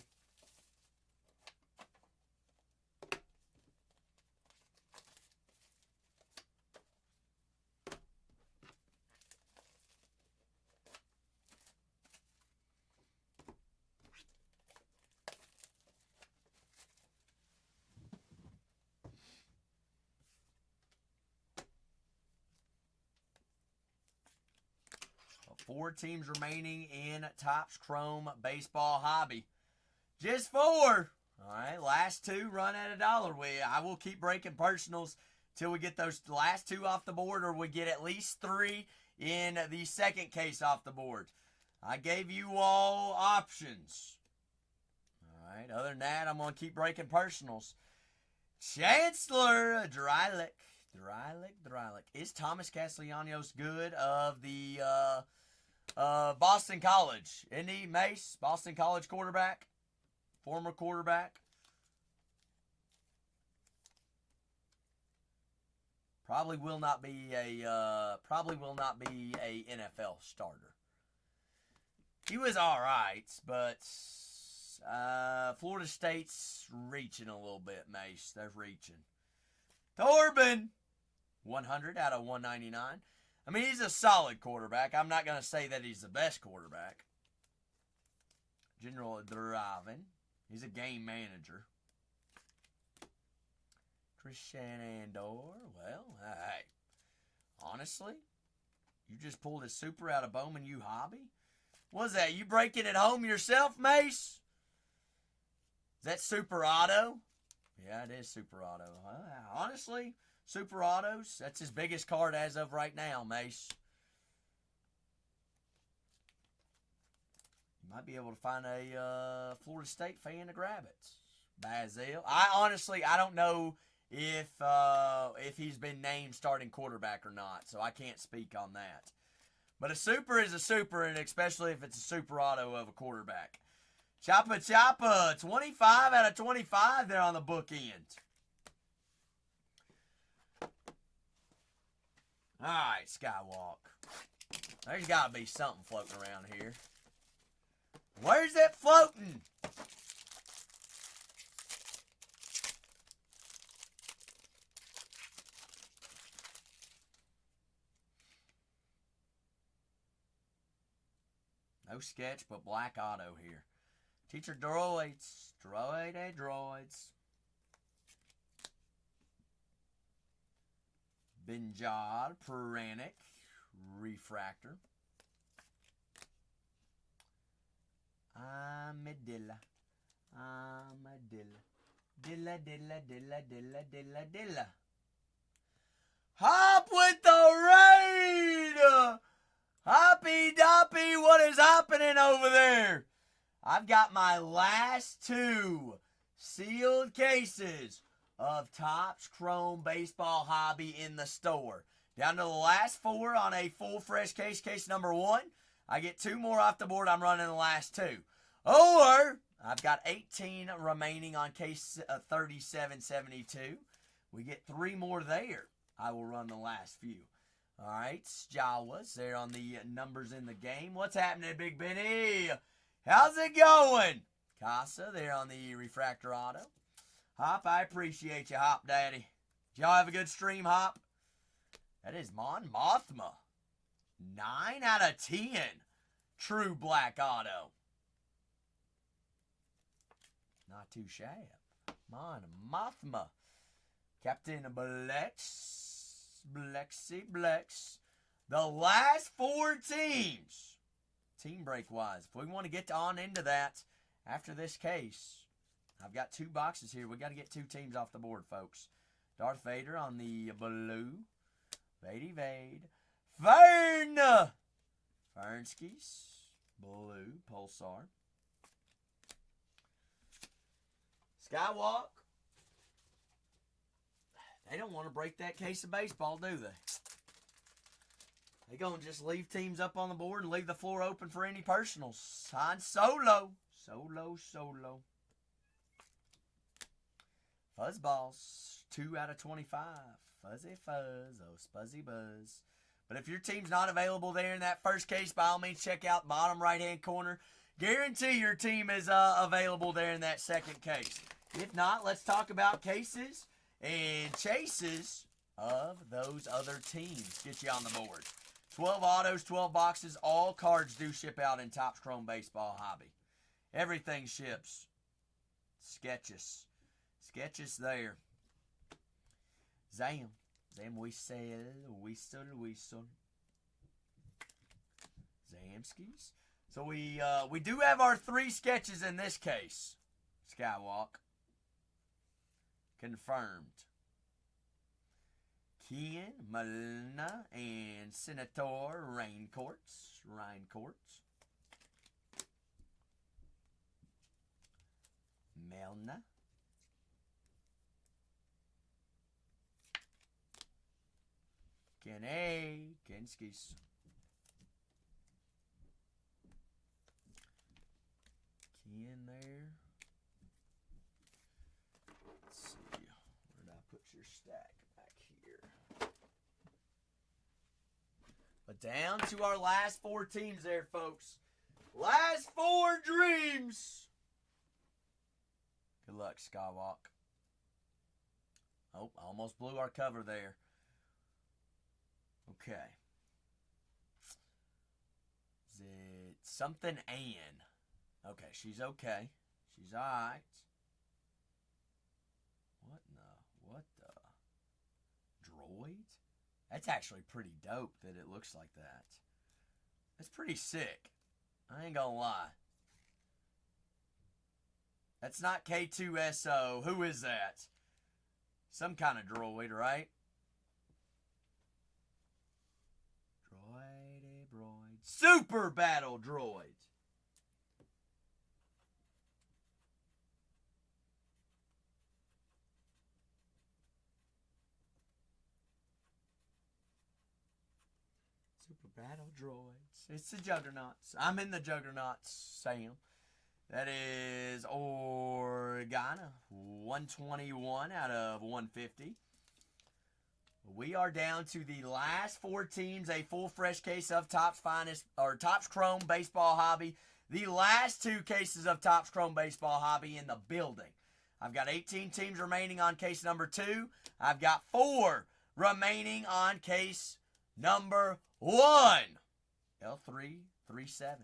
Four teams remaining in Topps Chrome Baseball Hobby. Just 4. All right, last 2 run at $1. I will keep breaking personals till we get those last 2 off the board, or we get at least 3 in the second case off the board. I gave you all options. All right, other than that, I'm going to keep breaking personals. Chancellor Drylick. Is Thomas Castellanos good of the Boston College? Isn't he, Mace? Boston College quarterback? Former quarterback? Probably will not be a NFL starter. He was all right, but Florida State's reaching a little bit, Mace. They're reaching. Torben, 100 out of 199. I mean, he's a solid quarterback. I'm not going to say that he's the best quarterback. General Dravin. He's a game manager. Christian Andor. Well, hey. Honestly, you just pulled a super out of Bowman U Hobby? What's that? You breaking it home yourself, Mace? Is that Super Auto? Yeah, it is Super Auto. Honestly, Super Autos, that's his biggest card as of right now, Mace. You might be able to find a Florida State fan to grab it. Basil. I don't know if he's been named starting quarterback or not, so I can't speak on that. But a super is a super, and especially if it's a Super Auto of a quarterback. Choppa, 25 out of 25 there on the bookend. All right, Skywalk. There's got to be something floating around here. Where's it floating? No sketch, but black auto here. Teacher droids. Droids. Benjar, Pranic, Refractor. Armadilla. Dilla. Hop with the raid! Hoppy doppy, what is happening over there? I've got my last 2 sealed cases of Topps Chrome Baseball Hobby in the store. Down to the last 4 on a full fresh case, case number 1. I get 2 more off the board. I'm running the last 2. Or I've got 18 remaining on case 3772. We get 3 more there. I will run the last few. All right, Jawas there on the numbers in the game. What's happening, Big Benny? How's it going? Casa there on the refractor auto. Hop, I appreciate you, Hop Daddy. Did y'all have a good stream, Hop? That is Mon Mothma. 9 out of 10. True black auto. Not too shabby. Mon Mothma. Captain Blex. The last 4 teams. Team break wise. If we want to get on into that after this case, I've got 2 boxes here. We got to get 2 teams off the board, folks. Darth Vader on the blue. Vade. Fern! Fernskis. Blue. Pulsar. Skywalk. They don't want to break that case of baseball, do they? They gonna just leave teams up on the board and leave the floor open for any personals. Han Solo. Solo. Fuzzballs. 2 out of 25. Fuzzy Fuzz. Oh, Spuzzy Buzz. But if your team's not available there in that first case, by all means, check out bottom right-hand corner. Guarantee your team is available there in that second case. If not, let's talk about cases and chases of those other teams. Get you on the board. 12 autos, 12 boxes. All cards do ship out in Topps Chrome Baseball Hobby. Everything ships. Sketches there. Zam, whistle. Zamskis. So we do have our 3 sketches in this case. Skywalk. Confirmed. Kian, Malina, and Senator Raincourts. Melna. Kenskis. Kian there. Let's see. Where did I put your stack? Back here. But down to our last 4 teams there, folks. Last 4 dreams. Good luck, Skywalk. Oh, I almost blew our cover there. Okay. Is it something Ann? Okay, she's okay. She's alright. What the? Droid? That's actually pretty dope that it looks like that. That's pretty sick. I ain't gonna lie. That's not K2SO. Who is that? Some kind of droid, right? Droid. Super Battle Droid. Super Battle Droids. It's the Juggernauts. I'm in the Juggernauts, Sam. That is Organa. 121 out of 150. We are down to the last 4 teams. A full fresh case of Topps Finest, or Topps Chrome Baseball Hobby. The last 2 cases of Topps Chrome Baseball Hobby in the building. I've got 18 teams remaining on case number 2. I've got 4 remaining on case number 1. L337.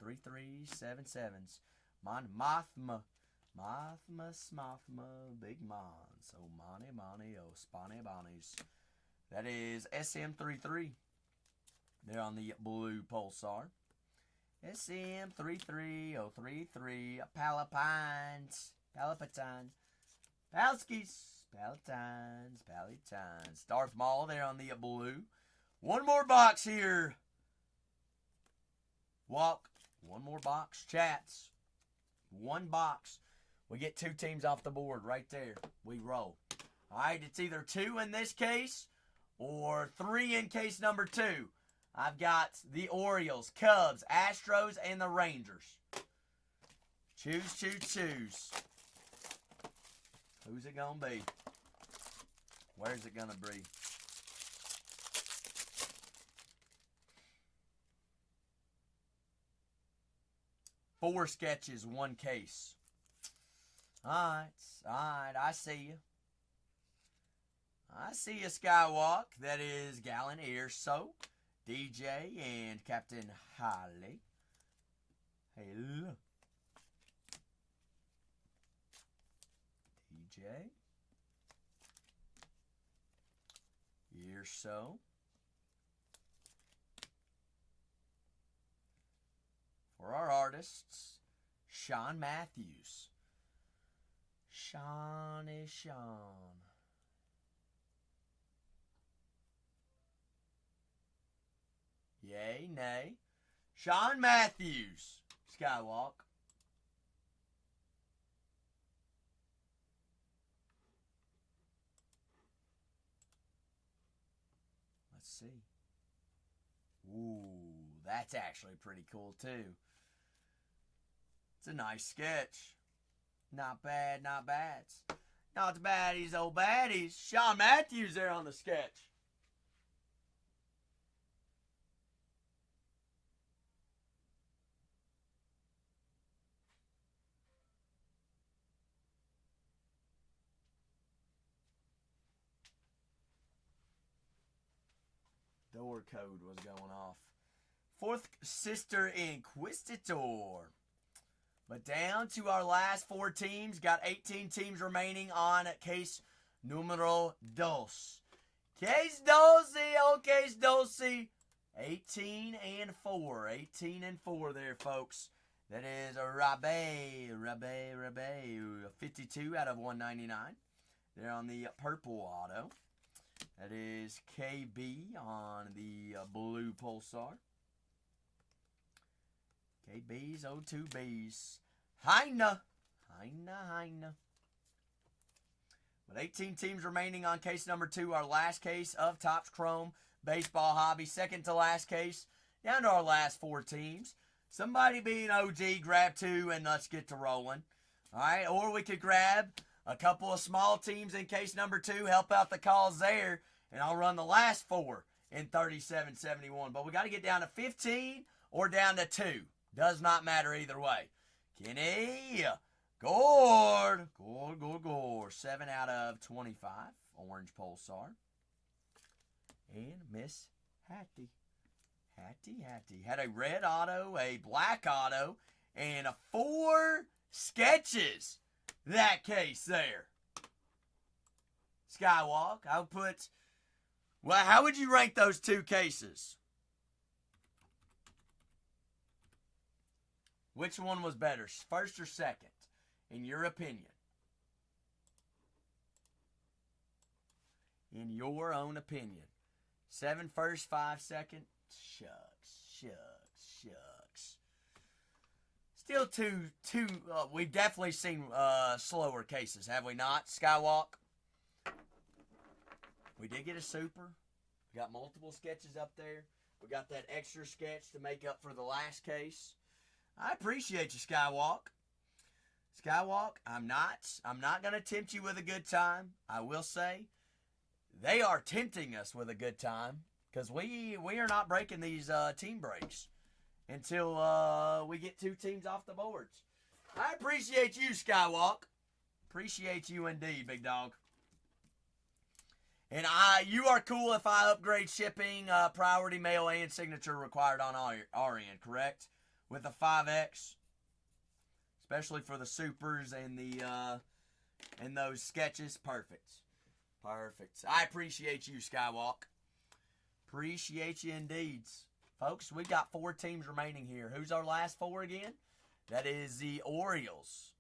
3377s. Mothma, Big Mons. Oh, Money, oh, Spawny Bonnies. That is SM33. They're on the blue Pulsar. SM33033. Palapines. Palskis. Palatines. Darth Maul there on the blue. One more box here. Walk. One more box. Chats. 1 box. We get 2 teams off the board right there. We roll. Alright, it's either 2 in this case or 3 in case number 2. I've got the Orioles, Cubs, Astros, and the Rangers. Choose. Who's it going to be? Where's it going to be? 4 sketches, 1 case. Alright, I see you. I see a Skywalk. That is Gallon Ear Soap, DJ, and Captain Holly. Hey, look. DJ. Ear Soap. For our artists, Sean Matthews. Sean is Sean. Yay, nay. Sean Matthews. Skywalk. Let's see. Ooh, that's actually pretty cool too. It's a nice sketch. Not bad, not bad. Not the baddies, old baddies. Sean Matthews there on the sketch. Door code was going off. 4th Sister Inquisitor. But down to our last 4 teams. Got 18 teams remaining on case numero dos. Case doce, oh case doce. 18 and 4. 18 and 4 there, folks. That is a Rabe. 52 out of 199. They're on the purple auto. That is KB on the blue Pulsar. KB's 02B's. Heine. With 18 teams remaining on case number 2, our last case of Topps Chrome Baseball Hobby. Second to last case. Down to our last 4 teams. Somebody be an OG, grab 2, and let's get to rolling. Alright, or we could grab a couple of small teams in case number 2, help out the cause there, and I'll run the last 4 in 37.71. But we got to get down to 15 or down to 2. Does not matter either way. Kenny Gord. 7 out of 25. Orange Pulsar. And Miss Hattie. Hattie. Had a red auto, a black auto, and 4 sketches. That case there. Skywalk. I'll put... Well, how would you rank those 2 cases? Which one was better, first or second, in your opinion? In your own opinion. 7 first, 5 second. Shucks. Still two. We've definitely seen slower cases, have we not? Skywalk. We did get a super. We got multiple sketches up there. We got that extra sketch to make up for the last case. I appreciate you, Skywalk. Skywalk, I'm not going to tempt you with a good time. I will say, they are tempting us with a good time because we are not breaking these team breaks until we get 2 teams off the boards. I appreciate you, Skywalk. Appreciate you indeed, big dog. And you are cool if I upgrade shipping, priority mail, and signature required on our end, correct? With the 5X, especially for the supers and the and those sketches, perfect. I appreciate you, Skywalk. Appreciate you indeed, folks. We got 4 teams remaining here. Who's our last 4 again? That is the Orioles,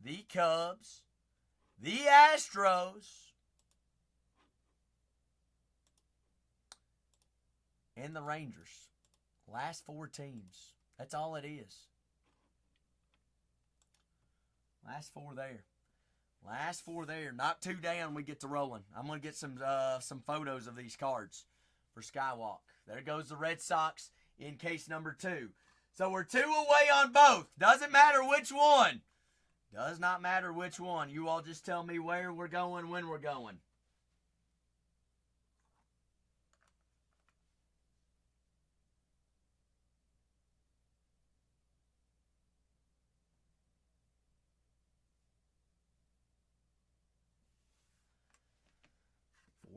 the Cubs, the Astros, and the Rangers. Last 4 teams. That's all it is. Last 4 there. Last 4 there. Not 2 down, we get to rolling. I'm going to get some photos of these cards for Skywalk. There goes the Red Sox in case number 2. So we're 2 away on both. Doesn't matter which one. Does not matter which one. You all just tell me where we're going, when we're going.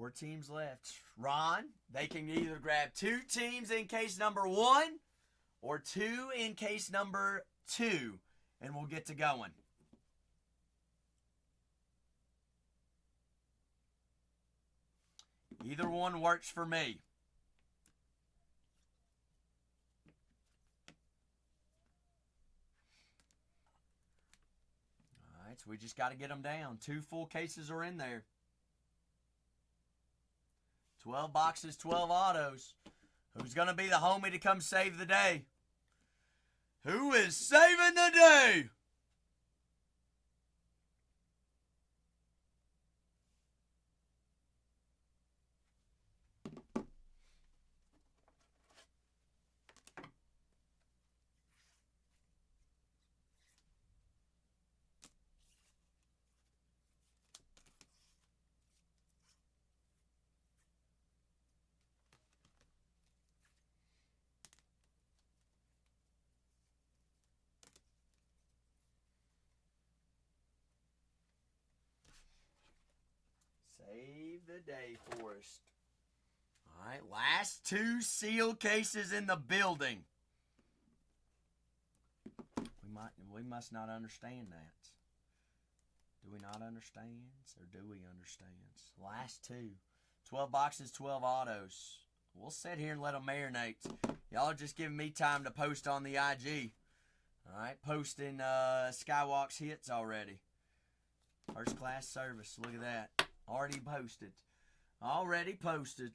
4 teams left. Ron, they can either grab 2 teams in case number 1 or 2 in case number 2, and we'll get to going. Either one works for me. All right, so we just got to get them down. 2 full cases are in there. 12 boxes, 12 autos. Who's going to be the homie to come save the day? Who is saving the day? Save the day, Forrest. All right, last 2 sealed cases in the building. We must not understand that. Do we not understand, or do we understand? Last 2. 12 boxes, 12 autos. We'll sit here and let them marinate. Y'all are just giving me time to post on the IG. All right, posting Skywalk's hits already. First class service. Look at that. Already posted. Already posted.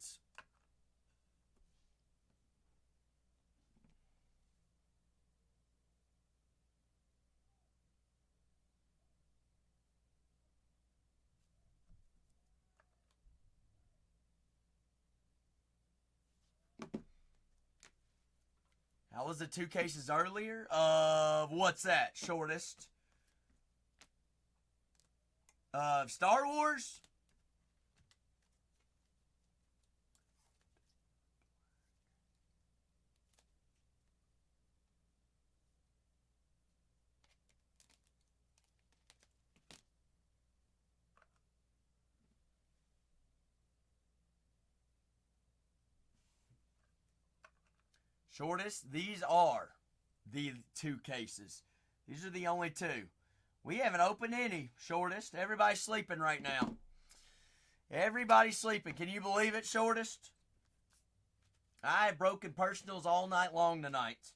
How was the 2 cases earlier? What's that? Shortest. Star Wars? Shortest, these are the 2 cases. These are the only 2. We haven't opened any, Shortest. Everybody's sleeping right now. Everybody's sleeping. Can you believe it, Shortest? I have broken personals all night long tonight.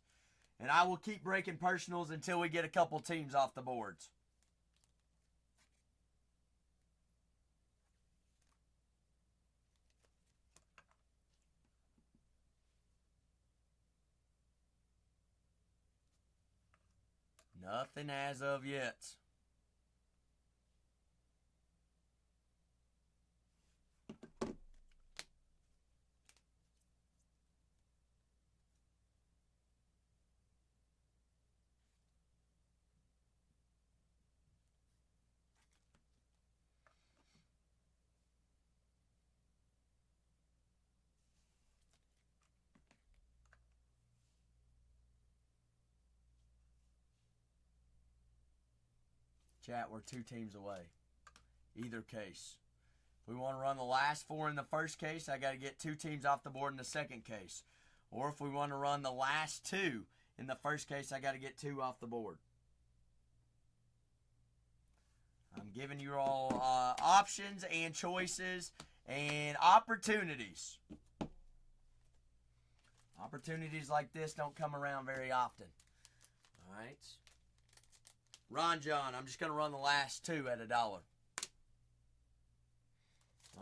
And I will keep breaking personals until we get a couple teams off the boards. Nothing as of yet. Chat, we're 2 teams away. Either case. If we want to run the last 4 in the first case, I got to get 2 teams off the board in the second case. Or if we want to run the last 2 in the first case, I got to get 2 off the board. I'm giving you all options and choices and opportunities. Opportunities like this don't come around very often. All right. Ron John, I'm just going to run the last 2 at $1. All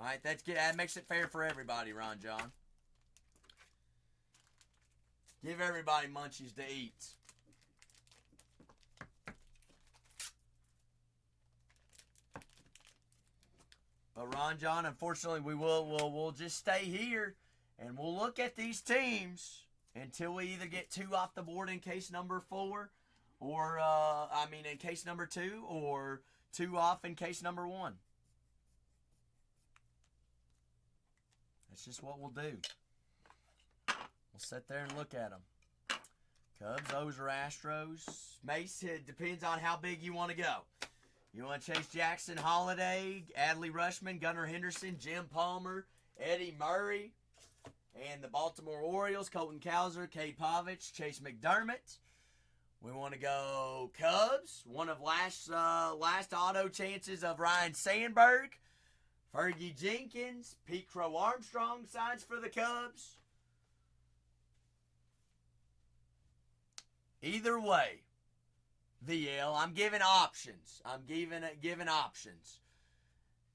right, that's good. That makes it fair for everybody, Ron John. Give everybody munchies to eat. But Ron John, unfortunately, we'll just stay here and we'll look at these teams until we either get 2 off the board in case number 4. Or, in case number 2, or 2 off in case number 1. That's just what we'll do. We'll sit there and look at them. Cubs, O's, or Astros. Mace, it depends on how big you want to go. You want Chase Jackson, Holiday, Adley Rushman, Gunnar Henderson, Jim Palmer, Eddie Murray, and the Baltimore Orioles, Colton Cowser, Cade Povich, Chase McDermott. We want to go Cubs. One of last auto chances of Ryan Sandberg. Fergie Jenkins, Pete Crow Armstrong signs for the Cubs. Either way, VL, I'm giving options. I'm giving options.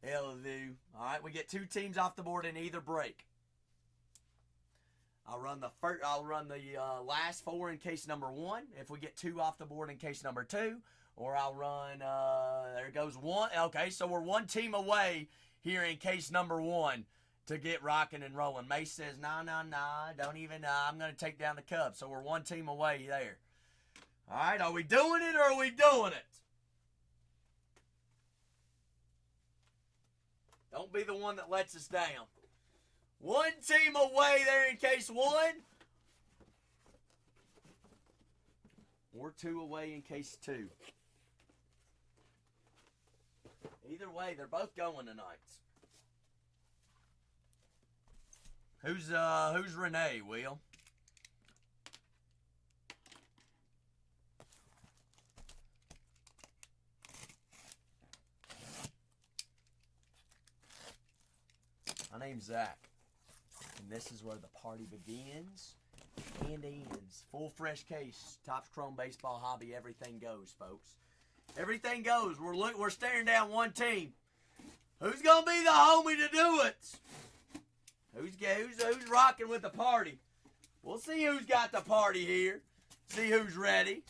LV. All right, we get 2 teams off the board in either break. I'll run the last 4 in case number 1. If we get 2 off the board in case number 2, or I'll run. There goes 1. Okay, so we're 1 team away here in case number 1 to get rocking and rolling. Mace says, nah, don't even. I'm going to take down the Cubs. So we're 1 team away there. All right, are we doing it or are we doing it? Don't be the one that lets us down. 1 team away there in case 1. Or 2 away in case 2. Either way, they're both going tonight. Who's Renee, Will? My name's Zach, and this is where the party begins and ends. Full fresh case, Topps Chrome Baseball Hobby. Everything goes, folks. Everything goes. We're staring down 1 team. Who's gonna be the homie to do it? Who's rocking with the party? We'll see who's got the party here. See who's ready.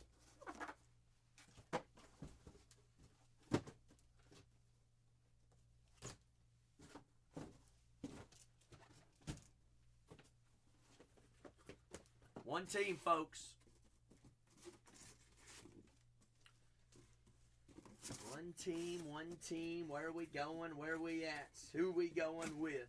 One team, folks. One team. Where are we going? Where are we at? Who are we going with?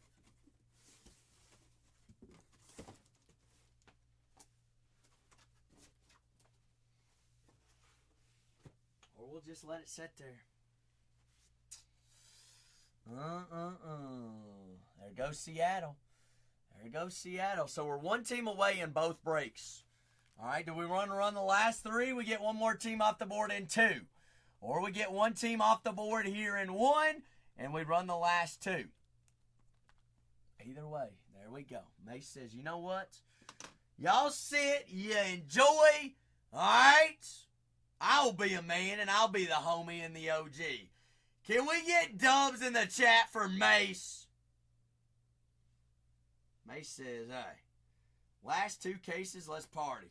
Or we'll just let it sit there. There goes Seattle. There goes Seattle. So we're 1 team away in both breaks. All right, do we run the last 3? We get 1 more team off the board in 2. Or we get 1 team off the board here in 1, and we run the last 2. Either way, there we go. Mace says, you know what? Y'all sit, you enjoy, all right? I'll be a man, and I'll be the homie and the OG. Can we get dubs in the chat for Mace? Mace says, hey, last 2 cases, let's party.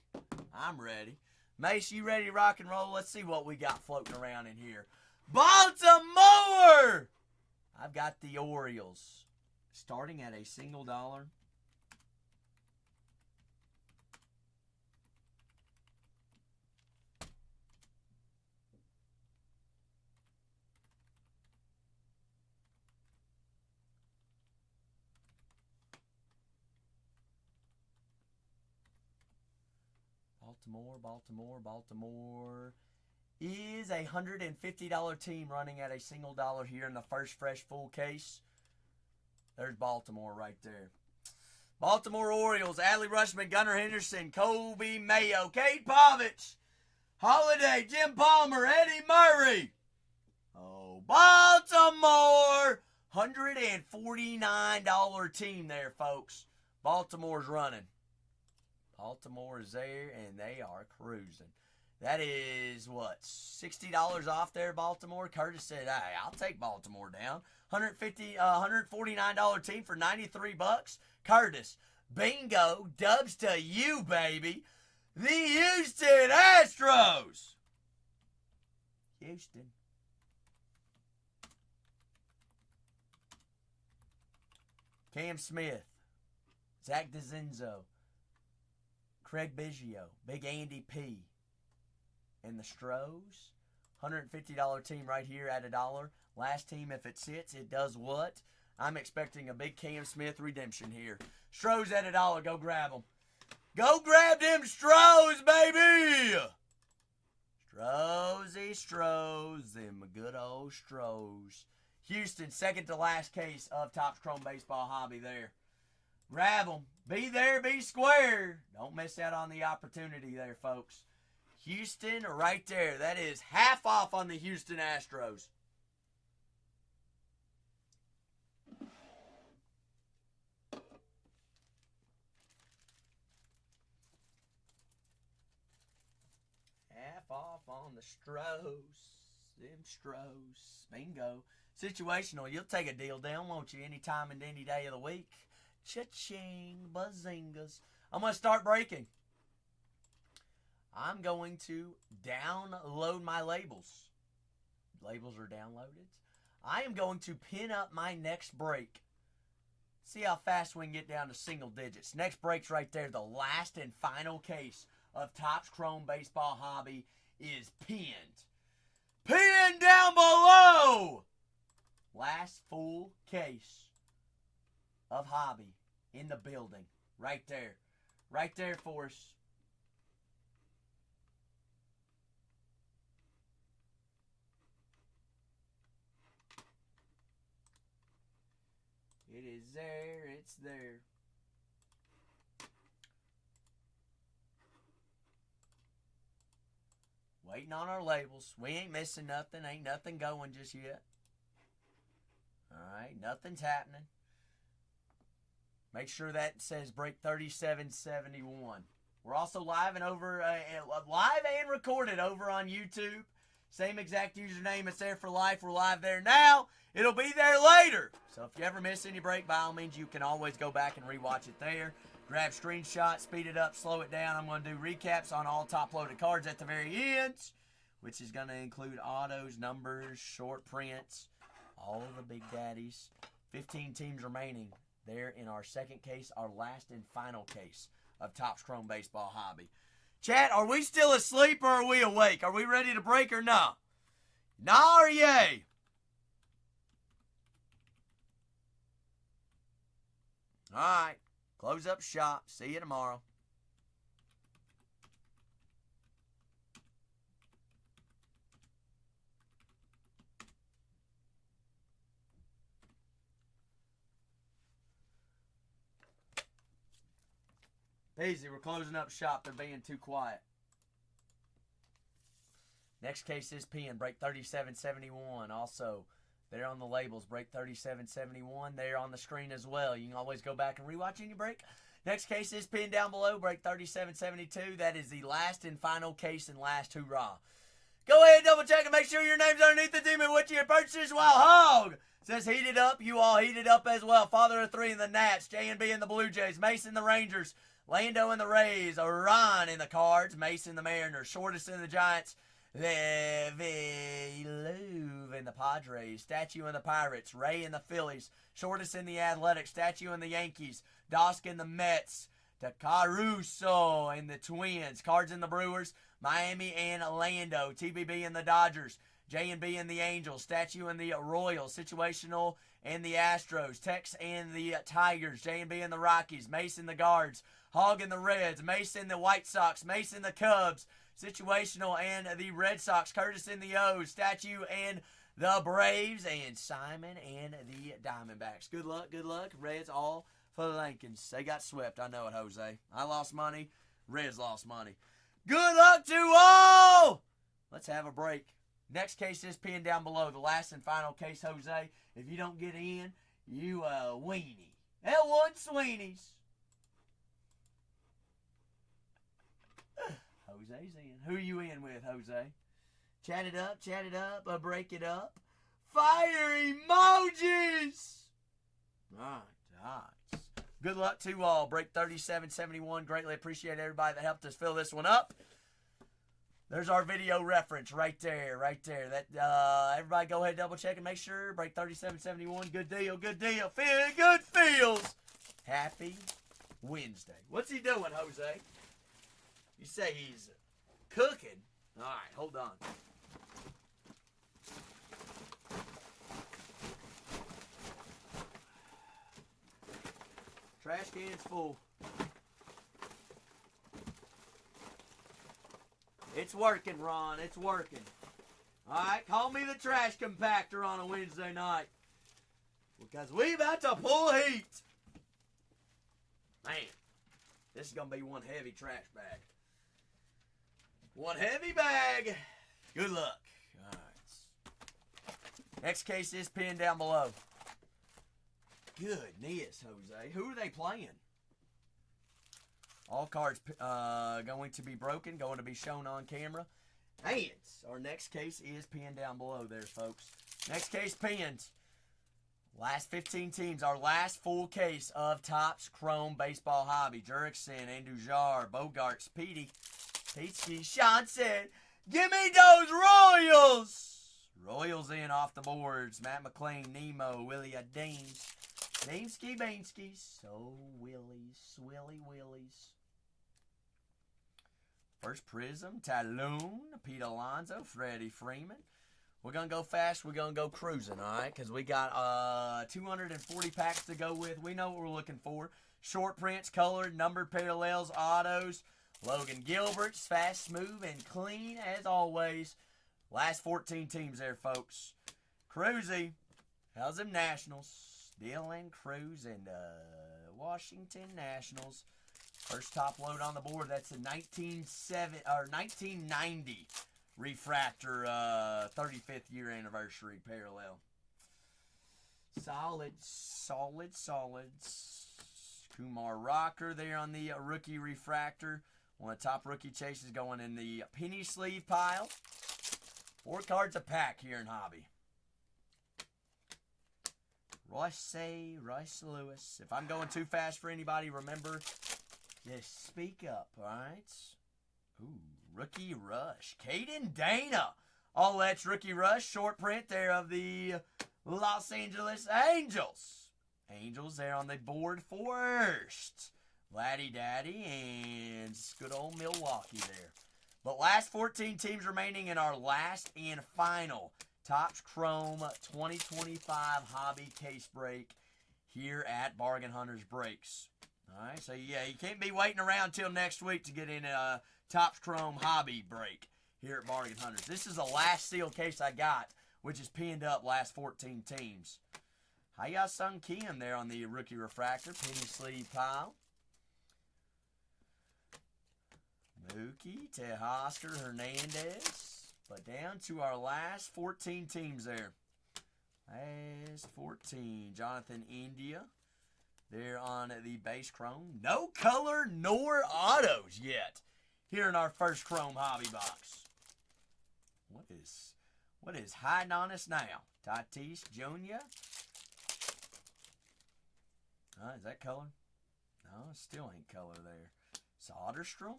I'm ready. Mace, you ready to rock and roll? Let's see what we got floating around in here. Baltimore! I've got the Orioles starting at a single dollar. Baltimore is a $150 team running at a single dollar here in the first fresh full case. There's Baltimore right there. Baltimore Orioles, Adley Rushman, Gunnar Henderson, Kobe Mayo, Cade Povich, Holiday, Jim Palmer, Eddie Murray. Oh, Baltimore! $149 team there, folks. Baltimore's running. Baltimore is there, and they are cruising. That is, what, $60 off there, Baltimore? Curtis said, hey, I'll take Baltimore down. $149 team for $93. Curtis, bingo, dubs to you, baby. The Houston Astros. Houston. Cam Smith, Zach DeZenzo, Craig Biggio, Big Andy P, and the Stros. $150 team right here at $1. Last team, if it sits, it does what? I'm expecting a big Cam Smith redemption here. Stros at $1. Go grab them. Go grab them Stros, baby! Strohs, them good old Strohs. Houston, second to last case of Topps Chrome Baseball Hobby there. Grab them. Be there, be square. Don't miss out on the opportunity there, folks. Houston right there. That is half off on the Houston Astros. Half off on the Stros. Them Stros. Bingo. Situational. You'll take a deal down, won't you? Any time and any day of the week. Cha-ching. Bazingas. I'm going to start breaking. I'm going to download my labels. Labels are downloaded. I am going to pin up my next break. See how fast we can get down to single digits. Next break's right there. The last and final case of Topps Chrome Baseball Hobby is pinned. Pinned down below! Last full case of Hobby in the building. Right there. Right there for us. It is there. It's there. Waiting on our labels. We ain't missing nothing. Ain't nothing going just yet. Alright, nothing's happening. Make sure that says break 3771. We're also live and recorded over on YouTube. Same exact username. It's there for life. We're live there now. It'll be there later. So if you ever miss any break, by all means, you can always go back and rewatch it there. Grab screenshots, speed it up, slow it down. I'm going to do recaps on all top-loaded cards at the very end, which is going to include autos, numbers, short prints, all of the big daddies. 15 teams remaining there in our second case, our last and final case of Topps Chrome Baseball Hobby. Chat, are we still asleep or are we awake? Are we ready to break or no? Nah or yay? All right. Close up shop. See you tomorrow. Easy, we're closing up shop. They're being too quiet. Next case is pinned. Break 3771. Also, they're on the labels. Break 3771. They're on the screen as well. You can always go back and rewatch any break. Next case is pinned down below. Break 3772. That is the last and final case and last hurrah. Go ahead and double check and make sure your name's underneath the team in which you purchased. While Hog says heated up. You all heated up as well. Father of three in the Nats. J&B in the Blue Jays. Mason the Rangers. Lando in the Rays. Ron in the Cards. Mason the Mariners. Shortest in the Giants. Levi Louv in the Padres. Statue in the Pirates. Ray in the Phillies. Shortest in the Athletics. Statue in the Yankees. Dosk in the Mets. Caruso in the Twins. Cards in the Brewers. Miami and Lando. TBB in the Dodgers. J&B in the Angels. Statue in the Royals. Situational in the Astros. Tex in the Tigers. J&B in the Rockies. Mace in the Guards. Hog in the Reds. Mace in the White Sox. Mace in the Cubs. Situational and the Red Sox. Curtis in the O's. Statue and the Braves. And Simon and the Diamondbacks. Good luck, good luck. Reds all for the Lincolns. They got swept. I know it, Jose. I lost money. Reds lost money. Good luck to all! Let's have a break. Next case is pinned down below. The last and final case, Jose. If you don't get in, you a weenie. L1 Sweeney's. Jose's in. Who are you in with, Jose? Chat it up, break it up. Fire emojis! Alright. Good luck to all. Break 3771. Greatly appreciate everybody that helped us fill this one up. There's our video reference right there. That everybody go ahead and double check and make sure. Break 3771. Good deal. Feel good feels. Happy Wednesday. What's he doing, Jose? You say he's cooking. All right, hold on. Trash can's full. It's working, Ron. It's working. All right, call me the trash compactor on a Wednesday night. Because we about to pull heat. Man, this is going to be one heavy trash bag. One heavy bag. Good luck. All right. Next case is pinned down below. Goodness, Jose. Who are they playing? All cards going to be broken, going to be shown on camera. And our next case is pinned down below there, folks. Next case pinned. Last 15 teams. Our last full case of Topps Chrome Baseball Hobby. Jurickson, Andujar, Bogarts, Petey, Sean said, "Give me those Royals!" Royals in off the boards. Matt McLean, Nemo, Willie Deans, Namesky Bainskis. So Willies. First Prism, Talon, Pete Alonso, Freddie Freeman. We're going to go fast. We're going to go cruising, all right? Because we got 240 packs to go with. We know what we're looking for. Short prints, colored, numbered parallels, autos. Logan Gilbert's fast, smooth, and clean as always. Last 14 teams there, folks. Cruzy, how's them Nationals? Dylan Cruz and Washington Nationals. First top load on the board. That's a 1990 refractor 35th year anniversary parallel. Solids. Kumar Rocker there on the rookie refractor. One of the top rookie chases going in the penny sleeve pile. 4 cards a pack here in Hobby. Royce Lewis. If I'm going too fast for anybody, remember, just speak up, all right? Ooh, Rookie Rush. Caden Dana. All that's Rookie Rush. Short print there of the Los Angeles Angels. Angels there on the board first. Laddie Daddy and good old Milwaukee there. But last 14 teams remaining in our last and final Topps Chrome 2025 Hobby Case Break here at Bargain Hunters Breaks. All right, so yeah, you can't be waiting around till next week to get in a Topps Chrome Hobby Break here at Bargain Hunters. This is the last sealed case I got, which is pinned up last 14 teams. Hiya Sung Kim there on the rookie refractor, penny sleeve pile. Mookie, Teoscar Hernandez. But down to our last 14 teams there. Last 14. Jonathan India. There on the base chrome. No color nor autos yet. Here in our first chrome hobby box. What is hiding on us now? Tatis Jr. Is that color? No, it still ain't color there. Soderstrom.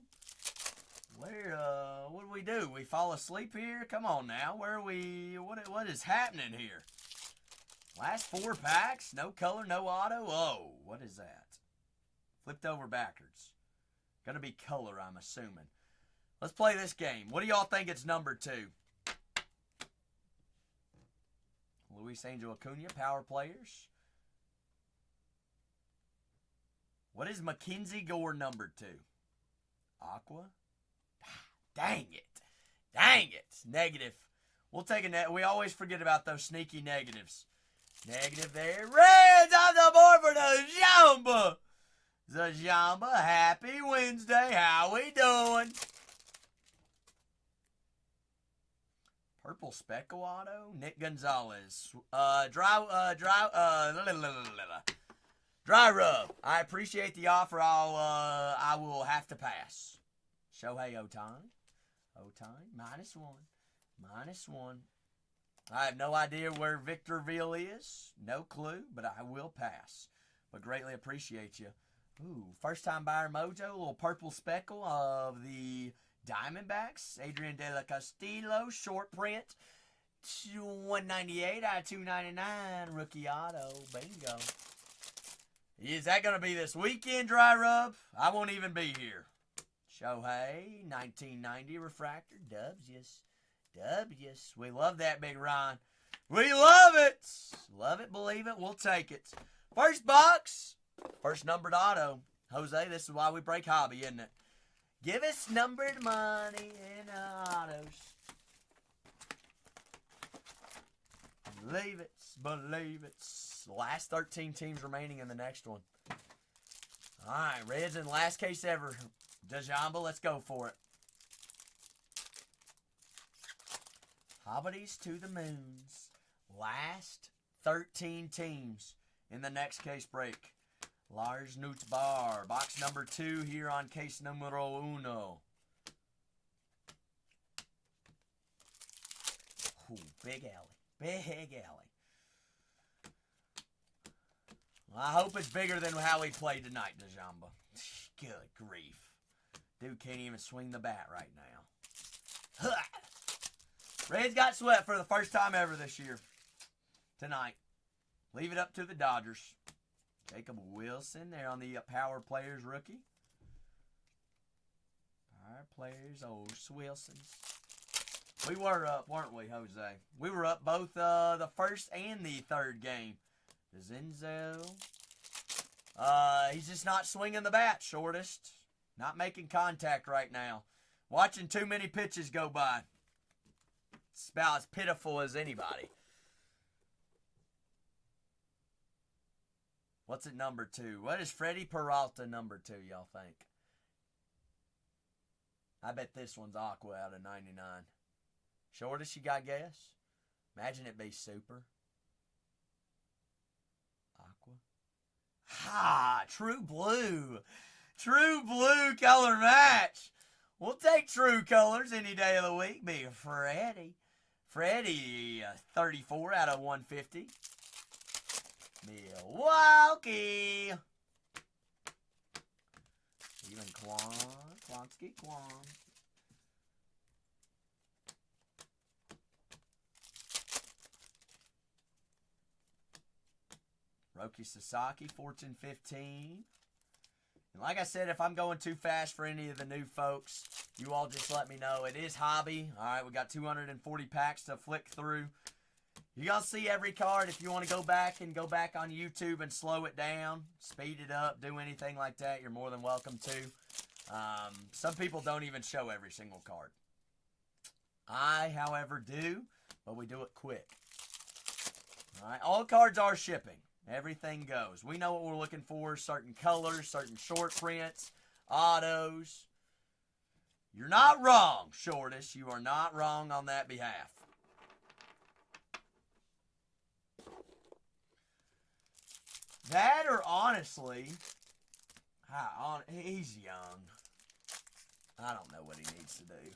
Where, what do we do? We fall asleep here? Come on now. Where are we? What is happening here? Last 4 packs? No color, no auto? Oh, what is that? Flipped over backwards. Gonna be color, I'm assuming. Let's play this game. What do y'all think it's number 2? Luis Angel Acuna, power players. What is Mackenzie Gore number 2? Aqua? Dang it. Negative. We'll take a net. We always forget about those sneaky negatives. Negative there. Reds on the board for the Jamba. The Jamba. Happy Wednesday. How we doing? Purple Speckle Auto. Nick Gonzalez. Dry rub. I appreciate the offer. I will have to pass. Shohei Ohtani. -1. I have no idea where Victorville is. No clue, but I will pass. But greatly appreciate you. Ooh, first time buyer mojo. A little purple speckle of the Diamondbacks. Adrian De La Castillo, short print. 198 out of 299. Rookie auto. Bingo. Is that going to be this weekend, Dry Rub? I won't even be here. Shohei, 1990 refractor. Dubs, yes. We love that, Big Ron. We love it. Love it, believe it. We'll take it. First box. First numbered auto. Jose, this is why we break hobby, isn't it? Give us numbered money in autos. Believe it. Last 13 teams remaining in the next one. All right, Reds in last case ever. Dejamba, let's go for it. Hobbities to the moons. Last 13 teams in the next case break. Lars Nutzbar, box number 2 here on case numero uno. Ooh, big alley. Big alley. Well, I hope it's bigger than how we played tonight, Dejamba. Good grief. Dude can't even swing the bat right now. Reds got swept for the first time ever this year. Tonight. Leave it up to the Dodgers. Jacob Wilson there on the Power Players rookie. Power Players, old Wilsons. We were up, weren't we, Jose? We were up both the first and the third game. Zenzo. He's just not swinging the bat, shortest. Not making contact right now. Watching too many pitches go by. It's about as pitiful as anybody. What's at number 2? What is Freddie Peralta number 2, y'all think? I bet this one's Aqua out of 99. Shortest, you got guess? Imagine it be Super. Aqua. Ha! True Blue. True Blue color match. We'll take true colors any day of the week. Be Freddie. Freddie, 34 out of 150. Milwaukee. Even Klonsky. Roki Sasaki, Fortune 15. And like I said, if I'm going too fast for any of the new folks, you all just let me know. It is hobby. All right, we got 240 packs to flick through. You're going to see every card. If you want to go back on YouTube and slow it down, speed it up, do anything like that, you're more than welcome to. Some people don't even show every single card. I, however, do, but we do it quick. All right, all cards are shipping. Everything goes. We know what we're looking for. Certain colors, certain short prints, autos. You're not wrong, Shortest. You are not wrong on that behalf. That or honestly, he's young. I don't know what he needs to do.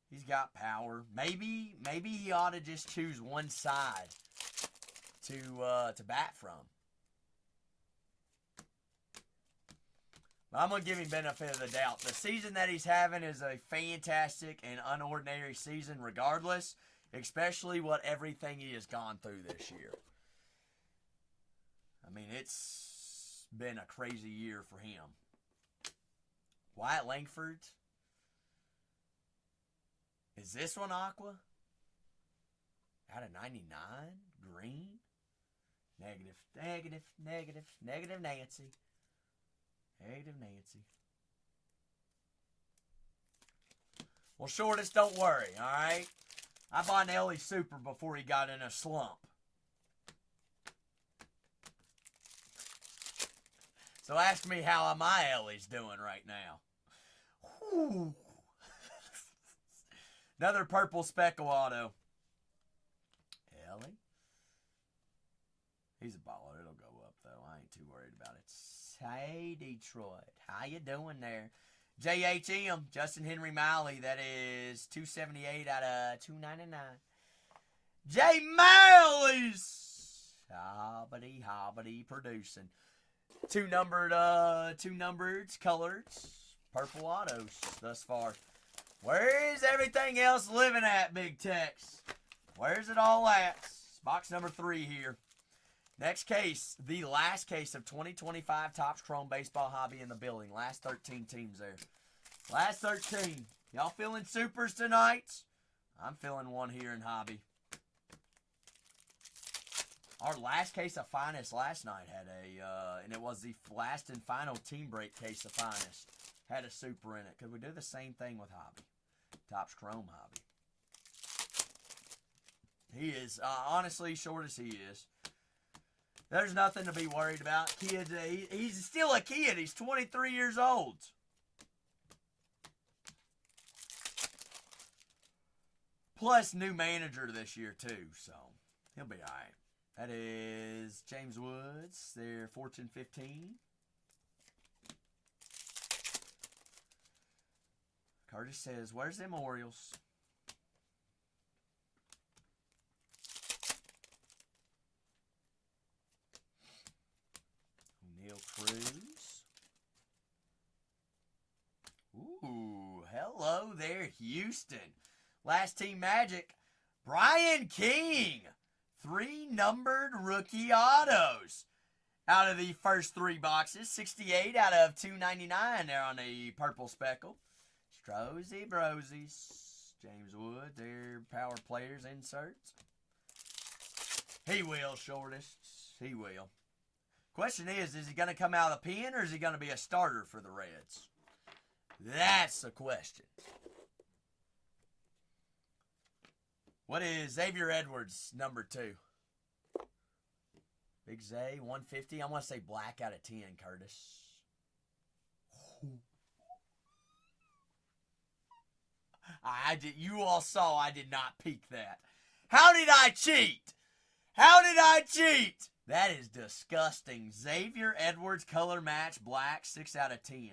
He's got power. Maybe he ought to just choose one side to bat from. But I'm going to give him benefit of the doubt. The season that he's having is a fantastic and unordinary season regardless, especially what everything he has gone through this year. I mean, it's been a crazy year for him. Wyatt Langford. Is this one Aqua? Out of 99? Green? Negative Nancy. Negative Nancy. Well, Shortest, don't worry, all right? I bought an Ellie Super before he got in a slump. So ask me how my Ellie's doing right now. Whew. Another purple speckle auto. Ellie? He's a baller. It'll go up, though. I ain't too worried about it. Hey, Detroit. How you doing there? JHM, Justin Henry Miley. That is 278 out of 299. J. Miley's. Hobbity producing. Two numbered colors. Purple autos thus far. Where is everything else living at, Big Tex? Where's it all at? Box number 3 here. Next case, the last case of 2025 Topps Chrome Baseball Hobby in the building. Last 13 teams there. Last 13. Y'all feeling supers tonight? I'm feeling one here in Hobby. Our last case of Finest last night had and it was the last and final team break case of Finest. had a super in it. Because we do the same thing with Hobby. Topps Chrome Hobby. He is, honestly, short as he is. There's nothing to be worried about. Kid, he's still a kid. He's 23 years old. Plus, new manager this year, too. So, he'll be all right. That is James Woods. Their Fortune 15. Curtis says, where's them Orioles? O'Neal Cruz. Ooh, hello there, Houston. Last team Magic, Brian King. 3 numbered rookie autos. Out of the first 3 boxes, 68 out of 299 there on the purple speckle. Strosy Brosies. James Wood, their power players inserts. He will, shortest. He will. Question is he going to come out of the pen or is he going to be a starter for the Reds? That's the question. What is Xavier Edwards, number 2? Big Zay, 150. I want to say black out of 10, Curtis. You all saw I did not peek that. How did I cheat? How did I cheat? That is disgusting. Xavier Edwards, color match, black, 6 out of 10.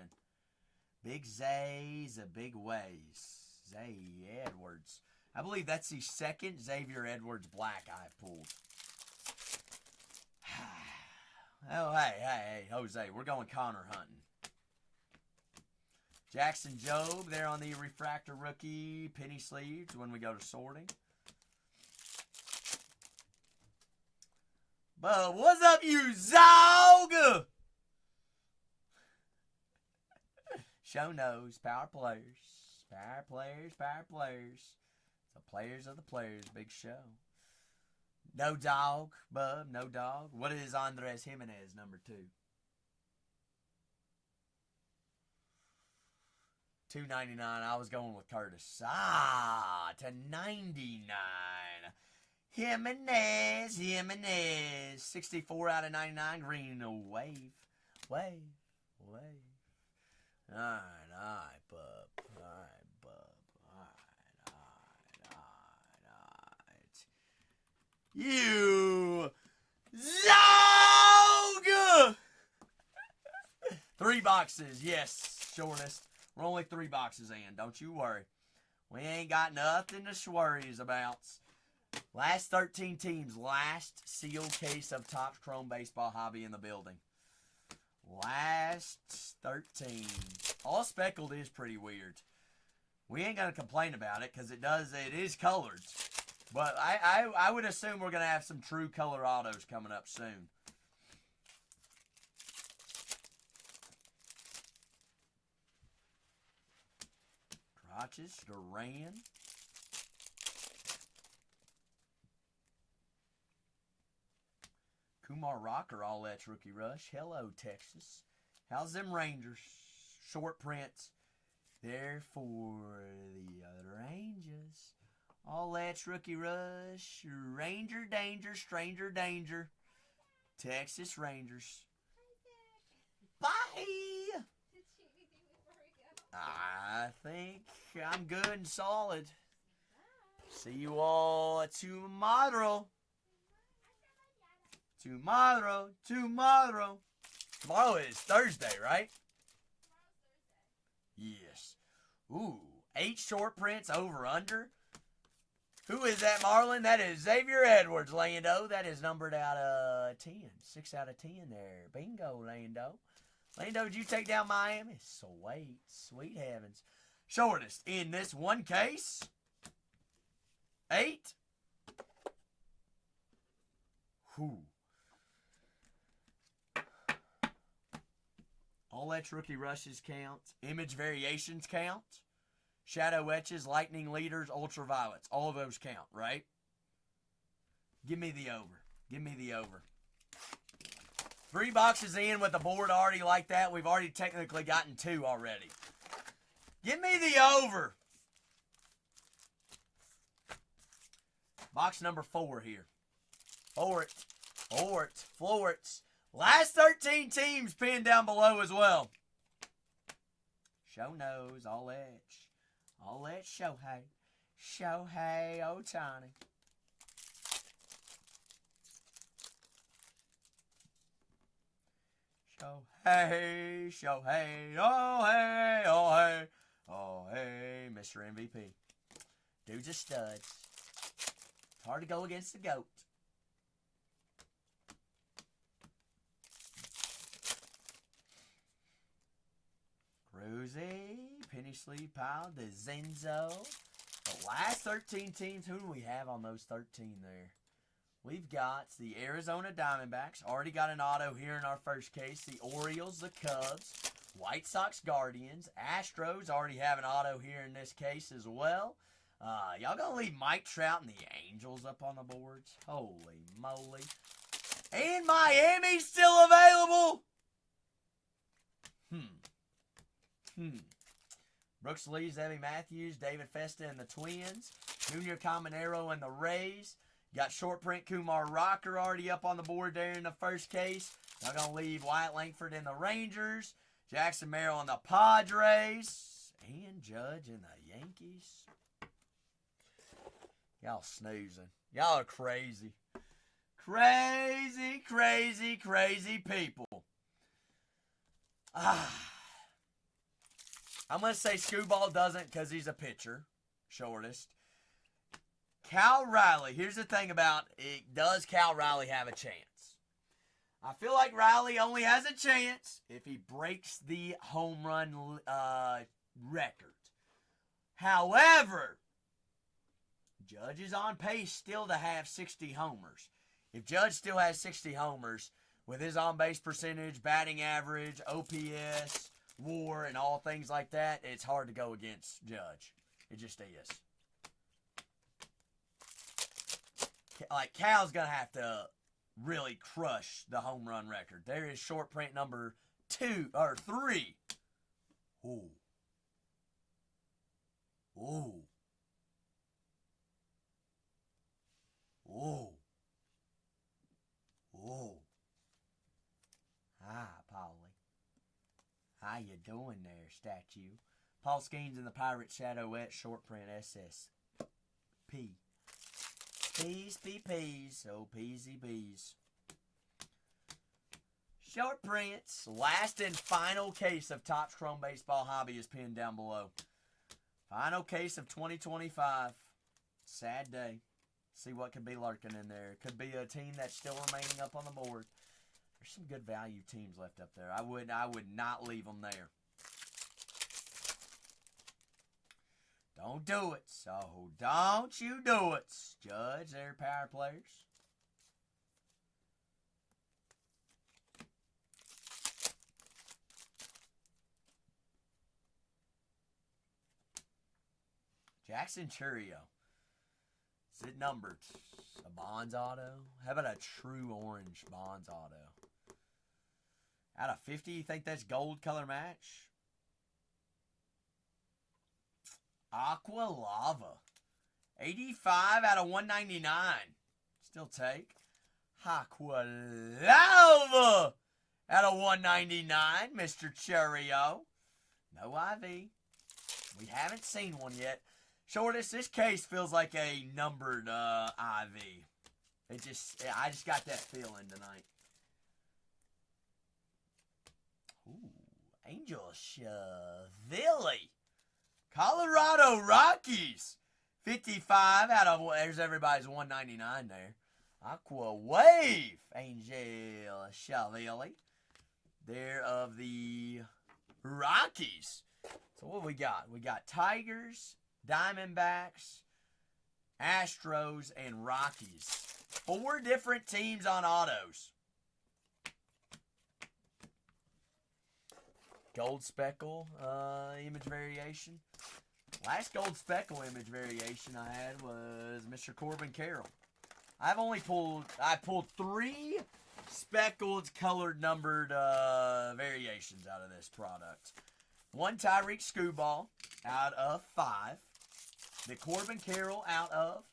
Big Zay's a big ways. Zay Edwards. I believe that's the second Xavier Edwards black I've pulled. Oh, hey, Jose, we're going Connor hunting. Jackson Jobe there on the refractor rookie penny sleeves when we go to sorting. But what's up, you Zog? Show knows, power players. Power players, power players. The players of the players, big show. No dog, bub, no dog. What is Andres Jimenez, number 2? $2.99. I was going with Curtis. /99. Jimenez. 64 out of 99. Green wave. All right, bub. You Zog! 3 boxes, yes, shortest. We're only 3 boxes in, don't you worry. We ain't got nothing to worries about. Last 13 teams, last sealed case of Topps Chrome Baseball Hobby in the building. Last 13. All speckled is pretty weird. We ain't gonna complain about it because it is colored. But I would assume we're going to have some true color autos coming up soon. Crotches, Duran. Kumar Rocker, all that's rookie rush. Hello, Texas. How's them Rangers? Short prints. They're for the Rangers. All that's rookie rush. Ranger danger, stranger danger. Texas Rangers. Bye. Did she anything before we go? I think I'm good and solid. See you all tomorrow. Tomorrow. Tomorrow is Thursday, right? Yes. Ooh, 8 short prints over under. Who is that, Marlon? That is Xavier Edwards, Lando. That is numbered out of 10. 6 out of 10 there. Bingo, Lando. Lando, did you take down Miami? Sweet, sweet heavens. Shortest in this one case. 8. Whew. All that's rookie rushes count. Image variations count. Shadow etches, lightning leaders, ultraviolets. All of those count, right? Give me the over. Give me the over. 3 boxes in with the board already like that. We've already technically gotten 2 already. Give me the over. Box number 4 here. Florets. Last 13 teams pinned down below as well. Show knows, all that Shohei Ohtani. Shohei, oh hey, Mr. MVP. Dude's a stud. It's hard to go against the GOAT. Cruzy, Penny Sleeve Pile, DeZenzo. The last 13 teams, who do we have on those 13 there? We've got the Arizona Diamondbacks. Already got an auto here in our first case. The Orioles, the Cubs, White Sox, Guardians. Astros already have an auto here in this case as well. Y'all gonna leave Mike Trout and the Angels up on the boards? Holy moly. And Miami's still available. Brooks Lee, Zebby Matthews, David Festa and the Twins. Junior Caminero and the Rays. Got short print Kumar Rocker already up on the board there in the first case. Y'all gonna leave Wyatt Langford and the Rangers. Jackson Merrill and the Padres. And Judge and the Yankees. Y'all snoozing. Y'all are crazy. Crazy people. I'm going to say Scooball doesn't because he's a pitcher. Shortest. Cal Riley. Here's the thing about it. Does Cal Riley have a chance? I feel like Riley only has a chance if he breaks the home run record. However, Judge is on pace still to have 60 homers. If Judge still has 60 homers, with his on-base percentage, batting average, OPS, WAR, and all things like that, it's hard to go against Judge. It just is. Like, Cal's going to have to really crush the home run record. There is short print number 3. Ooh. Hi, Paulie. How you doing there, statue? Paul Skeens in the Pirate Shadowette short print SSP. Peas, peas, oh peasy bees. Short prints. Last and final case of Topps Chrome Baseball Hobby is pinned down below. Final case of 2025. Sad day. See what could be lurking in there. Could be a team that's still remaining up on the board. There's some good value teams left up there. I would not leave them there. Don't do it. So don't you do it. Judge, they're power players. Jackson Churio. Is it numbered? A Bonds auto? How about a true orange Bonds auto? Out of 50, you think that's gold color match? Aqua Lava. 85 out of 199. Still take. Aqua Lava out of 199, Mr. Churio. No IV. We haven't seen one yet. Shortest, this case feels like a numbered IV. I just got that feeling tonight. Ooh, Angel Shavilli. Colorado Rockies. 55 out of, there's everybody's 199 there. Aqua Wave. Angel Shavilli. There of the Rockies. So what we got? We got Tigers, Diamondbacks, Astros, and Rockies. 4 different teams on autos. Gold speckle image variation. Last gold speckle image variation I had was Mr. Corbin Carroll. I pulled 3 speckled, colored, numbered variations out of this product. 1 Tyreek Screwball out of 5. The Corbin Carroll out of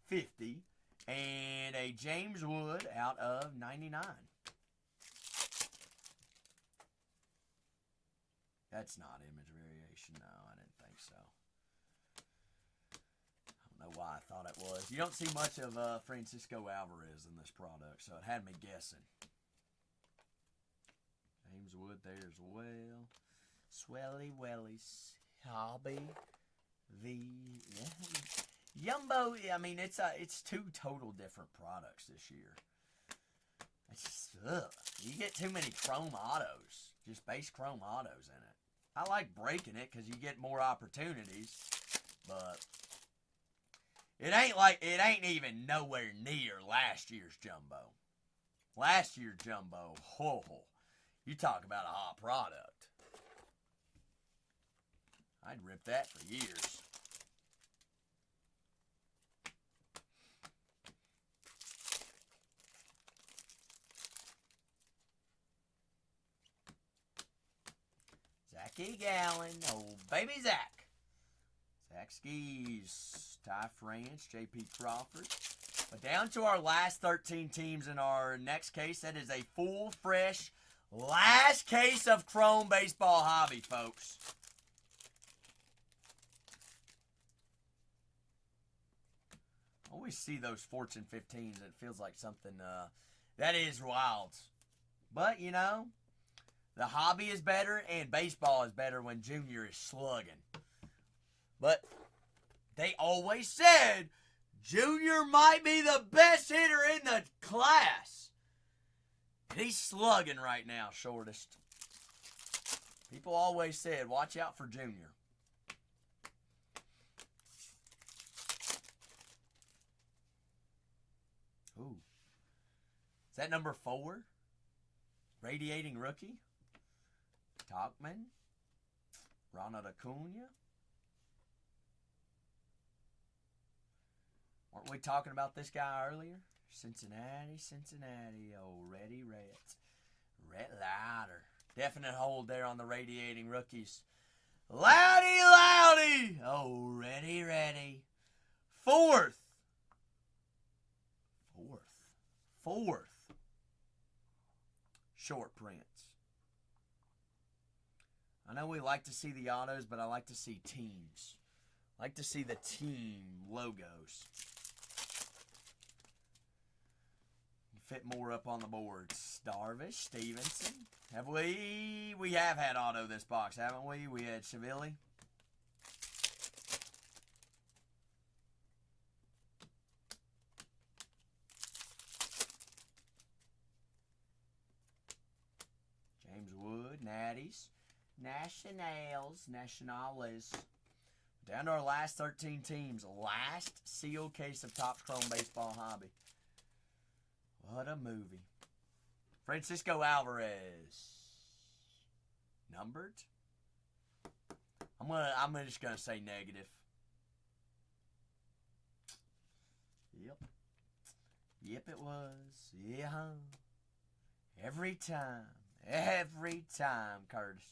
50. And a James Wood out of 99. That's not image variation. No, I didn't think so. I don't know why I thought it was. You don't see much of Francisco Alvarez in this product, so it had me guessing. James Wood there as well. Swelly Wellies. Hobby. Yumbo, I mean, it's 2 total different products this year. It's just, you get too many chrome autos. Just base chrome autos in it. I like breaking it because you get more opportunities, but it ain't even nowhere near last year's jumbo. Last year's jumbo, you talk about a hot product. I'd rip that for years. Zachy Gallen, old baby Zach. Zach Skis, Ty France, J.P. Crawford. But down to our last 13 teams in our next case. That is a full, fresh, last case of Chrome Baseball Hobby, folks. I always see those Fortune 15s. It feels like something that is wild. But, you know, the hobby is better and baseball is better when Junior is slugging. But they always said Junior might be the best hitter in the class. And he's slugging right now, shortest. People always said, watch out for Junior. Ooh. Is that number 4? Radiating rookie? Talkman? Ronald Acuna? Weren't we talking about this guy earlier? Cincinnati. Oh, Reddy Reds. Red Louder. Definite hold there on the radiating rookies. Loudy! Oh, ready. Fourth. Short prints. I know we like to see the autos, but I like to see teams. I like to see the team logos. Fit more up on the board. Darvish, Stevenson. We have had auto this box, haven't we? We had Cheville. James Wood, Natties, Nationales. Down to our last 13 teams. Last sealed case of Topps Chrome Baseball Hobby. What a movie. Francisco Alvarez. Numbered? I'm just gonna say negative. Yep it was. Yeah. Every time, Curtis.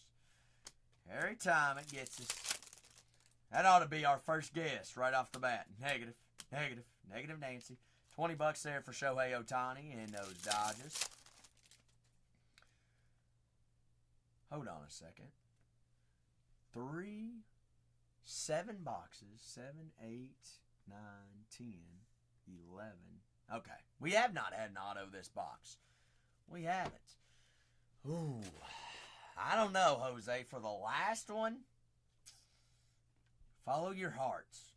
Every time it gets us. That ought to be our first guess right off the bat. Negative Nancy. $20 there for Shohei Ohtani and those Dodgers. Hold on a second. 7 boxes. 7, 8, 9, 10, 11. Okay. We have not had an auto this box. We haven't. Ooh. I don't know, Jose. For the last one, follow your hearts.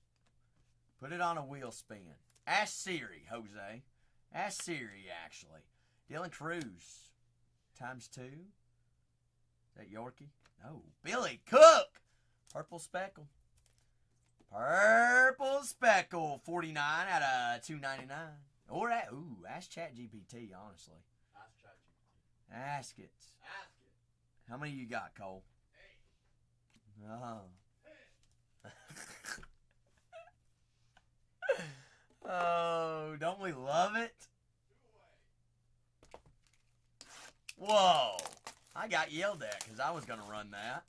Put it on a wheel spin. Ask Siri, Jose. Ask Siri, actually. Dylan Cruz. ×2. Is that Yorkie? No. Billy Cook. Purple Speckle. 49 out of 299. Or, ask ChatGPT, honestly. Ask ChatGPT. Ask it. Ask it. How many you got, Cole? 8. Oh. Oh, don't we love it? Whoa. I got yelled at because I was going to run that.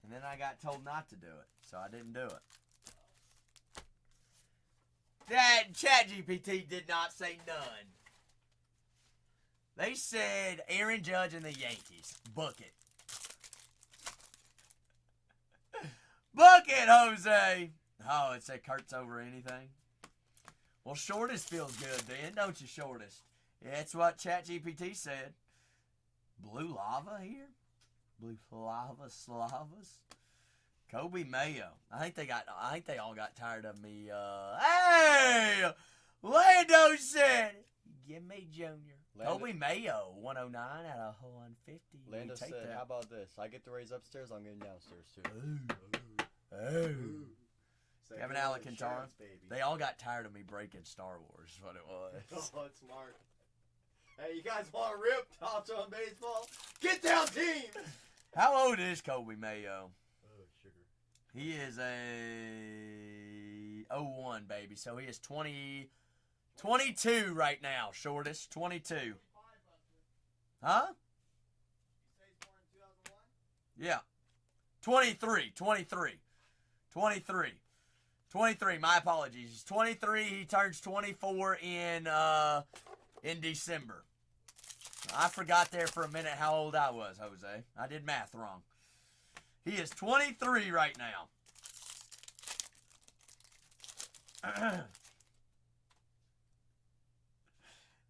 And then I got told not to do it, so I didn't do it. That ChatGPT did not say none. They said Aaron Judge and the Yankees. Book it. Book it, Jose. Oh, it said Kurtz over anything. Well, shortest feels good then, don't you, shortest? Yeah, that's what ChatGPT said. Blue lava here? Blue lava slavas? Kobe Mayo. I think they all got tired of me. Hey! Lando said, give me Junior. Kobe Mayo, 109 out of 150. Lando said, that. how about this? I get to raise upstairs, I'm getting downstairs too. Oh. Kevin Say, Alcantara. baby. They all got tired of me breaking Star Wars, is what it was. Oh, it's smart. Hey, you guys want to rip Tops on baseball? Get down, team! How old is Kobe Mayo? Oh, sugar. He is a 01 baby, so he is 22 right now, shortest, 22. Huh? Yeah. 23, my apologies. He's 23, he turns 24 in December. I forgot there for a minute how old I was, Jose. I did math wrong. He is 23 right now.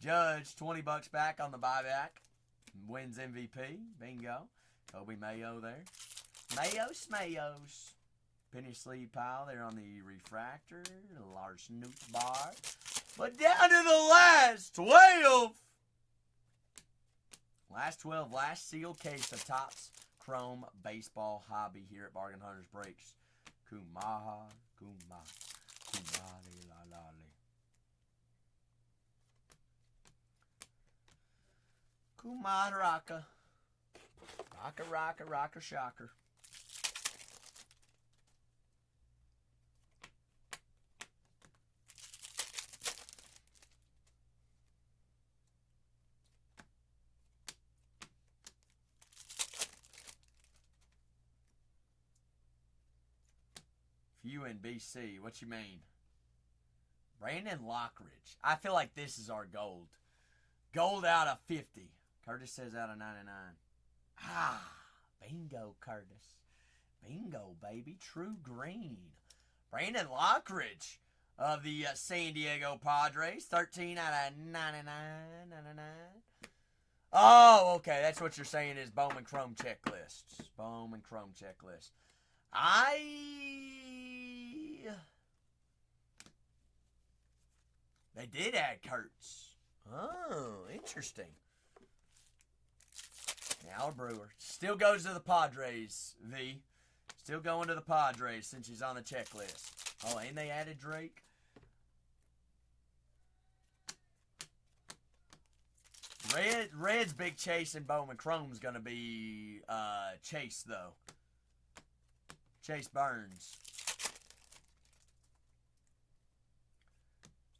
Judge, $20 back on the buyback. Wins MVP. Bingo. Kobe Mayo there. Mayo Smayos. Penny sleeve pile there on the refractor. Lars Bar. But down to the last 12. Last 12, last sealed case of Topps Chrome Baseball Hobby here at Bargain Hunters Breaks. Kumaha, kumali la la li. Kumad raka. Raka raka raka shocker. You in BC, what you mean? Brandon Lockridge. I feel like this is our gold. Gold out of 50. Curtis says out of 99. Ah, bingo, Curtis. Bingo, baby. True green. Brandon Lockridge of the San Diego Padres. 13 out of 99. 99. Oh, okay. That's what you're saying is Bowman Chrome checklists. Bowman Chrome checklist. They did add Kurtz. Oh, interesting. Now a Brewer. Still goes to the Padres, V. Still going to the Padres since he's on the checklist. Oh, and they added Drake. Red's big chase in Bowman Chrome's going to be Chase, though. Chase Burns.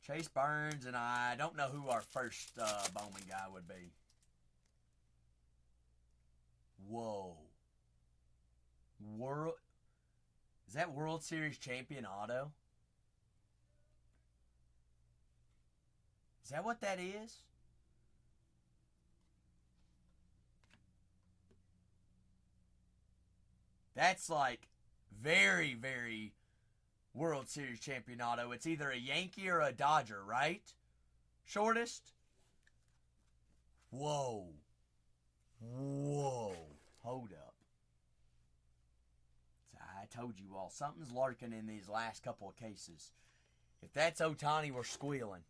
Chase Burns, and I don't know who our first Bowman guy would be. Whoa. Is that World Series champion auto? Is that what that is? That's like very, very World Series champion auto. It's either a Yankee or a Dodger, right? Shortest? Whoa. Whoa. Hold up. I told you all, something's lurking in these last couple of cases. If that's Ohtani, we're squealing.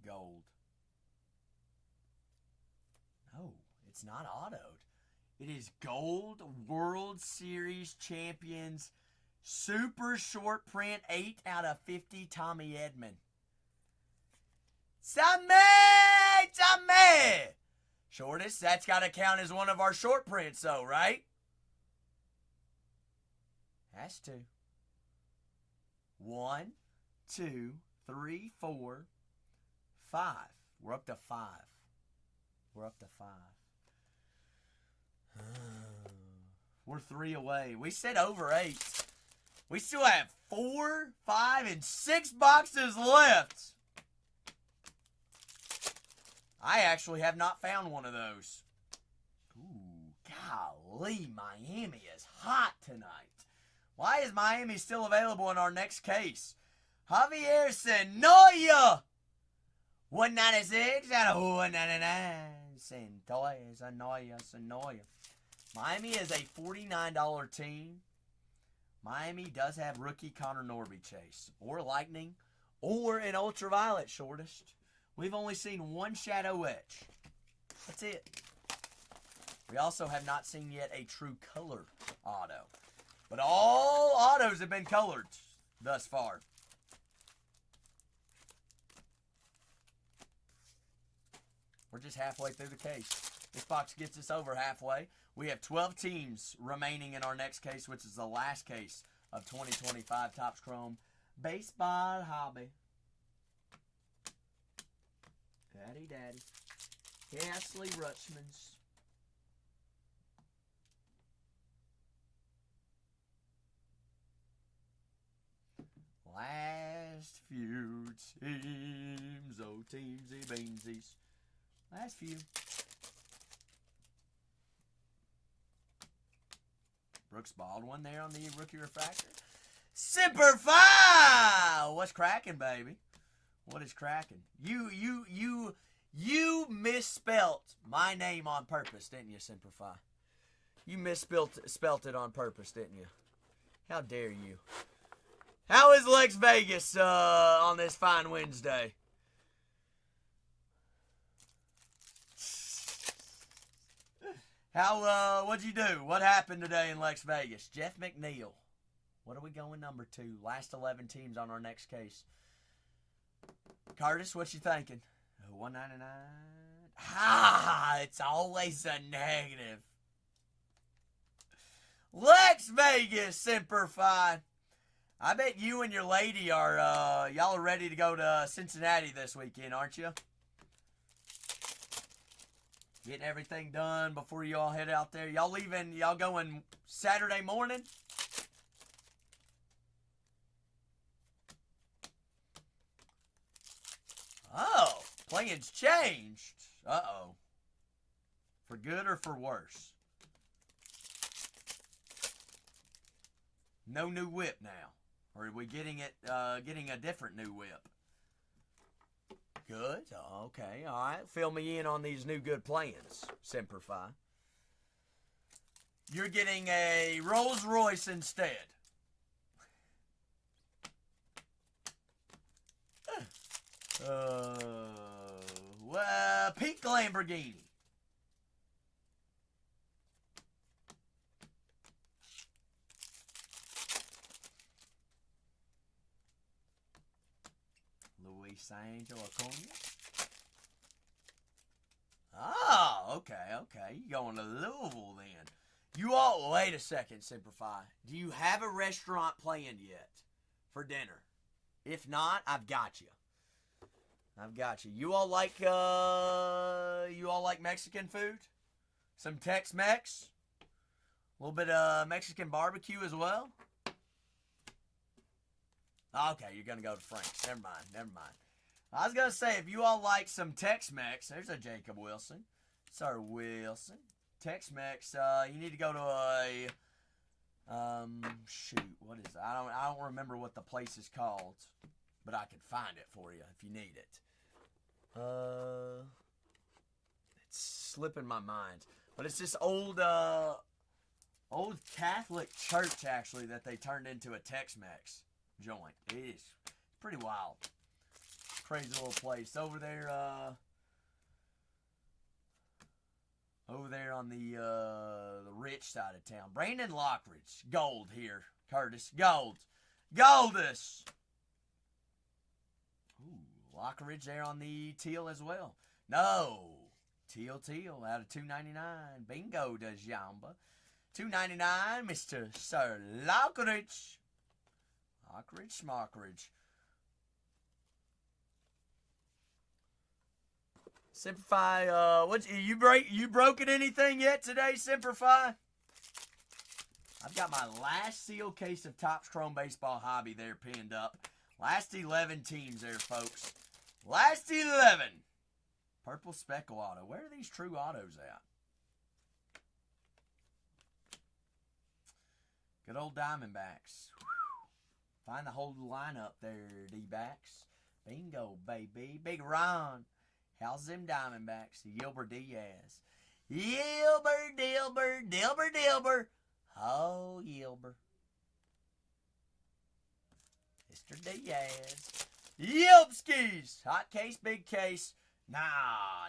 Gold. No, it's not autoed. It is Gold World Series Champions Super Short Print 8 out of 50 Tommy Edman. Sammy! me. Shortest, that's got to count as one of our short prints, though, right? Has to. 1, 2, 3, 4, 5. We're up to 5. We're up to 5. We're 3 away. We said over 8. We still have 4, 5, and 6 boxes left. I actually have not found one of those. Ooh, golly, Miami is hot tonight. Why is Miami still available in our next case? Javier Sanoya. 196 out of 199. Sanoya. Miami is a $49 team. Miami does have rookie Connor Norby Chase, or Lightning, or an Ultraviolet shortest. We've only seen one Shadow Etch. That's it. We also have not seen yet a true color auto. But all autos have been colored thus far. We're just halfway through the case. This box gets us over halfway. We have 12 teams remaining in our next case, which is the last case of 2025 Topps Chrome Baseball Hobby. Daddy. Castley Rutschman's. Last few teams, oh teamsy beansies. Last few. Brooks Baldwin there on the rookie refractor. Semper Fi! What's cracking, baby? What is cracking? You misspelt my name on purpose, didn't you, Semper Fi? You misspelt it on purpose, didn't you? How dare you? How is Lex Vegas on this fine Wednesday? What'd you do? What happened today in Lex Vegas? Jeff McNeil. What are we going number 2? Last 11 teams on our next case. Curtis, what you thinking? 199. It's always a negative. Lex Vegas, Semper Fi. I bet you and your lady are, y'all are ready to go to Cincinnati this weekend, aren't you? Getting everything done before you all head out there. Y'all leaving, y'all going Saturday morning? Oh, plans changed. Uh-oh. For good or for worse? No new whip now. Or are we getting a different new whip? Good. Okay. All right. Fill me in on these new good plans, Semper Fi. You're getting a Rolls Royce instead. Pink Lamborghini. Luis Angel Acuna. Oh, okay. You going to Louisville then? You all, wait a second, Semper Fi. Do you have a restaurant planned yet for dinner? If not, I've got you. You all like Mexican food? Some Tex-Mex? A little bit of Mexican barbecue as well? Okay, you're going to go to Frank's. Never mind. I was going to say, if you all like some Tex-Mex, there's a Jacob Wilson. Sir Wilson. Tex-Mex, you need to go to a, what is it? I don't remember what the place is called, but I can find it for you if you need it. It's slipping my mind, but it's this old Catholic church, actually, that they turned into a Tex-Mex joint. It is pretty wild. Crazy little place over there on the rich side of town. Brandon Lockridge. Gold here, Curtis. Goldus. Ooh, Lockridge there on the teal as well. No. Teal out of 299. Bingo does Yamba. 299, Mr. Sir Lockridge. Smockridge. Simplify, you broken anything yet today, Simplify? I've got my last sealed case of Topps Chrome Baseball Hobby there pinned up. Last 11 teams there, folks. Last 11. Purple Speckle Auto. Where are these true autos at? Good old Diamondbacks. Find the whole lineup there, D-backs. Bingo, baby. Big Ron. How's them Diamondbacks? Gilbert Diaz. Dilber. Oh, Gilbert. Mr. Diaz. Yelpskis. Hot case, big case. Nah.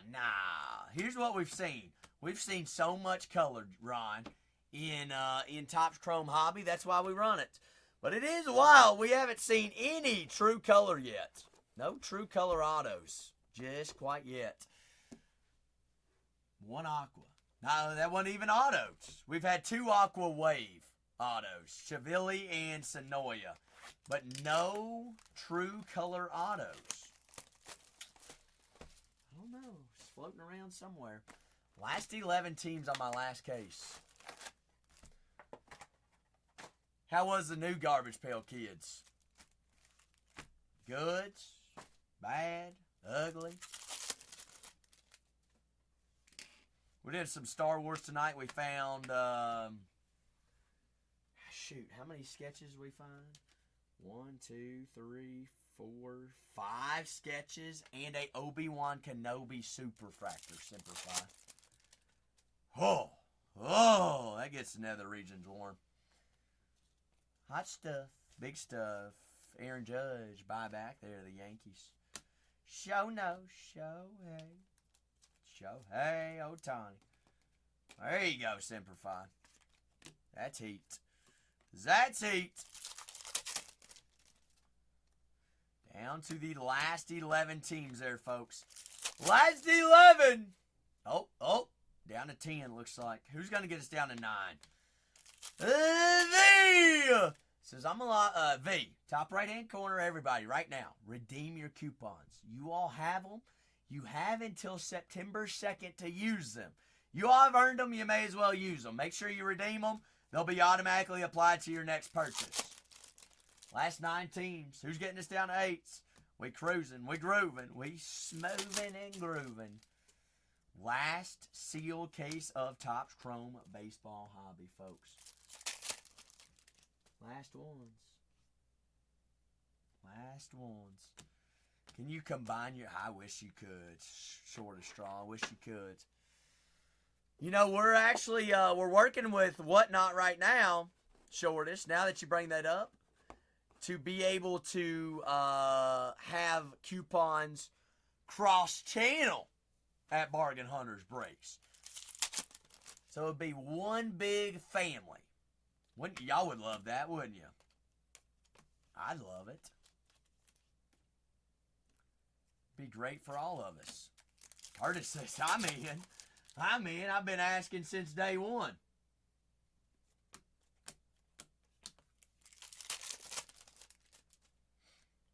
Here's what we've seen. We've seen so much color, Ron, in Topps Chrome Hobby. That's why we run it. But it is wild. We haven't seen any true color yet. No true color autos. Just quite yet. One aqua. No, that wasn't even autos. We've had 2 aqua wave autos. Chavilli and Sonoya. But no true color autos. I don't know. It's floating around somewhere. Last 11 teams on my last case. How was the new Garbage Pail Kids? Good? Bad? Ugly? We did some Star Wars tonight. We found, shoot, how many sketches we find? 1, 2, 3, 4, 5 sketches and a Obi-Wan Kenobi Superfractor Simplify. Oh, that gets the nether regions warm. Hot stuff, big stuff. Aaron Judge, buyback there, the Yankees. Shohei Ohtani. There you go, Simplify. That's heat. That's heat. Down to the last 11 teams there, folks. Last 11! Oh, down to 10, looks like. Who's going to get us down to 9? V! Says, V. Top right-hand corner, everybody, right now. Redeem your coupons. You all have them. You have until September 2nd to use them. You all have earned them. You may as well use them. Make sure you redeem them. They'll be automatically applied to your next purchase. Last 9 teams. Who's getting us down to 8s? We cruising. We grooving. We smoothing and grooving. Last sealed case of Topps Chrome Baseball Hobby, folks. Last ones. Last ones. Can you combine your... I wish you could. Short of straw. I wish you could. You know, we're actually... we're working with Whatnot right now, Shortest, now that you bring that up, to be able to have coupons cross-channel at Bargain Hunters Breaks. So it would be one big family. Y'all would love that, wouldn't you? I'd love it. Be great for all of us. Curtis says, I'm in. I've been asking since day one.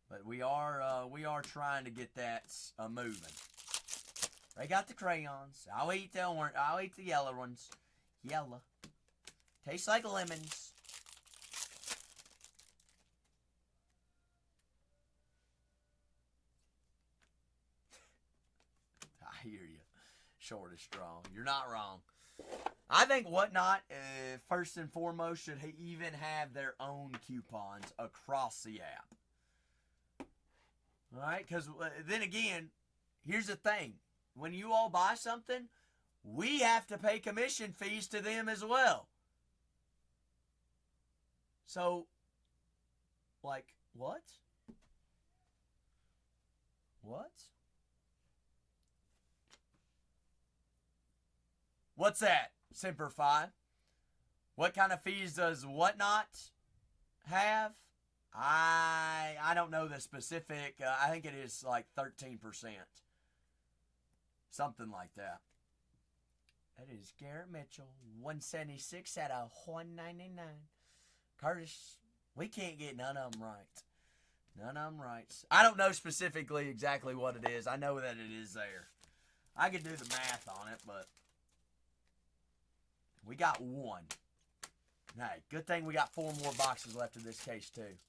But we are trying to get that moving. They got the crayons. I'll eat the orange. I'll eat the yellow ones. Yellow. Tastes like lemons. I hear you. Short is strong. You're not wrong. I think Whatnot, first and foremost, should even have their own coupons across the app. All right? Because then again, here's the thing. When you all buy something, we have to pay commission fees to them as well. So, like, what? What? What's that, Simplify? What kind of fees does Whatnot have? I don't know the specific. I think it is like 13%. Something like that. That is Garrett Mitchell. 176 out of 199. Curtis, we can't get none of them right. None of them right. I don't know specifically exactly what it is. I know that it is there. I could do the math on it, but we got one. Hey, good thing we got 4 more boxes left in this case, too.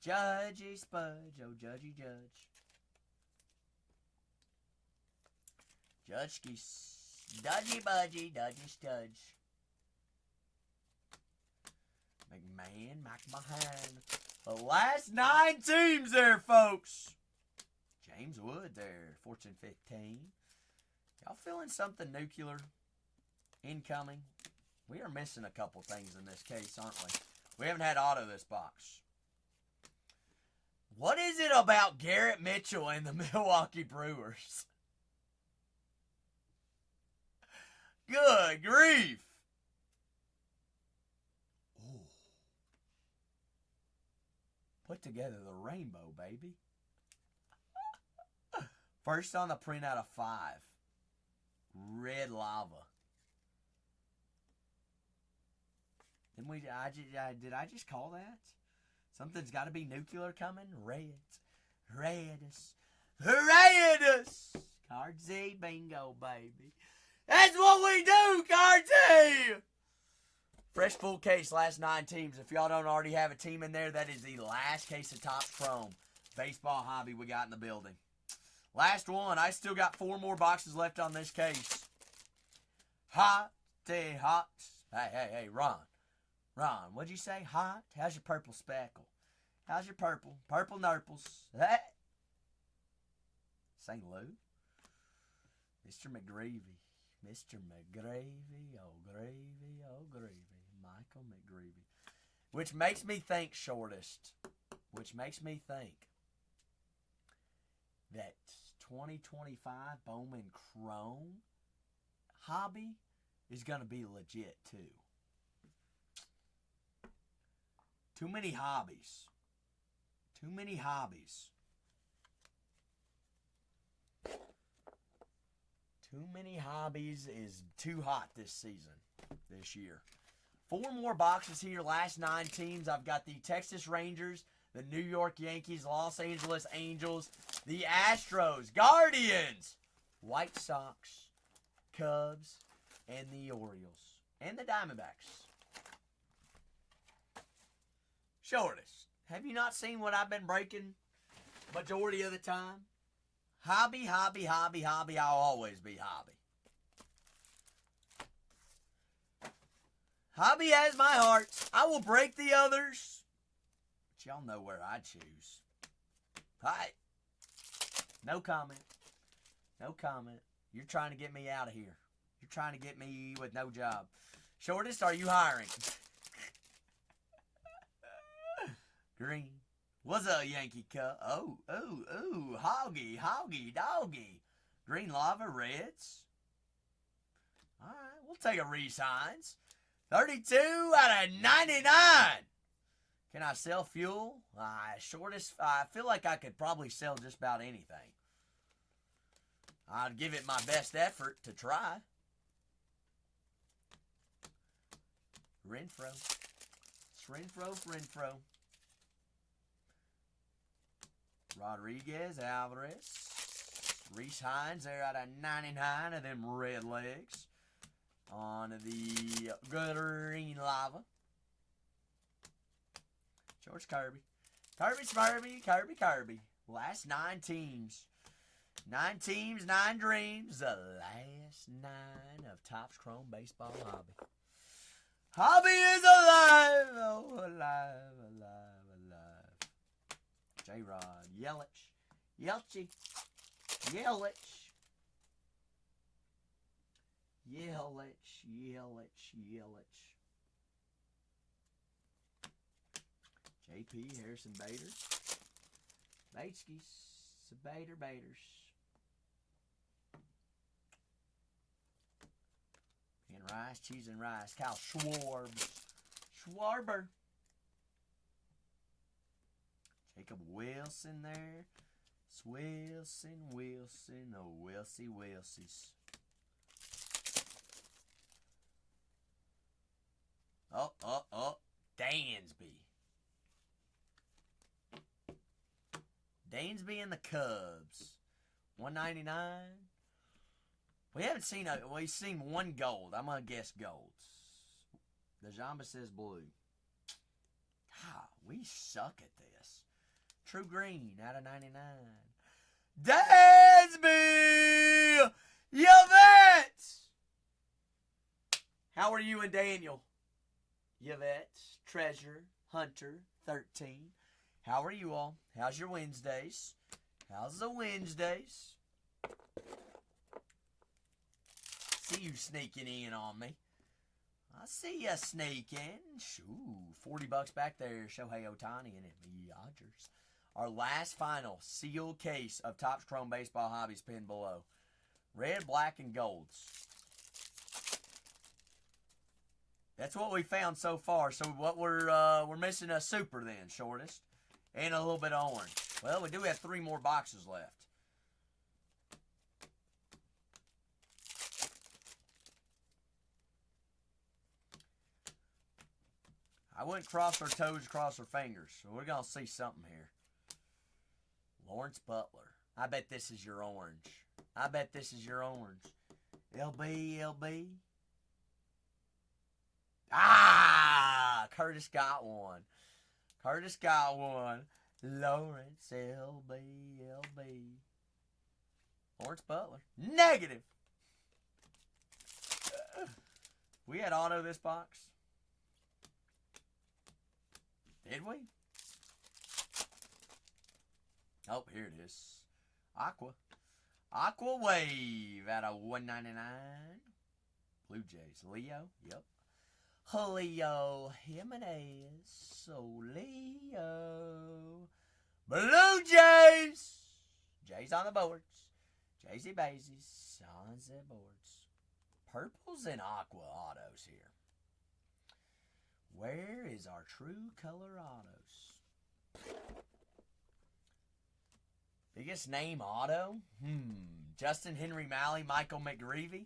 Judgy Spudge, oh Judgy Judge. Judgy Dudgy Budgy, Dudgy Studge. McMahon, McMahon. The last 9 teams there, folks. James Wood there, Fortune 15. Y'all feeling something nuclear incoming? We are missing a couple things in this case, aren't we? We haven't had auto this box. What is it about Garrett Mitchell and the Milwaukee Brewers? Good grief. Ooh. Put together the rainbow, baby. First on the print out of 5. Red lava. Did I just call that? Something's got to be nuclear coming. Redus. Card Z, bingo, baby. That's what we do, Card Z! Fresh full case, last 9 teams. If y'all don't already have a team in there, that is the last case of Topps Chrome baseball hobby we got in the building. Last one. I still got 4 more boxes left on this case. Hot. Hey, Ron, what'd you say? Hot? How's your purple speckle? How's your purple? Purple nurples. Hey! St. Lou. Mr. McGreevy. Mr. McGreevy. Oh, gravy. Oh, gravy. Michael McGreevy. Which makes me think, Shortest. Which makes me think that 2025 Bowman Chrome hobby is going to be legit, too. Too many hobbies. Too many hobbies. Too many hobbies is too hot this season, this year. 4 more boxes here, last 9 teams. I've got the Texas Rangers, the New York Yankees, Los Angeles Angels, the Astros, Guardians, White Sox, Cubs, and the Orioles, and the Diamondbacks. Shortest, have you not seen what I've been breaking majority of the time? Hobby, hobby, hobby, hobby. I'll always be hobby. Hobby has my heart. I will break the others. But y'all know where I choose. Hi. No comment. No comment. You're trying to get me out of here. You're trying to get me with no job. Shortest, are you hiring? Green. What's up, Yankee Cup? Oh, hoggy, doggy. Green lava, reds. All right, we'll take a Reese Hines. 32 out of 99. Can I sell fuel? Shortest, I feel like I could probably sell just about anything. I'd give it my best effort to try. Renfro. It's Renfro. Rodriguez, Alvarez, Reese Hines there out of 99 of them red legs. On the green lava. George Kirby. Kirby. Last 9 teams. 9 teams, 9 dreams. The last 9 of Topps Chrome Baseball Hobby. Hobby is alive. Oh, alive. J-Rod. Yelich. JP, Harrison Bader. Bateskis. Baders. And Rice, Cheese and Rice. Kyle Schwarber. Jacob Wilson there. Wilson, Wilson, oh Wilsie, Wilsies. Oh, Dansby. Dansby and the Cubs. 199. We haven't seen we've seen one gold. I'm gonna guess golds. The Jamba says blue. God, we suck at this. True green out of 99. Dansby! Yvette! How are you and Daniel? Yvette, Treasure, Hunter, 13. How are you all? How's your Wednesdays? How's the Wednesdays? See you sneaking in on me. I see you sneaking. Shoo, $40 back there. Shohei Ohtani and Emmett Rogers. Our last final sealed case of Topps Chrome Baseball Hobbies pinned below. Red, black, and golds. That's what we found so far. So what we're missing a super then, shortest. And a little bit of orange. Well, we do have 3 more boxes left. I wouldn't cross our toes, cross our fingers. So we're going to see something here. Lawrence Butler. I bet this is your orange. I bet this is your orange. LB. Ah! Curtis got one. Curtis got one. Lawrence, LB. Lawrence Butler. Negative. We had auto this box. Did we? Oh, here it is. Aqua Wave out of 199. Blue Jays. Leo. Yep. Julio Jimenez. So Leo. Blue Jays. Jays on the boards. Jaysy Bazies on the boards. Purples and aqua autos here. Where is our true color autos? Biggest name auto? Justin Henry Malley, Michael McGreevy.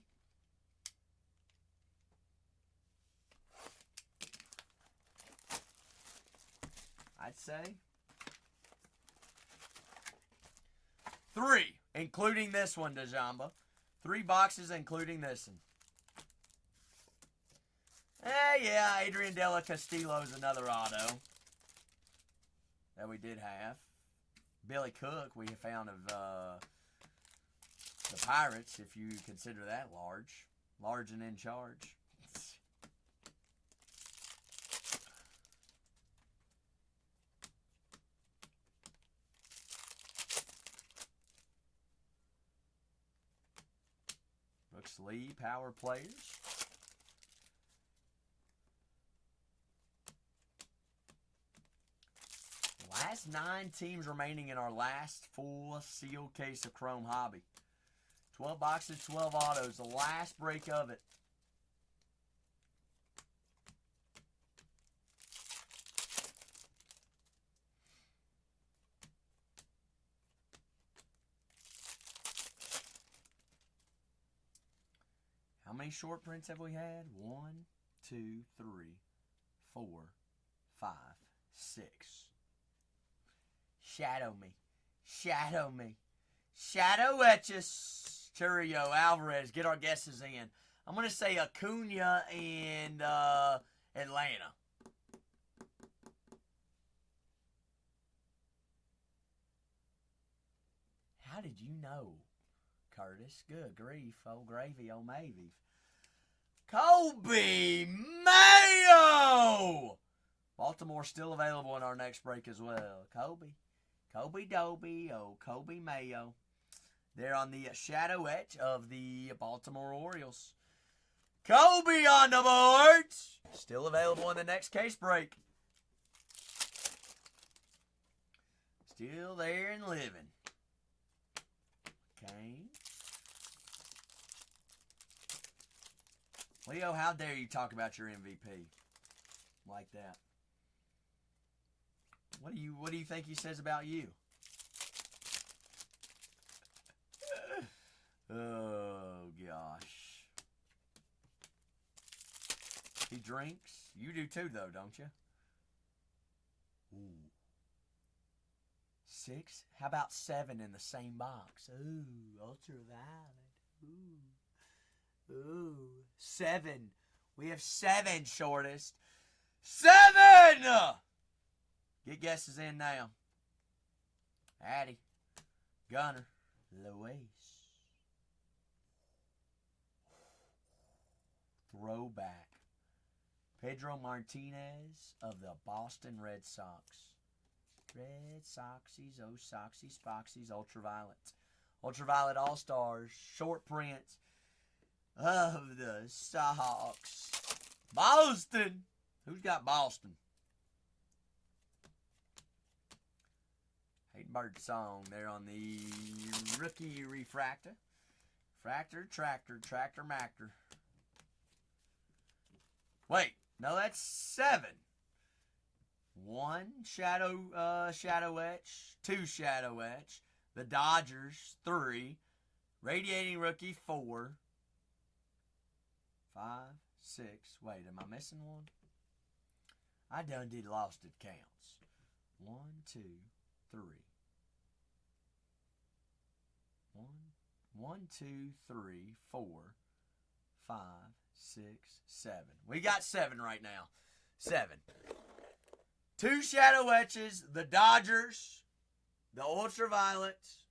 I'd say 3, including this one, DeJamba. 3 boxes, including this one. Yeah, Adrian Della Castillo's another auto that we did have. Billy Cook we found of the Pirates, if you consider that large. Large and in charge. Brooks Lee, power players. Last 9 teams remaining in our last full sealed case of Chrome Hobby. 12 boxes, 12 autos. The last break of it. How many short prints have we had? 1, 2, 3, 4, 5, 6. Shadow me. Shadow me. Shadow etches. Churio, Alvarez. Get our guesses in. I'm going to say Acuna and Atlanta. How did you know, Curtis? Good grief. Old gravy, old maybe. Kobe Mayo! Baltimore still available in our next break as well. Kobe Doby, oh, Kobe Mayo. They're on the shadow etch of the Baltimore Orioles. Kobe on the boards. Still available in the next case break. Still there and living. Okay. Leo, how dare you talk about your MVP like that? What do you think he says about you? Oh, gosh. He drinks. You do too, though, don't you? Ooh. 6? How about 7 in the same box? Ooh, ultraviolet. Ooh. 7. We have 7, shortest. 7! Get guesses in now. Addy. Gunner. Luis. Throwback. Pedro Martinez of the Boston Red Sox. Red Soxies, oh Soxies, Foxies, Ultraviolet. Ultraviolet All-Stars, short print of the Sox. Boston! Who's got Boston? Hayden Bird song there on the rookie refractor. Fractor, tractor, mactor. Wait, no, that's 7. 1 shadow etch, 2 shadow etch. The Dodgers 3. Radiating rookie 4. 5, 6. Wait, am I missing one? I done did lost it counts. 1, 2, 3. 1, 2, 3, 4, 5, 6, 7. We got 7 right now. 7. 2 shadow etches, the Dodgers, the Ultraviolets,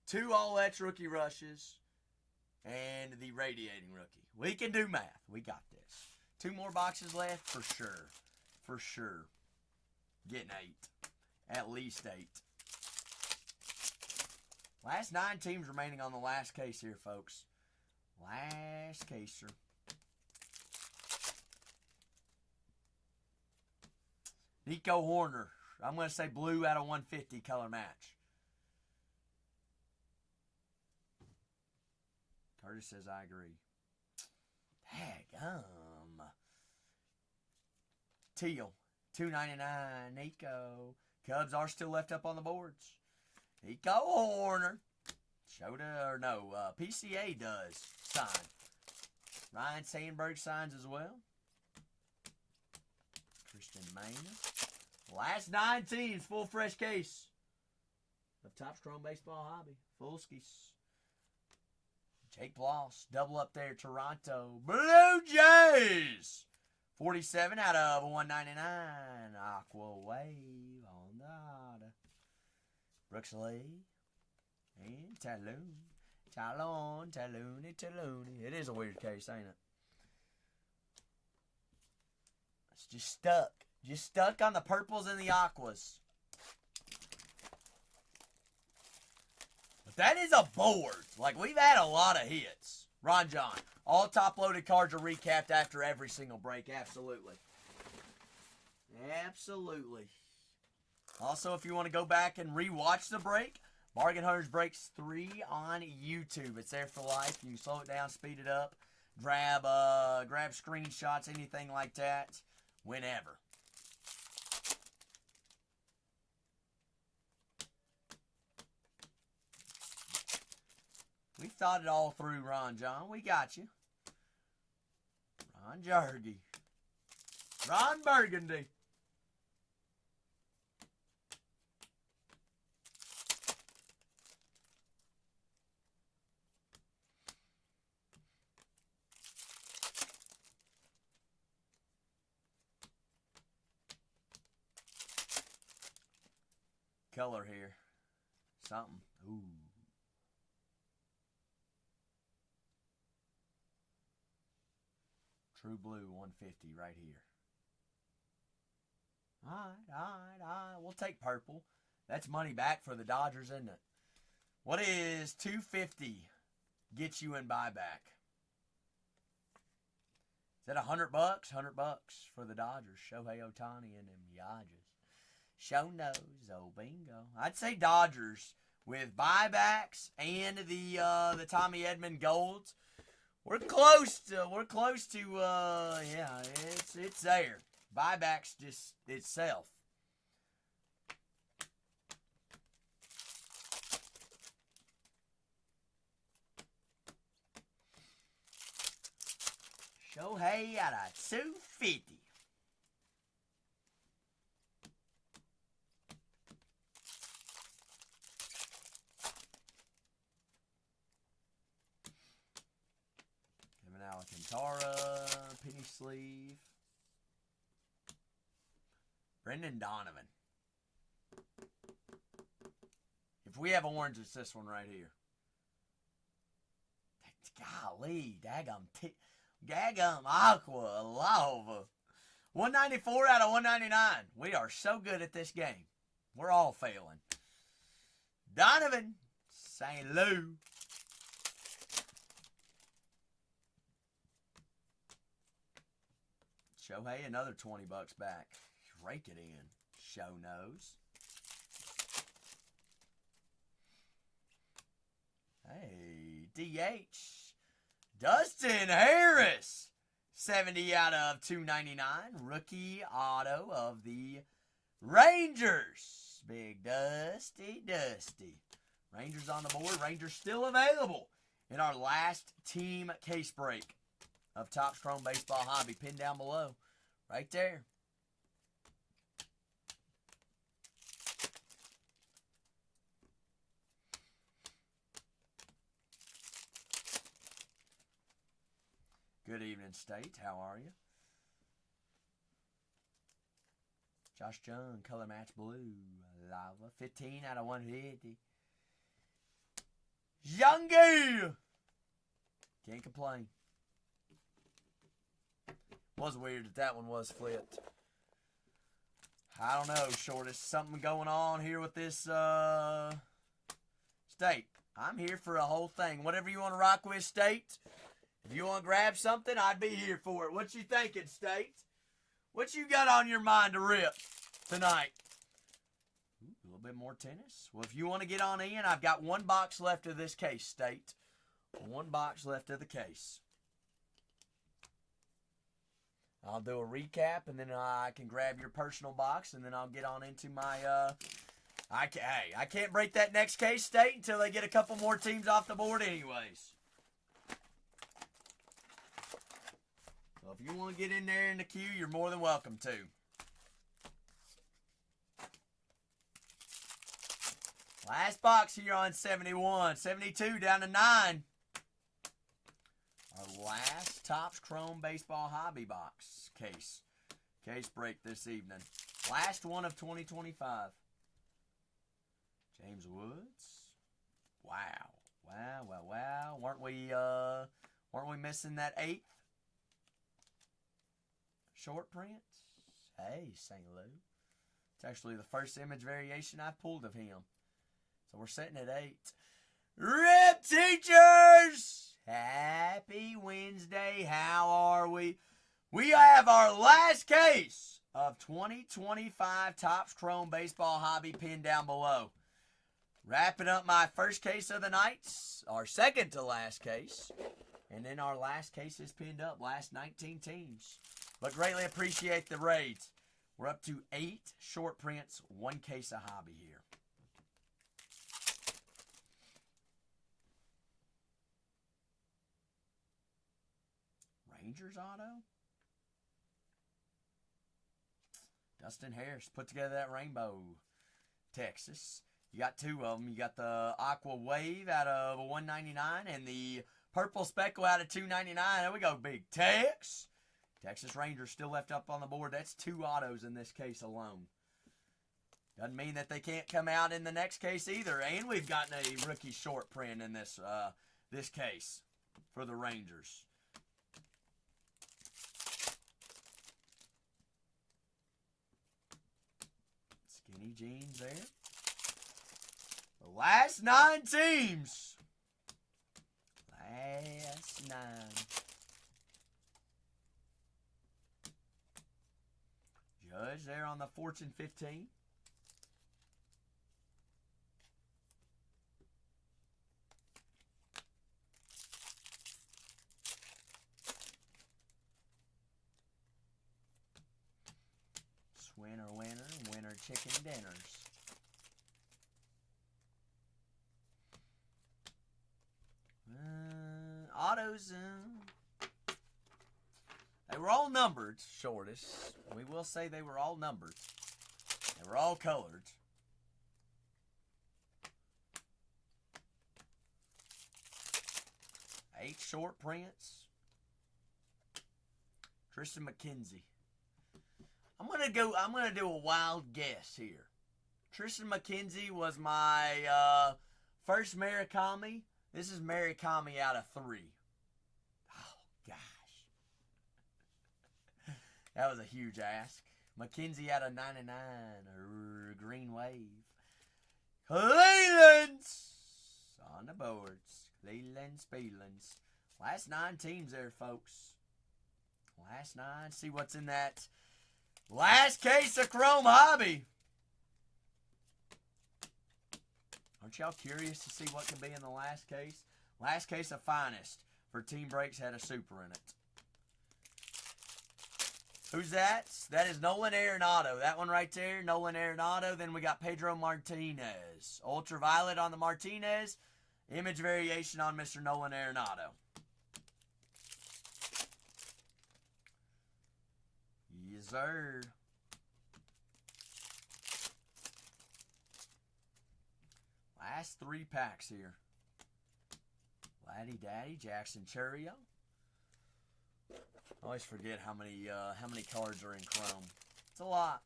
2 all etch rookie rushes, and the radiating rookie. We can do math. We got this. 2 more boxes left for sure. For sure. Getting 8. At least 8. Last 9 teams remaining on the last case here, folks. Last caser. Nico Horner. I'm going to say blue out of 150 color match. Curtis says I agree. Daggum. Teal. $2.99. Nico. Cubs are still left up on the boards. Nico Horner. PCA does sign. Ryan Sandberg signs as well. Christian Maina. Last 9 teams, full fresh case of Topps Chrome Baseball Hobby. Full skis. Jake Bloss, double up there, Toronto Blue Jays. 47 out of 199. Aqua Wave on the order. Brooks Lee and Talloon. Talloony. It is a weird case, ain't it? It's just stuck. Just stuck on the purples and the aquas. But that is a board. Like, we've had a lot of hits. Ron John. All top-loaded cards are recapped after every single break. Absolutely. Absolutely. Also, if you want to go back and re-watch the break, Bargain Hunters Breaks 3 on YouTube. It's there for life. You can slow it down, speed it up, grab screenshots, anything like that, whenever. We thought it all through, Ron John. We got you. Ron Jergy. Ron Burgundy. Color here. Something. Ooh. True Blue 150 right here. Alright. We'll take purple. That's money back for the Dodgers, isn't it? What is 250 get you in buyback? Is that $100? $100 for the Dodgers. Shohei Ohtani and them Yajas. Show knows, oh bingo. I'd say Dodgers with buybacks and the Tommy Edman golds. We're close to yeah, it's there. Buybacks just itself. Shohei out of 250. Kevin Alcantara, penny sleeve. Brendan Donovan. If we have orange, it's this one right here. Golly, daggum aqua lava. 194 out of 199. We are so good at this game. We're all failing. Donovan, St. Lou. Shohei, another 20 bucks back. Rake it in. Show nose. Hey, DH. Dustin Harris. 70 out of 299. Rookie auto of the Rangers. Big Dusty. Rangers on the board. Rangers still available in our last team case break of Topps Chrome Baseball Hobby. Pinned down below. Right there. Good evening, State. How are you? Josh Jung, color match blue. Lava. 15 out of 150. Youngie! Can't complain. Was weird that one was flipped. I don't know, Shortest. Something going on here with this State. I'm here for a whole thing. Whatever you want to rock with, State. If you want to grab something, I'd be here for it. What you thinking, State? What you got on your mind to rip tonight? Ooh, a little bit more tennis. Well, if you want to get on in, I've got one box left of this case, State. One box left of the case. I'll do a recap, and then I can grab your personal box, and then I'll get on into my, I can't break that next case, State, until they get a couple more teams off the board anyways. So if you want to get in there in the queue, you're more than welcome to. Last box here on 71. 72 down to 9. Our last Topps Chrome Baseball Hobby box case. Case break this evening. Last one of 2025. James Woods. Wow. Weren't we missing that 8th? Short print? Hey, St. Lou. It's actually the first image variation I've pulled of him. So we're sitting at 8. Rip Teachers! Happy Wednesday. How are we? We have our last case of 2025 Topps Chrome Baseball Hobby pinned down below. Wrapping up my first case of the night. Our second to last case. And then our last case is pinned up. Last 19 teams. But greatly appreciate the raids. We're up to 8 short prints, 1 case of hobby here. Rangers auto. Dustin Harris put together that rainbow. Texas. You got 2 of them. You got the Aqua Wave out of 199 and the Purple Speckle out of 299. There we go, Big Tex. Texas Rangers still left up on the board. That's 2 autos in this case alone. Doesn't mean that they can't come out in the next case either. And we've gotten a rookie short print in this this case for the Rangers. Skinny jeans there. The last 9 teams. Last 9. Judge there on the Fortune 15. Winner chicken dinners. Autos. They were all numbered, shortest. We will say they were all numbered. They were all colored. Eight short prints. Tristan McKenzie. I'm gonna do a wild guess here. Tristan McKenzie was my first Murakami. This is Murakami out of 3. Oh gosh. That was a huge ask. McKenzie out of 99 or Green Wave. Cleveland's on the boards. Cleveland's Peelands. Last 9 teams there, folks. Last 9. See what's in that last case of Chrome Hobby. Aren't y'all curious to see what can be in the last case? Last case of Finest for Team Breaks had a super in it. Who's that? That is Nolan Arenado. That one right there, Nolan Arenado. Then we got Pedro Martinez. Ultraviolet on the Martinez. Image variation on Mr. Nolan Arenado. Yes, sir. Last 3 packs here. Laddie Daddy, Jackson Churio. I always forget how many cards are in Chrome. It's a lot.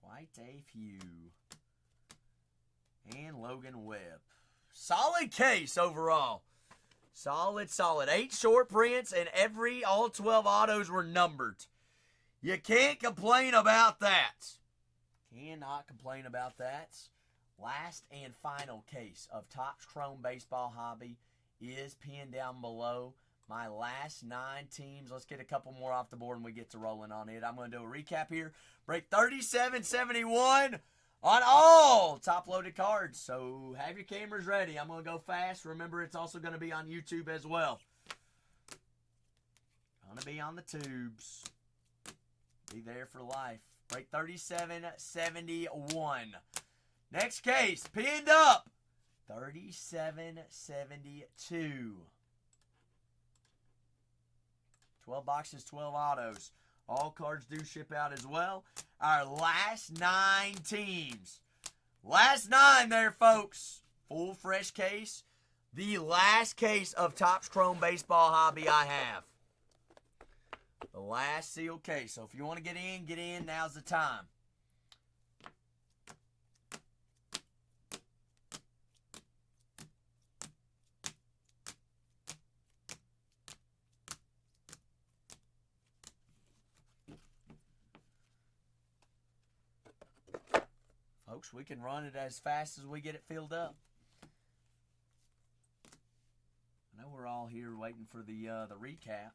Quite a few. And Logan Webb. Solid case overall. Solid. 8 short prints and all 12 autos were numbered. You can't complain about that. Cannot complain about that. Last and final case of Topps Chrome Baseball Hobby is pinned down below. My last 9 teams. Let's get a couple more off the board and we get to rolling on it. I'm going to do a recap here. Break 3771 on all top-loaded cards. So have your cameras ready. I'm going to go fast. Remember, it's also going to be on YouTube as well. Going to be on the tubes. Be there for life. Break 3771. Next case, pinned up. 3772. 12 boxes, 12 autos. All cards do ship out as well. Our last 9 teams. Last 9 there, folks. Full fresh case. The last case of Topps Chrome Baseball Hobby I have. The last sealed case. So if you want to get in. Now's the time. Folks, we can run it as fast as we get it filled up. I know we're all here waiting for the recap.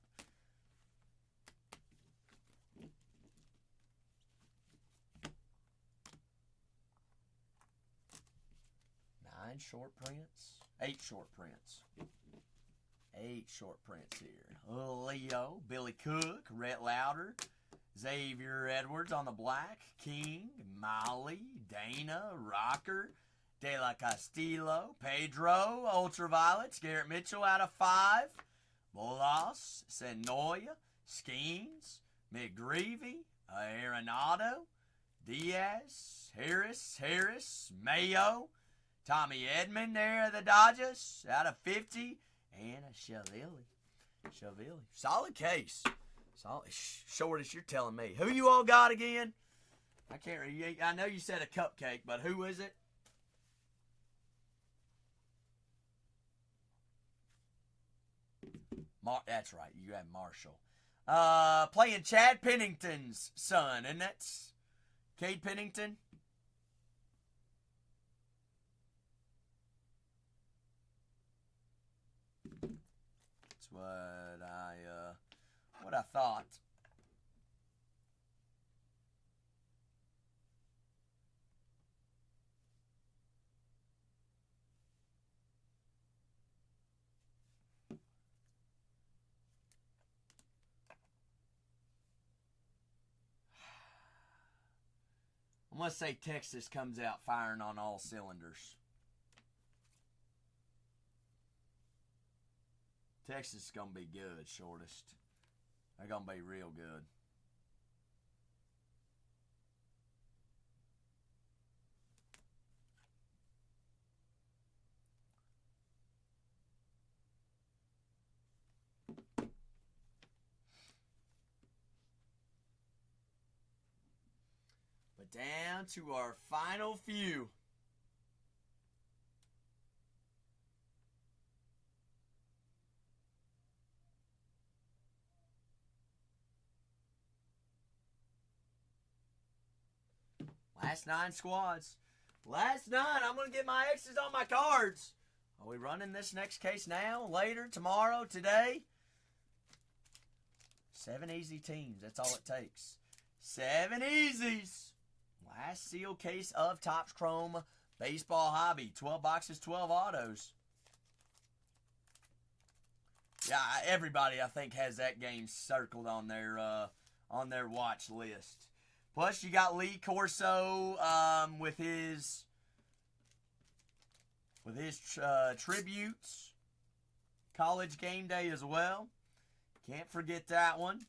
Nine short prints. 8 short prints. 8 short prints here. Leo, Billy Cook, Rhett Lauder, Xavier Edwards on the black, King, Molly, Dana, Rocker, De La Castillo, Pedro, Ultraviolets, Garrett Mitchell out of 5, Bolas, Senoya, Skeens, McGreevy, Arenado, Diaz, Harris, Mayo, Tommy Edman there of the Dodgers out of 50, and a Chavilli. Solid case. Solid. Shortest, you're telling me. Who you all got again? I can't read. I know you said a cupcake, but who is it? That's right. You have Marshall. Playing Chad Pennington's son, isn't that Cade Pennington? That's what I thought. I'm going to say Texas comes out firing on all cylinders. Texas is going to be good, shortest. They're going to be real good. But down to our final few. Last 9 squads. Last 9. I'm going to get my X's on my cards. Are we running this next case now? Later? Tomorrow? Today? 7 easy teams. That's all it takes. 7 easies. Last sealed case of Topps Chrome Baseball Hobby. 12 boxes, 12 autos. Yeah, everybody I think has that game circled on their watch list. Plus, you got Lee Corso with his tributes. College game day as well. Can't forget that one.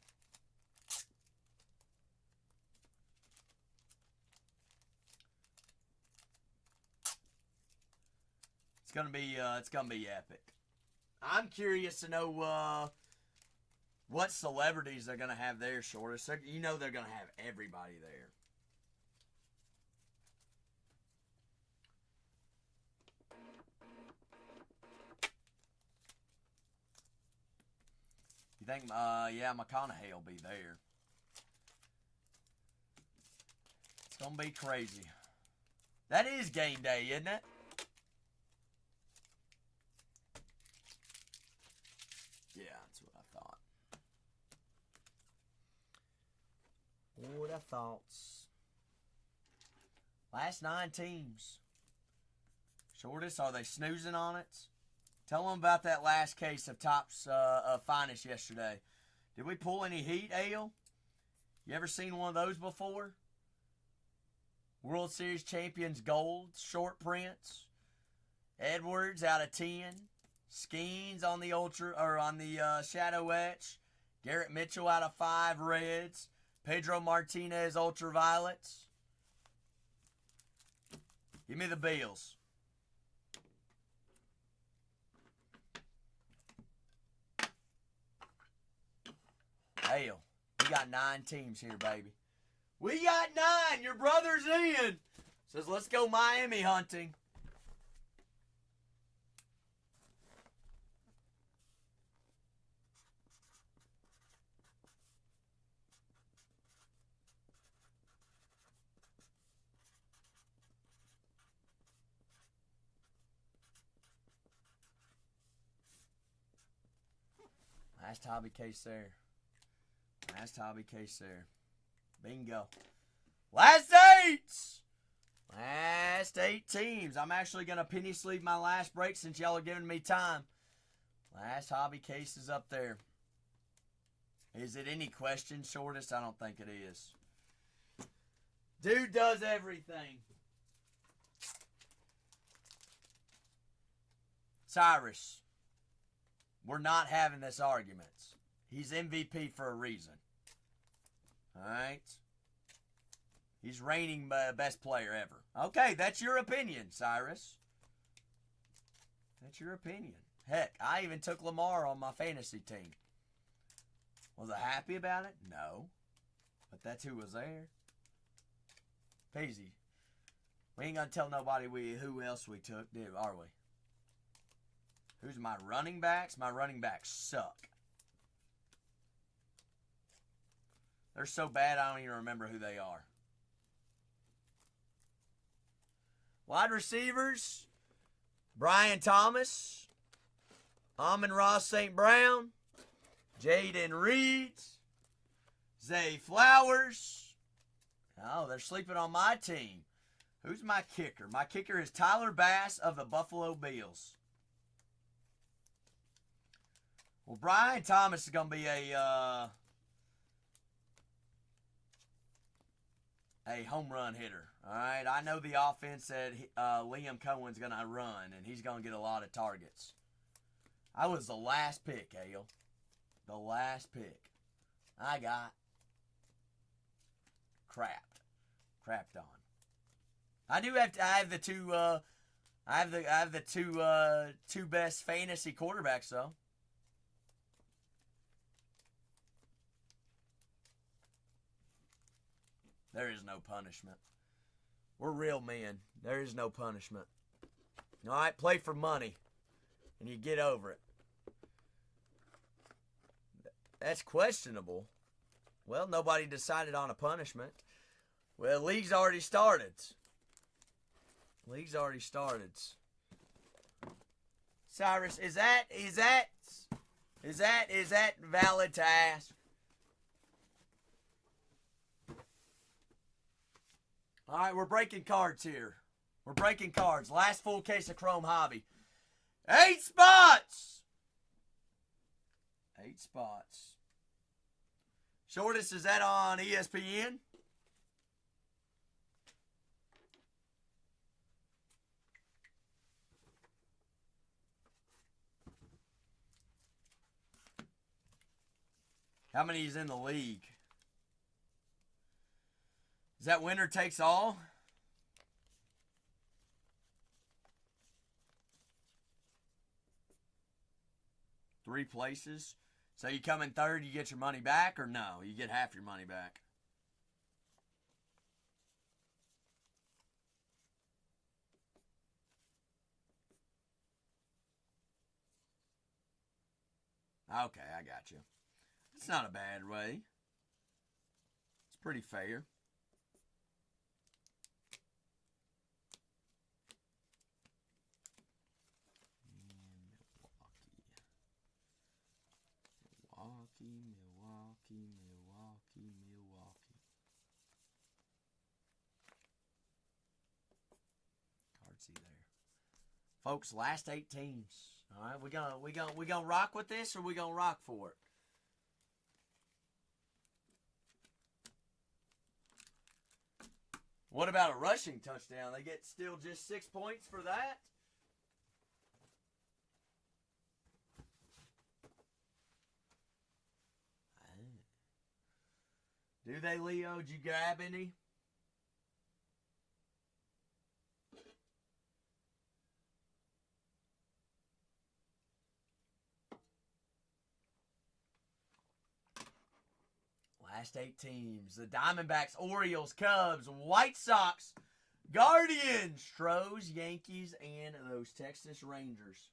It's gonna be epic. I'm curious to know what celebrities they're going to have there, shortest. You know they're going to have everybody there. You think, yeah, McConaughey will be there. It's going to be crazy. That is game day, isn't it? Yeah, that's what I thought. What are thoughts? Last 9 teams. Shortest, are they snoozing on it? Tell them about that last case of Topps Finest yesterday. Did we pull any heat, Ale? You ever seen one of those before? World Series champions gold, short prints. Edwards out of 10. Skeens on the shadow etch. Garrett Mitchell out of 5 reds. Pedro Martinez ultraviolets. Give me the Bills. Hell, we got 9 teams here, baby. We got 9. Your brother's in. Says, let's go Miami hunting. Last hobby case there. Last hobby case there. Bingo. Last 8! Last 8 teams. I'm actually going to penny sleeve my last break since y'all are giving me time. Last hobby case is up there. Is it any question, shortest? I don't think it is. Dude does everything. Cyrus. We're not having this argument. He's MVP for a reason. Alright? He's reigning best player ever. Okay, that's your opinion, Cyrus. That's your opinion. Heck, I even took Lamar on my fantasy team. Was I happy about it? No. But that's who was there. Peasy. We ain't gonna tell nobody who else we took, are we? Who's my running backs? My running backs suck. They're so bad I don't even remember who they are. Wide receivers, Brian Thomas, Amon-Ra St. Brown, Jaden Reed, Zay Flowers. Oh, they're sleeping on my team. Who's my kicker? My kicker is Tyler Bass of the Buffalo Bills. Well, Brian Thomas is going to be a home run hitter. All right, I know the offense that Liam Cohen's going to run, and he's going to get a lot of targets. I was the last pick, Hale. The last pick. I got crapped on. I have the two two best fantasy quarterbacks though. There is no punishment. We're real men. There is no punishment. All right, play for money, and you get over it. That's questionable. Well, nobody decided on a punishment. Well, league's already started. League's already started. Cyrus, is that valid to ask? All right, we're breaking cards here. We're breaking cards. Last full case of Chrome Hobby. 8 spots. 8 spots. Shortest, is that on ESPN? How many is in the league? Is that winner takes all? Three places. So you come in third, you get your money back, or no? You get half your money back. Okay, I got you. It's not a bad way. It's pretty fair. Milwaukee. Cardsy there. Folks, last 8 teams. All right, we gonna rock with this, or we gonna rock for it? What about a rushing touchdown? They get still just 6 points for that? Do they, Leo? Did you grab any? Last 8 teams. The Diamondbacks, Orioles, Cubs, White Sox, Guardians, Stros, Yankees, and those Texas Rangers.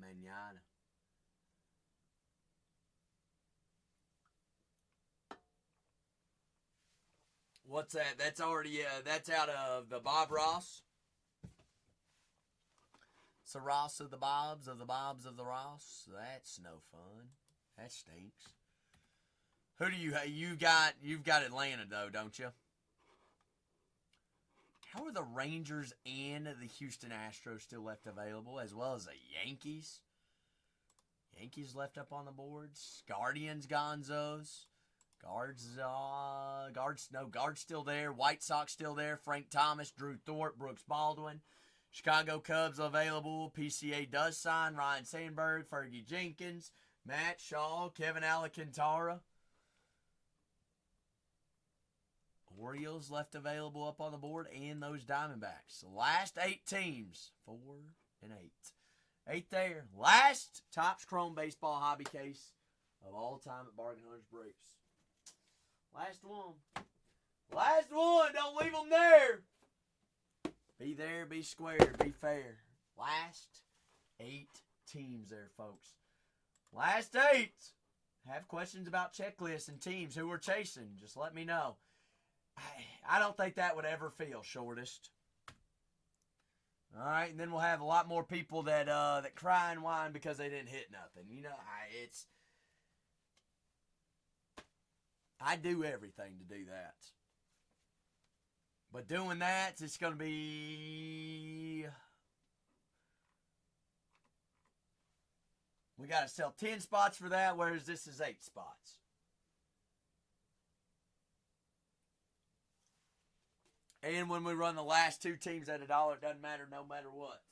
Manana. What's that? That's already, that's out of the Bob Ross. It's the Ross of the Bobs of the Bobs of the Ross. That's no fun. That stinks. Who do you've got Atlanta though, don't you? How are the Rangers and the Houston Astros still left available, as well as the Yankees? Yankees left up on the boards. Guardians, Gonzos. Guards still there. White Sox still there. Frank Thomas, Drew Thorpe, Brooks Baldwin. Chicago Cubs available. PCA does sign Ryan Sandberg, Fergie Jenkins, Matt Shaw, Kevin Alcantara. Orioles left available up on the board, and those Diamondbacks. The last 8 teams, 4 and 8. 8 there. Last Topps Chrome Baseball Hobby case of all time at Bargain Hunters Breaks. Last one. Last one. Don't leave them there. Be there, be square, be fair. Last 8 teams there, folks. Last 8. Have questions about checklists and teams who we're chasing, just let me know. I don't think that would ever feel shortest. All right, and then we'll have a lot more people that cry and whine because they didn't hit nothing. You know, I do everything to do that. But doing that, it's going to be... We got to sell 10 spots for that, whereas this is 8 spots. And when we run the last 2 teams at $1, it doesn't matter no matter what.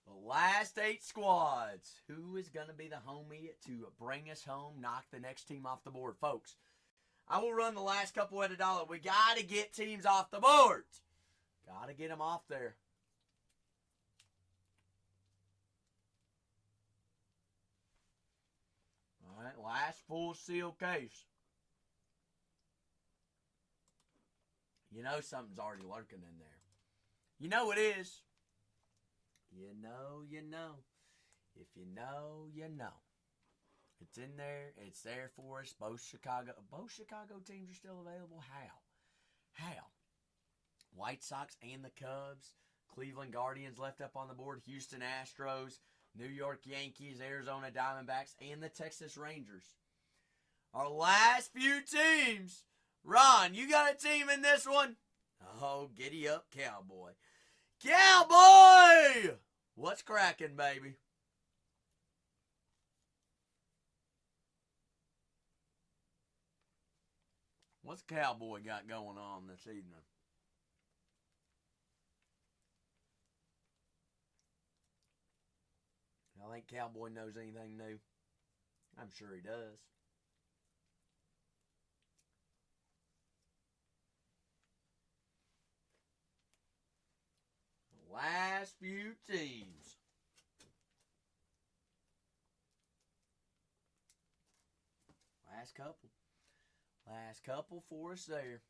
The last 8 squads. Who is going to be the homie to bring us home, knock the next team off the board? Folks, I will run the last couple at $1. We got to get teams off the board. Got to get them off there. All right, last full seal case. You know something's already lurking in there. You know it is. You know, you know. If you know, you know. It's in there. It's there for us. Both Chicago teams are still available. How? White Sox and the Cubs. Cleveland Guardians left up on the board. Houston Astros. New York Yankees. Arizona Diamondbacks. And the Texas Rangers. Our last few teams. Ron, you got a team in this one? Oh, giddy up, Cowboy. Cowboy! What's cracking, baby? What's Cowboy got going on this evening? I think Cowboy knows anything new. I'm sure he does. Last few teams. Last couple for us there.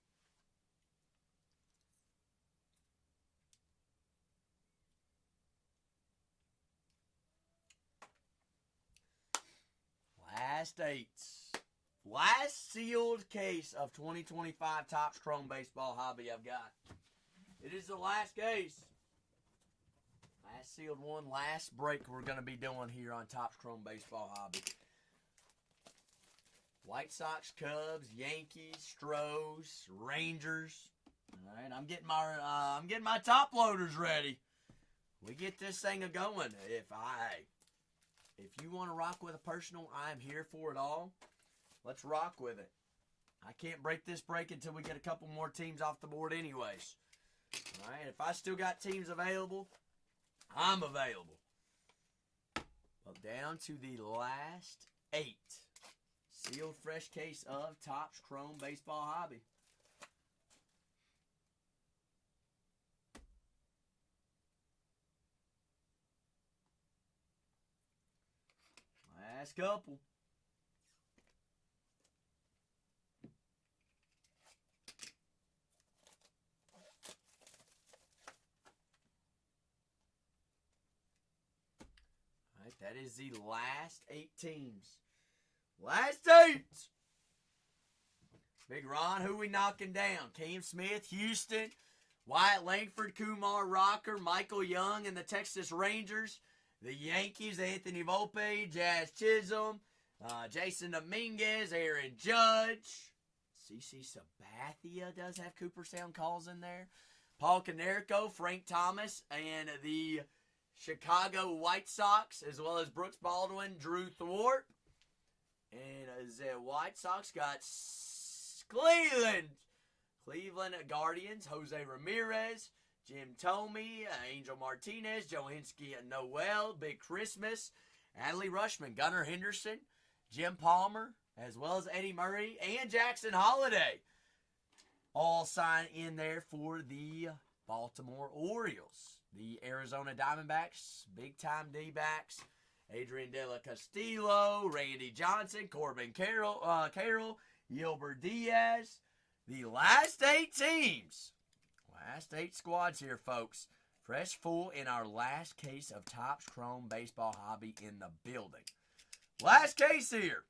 Last 8. Last sealed case of 2025 Topps Chrome Baseball Hobby I've got. It is the last case. Last sealed one, last break we're going to be doing here on Topps Chrome Baseball Hobby. White Sox, Cubs, Yankees, Stros, Rangers. All right, I'm getting my top loaders ready. We get this thing a going. If you want to rock with a personal, I'm here for it all. Let's rock with it. I can't break this break until we get a couple more teams off the board anyways. All right, if I still got teams available, I'm available. Well, down to the last 8. Sealed fresh case of Topps Chrome Baseball Hobby. Last couple. All right, that is the last 8 teams. Last 8. Big Ron, who we knocking down? Cam Smith, Houston. Wyatt Langford, Kumar Rocker, Michael Young, and the Texas Rangers. The Yankees, Anthony Volpe, Jazz Chisholm, Jason Dominguez, Aaron Judge. CC Sabathia does have Cooperstown calls in there. Paul Konerko, Frank Thomas, and the Chicago White Sox, as well as Brooks Baldwin, Drew Thwart. And the White Sox got Cleveland Guardians, Jose Ramirez, Jim Thome, Angel Martinez, Johinski Noel, Big Christmas, Adley Rushman, Gunnar Henderson, Jim Palmer, as well as Eddie Murray and Jackson Holliday. All signed in there for the Baltimore Orioles. The Arizona Diamondbacks, big-time D-backs, Adrian De La Castillo, Randy Johnson, Corbin Carroll, Gilbert Diaz. The last 8 teams. Last 8 squads here, folks. Fresh full in our last case of Topps Chrome Baseball Hobby in the building. Last case here.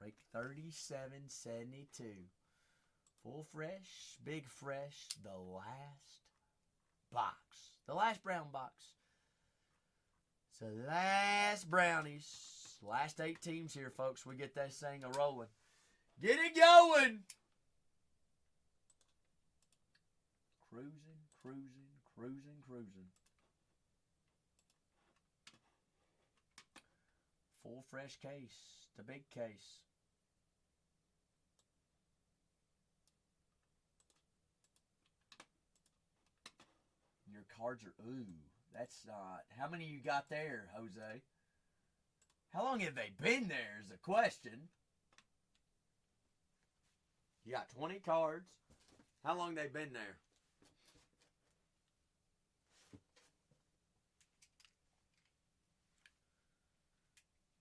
Break 3772. Full fresh, big fresh, the last box. The last brown box. So last brownies. Last 8 teams here, folks. We get this thing a-rolling. Get it going! Cruising, cruising, cruising, cruising. Full fresh case. The big case. Your cards are, ooh, that's not, how many you got there, Jose? How long have they been there is the question. You got 20 cards. How long they been there?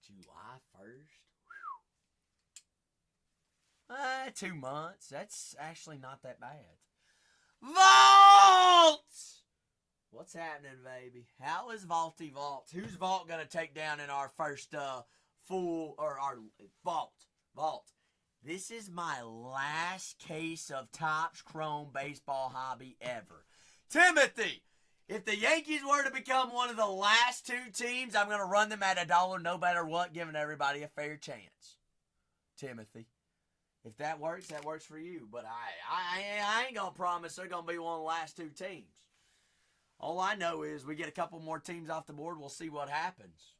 July 1st? 2 months. That's actually not that bad. Vault! What's happening, baby? How is Vaulty Vault? Who's Vault going to take down in our first full, or our Vault? This is my last case of Topps Chrome Baseball Hobby ever. Timothy, if the Yankees were to become one of the last 2 teams, I'm going to run them at $1 no matter what, giving everybody a fair chance. Timothy. If that works for you. But I ain't going to promise they're going to be one of the last 2 teams. All I know is we get a couple more teams off the board. We'll see what happens.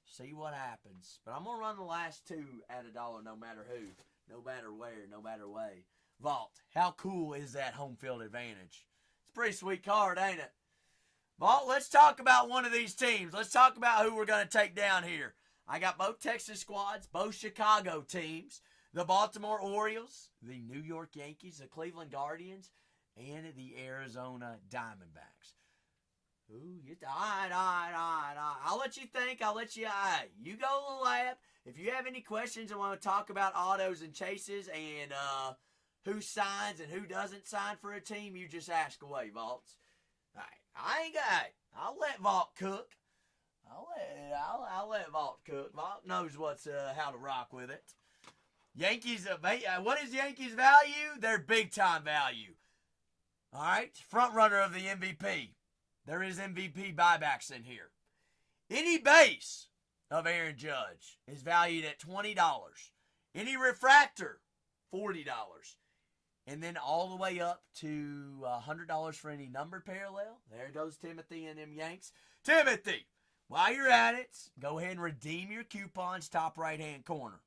See what happens. But I'm going to run the last 2 at $1 no matter who. No matter where. No matter way. Vault. How cool is that home field advantage? It's a pretty sweet card, ain't it? Vault, let's talk about one of these teams. Let's talk about who we're going to take down here. I got both Texas squads, both Chicago teams. The Baltimore Orioles, the New York Yankees, the Cleveland Guardians, and the Arizona Diamondbacks. Ooh, all right. I'll let you think. You go to the lab. If you have any questions and want to talk about autos and chases and who signs and who doesn't sign for a team, you just ask away, Vaults. All right, I'll let Vault cook. I'll let Vault cook. Vault knows how to rock with it. Yankees, what is Yankees value? Their big time value. All right, front runner of the MVP. There is MVP buybacks in here. Any base of Aaron Judge is valued at $20. Any refractor, $40. And then all the way up to $100 for any numbered parallel. There goes Timothy and them Yanks. Timothy, while you're at it, go ahead and redeem your coupons, top right-hand corner.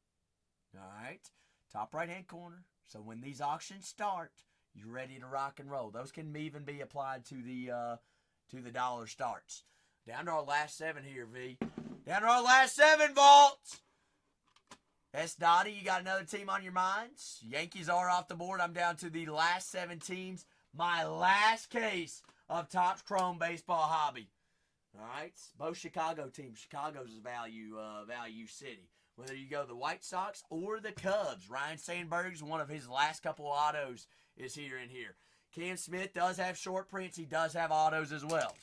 All right, top right-hand corner. So when these auctions start, you're ready to rock and roll. Those can even be applied to the dollar starts. Down to our last 7 here, V. Down to our last 7, Vaults. S. Dottie, you got another team on your minds? Yankees are off the board. I'm down to the last 7 teams. My last case of Topps Chrome Baseball Hobby. All right, both Chicago teams. Chicago's value city. Whether you go the White Sox or the Cubs. Ryan Sandberg's one of his last couple autos is here and here. Cam Smith does have short prints. He does have autos as well.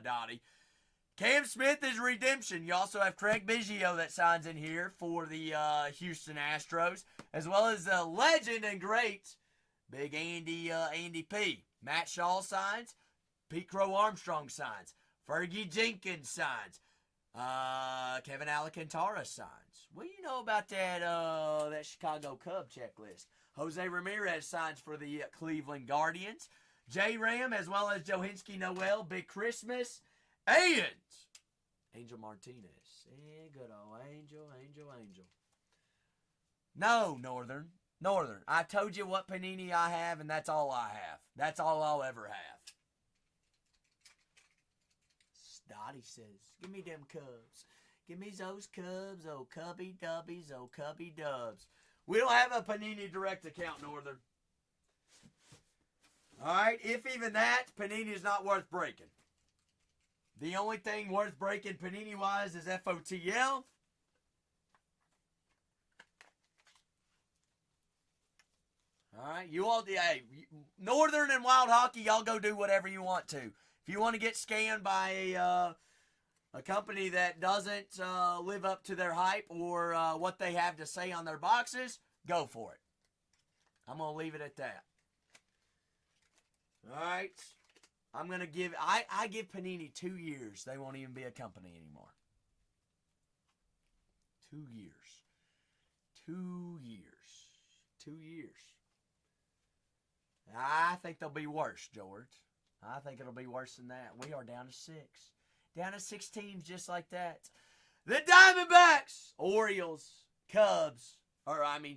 Dottie. Cam Smith is redemption. You also have Craig Biggio that signs in here for the Houston Astros, as well as the legend and great Big Andy P. Matt Shaw signs. Pete Crow Armstrong signs. Fergie Jenkins signs. Kevin Alcantara signs. What do you know about that Chicago Cub checklist? Jose Ramirez signs for the Cleveland Guardians. J. Ram, as well as Johinski Noel, Big Christmas, and Angel Martinez. Yeah, good old Angel. No, Northern. I told you what panini I have, and that's all I have. That's all I'll ever have. Dottie says, give me them Cubs. Give me those Cubs, oh Cubby Dubbies, oh Cubby Dubs. We don't have a Panini Direct account, Northern. All right, if even that, Panini is not worth breaking. The only thing worth breaking Panini-wise is FOTL. All right, you all, hey, Northern and Wild Hockey, y'all go do whatever you want to. If you want to get scanned by a company that doesn't live up to their hype or what they have to say on their boxes, go for it. I'm going to leave it at that. All right. I'm going to give, I give Panini 2 years. They won't even be a company anymore. 2 years. 2 years. 2 years. I think they'll be worse, George. I think it'll be worse than that. We are down to 6. Down to 6 teams just like that. The Diamondbacks, Orioles, Cubs,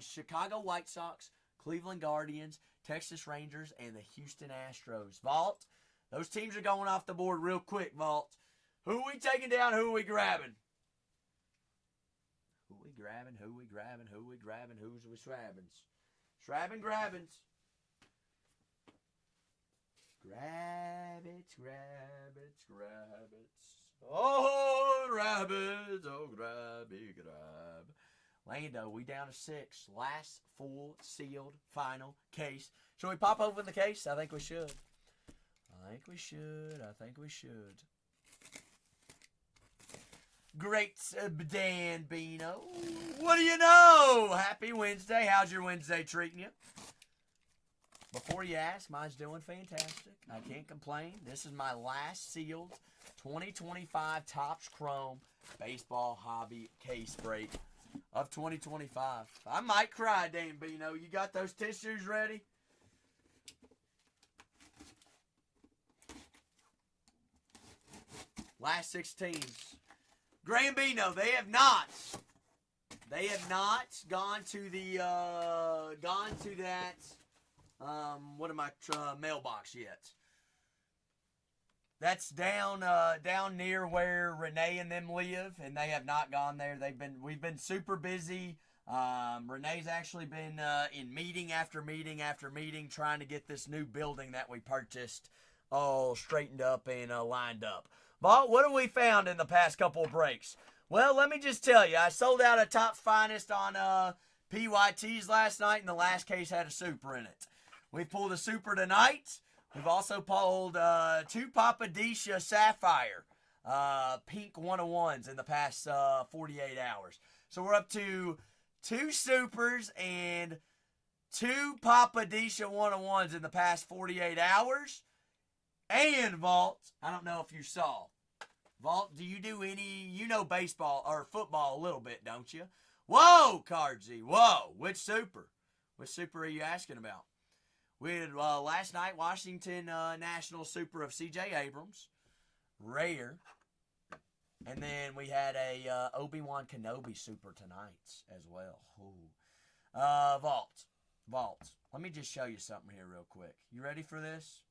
Chicago White Sox, Cleveland Guardians, Texas Rangers, and the Houston Astros. Vault, those teams are going off the board real quick, Vault. Who are we taking down? Who are we grabbing? Who we grabbing? Who we grabbing? Who we grabbing? Who's we schrabbins? Schrabbin' grabbins. Grabbits, grabbits, grabbits. Oh, rabbits, oh, grabby, grab. Lando, we down to 6. Last full sealed final case. Should we pop open the case? I think we should. I think we should. I think we should. Great, Dan Bino. What do you know? Happy Wednesday. How's your Wednesday treating you? Before you ask, mine's doing fantastic. I can't complain. This is my last sealed 2025 Topps Chrome Baseball Hobby case break of 2025. I might cry, Dan Bino. You got those tissues ready? Last 6 teams. Grambino, they have not gone to the mailbox yet. That's down near where Renee and them live, and they have not gone there. We've been super busy. Renee's actually been in meeting after meeting after meeting trying to get this new building that we purchased all straightened up and lined up. But what have we found in the past couple of breaks? Well, let me just tell you, I sold out a Topps Finest on PYTs last night, and the last case had a super in it. We pulled a super tonight. We've also pulled 2 Papadisha Sapphire pink 101s in the past 48 hours. So we're up to 2 supers and 2 Papadisha 101s in the past 48 hours. And Vault, I don't know if you saw. Vault, do you do any, you know baseball or football a little bit, don't you? Whoa, Cardzy, whoa. Which super? Which super are you asking about? We had last night Washington National Super of C.J. Abrams, rare, and then we had a Obi-Wan Kenobi Super tonight as well. Ooh. Vault. Let me just show you something here real quick. You ready for this?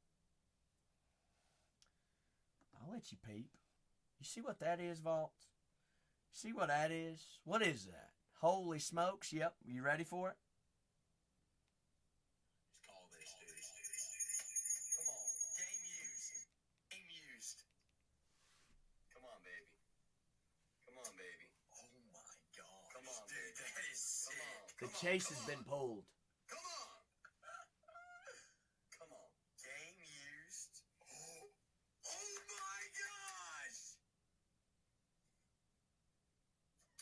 I'll let you peep. You see what that is, Vault? See what that is? What is that? Holy smokes! Yep. You ready for it? The chase has been pulled. Come on. Game used. Oh my gosh!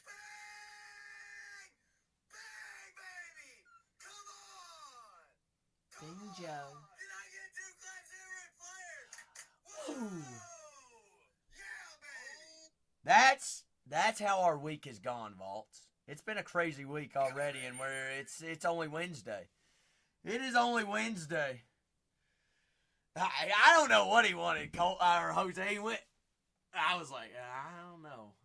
Bang! Bang, baby! Come on! Bingo. Did I get 2 claps here at Flair? Ooh. Yeah, baby! That's how our week has gone, Vault. It's been a crazy week already, and it's only Wednesday. It is only Wednesday. I don't know what he wanted, Colt or Jose went. I was like, I don't know.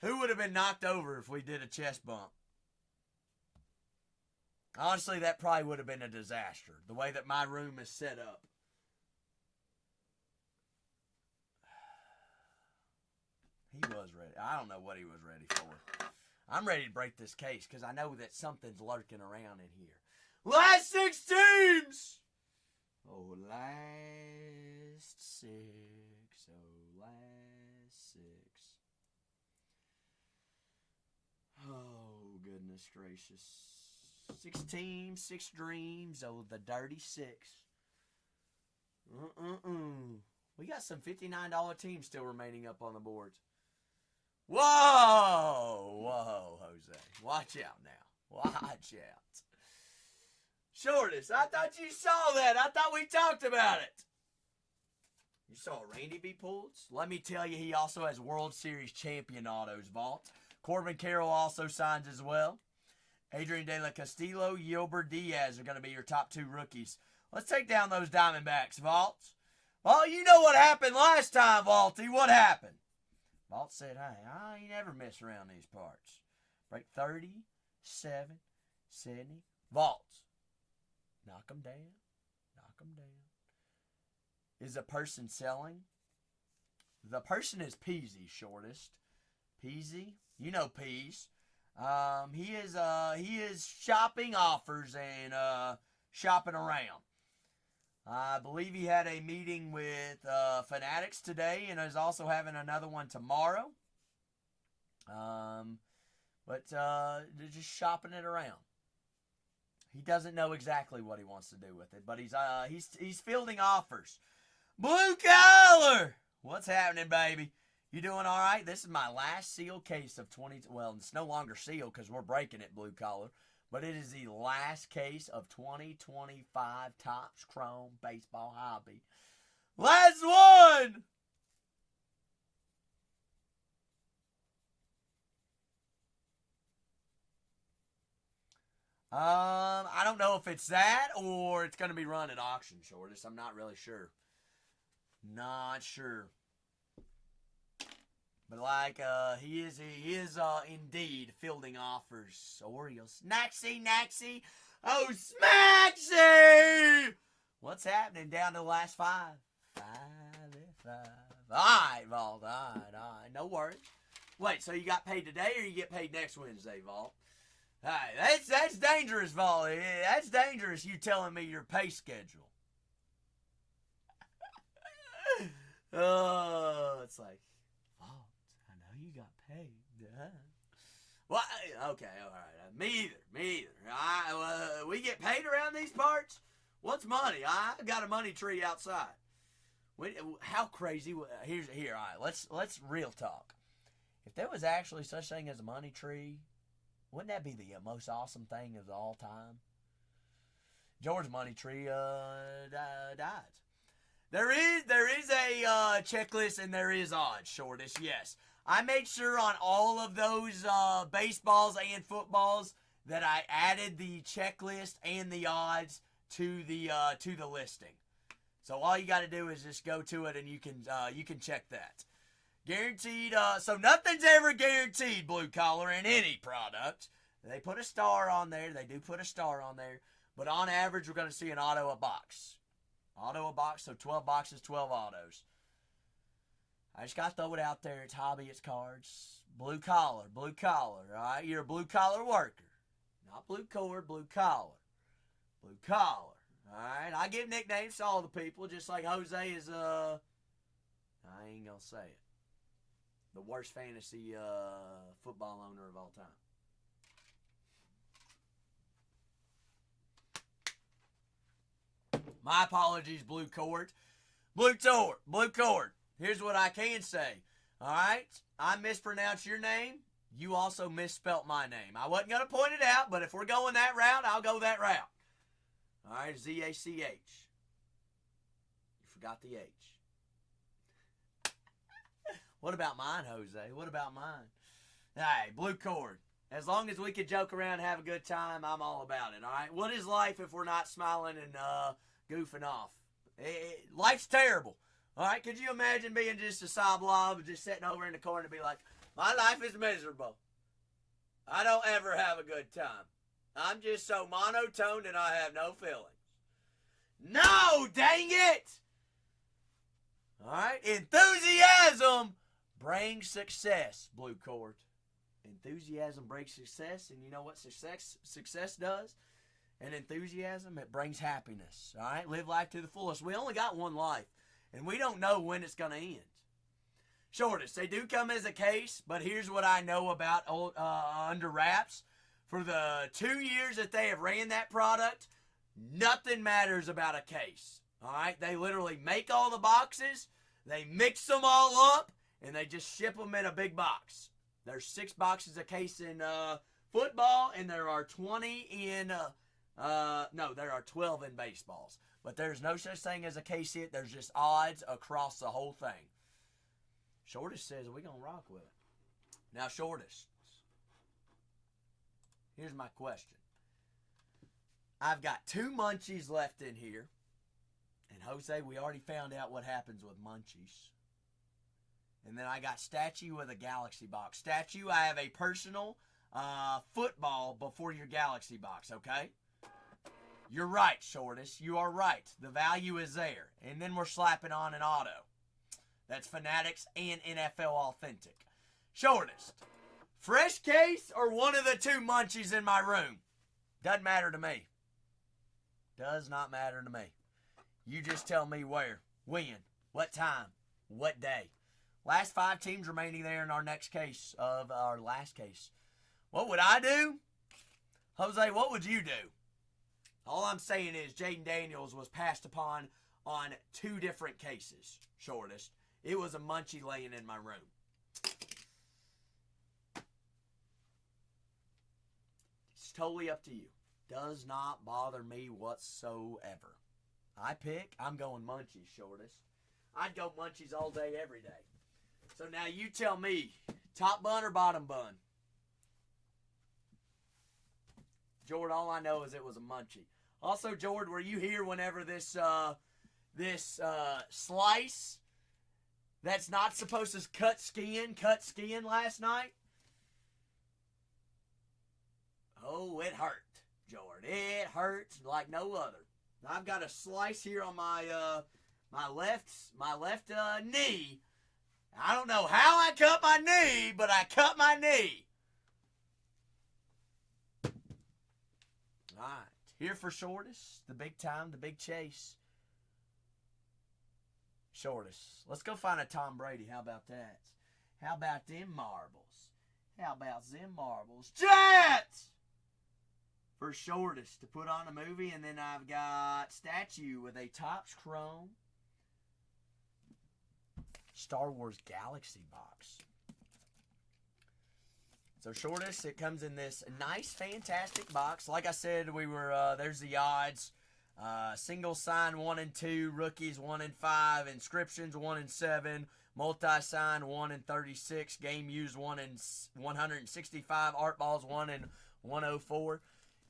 Who would have been knocked over if we did a chest bump? Honestly, that probably would have been a disaster. The way that my room is set up. He was ready. I don't know what he was ready for. I'm ready to break this case because I know that something's lurking around in here. Last 6 teams! Oh, last 6. Oh, last 6. Oh, goodness gracious. 6 teams, 6 dreams. Oh, the dirty 6. We got some $59 teams still remaining up on the boards. Whoa! Whoa, Jose. Watch out now. Watch out. Shortest, I thought you saw that. I thought we talked about it. You saw Randy be pulled? Let me tell you, he also has World Series champion autos vault. Corbin Carroll also signs as well. Adrian De La Castillo, Gilbert Diaz are going to be your top 2 rookies. Let's take down those Diamondbacks, Vault. Oh, you know what happened last time, Vaulty. What happened? Vault said, hey, I ain't never mess around these parts. Break 37, 70. Vault. Knock them down. Knock them down. Is a person selling? The person is Peasy, Shortest. Peasy, you know Peas. He is shopping offers and shopping around. I believe he had a meeting with Fanatics today and is also having another one tomorrow. But they're just shopping it around. He doesn't know exactly what he wants to do with it, but he's fielding offers. Blue Collar! What's happening, baby? You doing all right? This is my last sealed case of 20. Well, it's no longer sealed because we're breaking it, Blue Collar. But it is the last case of 2025 Topps Chrome Baseball Hobby. Last one! I don't know if it's that or it's going to be run at auction, Shortest. I'm not really sure. Not sure. But he is indeed fielding offers. Orioles. Naxie. Oh, Smaxie! What's happening down to the last 5? 5. All right, Vault. All right. No worries. Wait, so you got paid today or you get paid next Wednesday, Vault? All right, that's dangerous, Vault. That's dangerous, you telling me your pay schedule. Oh, it's like, Vault, I know you got paid. Well, okay, all right. Me either. We get paid around these parts? What's money? I got a money tree outside. How crazy? Here. All right. Let's real talk. If there was actually such thing as a money tree, wouldn't that be the most awesome thing of all time? George Money Tree died. There is a checklist and there is odds, Shortest. Yes, I made sure on all of those baseballs and footballs that I added the checklist and the odds to the listing. So all you got to do is just go to it and you can check that. Guaranteed. So nothing's ever guaranteed, Blue Collar, in any product. They put a star on there. They do put a star on there. But on average, we're going to see an auto a box. Auto a box, so 12 boxes, 12 autos. I just got to throw it out there. It's hobby, it's cards. Blue collar, all right? You're a blue collar worker. Not blue cord, blue collar. Blue collar, all right? I give nicknames to all the people, just like Jose is, I ain't going to say it, the worst fantasy football owner of all time. My apologies, Blue Cord. Blue Cord. Here's what I can say. All right? I mispronounced your name. You also misspelt my name. I wasn't going to point it out, but if we're going that route, I'll go that route. All right? Z-A-C-H. You forgot the H. What about mine, Jose? What about mine? Hey, Blue Cord. As long as we can joke around and have a good time, I'm all about it, all right? What is life if we're not smiling and goofing off? Life's terrible, all right? Could you imagine being just a soblob, just sitting over in the corner and be like, my life is miserable. I don't ever have a good time. I'm just so monotone and I have no feelings. No, dang it! All right? Enthusiasm brings success, Blue Cord. Enthusiasm brings success, and you know what success does? And enthusiasm, it brings happiness. All right? Live life to the fullest. We only got one life, and we don't know when it's going to end. Shortest, they do come as a case, but here's what I know about Under Wraps. For the 2 years that they have ran that product, nothing matters about a case. All right? They literally make all the boxes. They mix them all up, and they just ship them in a big box. There's 6 boxes a case in football, and there are 20 in, there are 12 in baseballs. But there's no such thing as a case hit. There's just odds across the whole thing. Shortest says we're going to rock with it. Now, Shortest, here's my question. I've got 2 munchies left in here. And Jose, we already found out what happens with munchies. And then I got Statue with a Galaxy box. Statue, I have a personal football before your Galaxy box, okay? You're right, Shortest. You are right. The value is there. And then we're slapping on an auto. That's Fanatics and NFL Authentic. Shortest, fresh case or one of the 2 munchies in my room? Doesn't matter to me. Does not matter to me. You just tell me where, when, what time, what day. Last 5 teams remaining there in our next case of our last case. What would I do? Jose, what would you do? All I'm saying is Jaden Daniels was passed upon on 2 different cases, Shortest. It was a munchie laying in my room. It's totally up to you. Does not bother me whatsoever. I'm going munchies, Shortest. I'd go munchies all day, every day. So now you tell me, top bun or bottom bun? Jordan, all I know is it was a munchie. Also, Jordan, were you here whenever this slice that's not supposed to cut skin last night? Oh, it hurt, Jordan. It hurt like no other. I've got a slice here on my left knee. I don't know how I cut my knee, but I cut my knee. All right. Here for Shortest, the big time, the big chase. Shortest. Let's go find a Tom Brady. How about that? How about them marbles? How about them marbles? Jets! For Shortest to put on a movie. And then I've got Statue with a Topps Chrome Star Wars Galaxy box. So Shortest, it comes in this nice, fantastic box. Like I said, there's the odds. Single sign 1 and 2, rookies 1 and 5, inscriptions 1 and 7, multi-sign 1 and 36, game used 1 and 165, art balls 1 and 104.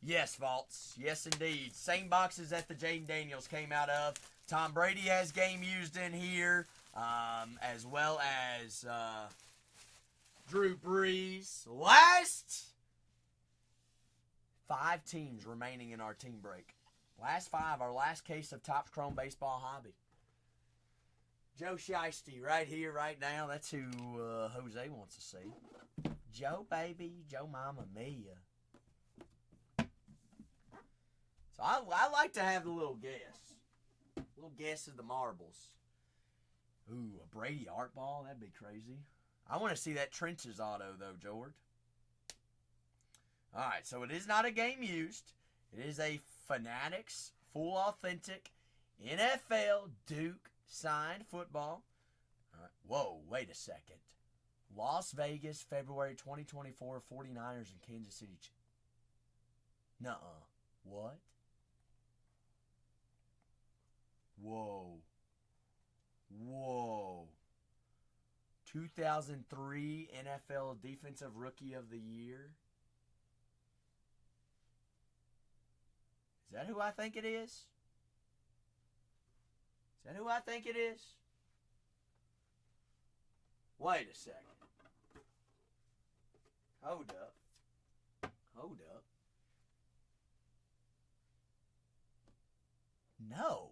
Yes, Vaults. Yes, indeed. Same boxes that the Jaden Daniels came out of. Tom Brady has game used in here, as well as Drew Brees. Last 5 teams remaining in our team break. Last 5, our last case of Topps Chrome Baseball Hobby. Joe Shiesty right here, right now. That's who Jose wants to see. Joe, baby. Joe Mama Mia. So I like to have the little guess. Little guess of the marbles. Ooh, a Brady art ball? That'd be crazy. I want to see that Trenches auto, though, Jord. All right, so it is not a game used. It is a Fanatics full authentic NFL Duke signed football. All right. Whoa, wait a second. Las Vegas, February 2024, 49ers and Kansas City. Nuh-uh. What? Whoa. Whoa. 2003 NFL Defensive Rookie of the Year. Is that who I think it is? Is that who I think it is? Wait a second. Hold up. Hold up. No.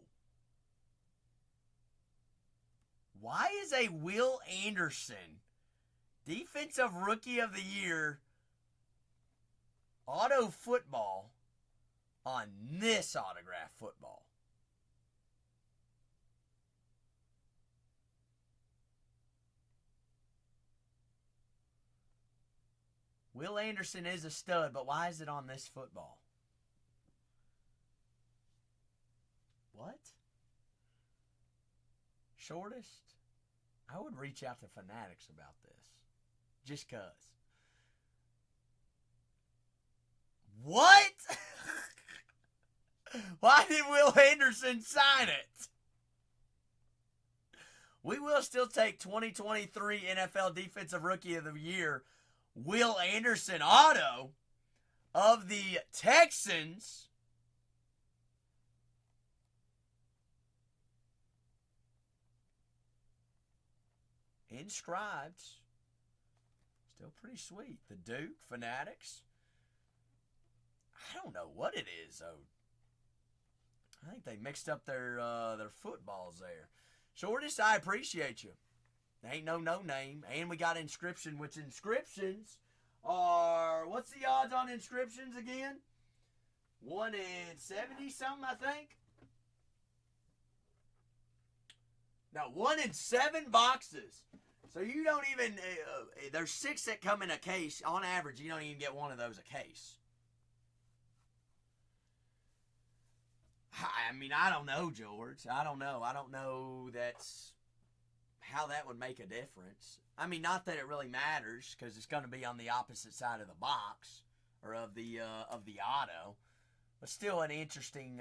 Why is a Will Anderson Defensive Rookie of the Year auto football on this autograph football? Will Anderson is a stud, but why is it on this football? What? Shortest? I would reach out to Fanatics about this. Just cuz. What? Why did Will Anderson sign it? We will still take 2023 NFL Defensive Rookie of the Year, Will Anderson auto of the Texans. Inscribed. Still pretty sweet. The Duke, Fanatics. I don't know what it is, though. I think they mixed up their footballs there. Shortest, I appreciate you. Ain't no name. And we got inscription, which inscriptions are, what's the odds on inscriptions again? 1 in 70 something, I think. Now, 1 in 7 boxes. So you don't even, there's 6 that come in a case. On average, you don't even get one of those a case. I mean, I don't know, George. I don't know that's how that would make a difference. I mean, not that it really matters because it's going to be on the opposite side of the box or of the auto, but still an interesting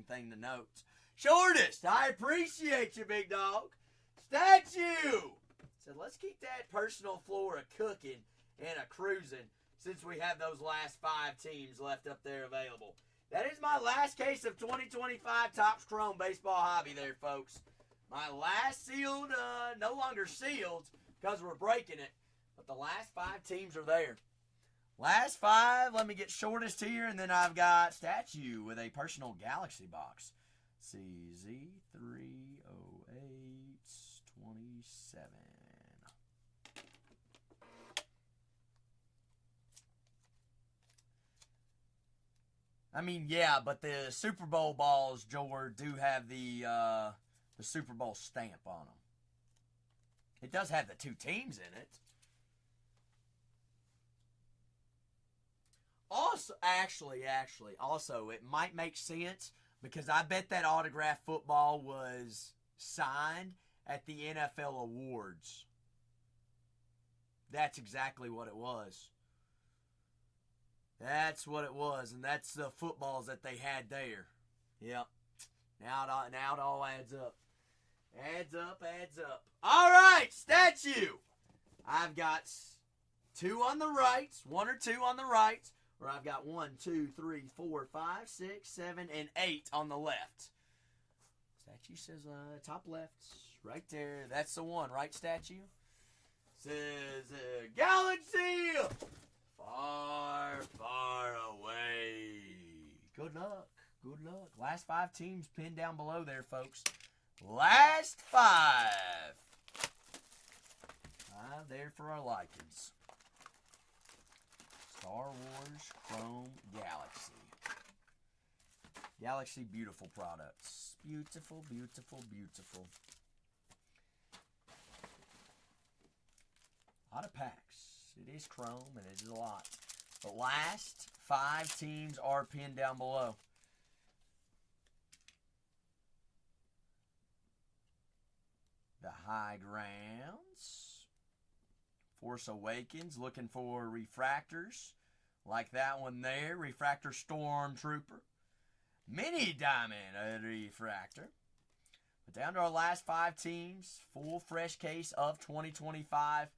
thing to note. Shortest, I appreciate you, big dog. Statue said, let's keep that personal flora cooking and a cruising since we have those last 5 teams left up there available. That is my last case of 2025 Topps Chrome Baseball Hobby there, folks. My last sealed, no longer sealed because we're breaking it, but the last 5 teams are there. Last 5, let me get shortest here, and then I've got Statue with a personal Galaxy box. CZ30827. I mean, yeah, but the Super Bowl balls, George, do have the Super Bowl stamp on them. It does have the 2 teams in it. Also, actually, it might make sense because I bet that autographed football was signed at the NFL Awards. That's exactly what it was. That's what it was, and that's the footballs that they had there. Yep. Now it all adds up. Adds up. All right, Statue. I've got 2 on the right, 1 or 2 on the right, or I've got 1, 2, 3, 4, 5, 6, 7, and 8 on the left. Statue says top left, right there. That's the one, right, Statue? Says Galaxy. Far, far away. Good luck. Last 5 teams pinned down below there, folks. Last 5. 5 there for our likings. Star Wars Chrome Galaxy. Galaxy, beautiful products. Beautiful. A lot of packs. It is chrome, and it is a lot. The last 5 teams are pinned down below. The High Grounds. Force Awakens, looking for refractors. Like that one there, Refractor Stormtrooper. Mini Diamond, a refractor. But down to our last 5 teams. Full fresh case of 2025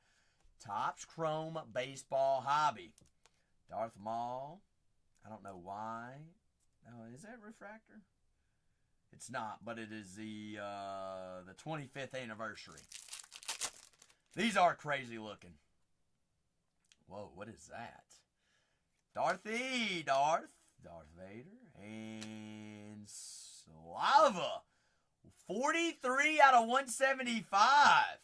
Topps Chrome Baseball Hobby. Darth Maul. I don't know why. Oh, is that refractor? It's not, but it is the 25th anniversary. These are crazy looking. Whoa, what is that? Darth Vader, and Slava. 43 out of 175.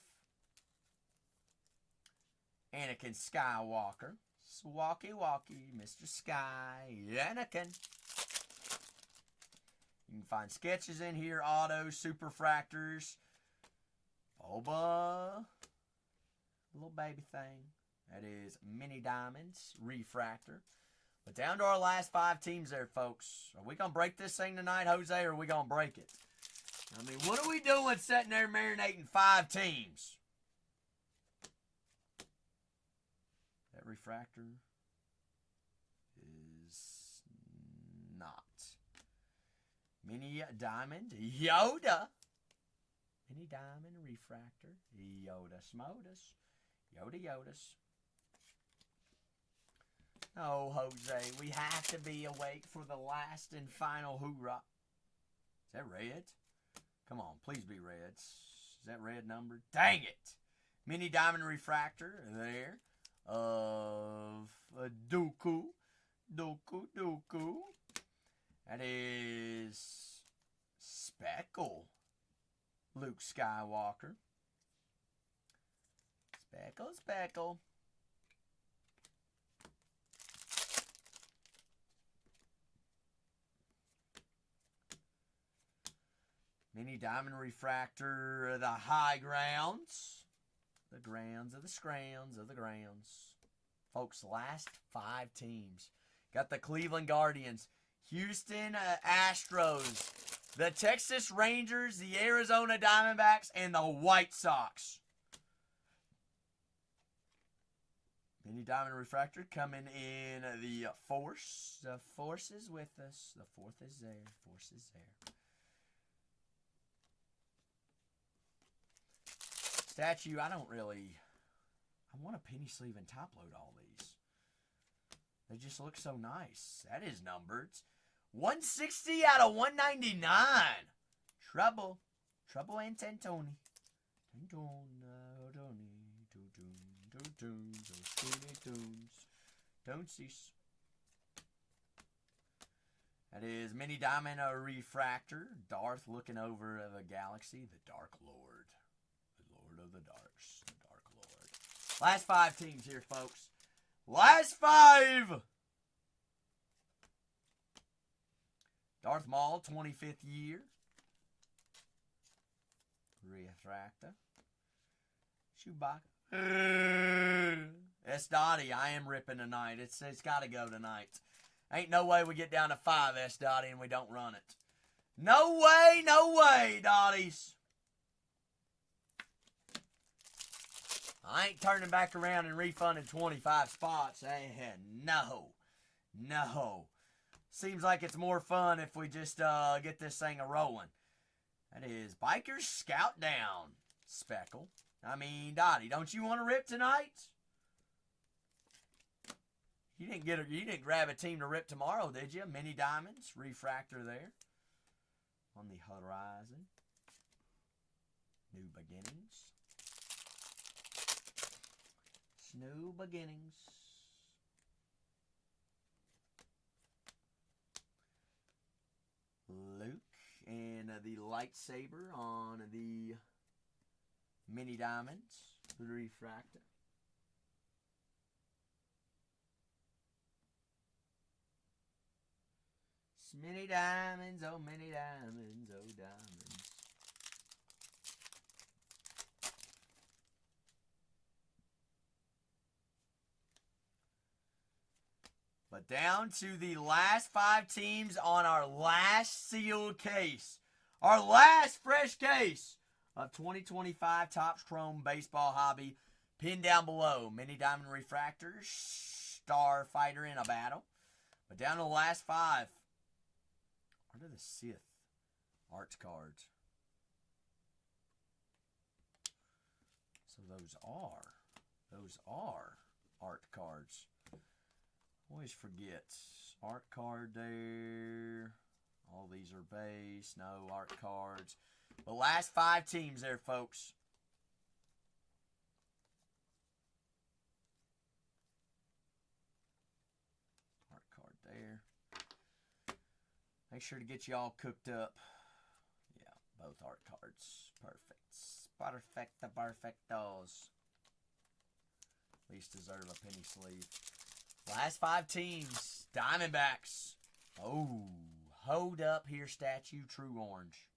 Anakin Skywalker. Walkie, Mr. Sky, Anakin. You can find sketches in here, autos, superfractors, Boba, little baby thing. That is Mini Diamonds, refractor. But down to our last 5 teams there, folks. Are we going to break this thing tonight, Jose, or are we going to break it? I mean, what are we doing sitting there marinating 5 teams? That refractor is not. Mini diamond, Yoda. Mini diamond refractor, Yoda Smodus. Yoda Yodas. Oh, Jose, we have to be awake for the last and final hoorah. Is that red? Come on, please be red. Is that red numbered? Dang it! Mini diamond refractor there of Dooku. That is Speckle. Luke Skywalker. Speckle. Mini diamond refractor, the high grounds. The grounds of the scrounds of the grounds. Folks, last 5 teams. Got the Cleveland Guardians, Houston Astros, the Texas Rangers, the Arizona Diamondbacks, and the White Sox. Mini diamond refractor coming in the Force. The Force is with us. The fourth is there. Force is there. Statue, I want a penny sleeve and top load all these. They just look so nice. That is numbered. 160 out of 199. Trouble and Tantoni. Don't cease. That is mini diamond refractor. Darth looking over the galaxy. The Dark Lord. The Lord of the Darks. The Dark Lord. Last 5 teams here, folks. Last 5! Darth Maul, 25th year. Refractor. Chewbacca. S. Dottie, I am ripping tonight. It's got to go tonight. Ain't no way we get down to 5, S. Dottie, and we don't run it. No way, Dotties. I ain't turning back around and refunding 25 spots. No. Seems like it's more fun if we just get this thing a-rolling. That is Biker's Scout Down. Speckle. I mean, Dottie, don't you want to rip tonight? You didn't grab a team to rip tomorrow, did you? Mini Diamonds, refractor there. On the horizon. New beginnings. New beginnings. Luke and the lightsaber on the mini diamonds. The refractor. Mini diamonds, oh mini diamonds, oh diamonds. But down to the last 5 teams on our last sealed case. Our last fresh case of 2025 Topps Chrome Baseball Hobby. Pinned down below. Mini Diamond Refractors. Starfighter in a battle. But down to the last 5. What are the Sith art cards? So those are art cards. Always forget. Art card there. All these are base. No art cards. The last 5 teams there, folks. Art card there. Make sure to get you all cooked up. Yeah, both art cards. Perfect. Perfectos. At least deserve a penny sleeve. Last 5 teams. Diamondbacks. Oh, hold up here, statue. True orange.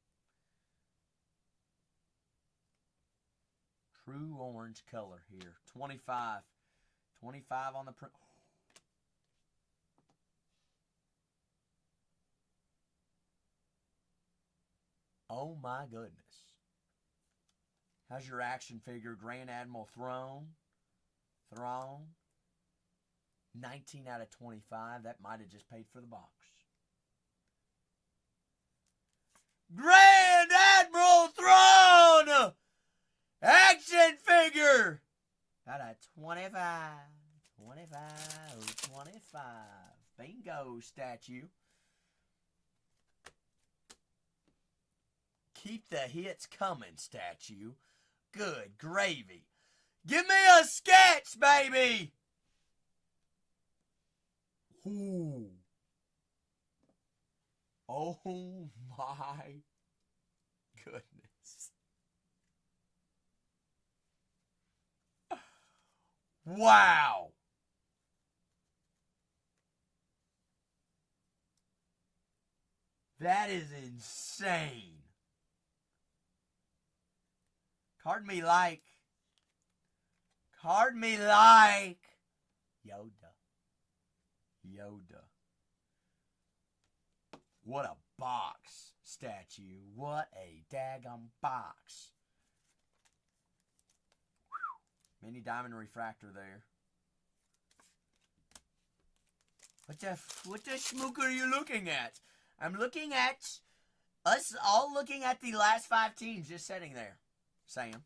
True orange color here. 25. 25 on the print. Oh my goodness. How's your action figure Grand Admiral Throne? 19 out of 25. That might have just paid for the box. Grand Admiral Throne! Action figure! Out of 25. 25. Bingo statue. Keep the hits coming, statue. Good gravy. Give me a sketch, baby! Ooh. Oh my goodness. Wow. That is insane. Card me like Yoda. What a box, statue. What a daggum box. Whew. Mini diamond refractor there. What the schmook are you looking at? I'm looking at us all looking at the last 5 teams just sitting there. Sam.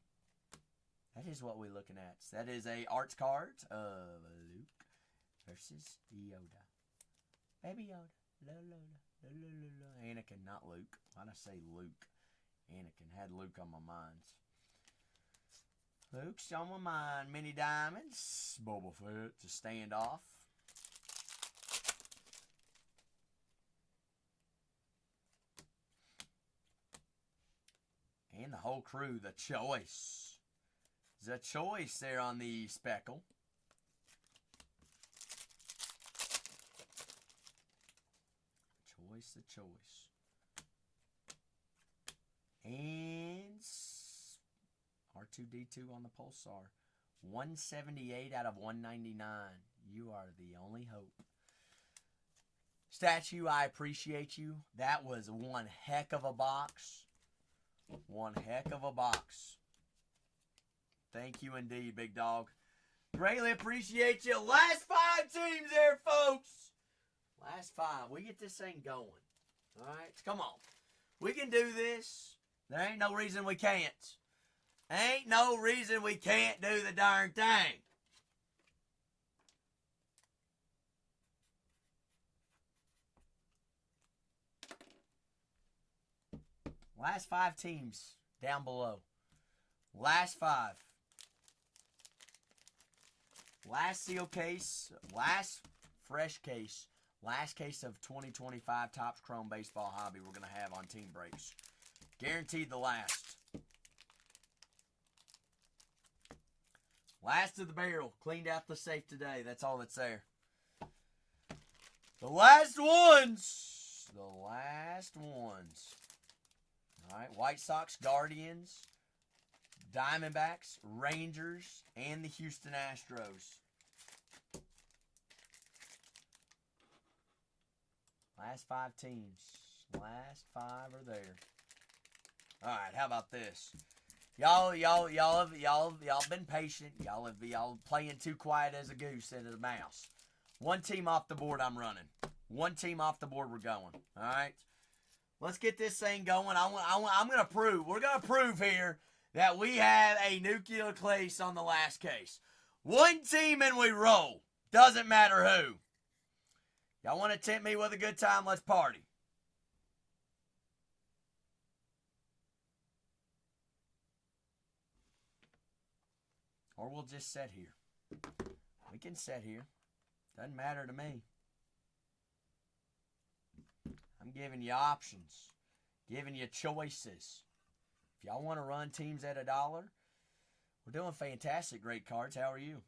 That is what we're looking at. That is a arts card of Luke versus Yoda. Baby Yoda. Anakin, not Luke. Why'd I say Luke? Anakin. Had Luke on my mind. Luke's on my mind. Mini diamonds. Boba Fett to stand off. And the whole crew, the choice. The choice there on the speckle. The choice. And R2-D2 on the Pulsar. 178 out of 199. You are the only hope. Statue, I appreciate you. That was one heck of a box. One heck of a box. Thank you indeed, big dog. Greatly appreciate you. Last 5 teams there, folks. Last 5. We get this thing going. All right? Come on. We can do this. There ain't no reason we can't. Ain't no reason we can't do the darn thing. Last 5 teams down below. Last 5. Last seal case. Last fresh case. Last case of 2025 Topps Chrome Baseball Hobby we're going to have on Team Breaks. Guaranteed the last. Last of the barrel. Cleaned out the safe today. That's all that's there. The last ones. The last ones. All right. White Sox, Guardians, Diamondbacks, Rangers, and the Houston Astros. Last 5 teams. Last 5 are there. All right, how about this? Y'all been patient. Y'all playing too quiet as a goose and as a mouse. 1 team off the board I'm running. 1 team off the board we're going. All right? Let's get this thing going. I'm going to prove. We're going to prove here that we have a nuclear case on the last case. 1 team and we roll. Doesn't matter who. Y'all want to tempt me with a good time? Let's party. Or we'll just sit here. We can sit here. Doesn't matter to me. I'm giving you options. Giving you choices. If y'all want to run teams at $1, we're doing fantastic. Great cards. How are you?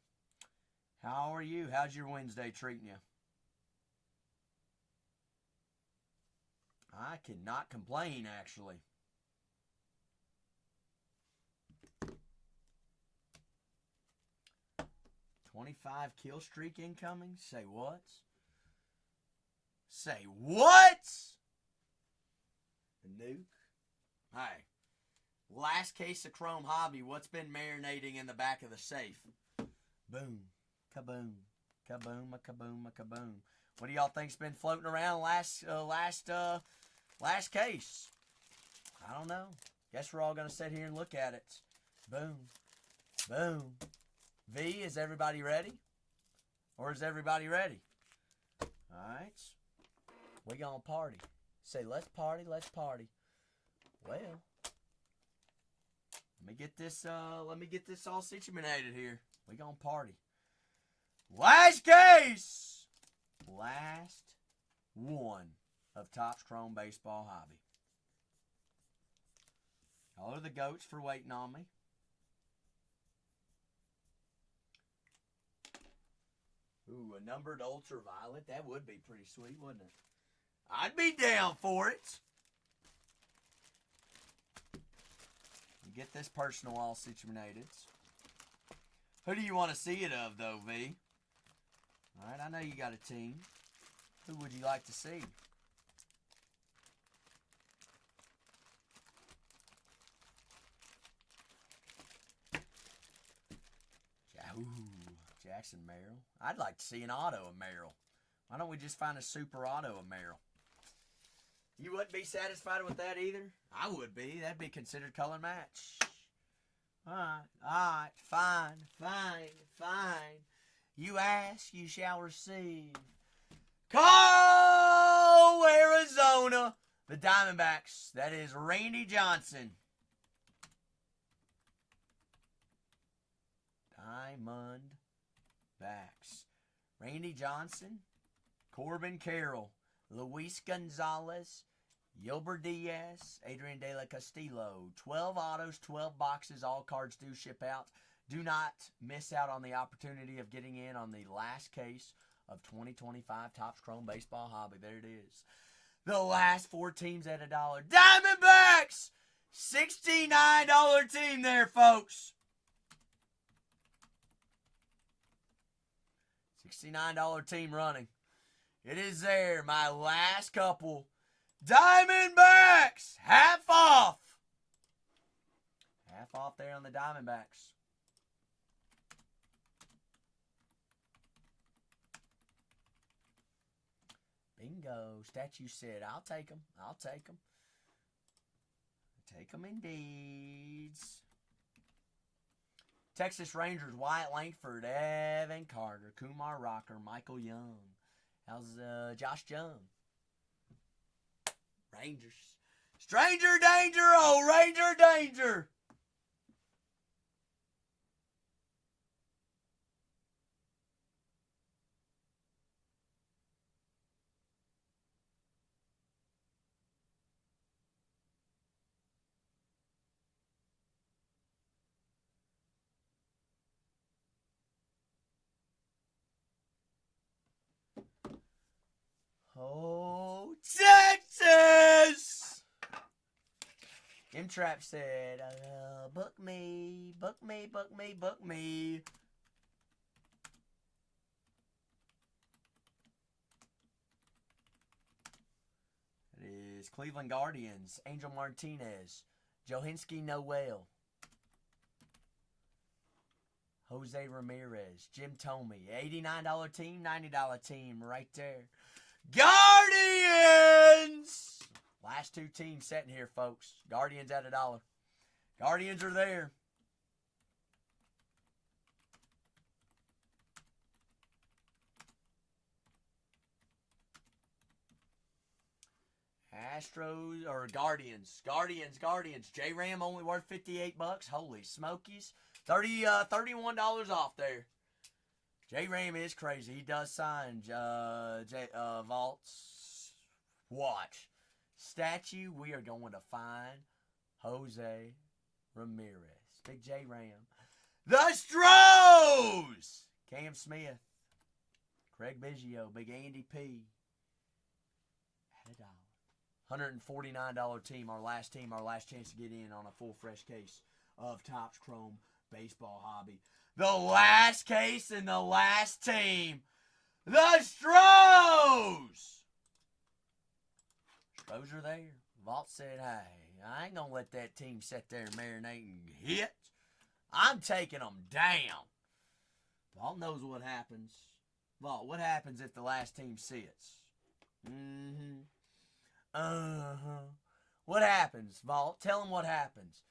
How are you? How's your Wednesday treating you? I cannot complain, actually. $25 kill streak incoming? Say what? Say what? A nuke? Hey, last case of Chrome Hobby. What's been marinating in the back of the safe? Boom, kaboom, kaboom, a kaboom, a kaboom. What do y'all think's been floating around last case? I don't know. Guess we're all gonna sit here and look at it. Boom, boom. V, is everybody ready? Or is everybody ready? All right. We gonna party. Say, let's party, let's party. Well, let me get this all situated here. We gonna party. Last case! Last one of Topps Chrome Baseball Hobby. Y'all are the goats for waiting on me. Ooh, a numbered ultraviolet. That would be pretty sweet, wouldn't it? I'd be down for it. Get this personal all situated. Who do you want to see it of, though, V? All right, I know you got a team. Who would you like to see? Ooh, Jackson Merrill. I'd like to see an auto of Merrill. Why don't we just find a super auto of Merrill? You wouldn't be satisfied with that either? I would be. That'd be considered color match. Alright, fine. You ask, you shall receive. Call Arizona, the Diamondbacks. That is Randy Johnson. Diamondbacks. Randy Johnson, Corbin Carroll, Luis Gonzalez, Yelber Diaz, Adrian De La Castillo. 12 autos, 12 boxes. All cards do ship out. Do not miss out on the opportunity of getting in on the last case of 2025 Topps Chrome Baseball Hobby. There it is. The last 4 teams at $1. Diamondbacks! $69 team there, folks. $69 team running. It is there, my last couple. Diamondbacks! Half off! Half off there on the Diamondbacks. Bingo. Statue said, I'll take them. I'll take them. Take them indeed. Texas Rangers, Wyatt Langford, Evan Carter, Kumar Rocker, Michael Young. How's Josh Young? Rangers. Stranger danger, oh, Ranger danger. Oh, Texas! M-Trap said, book me, book me, book me, book me. It is Cleveland Guardians, Angel Martinez, Johinski Noel, Jose Ramirez, Jim Tomey, $89 team, $90 team right there. Guardians! Last 2 teams sitting here, folks. Guardians at $1. Guardians are there. Astros or Guardians. Guardians. J-Ram only worth $58. Holy smokies. $31 off there. J-Ram is crazy. He does sign vaults. Watch. Statue, we are going to find Jose Ramirez. Big J-Ram. The Stros! Cam Smith. Craig Biggio. Big Andy P. At $1. $149 team. Our last chance to get in on a full fresh case of Topps Chrome Baseball Hobby. The last case and the last team. The Stros! Stros are there. Vault said, hey, I ain't gonna let that team sit there and marinate and hit. I'm taking them down. Vault knows what happens. Vault, what happens if the last team sits? What happens, Vault? Tell them what happens.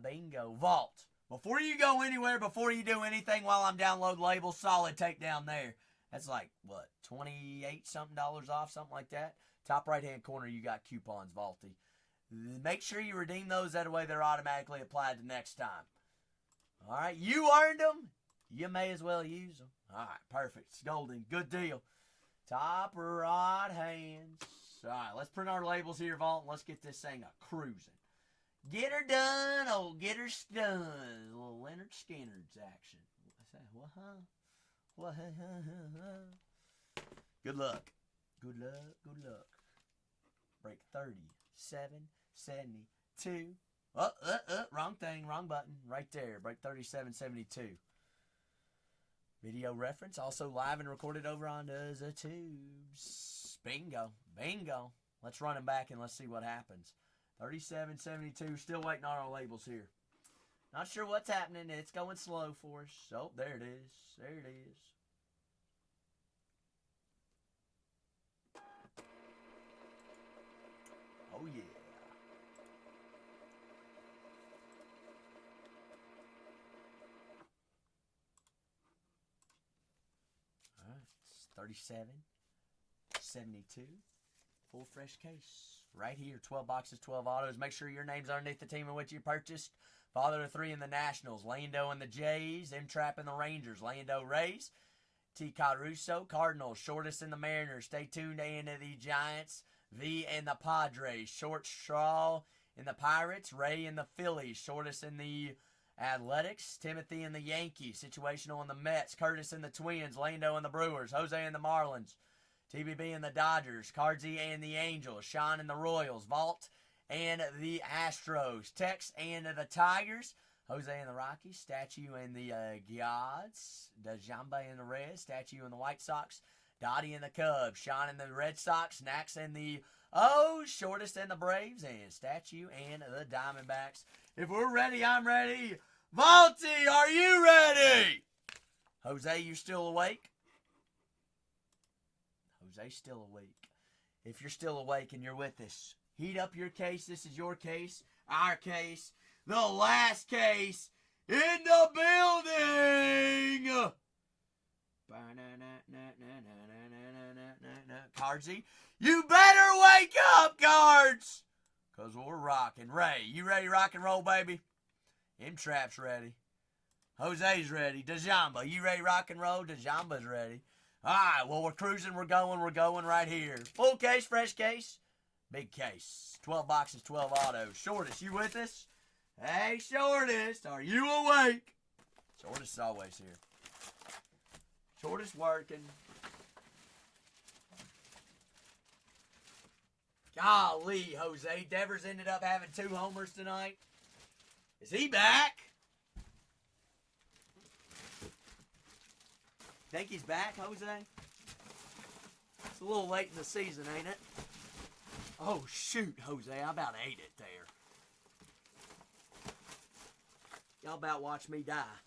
Bingo. Vault, before you go anywhere, before you do anything while I'm downloading labels, solid takedown there. That's like, what, $28-something off, something like that? Top right-hand corner, you got coupons, Vaulty. Make sure you redeem those. That way they're automatically applied the next time. All right, you earned them. You may as well use them. All right, perfect. It's golden. Good deal. Top right hands. All right, let's print our labels here, Vault, and let's get this thing a-cruising. Get her done, oh, get her stunned. A little Leonard Skinner's action. What? Good luck. Good luck, good luck. Break 37.72. Wrong thing, wrong button. Right there. Break 37.72. Video reference, also live and recorded over on the tubes. Bingo. Bingo. Let's run them back and let's see what happens. 37.72. Still waiting on our labels here. Not sure what's happening. It's going slow for us. Oh, there it is. There it is. Oh, yeah. All right. It's 37.72. Full fresh case. Right here. 12 boxes, 12 autos. Make sure your name's underneath the team in which you purchased. Father of 3 in the Nationals. Lando in the Jays. M-Trap in the Rangers. Lando Rays. T. Caruso. Cardinals. Shortest in the Mariners. Stay tuned in to the Giants. V in the Padres. Short Straw in the Pirates. Ray in the Phillies. Shortest in the Athletics. Timothy in the Yankees. Situational in the Mets. Curtis in the Twins. Lando in the Brewers. Jose in the Marlins. TBB in the Dodgers. Cardsy and the Angels. Sean in the Royals. Vault and the Astros. Tex and the Tigers. Jose in the Rockies. Statue in the Gods. Dajamba in the Reds. Statue in the White Sox. Dottie in the Cubs. Sean in the Red Sox. Nax in the O's. Shortest in the Braves. And Statue and the Diamondbacks. If we're ready, I'm ready. Vaulty, are you ready? Jose, you still awake? Jose's still awake. If you're still awake and you're with us, heat up your case. This is your case, our case, the last case in the building. Cardsy, you better wake up, Cards, because we're rocking. Ray, you ready to rock and roll, baby? M-Trap's ready. Jose's ready. Dajamba, you ready to rock and roll? Dajamba's ready. All right, well, we're cruising, we're going right here. Full case, fresh case, big case. 12 boxes, 12 autos. Shortest, you with us? Hey, Shortest, are you awake? Shortest is always here. Shortest working. Golly, Jose. Devers ended up having 2 homers tonight. Is he back? Think he's back, Jose? It's a little late in the season, ain't it? Oh, shoot, Jose. I about ate it there. Y'all about watch me die.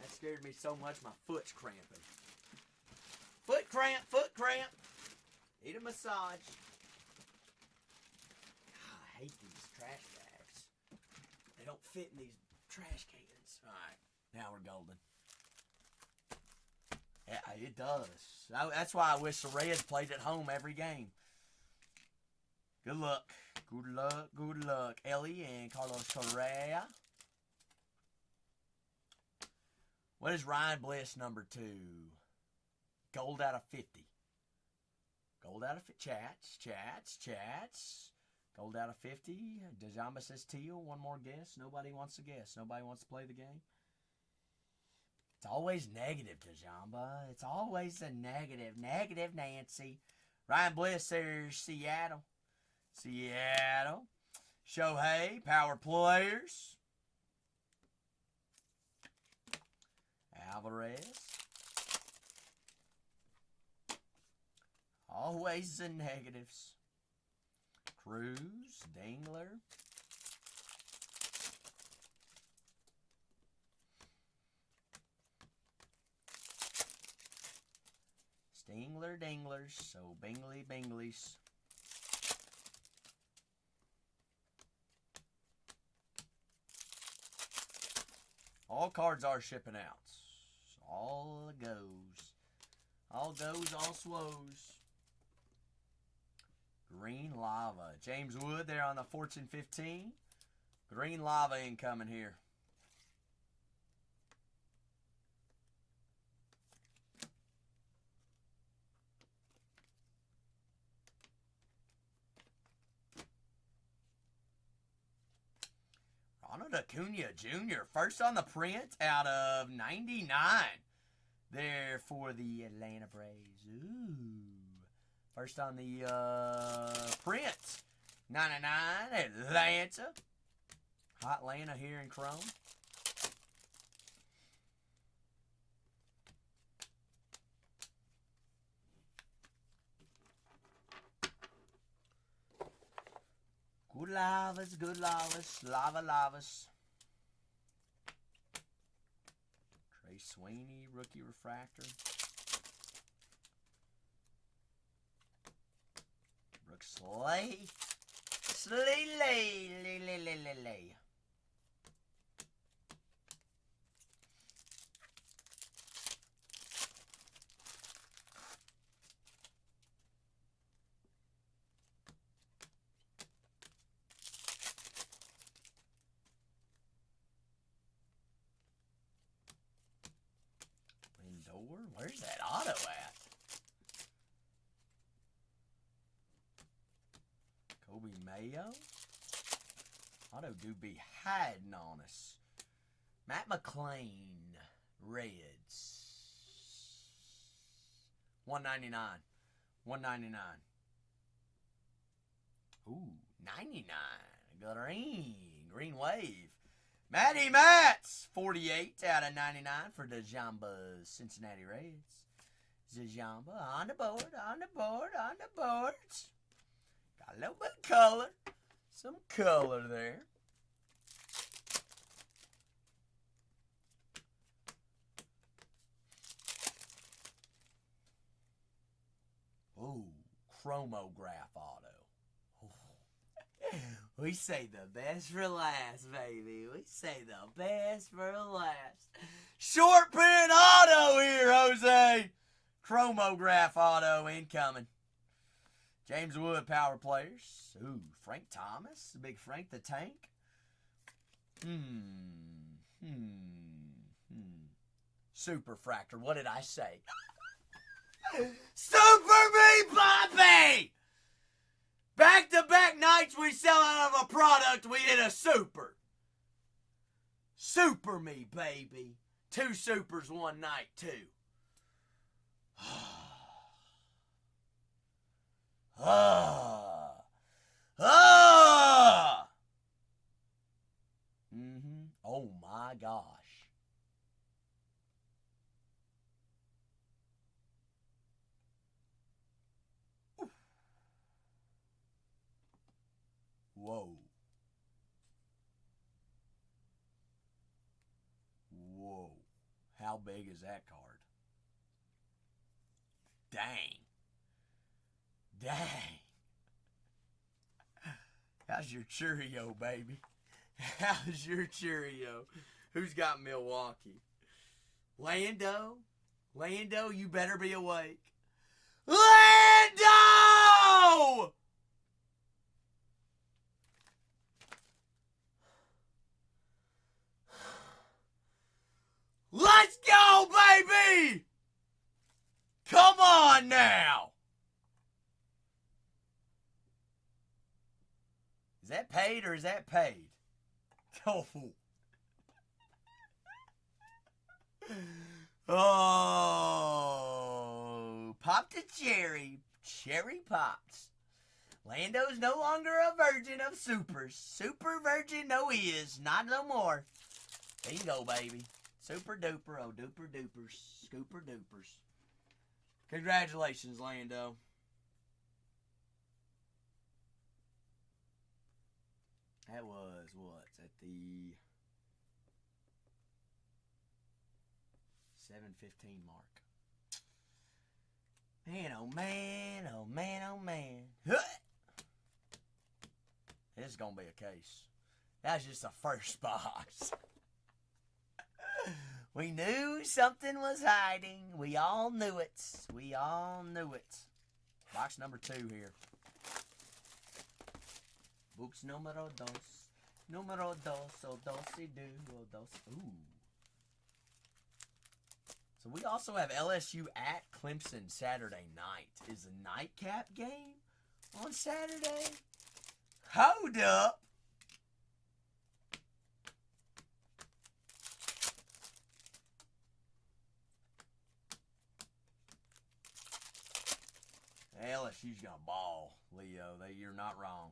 That scared me so much my foot's cramping. Foot cramp, foot cramp. Need a massage. I hate these trash bags. They don't fit in these trash cans. All right, now we're golden. Yeah, it does. That's why I wish the Reds played at home every game. Good luck. Good luck, good luck. Ellie and Carlos Correa. What is Ryan Bliss number 2? Gold out of 50. Gold out of 50. Chats. Gold out of 50. Dajamba says teal. One more guess. Nobody wants to guess. Nobody wants to play the game. It's always negative, Dajamba. It's always a negative. Negative, Nancy. Ryan Bliss there's Seattle. Shohei, power players. Alvarez. Always the negatives. Cruz, Dangler. Stingler, Dinglers, so Bingley, Bingleys. All cards are shipping out. All goes. All goes, all swows. Green Lava. James Wood there on the Fortune 15. Green Lava incoming here. Ronald Acuna Jr. First on the print out of 99. There for the Atlanta Braves. Ooh. First on the print. 99, Atlanta. Hot Atlanta here in chrome. Good lavas, good lavas, lavas. Trey Sweeney, rookie refractor. Brooks Slay. Slay. Lindor? Where's that auto at? Kobe Mayo? Auto do be hiding on us. Matt McClain, Reds. $1.99. $1.99. Ooh, 99. Green. Green Wave. Matty Mats, 48 out of 99 for the Jamba Cincinnati Reds. Zajamba on the board, on the board, on the boards. Got a little bit of color. Some color there. Ooh, chromograph auto. We say the best for last, baby. We say the best for last. Short print auto here, Jose. Chromograph auto incoming. James Wood, power players. Ooh, Frank Thomas. Big Frank the Tank. Super Fractor. What did I say? Super me, Bobby! Back-to-back nights we sell out of a product, we hit a super. Super me, baby. 2 supers one night, too. Oh, my gosh. Whoa. Whoa. How big is that card? Dang. Dang. How's your Cheerio, baby? How's your Cheerio? Who's got Milwaukee? Lando? Lando, you better be awake. Lando! Let's go, baby! Come on now! Is that paid or is that paid? Oh. Oh. Popped a cherry. Cherry pops. Lando's no longer a virgin of supers. Super virgin, no he is. Not no more. Bingo, baby. Super duper, oh duper dupers, scooper dupers. Congratulations, Lando. That was what? At the 7:15 mark. Man, oh man, oh man, oh man. This is going to be a case. That's just the first box. We knew something was hiding. We all knew it. We all knew it. Box number 2 here. Books numero dos. Numero dos. O doce do. O dos. Ooh. So we also have LSU at Clemson Saturday night. Is a nightcap game on Saturday? Hold up. LSU's gonna ball, Leo. You're not wrong.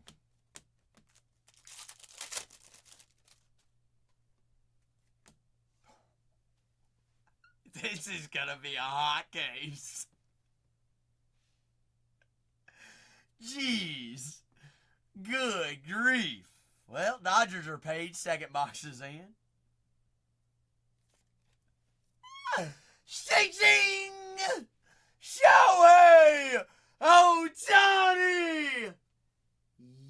This is gonna be a hot case. Jeez. Good grief. Well, Dodgers are paid. Second box is in. Shing! Shohei Ohtani!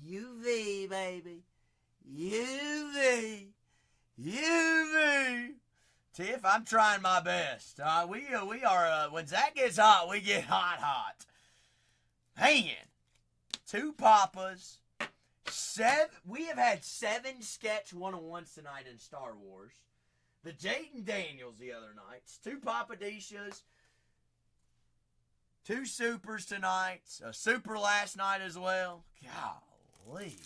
UV, baby. UV. UV. Tiff, I'm trying my best. We are, when Zach gets hot, we get hot. Man. 2 Papas. We have had 7 sketch one-on-ones tonight in Star Wars. The Jaden Daniels the other night. 2 Papadishas. 2 supers tonight. A super last night as well. Golly.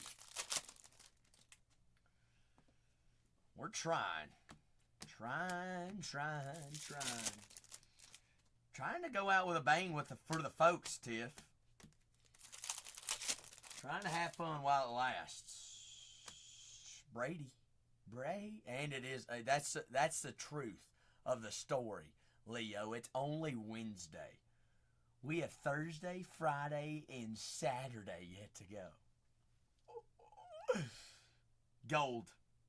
We're trying. Trying to go out with a bang for the folks, Tiff. Trying to have fun while it lasts. Brady. And it is, that's the truth of the story, Leo. It's only Wednesday. We have Thursday, Friday, and Saturday yet to go. Gold.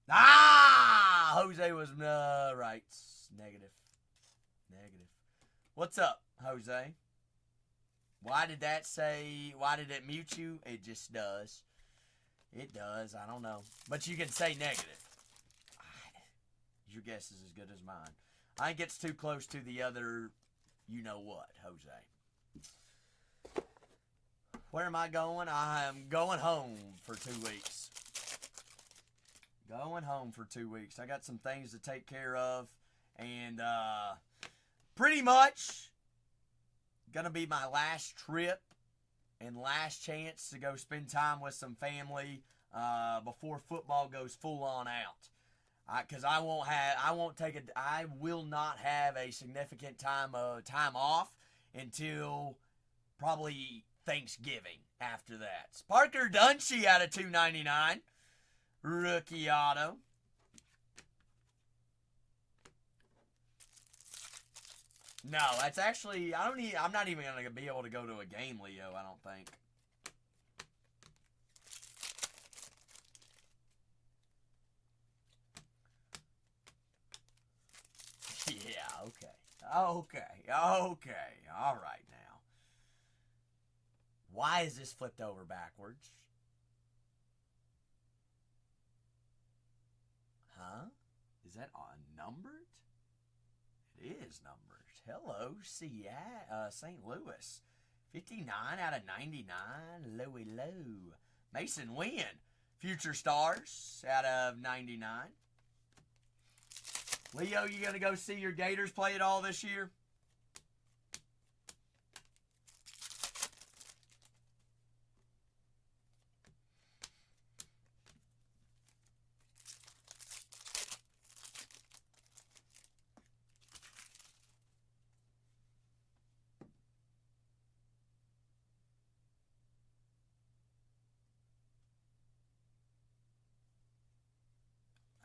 Jose was right. Negative. What's up, Jose? Why did it mute you? It just does. It does. I don't know. But you can say negative. Your guess is as good as mine. I think it's too close to the other you-know-what, Jose. Where am I going? I am going home for 2 weeks. I got some things to take care of. And pretty much gonna be my last trip and last chance to go spend time with some family before football goes full on out. Because I will not have a significant time off until probably Thanksgiving after that. Parker Dunshee out of $2.99. Rookie auto. No, that's actually, I'm not even going to be able to go to a game, Leo, I don't think. Yeah, okay. All right now. Why is this flipped over backwards? Huh? Is that numbered? It is numbered. Hello, St. Louis. 59 out of 99. Louie Lou. Mason Wynn. Future Stars out of 99. Leo, you going to go see your Gators play it all this year?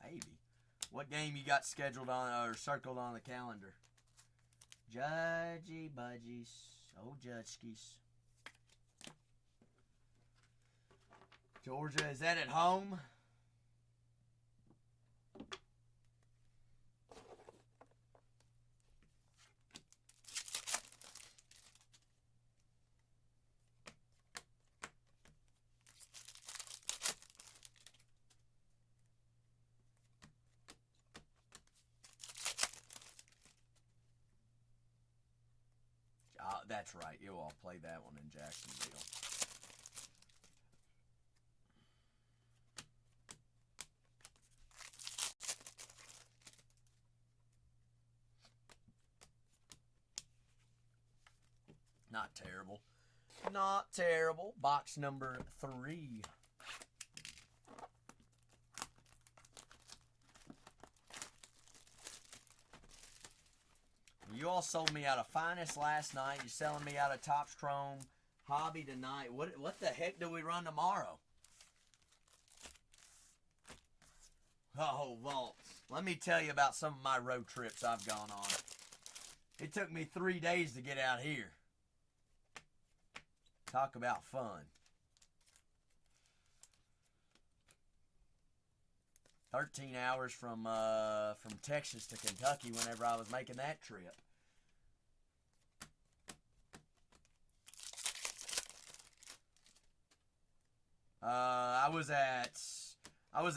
Maybe. What game you got scheduled on or circled on the calendar? Judgy budgies. Oh, Judgeskis. Georgia, is that at home? That's right. You all play that one in Jacksonville. Not terrible. Not terrible. Box number 3. You all sold me out of Finest last night. You're selling me out of Topps Chrome Hobby tonight. What the heck do we run tomorrow? Oh, vaults. Let me tell you about some of my road trips I've gone on. It took me 3 days to get out here. Talk about fun. 13 hours from Texas to Kentucky whenever I was making that trip. I was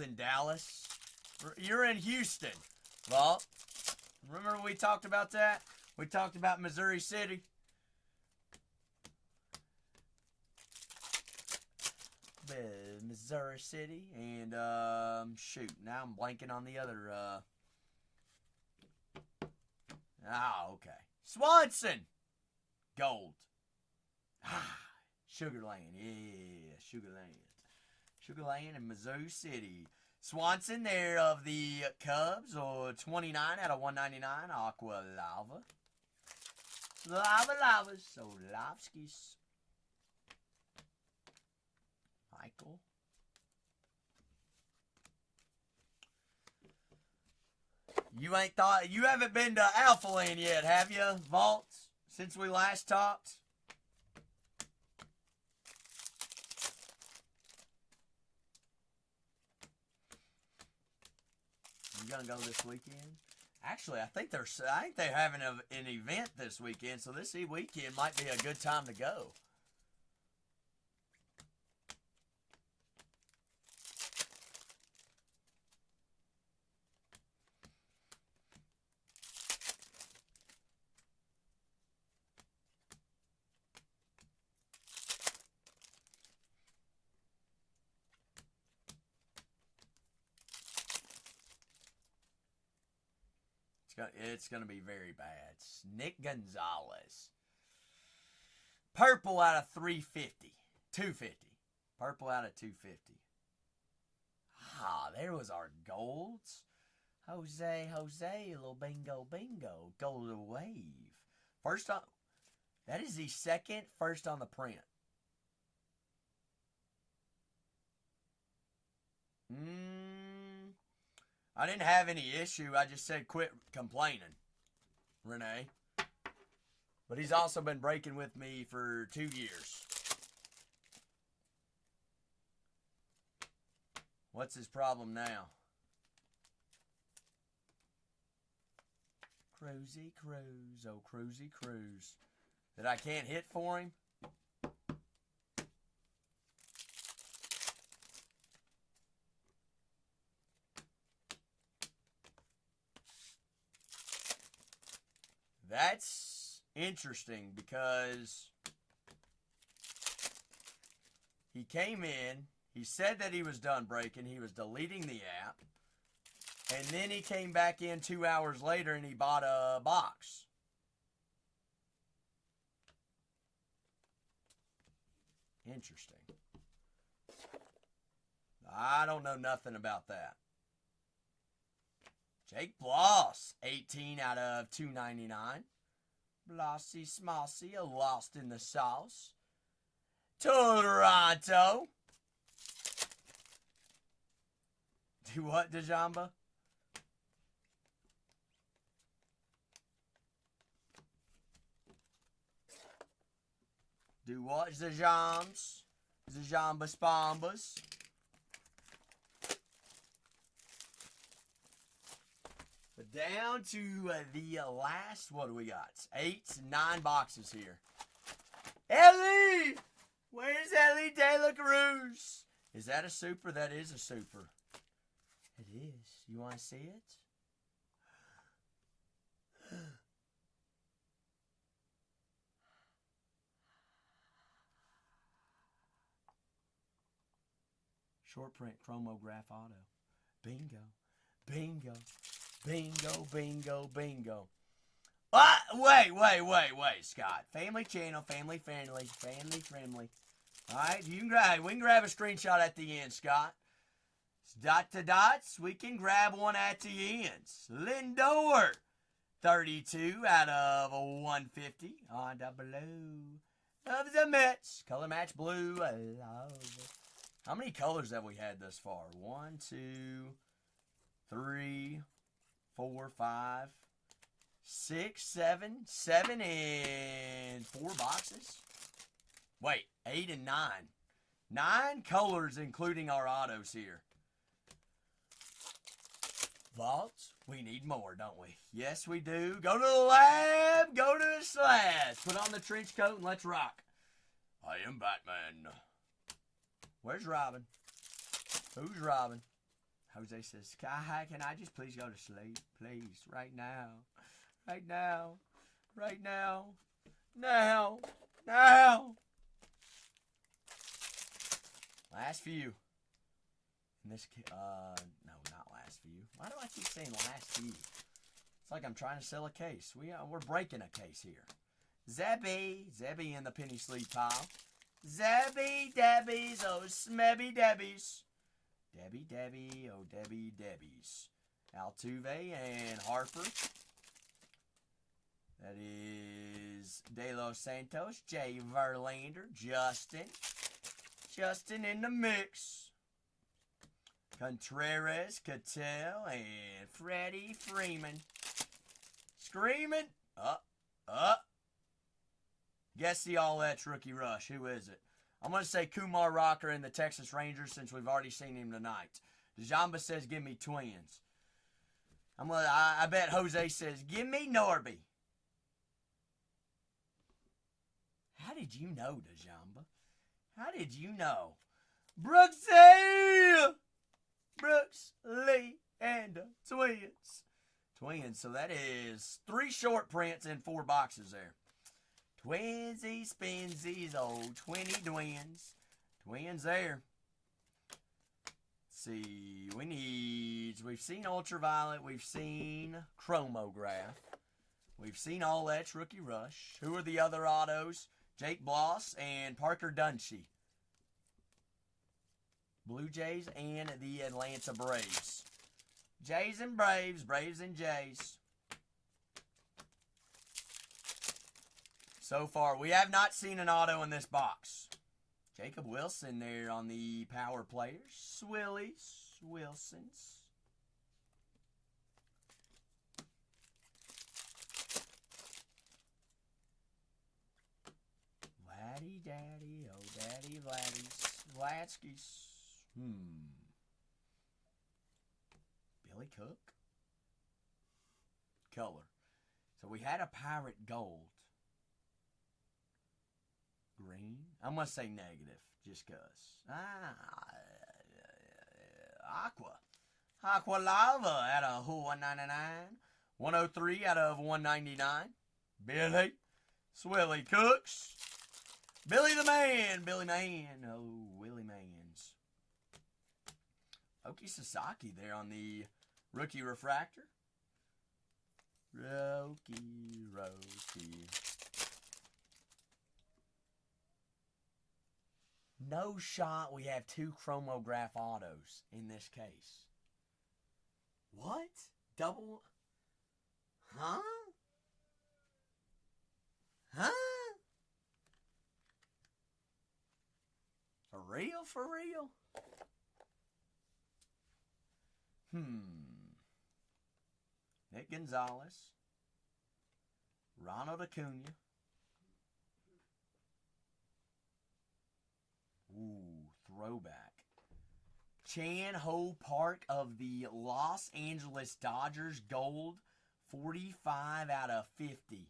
in Dallas. You're in Houston, Vault. Remember we talked about that? We talked about Missouri City. Missouri City, and shoot, now I'm blanking on the other. Okay, Swanson, Gold. Sugarland, yeah, Sugarland in Missouri City. Swanson there of the Cubs, or 29 out of 199. Aqua Lava, Lavas, so Lavskis. Michael. You haven't been to Alpha Land yet, have you, Vaults, since we last talked? You gonna go this weekend? Actually, I think they're having an event this weekend, so this weekend might be a good time to go. It's going to be very bad. Nick Gonzalez. Purple out of 350. 250. Purple out of 250. There was our golds. Jose, a little bingo. Golden wave. First on. That is the second first on the print. I didn't have any issue. I just said quit complaining, Renee. But he's also been breaking with me for 2 years. What's his problem now? Cruzy Cruise. Oh, Cruzy Cruise. That I can't hit for him? That's interesting because he came in, he said that he was done breaking, he was deleting the app, and then he came back in 2 hours later and he bought a box. Interesting. I don't know nothing about that. Jake Bloss, 18 out of 299. Blossy Smossy, lost in the sauce. Toronto. Do what, Dejamba? Do what? Zajams. Zajambas Bombas. But down to the last, what do we got? 8, 9 boxes here. Ellie! Where's Ellie De La Cruz? Is that a super? That is a super. It is. You want to see it? Short print chromograph auto. Bingo. Bingo. Bingo, bingo, bingo. Wait, Scott. Family channel, family friendly. Alright, we can grab a screenshot at the end, Scott. Dot to dots, we can grab one at the ends. Lindor, 32 out of 150 on the blue of the Mets. Color match blue. I love it. How many colors have we had thus far? 1, 2, 3, 4, 5, 6, 7. 7 and 4 boxes. Wait, 8 and 9. 9 colors including our autos here. Vaults, we need more, don't we? Yes, we do. Go to the lab, go to the slash. Put on the trench coat and let's rock. I am Batman. Where's Robin? Who's Robin? Jose says, Sky High, can I just please go to sleep? Please, right now. Right now. Right now. Now. Now. Last few. In this, no, not last few. Why do I keep saying last few? It's like I'm trying to sell a case. We're breaking a case here. Zebby in the penny sleeve pile. Zebby Debbies, oh smebby Debbies. Debbie, oh Debbie Debbies. Altuve and Harper. That is De Los Santos, Jay Verlander, Justin in the mix. Contreras, Cattell, and Freddie Freeman. Screaming. Guess the all-that's rookie rush. Who is it? I'm going to say Kumar Rocker in the Texas Rangers since we've already seen him tonight. Djamba says, give me Twins. I bet Jose says, give me Norby. How did you know, Djamba? How did you know? Brooksy! Brooks, Lee, and Twins. Twins, so that is 3 short prints in 4 boxes there. Twinsies, spinsies, old 20 twins. Twins there. Let's see, we've seen Ultraviolet, we've seen Chromograph. We've seen All That's Rookie Rush. Who are the other autos? Jake Bloss and Parker Dunshee. Blue Jays and the Atlanta Braves. Jays and Braves, Braves and Jays. So far, we have not seen an auto in this box. Jacob Wilson there on the power players. Wilsons. Vladdy Daddy, oh Daddy Vladskis. Billy Cook. Color. So we had a Pirate Gold. Green. I'm going to say negative, just because. Aqua Lava out of 199. 103 out of 199. Billy. Swilly Cooks. Billy Man. Oh, Willie Mans. Oki Sasaki there on the rookie refractor. Roki. No shot we have 2 Chromograph autos in this case. What? Double? Huh? For real? Nick Gonzalez. Ronald Acuna. throwback. Chan Ho Park of the Los Angeles Dodgers, gold, 45 out of 50.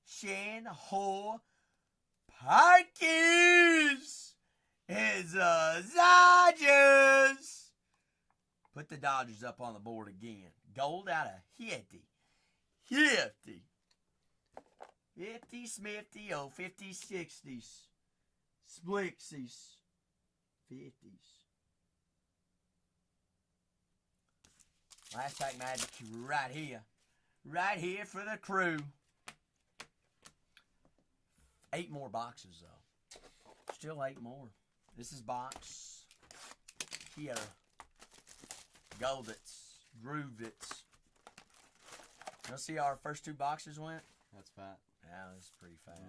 Chan Ho Park is Dodgers. Put the Dodgers up on the board again. Gold out of 50. 50. 50 Smithy, 50 60s. Splixies. 50s. Last pack magic right here. Right here for the crew. 8 more boxes, though. Still 8 more. This is box here. Goldits. Groovedits. You'll see how our first 2 boxes went? That's fat. Yeah, that's pretty fat.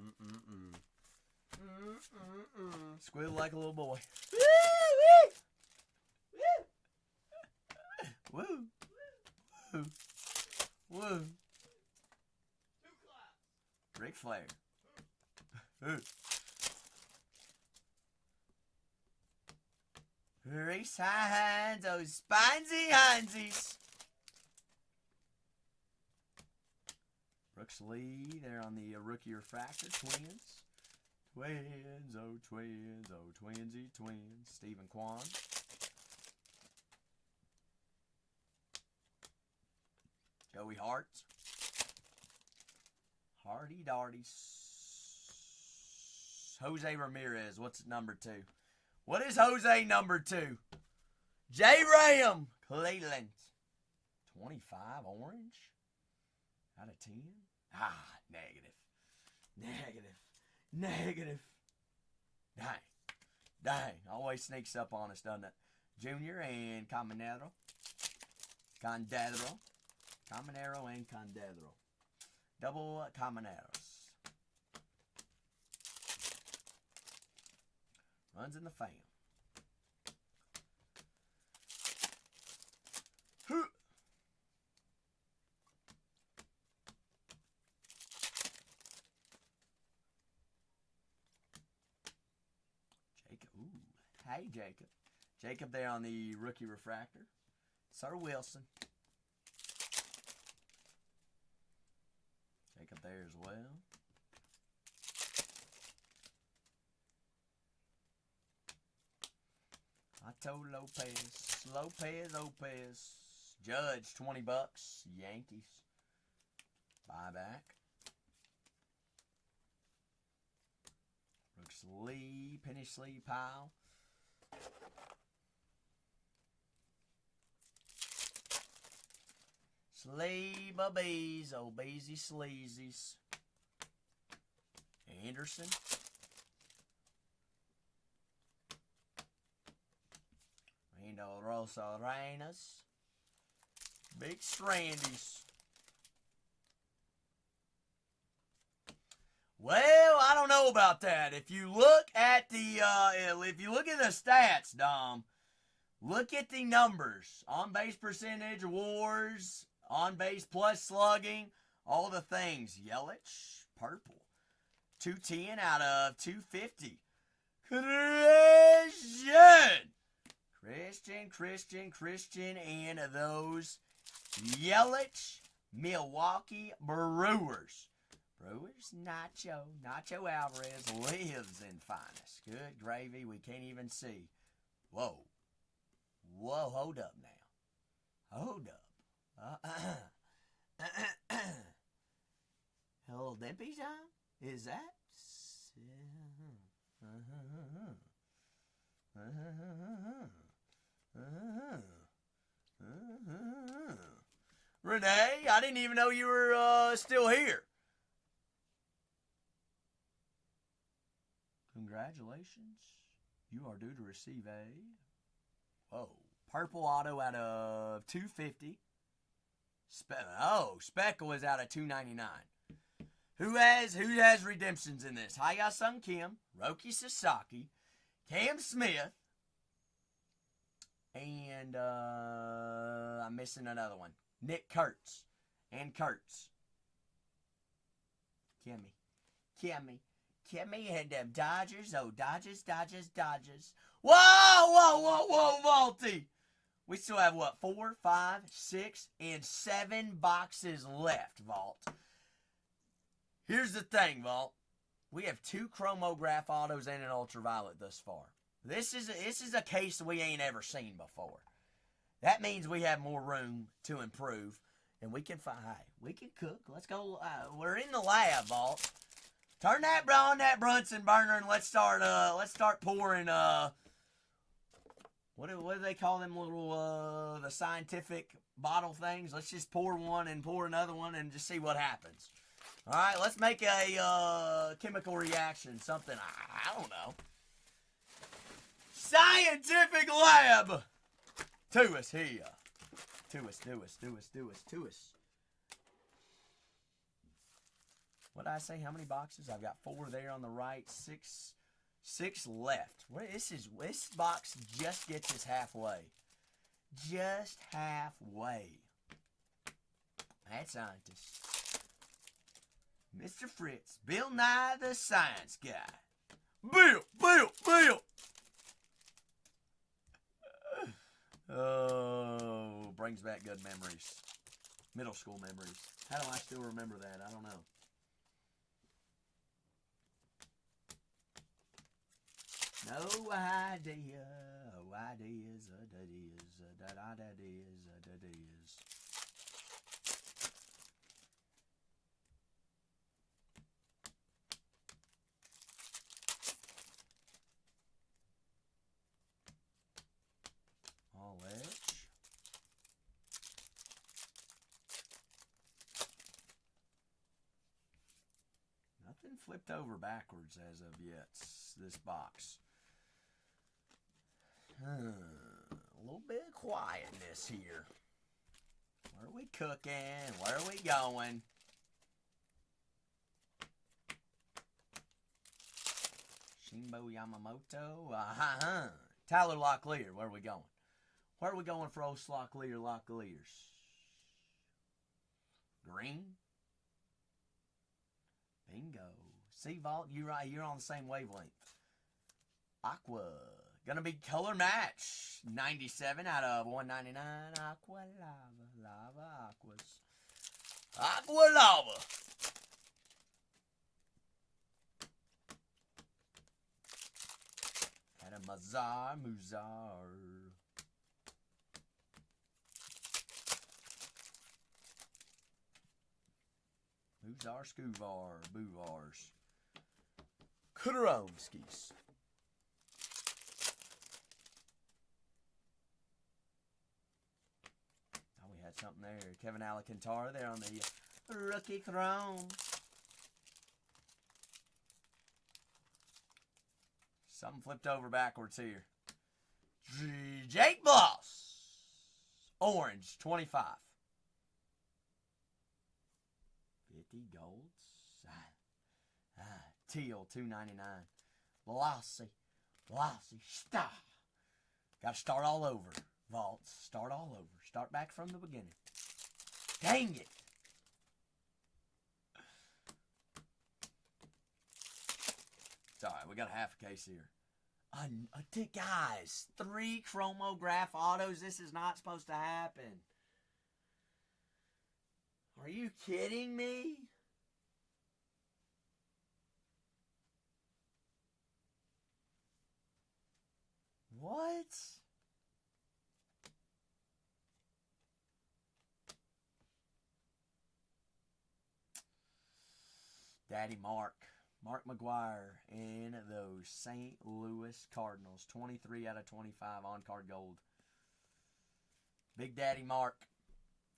Squeal like a little boy. Woo! Woo! Woo! Ric Flair. Race hands, those spinesy handsies. Brooks Lee, there on the rookie refractor. Twins. Twins, oh twins, oh twinsy twins. Stephen Kwan. Joey Hart. Hardy Darties. Jose Ramirez. What's number 2? What is Jose number 2? J. Ram. Cleveland. 25 orange. Out of 10? Negative. Dang. Always sneaks up on us, doesn't it? Junior and Caminero. Condedro and Condedro. Double Camineros. Runs in the fam. Jacob. Ooh. Hey, Jacob. Jacob there on the rookie refractor. Sir Wilson. Jacob there as well. Otto Lopez. Judge, $20. Yankees. Buyback. Brooks Lee, Penny Sleeve Powell. Sleebabees, Obeezy Sleazies. Anderson. Rando Rosa Reynas. Big Strandies. Well, I don't know about that. If you look at the stats, Dom, look at the numbers. On base percentage, WARs, on base plus slugging, all the things. Yelich, purple. 210 out of 250. Christian, and those Yelich Milwaukee Brewers. Nacho Alvarez lives in finest. Good gravy, we can't even see. Whoa, hold up now. Hold up. Hello, Dimpy time? Is that? Renee, I didn't even know you were still here. Congratulations. You are due to receive a purple auto out of 250. Speckle is out of 299. Who has redemptions in this? Haya-Sung Kim, Roki Sasaki, Cam Smith, and I'm missing another one. Nick Kurtz and Kurtz. Kimmy. Get me in them Dodgers. Oh, Dodgers, Dodgers, Dodgers. Whoa, Vaulty. We still have, what, 4, 5, 6, and 7 boxes left, Vault. Here's the thing, Vault. We have 2 chromograph autos and an ultraviolet thus far. This is a case we ain't ever seen before. That means we have more room to improve, and we can cook. Let's go. We're in the lab, Vault. Turn that on that Brunson burner, and let's start pouring. What do they call them little the scientific bottle things? Let's just pour one and pour another one and just see what happens. All right, let's make a chemical reaction. Something I don't know. Scientific lab. To us here. To us. What did I say? How many boxes? I've got 4 there on the right. 6 left. This box just gets us halfway. Just halfway. That scientist. Mr. Fritz. Bill Nye the Science Guy. Bill. Oh, brings back good memories. Middle school memories. How do I still remember that? I don't know. No idea. Oh, ideas. That is. All edge. Nothing flipped over backwards as of yet. This box. A little bit of quietness here. Where are we cooking? Where are we going? Shimbo Yamamoto. Tyler Locklear. Where are we going? Where are we going for old Locklears? Green. Bingo. See, Vault, you're right. You're on the same wavelength. Aqua. Gonna be color match. 97 out of 199. Aqua Lava Aquas. Aqua Lava. Had a Muzar. Muzar, Scoovar, Bouvars. Kudaronskis. Something there. Kevin Alcantara there on the rookie chrome. Something flipped over backwards here. Jake Bloss. Orange, 25. 50 golds. Teal, 299. Velocity. Star. Got to start all over. Vaults. Start all over. Start back from the beginning. Dang it. It's alright. We got a half a case here. Guys, 3 chromograph autos. This is not supposed to happen. Are you kidding me? What? Daddy Mark McGuire, and those St. Louis Cardinals. 23 out of 25 on-card gold. Big Daddy Mark.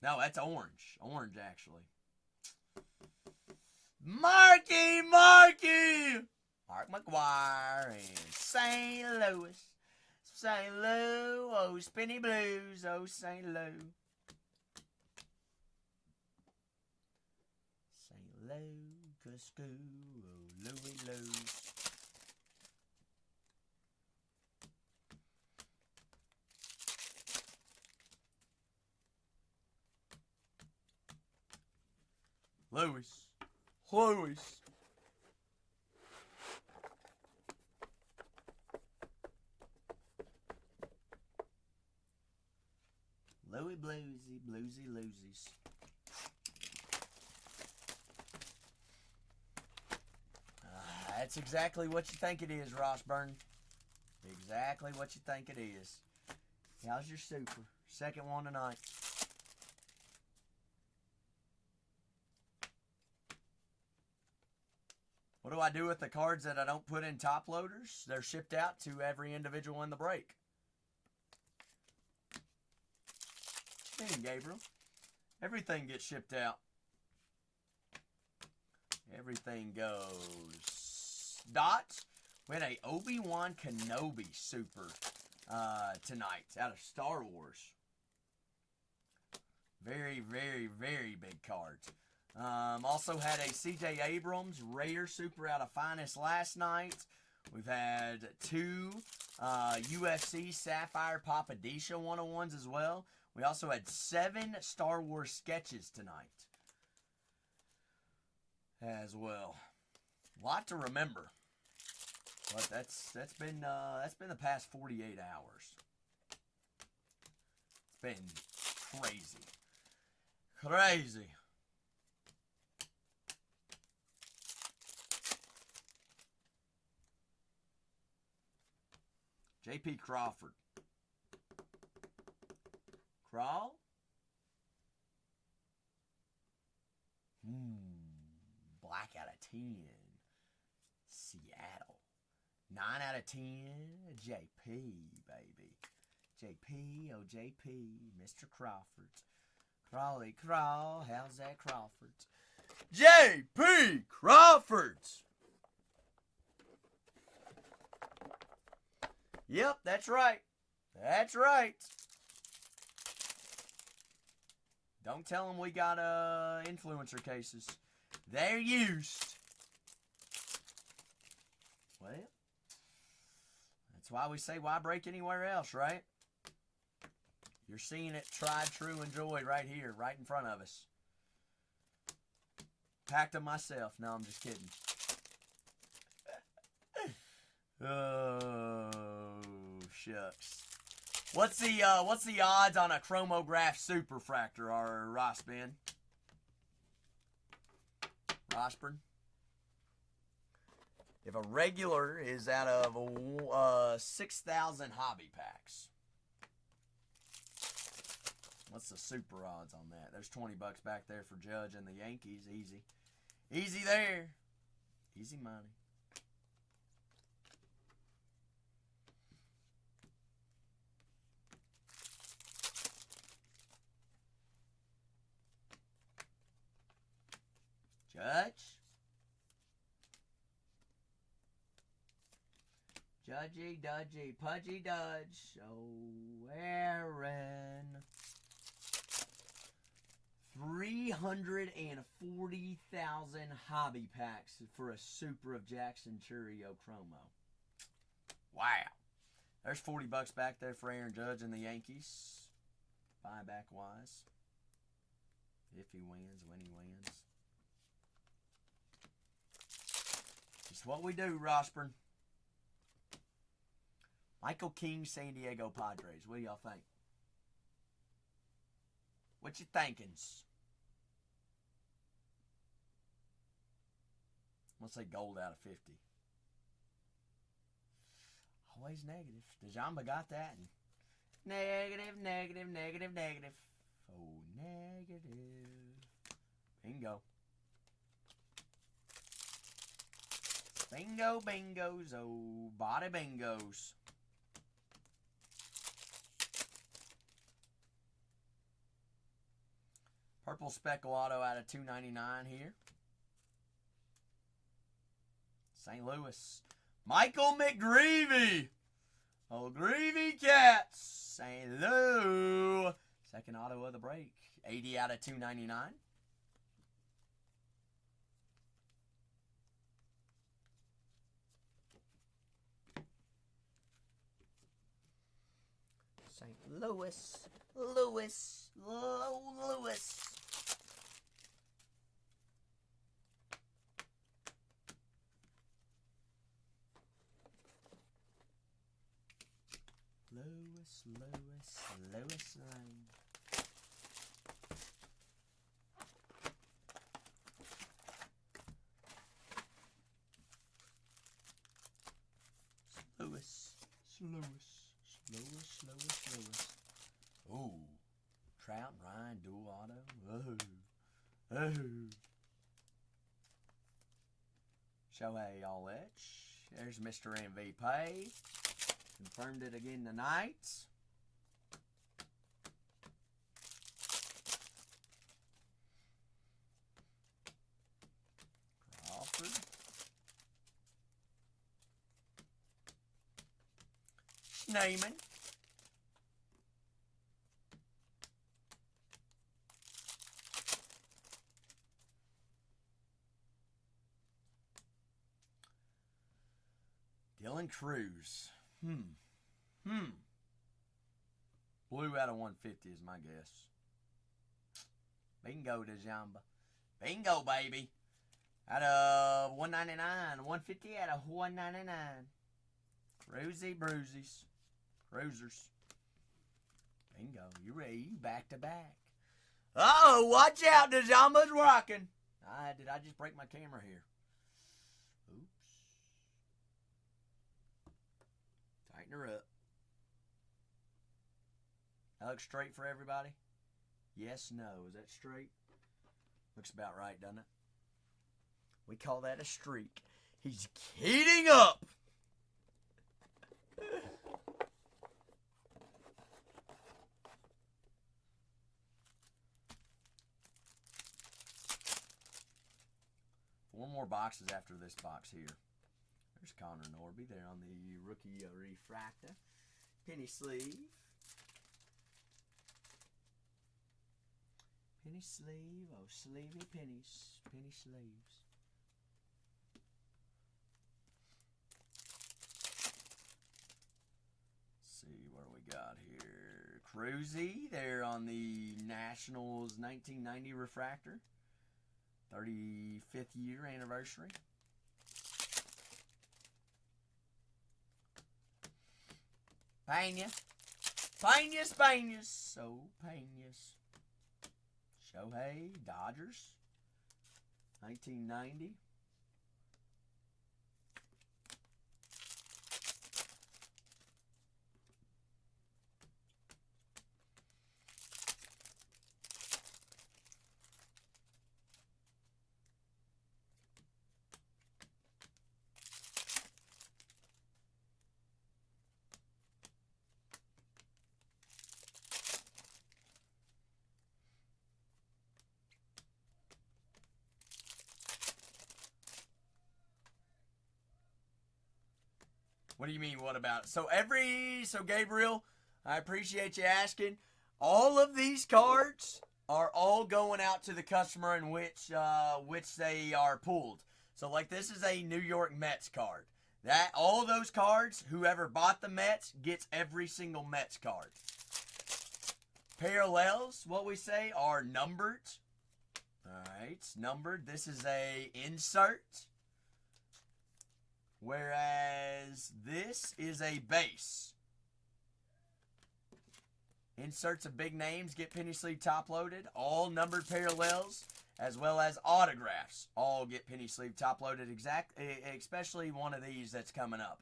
No, that's orange. Orange, actually. Marky! Mark McGuire and St. Louis. St. Lou, oh, Spinny Blues, oh, St. Lou. St. Lou. Cusco, oh, Louie Lou. Louis. bluesy, bluesy, losies. That's exactly what you think it is, Rossburn. Exactly what you think it is. How's your super? Second one tonight. What do I do with the cards that I don't put in top loaders? They're shipped out to every individual in the break. What you mean, Gabriel? Everything gets shipped out. Everything goes. Dots. We had a Obi-Wan Kenobi super tonight out of Star Wars. Very, very, very big cards. Also had a C.J. Abrams rare super out of Finest last night. We've had 2 UFC Sapphire Papadisha 101s as well. We also had 7 Star Wars sketches tonight as well. A lot to remember. But that's been the past 48 hours. It's been crazy. Crazy. J.P. Crawford. Crawl? Black out of 10. Seattle. 9 out of 10. JP, baby. JP, oh JP. Mr. Crawford. Crawley Crawl. How's that Crawford? JP Crawford. Yep, that's right. That's right. Don't tell them we got influencer cases. They're used. Well, that's why we say why break anywhere else, right? You're seeing it tried, true, enjoyed right here, right in front of us. Packed them myself. No, I'm just kidding. Oh, shucks. What's the odds on a chromograph superfractor, or Rossburn? If a regular is out of 6,000 hobby packs, what's the super odds on that? There's 20 bucks back there for Judge and the Yankees. Easy. Easy there. Easy money. Judge. Judgy, Dudgy, Pudgy Dudge. Oh, Aaron. 340,000 hobby packs for a super of Jackson Churio Chromo. Wow. There's 40 bucks back there for Aaron Judge and the Yankees. Buyback wise. If he wins, when he wins. Just what we do, Rossburn. Michael King, San Diego Padres. What do y'all think? What you thinkins? Let's say gold out of 50. Always negative. DeJamba got that. Negative, negative, negative, negative. Oh, negative. Bingo. Bingo, bingos. Oh, body bingos. Purple Speckle Auto out of 299 here. St. Louis. Michael McGreevy. Oh, Greevy Cats. St. Louis. Second auto of the break. 80 out of 299. St. Louis. Louis. Louis. Lewis Lane. Slowest. Ooh. Trout and Ryan dual auto. Oh. Shohei Olich. There's Mr. MVP. Confirmed it again tonight. Crawford. Naaman. Dylan Cruz. Blue out of 150 is my guess. Bingo, DeJamba. Bingo, baby. Out of 199. 150 out of 199. Bruisies. Cruisers. Bingo. You ready? You back to back. Oh, watch out. DeJamba's rocking. Did I just break my camera here? Oops. Tighten her up. That looks straight for everybody? Yes, no. Is that straight? Looks about right, doesn't it? We call that a streak. He's heating up. Four more boxes after this box here. There's Connor Norby there on the rookie refractor. Penny sleeve. Penny sleeve. Oh, sleevey pennies. Penny sleeves. Let's see what we got here. Cruzy there on the Nationals 1990 refractor. 35th year anniversary. Pena. So Pena's. Shohei, Dodgers. 1990. What do you mean, what about it? So Gabriel, I appreciate you asking. All of these cards are all going out to the customer in which they are pulled. So like this is a New York Mets card. All those cards, whoever bought the Mets gets every single Mets card. Parallels, what we say, are numbered. Alright, it's numbered. This is a insert. Whereas this is a base. Inserts of big names get penny sleeve top loaded. All numbered parallels as well as autographs all get penny sleeve top loaded, especially one of these that's coming up.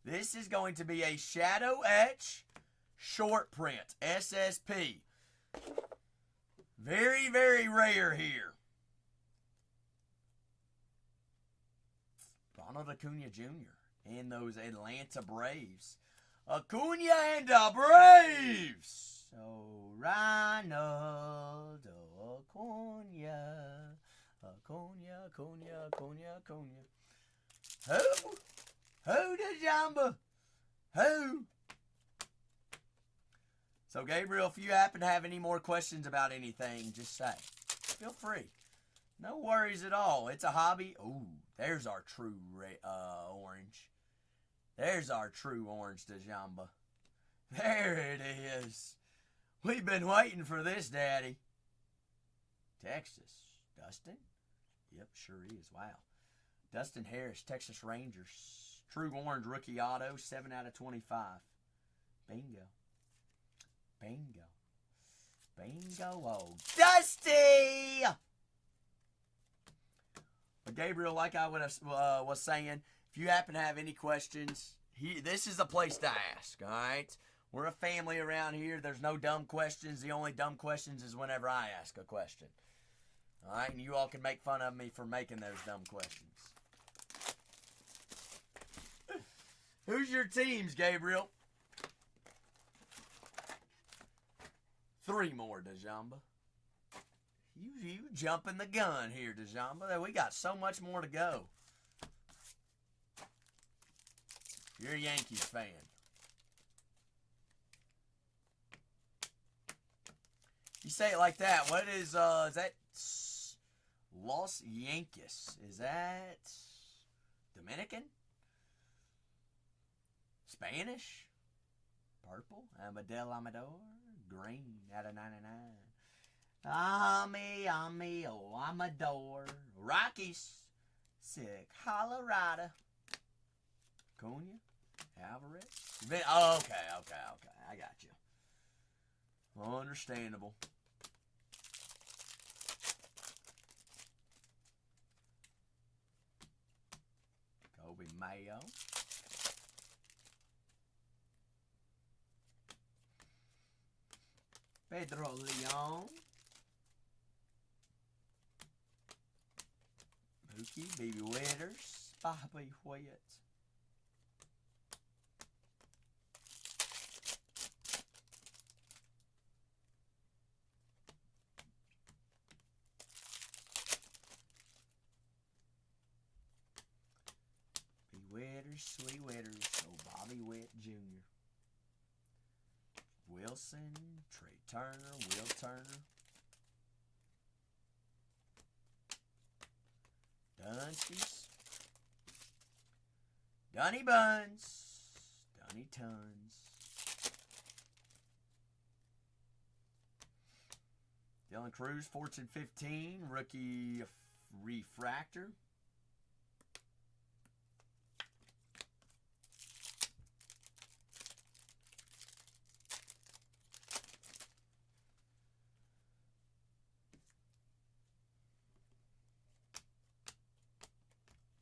This is going to be a shadow etch short print SSP. Very, very rare here. Ronald Acuna Jr. and those Atlanta Braves. Acuna and the Braves. So Ronald Acuna. Who the Jamba? Who? So Gabriel, if you happen to have any more questions about anything, just say. Feel free. No worries at all. It's a hobby. Ooh, there's our true orange. There's our true orange DeJamba. There it is. We've been waiting for this, Daddy. Texas. Dustin? Yep, sure is. Wow. Dustin Harris, Texas Rangers. True orange rookie auto, 7 out of 25. Bingo. Oh, Dusty! But Gabriel, like I was saying, if you happen to have any questions, this is a place to ask, all right? We're a family around here. There's no dumb questions. The only dumb questions is whenever I ask a question. All right? And you all can make fun of me for making those dumb questions. Who's your teams, Gabriel? 3 more, Dejamba. You jumping the gun here, Dejamba. We got so much more to go. You're a Yankees fan. You say it like that. What is that Los Yankees? Is that Dominican? Spanish? Purple? Amador? Green out of 99. Amador. Rockies. Sick. Colorado. Cunha. Alvarez. Okay. I got you. Understandable. Kobe Mayo. Pedro Leon. Mookie, Baby Witters, Bobby Witt. Witters, Sweet Witters, Bobby Witt Jr. Wilson, Trey Turner, Will Turner. Dunskies. Dunny Buns. Dunny Tons. Dylan Cruz, Fortune 15, rookie refractor.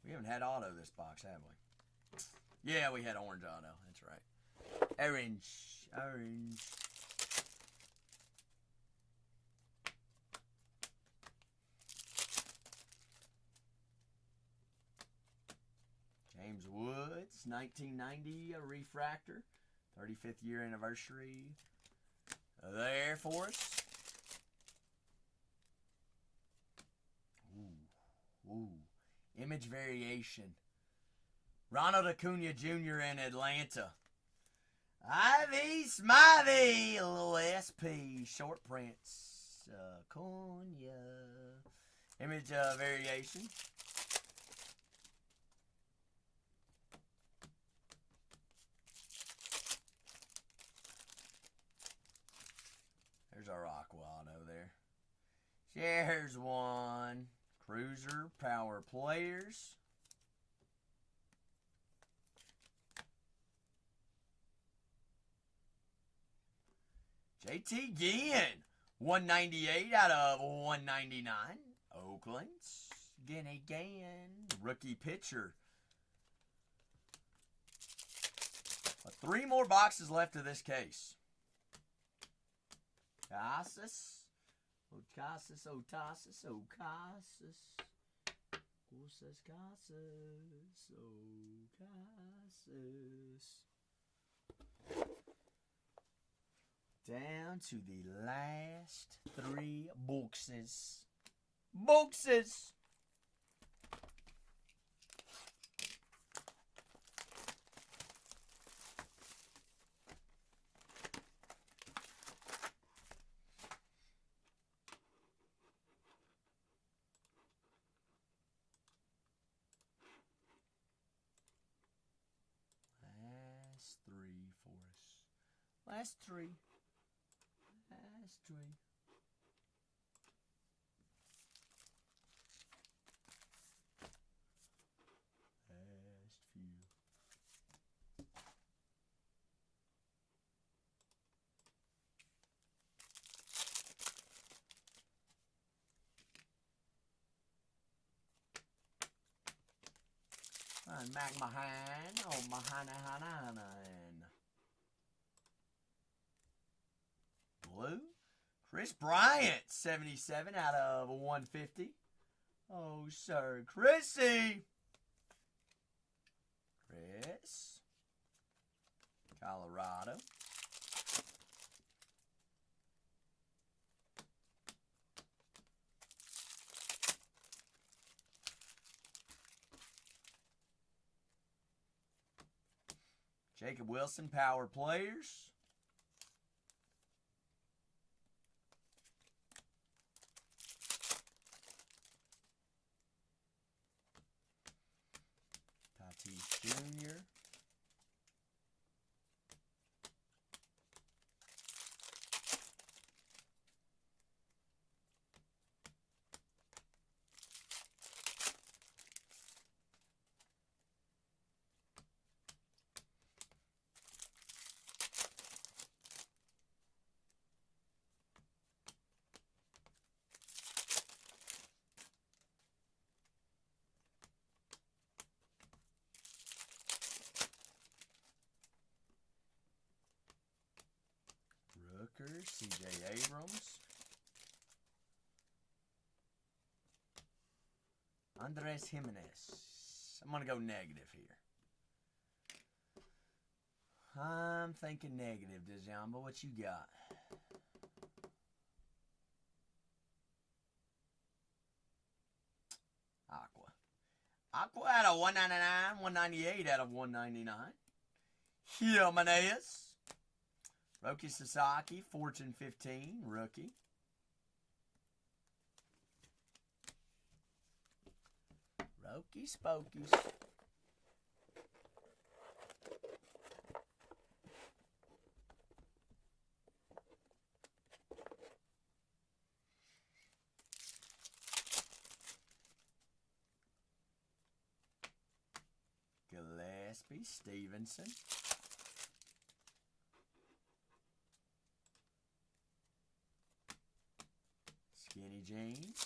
We haven't had auto this box, have we? Yeah, we had orange auto. That's right. Orange. James Woods, 1990, a refractor. 35th year anniversary there for us. Ooh. Image variation. Ronald Acuna Jr. in Atlanta. Ivy Smythe, a little SP, short prints. Acuna. Image variation. There's our Aqua auto there. There's one. Cruiser, Power Players. JT Ginn, 198 out of 199. Oakland's Guinea Gann, rookie pitcher. 3 more boxes left of this case. Casas. Ocasas. Down to the last 3 boxes. Last three. Last few. McMahon. Oh, Mahanahanan. Blue. Chris Bryant, 77 out of 150. Oh, sir. Chrissy. Chris. Colorado. Jacob Wilson, power players. Tatis Jr. Rooker, C.J. Abrams. Andres Jimenez. I'm going to go negative here. I'm thinking negative, Dejamba. What you got? Aqua. Aqua out of 199. 198 out of 199. Jimenez. Roki Sasaki, Fortune 15, rookie. Roki Spokies. Gillespie, Stevenson. Skinny jeans.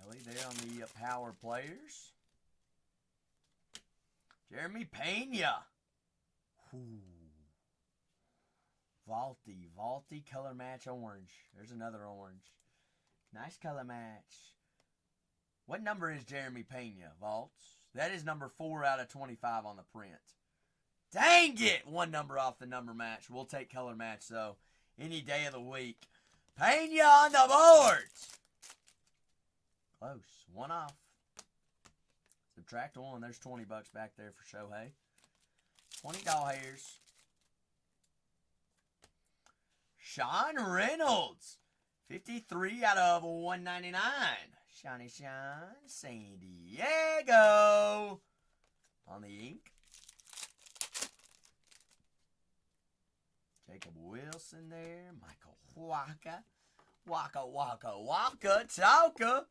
Ellie there on the power players. Jeremy Pena. Ooh. Vaulty color match orange. There's another orange. Nice color match. What number is Jeremy Pena, Vaults? That is number 4 out of 25 on the print. Dang it! One number off the number match. We'll take color match, though, any day of the week. Pena on the boards! Close. One off. Subtract 1. There's 20 bucks back there for Shohei. 20 doll hairs. Sean Reynolds. 53 out of 199. Shiny Shine, San Diego on the ink. Jacob Wilson there. Michael Waka. Waka Talka.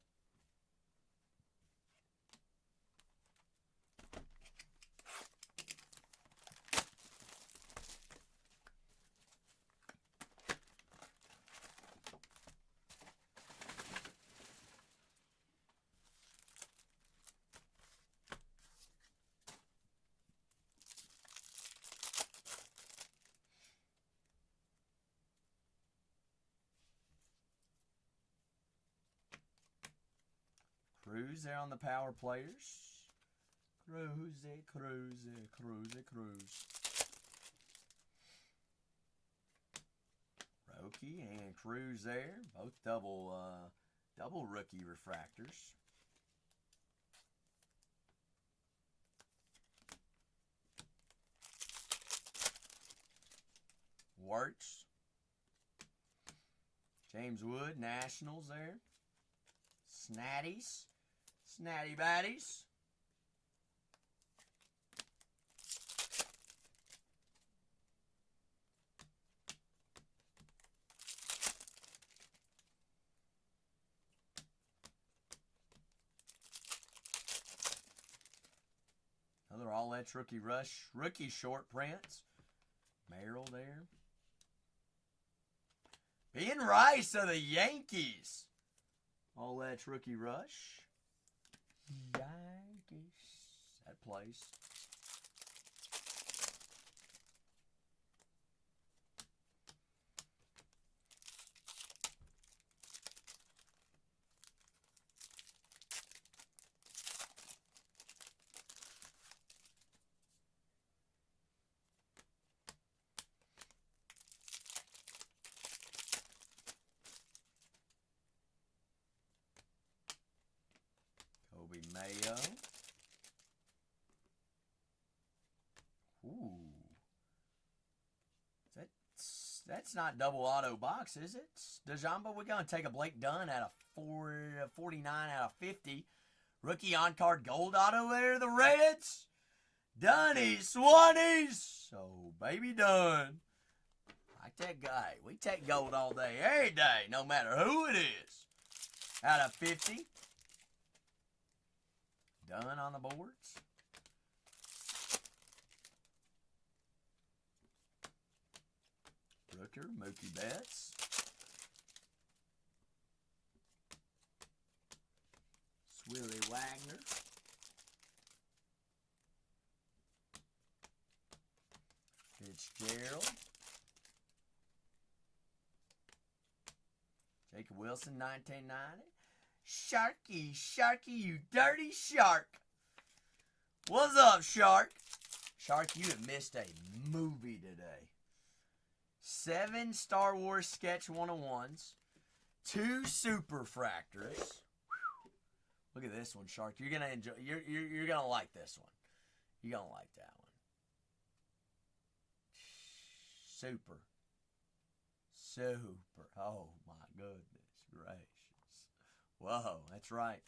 Cruz there on the power players. Cruz. Roki and Cruz there. Both double rookie refractors. Warts. James Wood, Nationals there. Snatties. Snatty Baddies. Another all-edge rookie rush. Rookie short prints. Merrill there. Ben Rice of the Yankees. All that's rookie rush. Yankees. That place. Kobe Mayo. Ooh. That's not double auto box, is it? DeJamba, we're going to take a Blake Dunn out of 49 out of 50. Rookie on-card gold auto there, the Reds. Dunny Swannies. So, baby Dunn. Like that guy. We take gold all day, every day, no matter who it is. Out of 50. Dunn on the boards. Rooker, Mookie Betts. Willie Wagner. Fitzgerald. Jacob Wilson, 1990. Sharky, you dirty shark. What's up, Shark? Shark, you have missed a movie today. 7 Star Wars Sketch 101s. 2 Super Fractors. Look at this one, Shark. You're gonna enjoy. You're gonna like this one. You're gonna like that one. Super. Oh my goodness gracious. Whoa, that's right.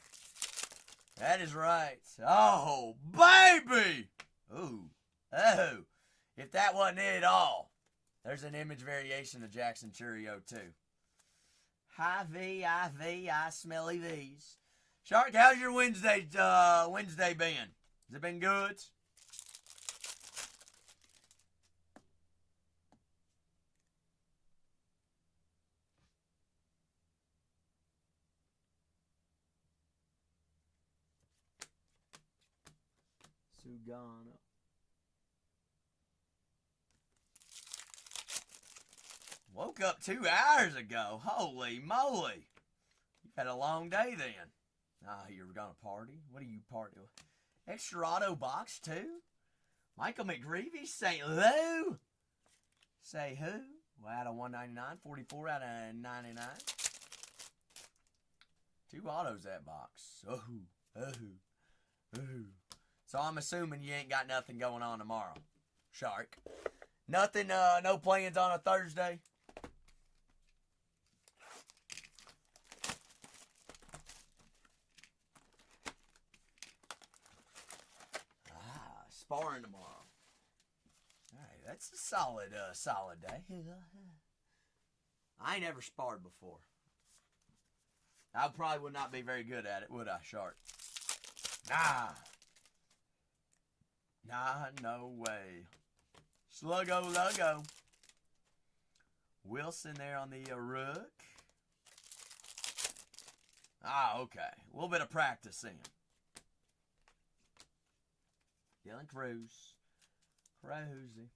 That is right. Oh baby. Ooh. Oh. If that wasn't it at all, there's an image variation of Jackson Churio too. Hi V, I smelly V's. Shark, how's your Wednesday been? Has it been good? Sugana. Woke up 2 hours ago. Holy moly. You've had a long day then. Ah, you're gonna party? What are you party with? Extra auto box too? Michael McGreevy, St. Lou. Say who? Well, out of 199, 44 out of 99. 2 autos that box. Oh. So I'm assuming you ain't got nothing going on tomorrow, Shark. Nothing, no plans on a Thursday? Sparring tomorrow. All right, that's a solid day. I ain't ever sparred before. I probably would not be very good at it, would I, Shark? Nah, no way. Sluggo. Wilson there on the rook. Okay. A little bit of practice in. Dylan Cruz. Crazy.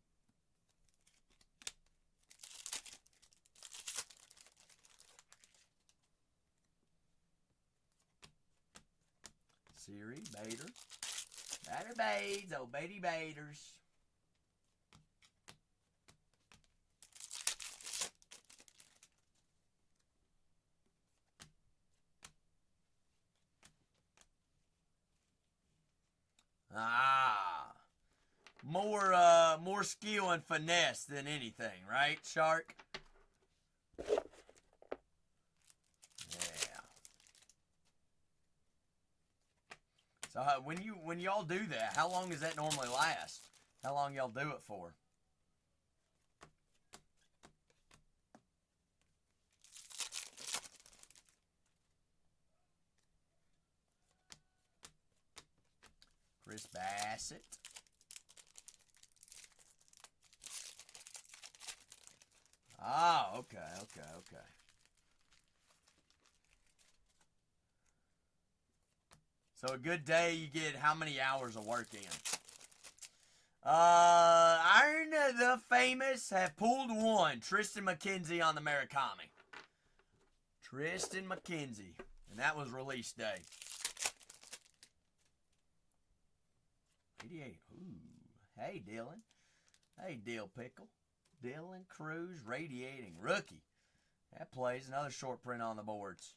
Siri, Bader. Bader Bades, old Beatty Baders. More skill and finesse than anything, right, Shark? Yeah. So when y'all do that, how long does that normally last? How long y'all do it for? Chris Bassett. Okay. So a good day, you get how many hours of work in? Iron the Famous have pulled one. Tristan McKenzie on the Murakami. Tristan McKenzie. And that was release day. 88. Ooh. Hey, Dylan. Hey, Dill Pickle. Dylan Cruz, radiating. Rookie. That plays another short print on the boards.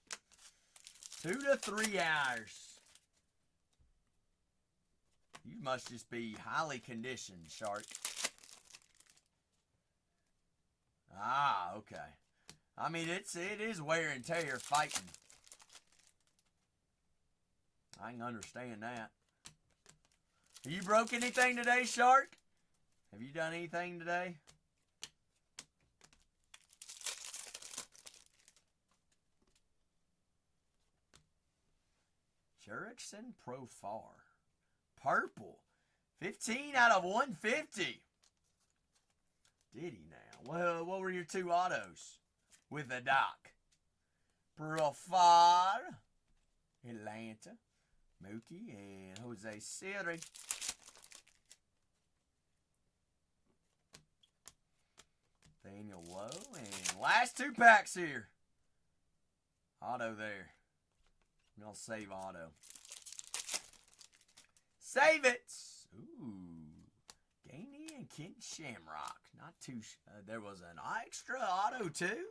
2 to 3 hours. You must just be highly conditioned, Shark. Ah, okay. I mean, it is wear and tear fighting. I can understand that. Have you broke anything today, Shark? Have you done anything today? Jurickson Profar. Purple. 15 out of 150. Did he now? Well, what were your 2 autos with the doc? Profar. Atlanta. Mookie and Jose Siri. Daniel Lowe. And last 2 packs here. Auto there. I'm going to save auto. Save it! Ooh. Gainey and Ken Shamrock. Not too... there was an extra auto, too?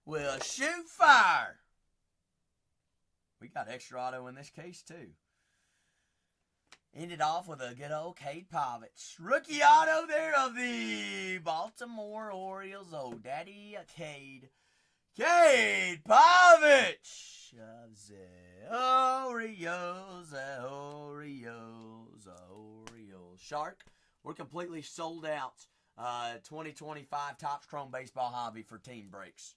Well, shoot fire! We got extra auto in this case, too. Ended off with a good old Cade Povich. Rookie auto there of the Baltimore Orioles. Oh, Daddy Cade. Cade Povich! Of the Orioles. Shark, we're completely sold out. 2025 Topps Chrome Baseball Hobby for team breaks.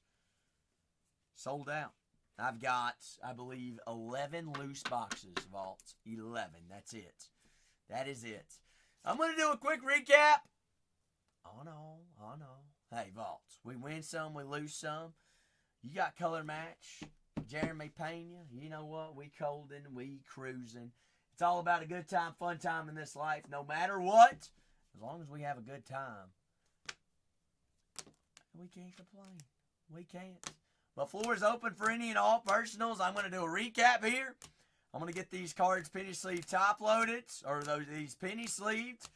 Sold out. I've got, I believe, 11 loose boxes, Vault. 11. That's it. That is it. I'm going to do a quick recap. Oh, no. Hey, Vault. We win some, we lose some. You got color match. Jeremy Pena. You know what? We colding, we cruising. It's all about a good time, fun time in this life, no matter what. As long as we have a good time. We can't complain. We can't. But floor is open for any and all personals. I'm going to do a recap here. I'm going to get these cards penny sleeve top loaded, or these penny sleeved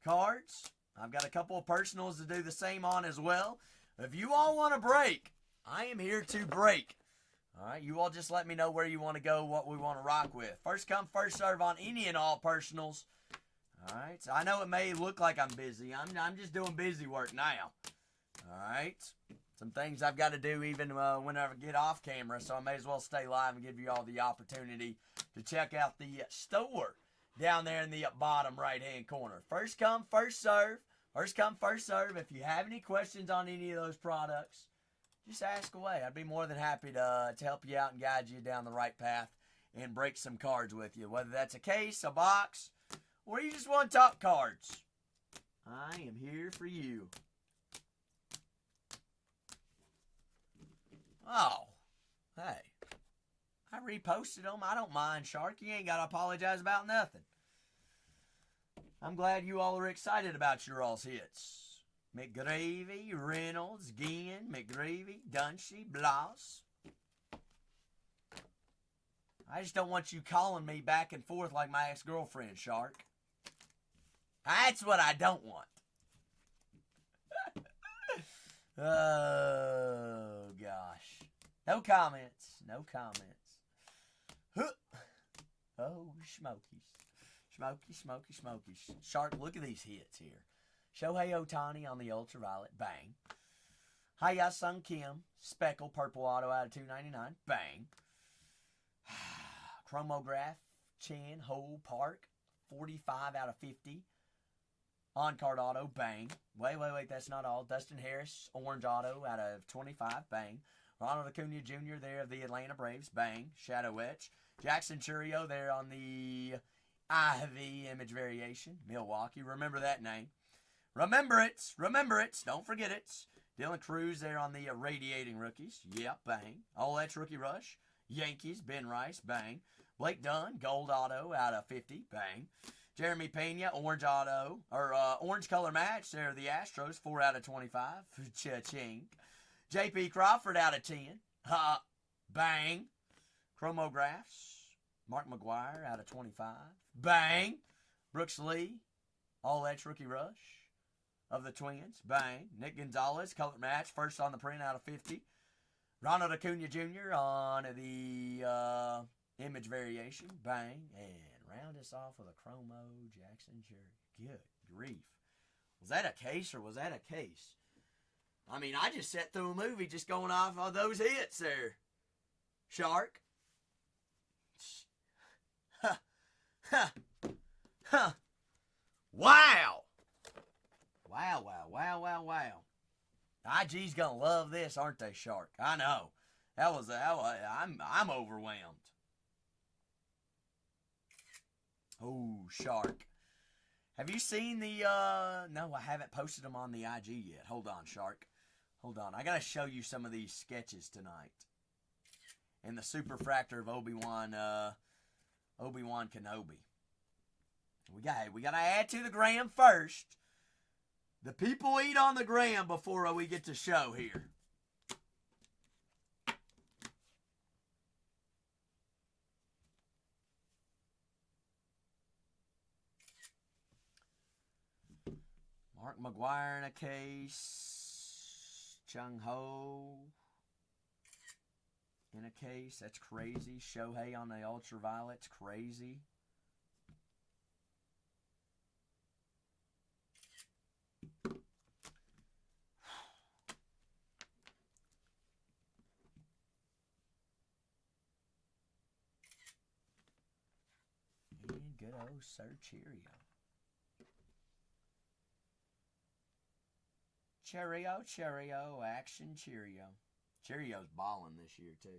cards. I've got a couple of personals to do the same on as well. If you all want to break, I am here to break. All right, you all just let me know where you want to go, what we want to rock with. First come, first serve on any and all personals. All right, so I know it may look like I'm busy. I'm just doing busy work now. All right, some things I've got to do even whenever I get off camera, so I may as well stay live and give you all the opportunity to check out the store down there in the bottom right-hand corner. First come, first serve. First come, first serve. If you have any questions on any of those products, just ask away. I'd be more than happy to help you out and guide you down the right path and break some cards with you. Whether that's a case, a box, or you just want top cards. I am here for you. Oh, hey. I reposted them. I don't mind, Shark. You ain't got to apologize about nothing. I'm glad you all are excited about your all's hits. McGravy, Reynolds, Ginn, McGravy, Dunshee, Bloss. I just don't want you calling me back and forth like my ex-girlfriend, Shark. That's what I don't want. Oh, gosh. No comments. No comments. Huh. Oh, smokies. Smokies. Shark, look at these hits here. Shohei Ohtani on the ultraviolet. Bang. Hya-Sung Kim. Speckle purple auto out of 299. Bang. Chromograph. Chan Ho Park. 45 out of 50. On-card auto. Bang. Wait. That's not all. Dustin Harris. Orange auto out of 25. Bang. Ronald Acuna Jr. there of the Atlanta Braves. Bang. Shadow Etch. Jackson Churio there on the IV image variation. Milwaukee. Remember that name. Remember it. Don't forget it. Dylan Cruz there on the radiating rookies. Yep, bang. All that's rookie rush. Yankees, Ben Rice, bang. Blake Dunn, gold auto out of 50, bang. Jeremy Pena, orange auto, or orange color match there, the Astros, 4 out of 25, cha-ching. J.P. Crawford out of 10, bang. Chromographs, Mark McGuire out of 25, bang. Brooks Lee, all that's rookie rush of the Twins, bang. Nick Gonzalez, color match, first on the print out of 50. Ronald Acuna Jr. on the image variation, bang. And round us off with a Chromo Jackson Cherry. Good grief. Was that a case or was that a case? I mean, I just sat through a movie just going off of those hits there. Shark. Huh. Huh. Huh. Wow. Wow, wow, wow, wow, wow. IG's gonna love this, aren't they, Shark? I know. I'm overwhelmed. Oh, Shark. Have you seen the, no, I haven't posted them on the IG yet. Hold on, Shark. Hold on. I got to show you some of these sketches tonight. And the Superfractor of Obi-Wan Kenobi. We got to add to the gram first. The people eat on the gram before we get to show here. Mark McGuire in a case. Chung Ho in a case. That's crazy. Shohei on the ultraviolet's crazy. And good old Sir Cheerio. Cheerio, action Cheerio. Cheerio's balling this year, too.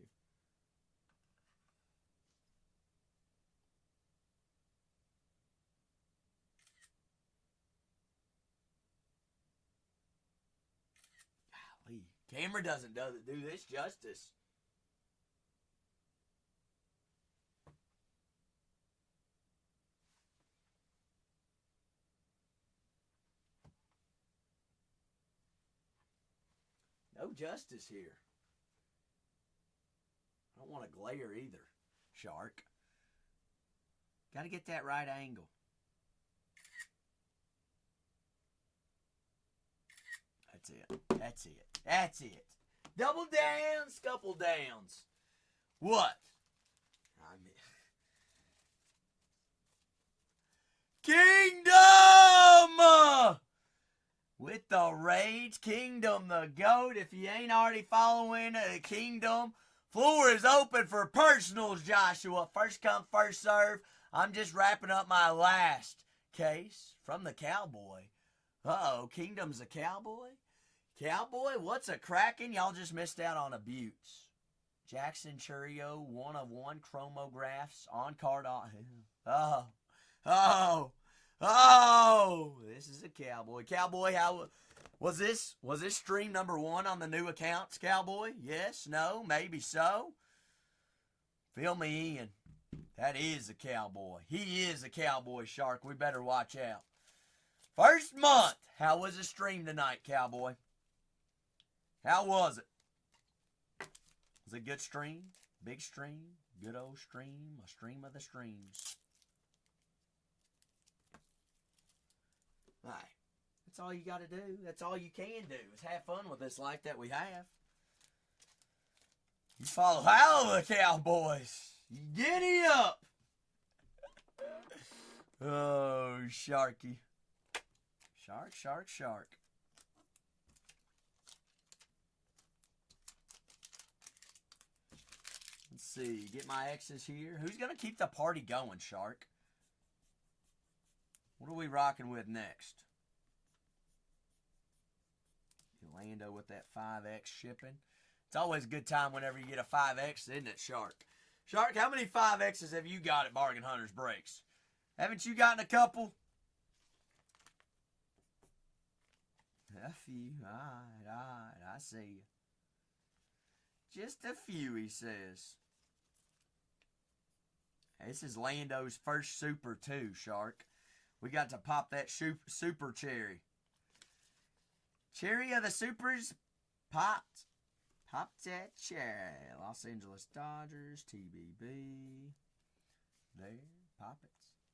Golly, camera doesn't do this justice. No justice here. I don't want to glare either, Shark. Got to get that right angle. That's it. That's it. That's it. Double downs, couple downs. What? I mean, Kingdom! With the Rage Kingdom, the GOAT. If you ain't already following Kingdom, floor is open for personals, Joshua. First come, first serve. I'm just wrapping up my last case from the Cowboy. Uh-oh, Kingdom's a Cowboy? Cowboy, what's a crackin'? Y'all just missed out on a Buttes. Jackson Churio, 1/1 chromographs on card. Oh, this is a Cowboy. Cowboy, how was this? Was this stream number 1 on the new accounts, Cowboy? Yes, no, maybe so. Fill me in. That is a Cowboy. He is a Cowboy, Shark. We better watch out. First month. How was the stream tonight, Cowboy? How was it? Was it a good stream? Big stream? Good old stream? A stream of the streams. All right. That's all you got to do. That's all you can do is have fun with this life that we have. You follow how the Cowboys. You giddy up. Oh, Sharky. Shark, shark, shark. Let's see. Get my X's here. Who's going to keep the party going, Shark? What are we rocking with next? Orlando with that 5X shipping. It's always a good time whenever you get a 5X, isn't it, Shark? Shark, how many 5Xs have you got at Bargain Hunters Breaks? Haven't you gotten a couple? A few. Alright, I see you. Just a few, he says. This is Lando's first super too, Shark. We got to pop that super cherry. Cherry of the supers popped. Popped that cherry. Los Angeles Dodgers, TBB. There, pop it.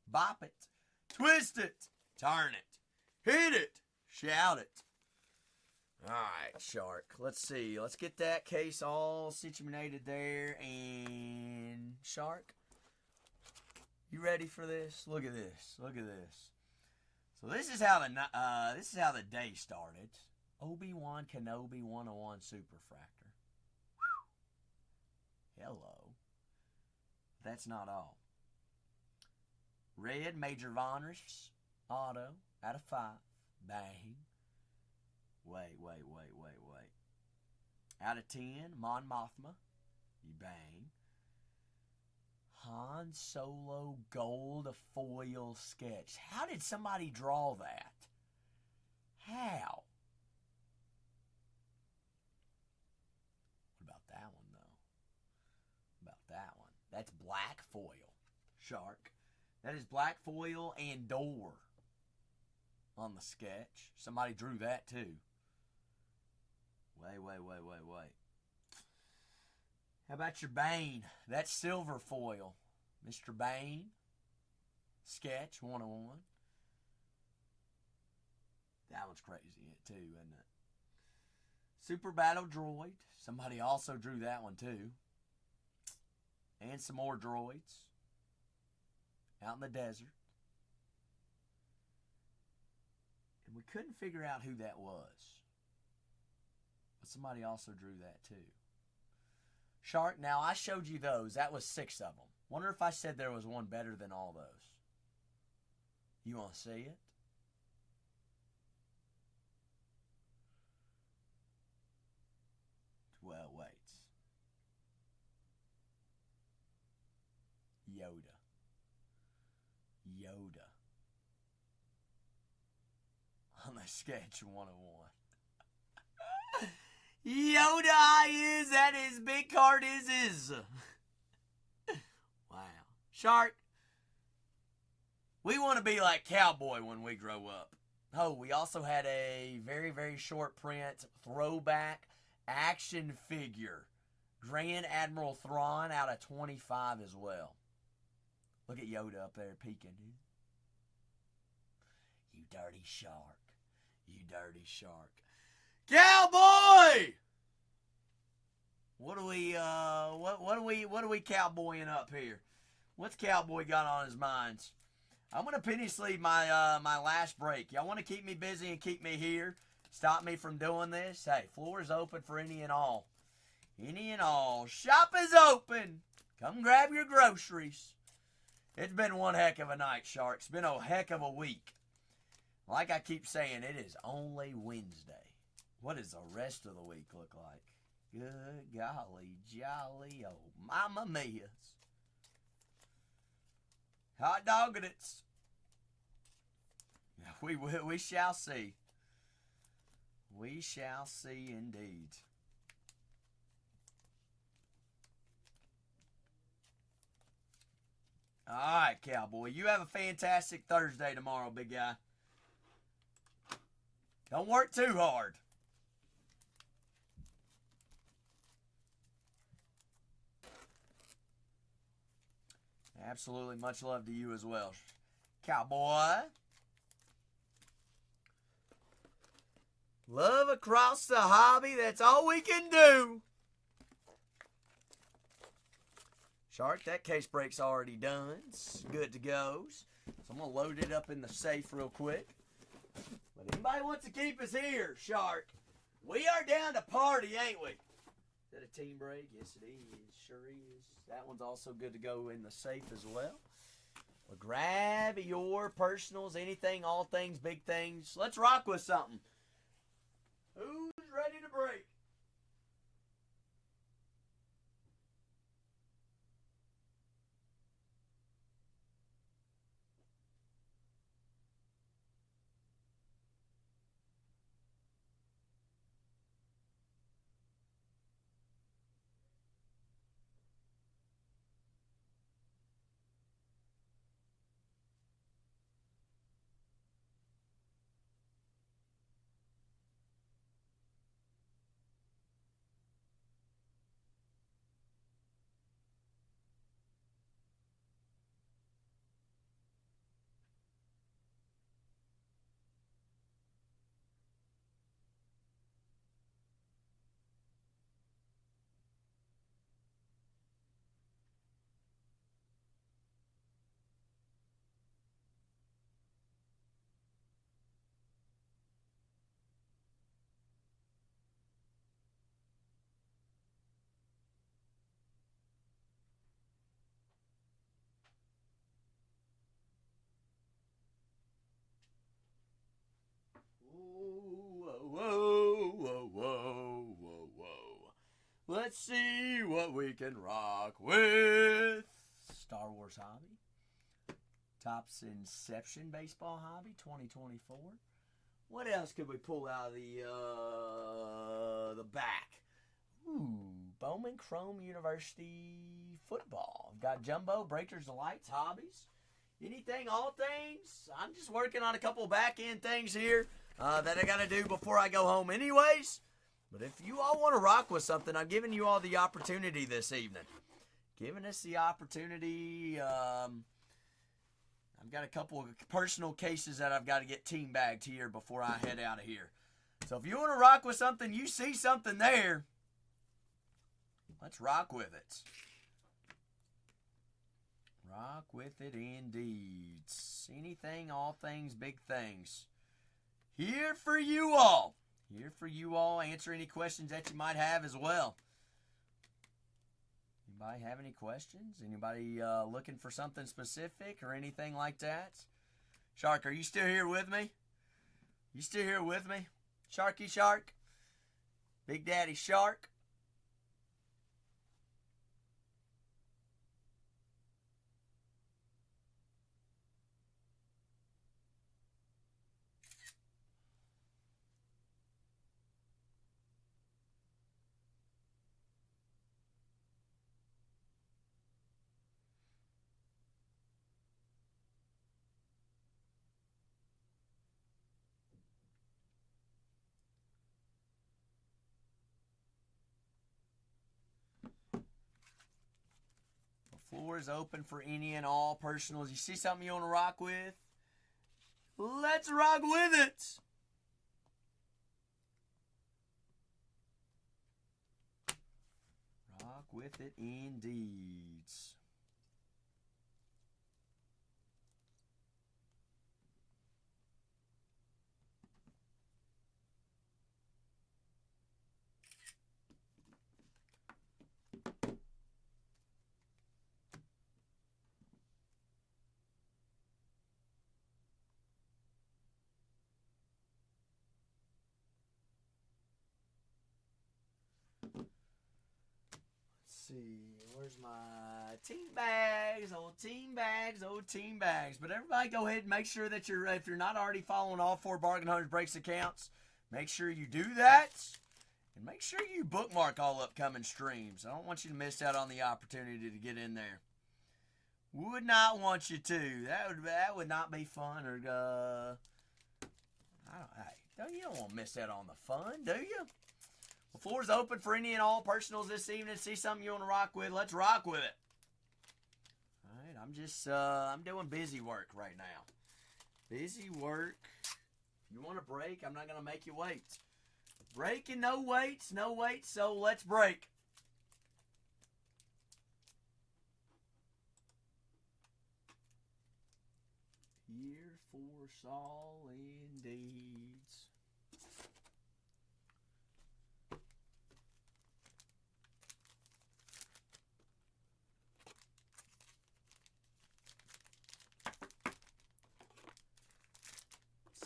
Bop it. Twist it. Turn it. Hit it. Shout it. Alright, Shark. Let's see. Let's get that case all situated there. And Shark, you ready for this? Look at this. Look at this. So this is how the day started. Obi-Wan Kenobi 101 Superfractor. Whew. Hello. That's not all. Red Major Vonruss Auto out of 5. Bang. Wait. Out of 10, Mon Mothma. You bang. Han Solo Gold Foil Sketch. How did somebody draw that? How? What about that one, though? About that one. That's black foil, Shark. That is black foil and door on the sketch. Somebody drew that, too. Wait. How about your Bane? That's silver foil. Mr. Bane. Sketch 101. That one's crazy, too, isn't it? Super Battle Droid. Somebody also drew that one, too. And some more droids. Out in the desert. And we couldn't figure out who that was. But somebody also drew that, too. Shark, now I showed you those. That was 6 of them. Wonder if I said there was one better than all those. You want to see it? Well, wait. Yoda. On the sketch 101. Yoda is, that is, big card is. Wow. Shark, we want to be like Cowboy when we grow up. Oh, we also had a very, very short print throwback action figure. Grand Admiral Thrawn out of 25 as well. Look at Yoda up there peeking. You dirty shark. You dirty shark. Cowboy! What are we cowboying up here? What's Cowboy got on his minds? I'm gonna penny sleeve my last break. Y'all want to keep me busy and keep me here? Stop me from doing this? Hey, floor is open for any and all. Any and all. Shop is open. Come grab your groceries. It's been one heck of a night, Shark. It's been a heck of a week. Like I keep saying, it is only Wednesday. What does the rest of the week look like? Good golly, jolly old mama mia's. Hot dog and it's. We shall see. We shall see indeed. All right, Cowboy. You have a fantastic Thursday tomorrow, big guy. Don't work too hard. Absolutely. Much love to you as well, Cowboy. Love across the hobby. That's all we can do. Shark, that case break's already done. It's good to go. So I'm going to load it up in the safe real quick. But anybody wants to keep us here, Shark, we are down to party, ain't we? Is that a team break? Yes, it is. Sure is. That one's also good to go in the safe as well. Well, grab your personals, anything, all things, big things. Let's rock with something. Who's ready to break? Let's see what we can rock with. Star Wars hobby. Topps Inception Baseball Hobby 2024. What else could we pull out of the back? Ooh, Bowman Chrome University Football. I've got Jumbo, Breakers, Lights, Hobbies. Anything, all things. I'm just working on a couple back-end things here that I got to do before I go home anyways. But if you all want to rock with something, I'm giving you all the opportunity this evening. Giving us the opportunity. I've got a couple of personal cases that I've got to get team bagged here before I head out of here. So if you want to rock with something, you see something there, let's rock with it. Rock with it indeed. Anything, all things, big things. Here for you all. Here for you all. Answer any questions that you might have as well. Anybody have any questions? Anybody looking for something specific or anything like that? Shark, are you still here with me? You still here with me? Sharky Shark? Big Daddy Shark? Floor is open for any and all personals. You see something you want to rock with? Let's rock with it. Rock with it indeed. See, where's my team bags? Old team bags, old team bags. But everybody go ahead and make sure that if you're not already following all 4 Bargain Hunters Breaks accounts, make sure you do that. And make sure you bookmark all upcoming streams. I don't want you to miss out on the opportunity to get in there. Would not want you to. That would not be fun. Or you don't want to miss out on the fun, do you? The floor's open for any and all personals this evening. See something you want to rock with? Let's rock with it. All right, I'm doing busy work right now. Busy work. If you want to break, I'm not going to make you wait. Breaking, no weights, so let's break. Here for Saul indeed.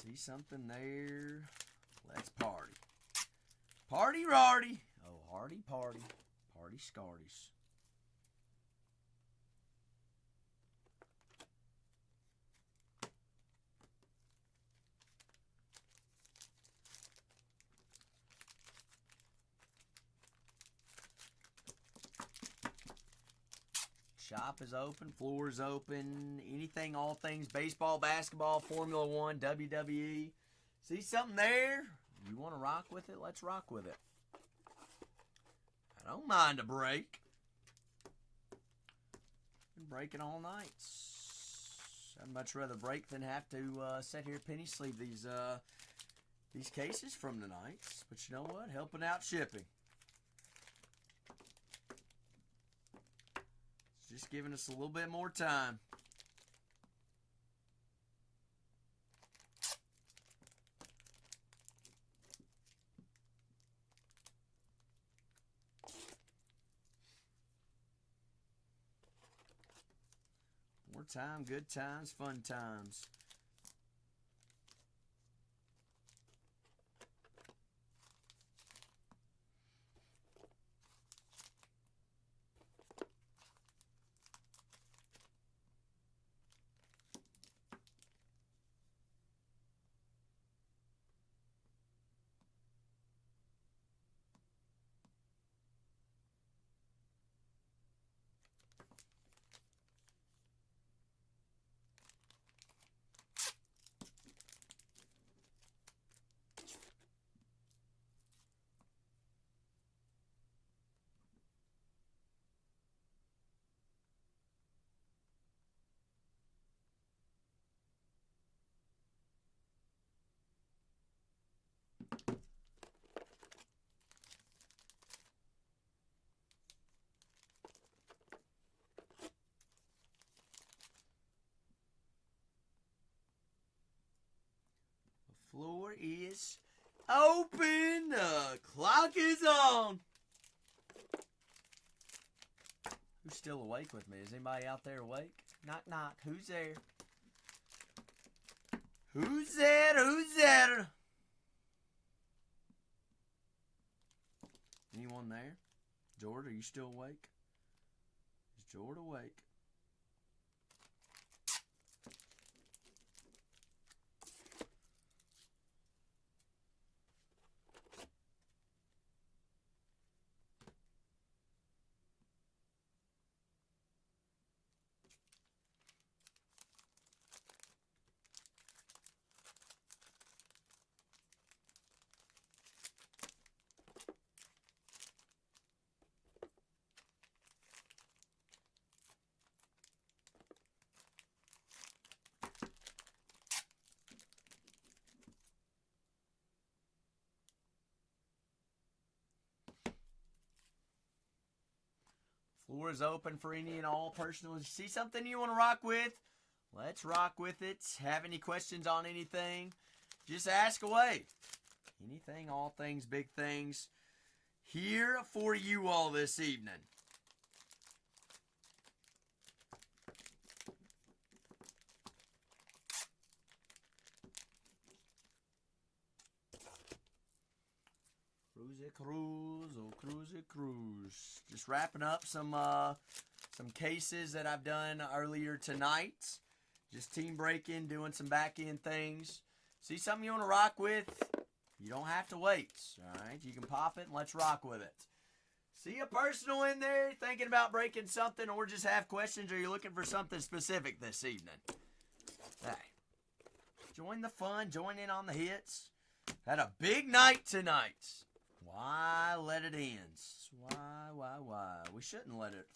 See something there? Let's party. Party rarty. Oh, hardy party. Party scarties. Shop is open, floor is open, anything, all things, baseball, basketball, Formula One, WWE. See something there? You want to rock with it? Let's rock with it. I don't mind a break. Been breaking all night. I'd much rather break than have to sit here penny sleeve these cases from tonight. But you know what? Helping out shipping. Just giving us a little bit more time. More time, good times, fun times. is open. The clock is on. Who's still awake with me? Is anybody out there awake? Knock, knock. Who's there? Who's there? Who's there? Anyone there? Jord, are you still awake? Is Jord awake? Floor is open for any and all personals. You see something you want to rock with? Let's rock with it. Have any questions on anything? Just ask away. Anything, all things, big things. Here for you all this evening. Cruise, oh cruise, cruise. Just wrapping up some cases that I've done earlier tonight. Just team breaking, doing some back end things. See something you want to rock with? You don't have to wait. All right, you can pop it and let's rock with it. See a personal in there thinking about breaking something, or just have questions, or you're looking for something specific this evening? Hey, join the fun, join in on the hits. Had a big night tonight. Why let it end? Why? We shouldn't let it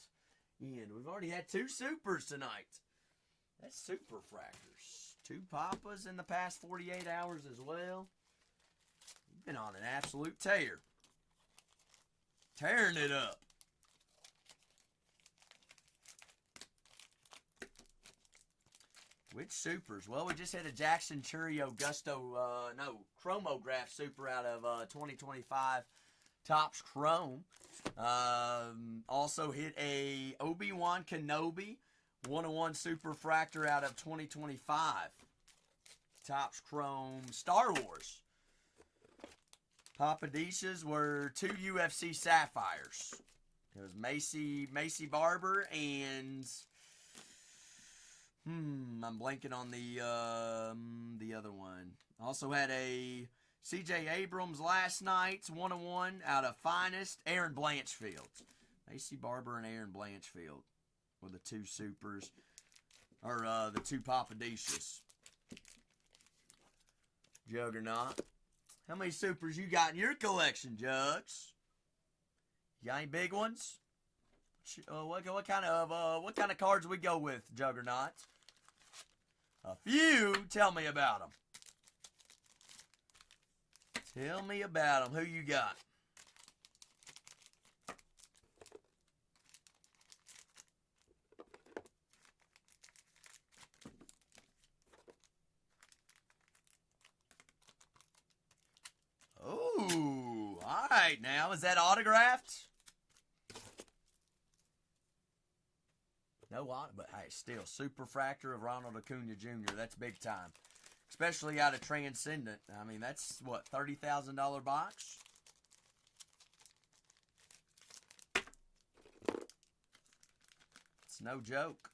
end. We've already had 2 supers tonight. That's super fractors. 2 papas in the past 48 hours as well. You've been on an absolute tear. Tearing it up. Which supers? Well, we just had a Jackson Churio Chromograph super out of 2025 Topps Chrome. Also hit a Obi-Wan Kenobi 101 Super Fractor out of 2025 Topps Chrome Star Wars. Papadishas were 2 UFC Sapphires. It was Macy Barber and I'm blanking on the other one. Also had a C.J. Abrams last night's 101 out of Finest, Aaron Blanchfield. Macy Barber and Aaron Blanchfield were the 2 supers, or the 2 Papadishas. Juggernaut. How many supers you got in your collection, Jugs? You got any big ones? What kind of cards we go with, Juggernaut? A few. Tell me about them. Tell me about them. Who you got? Oh, all right. Now, is that autographed? No, but hey, still, super fractor of Ronald Acuna Jr. That's big time. Especially out of Transcendent. I mean, that's, what, $30,000 box? It's no joke.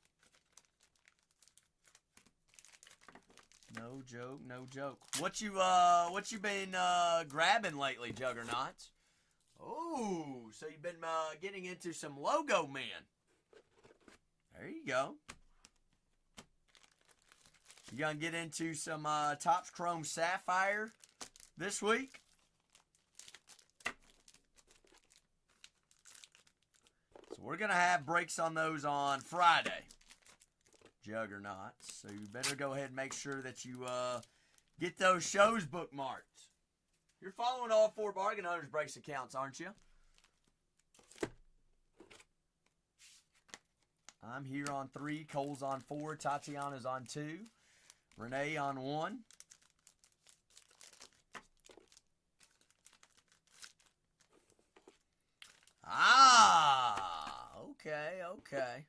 No joke, no joke. What you been grabbing lately, Juggernaut? Oh, so you've been getting into some Logo Man. There you go. You gonna get into some Topps Chrome Sapphire this week? So we're gonna have breaks on those on Friday, Juggernaut. So you better go ahead and make sure that you get those shows bookmarked. You're following all 4 Bargain Hunters Breaks accounts, aren't you? I'm here on 3, Cole's on 4, Tatiana's on 2, Renee on 1. Okay.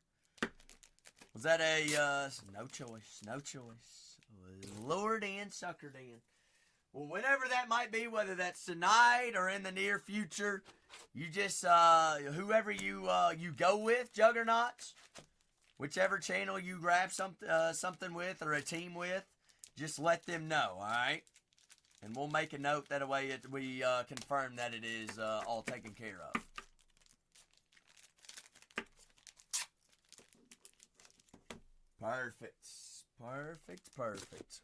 Was that a, no choice, no choice. Lured in, suckered in. Well, whenever that might be, whether that's tonight or in the near future, you just, whoever you go with, Juggernauts, whichever channel you grab something with or a team with, just let them know, all right? And we'll make a note that way we confirm that it is all taken care of. Perfect. Perfect, perfect.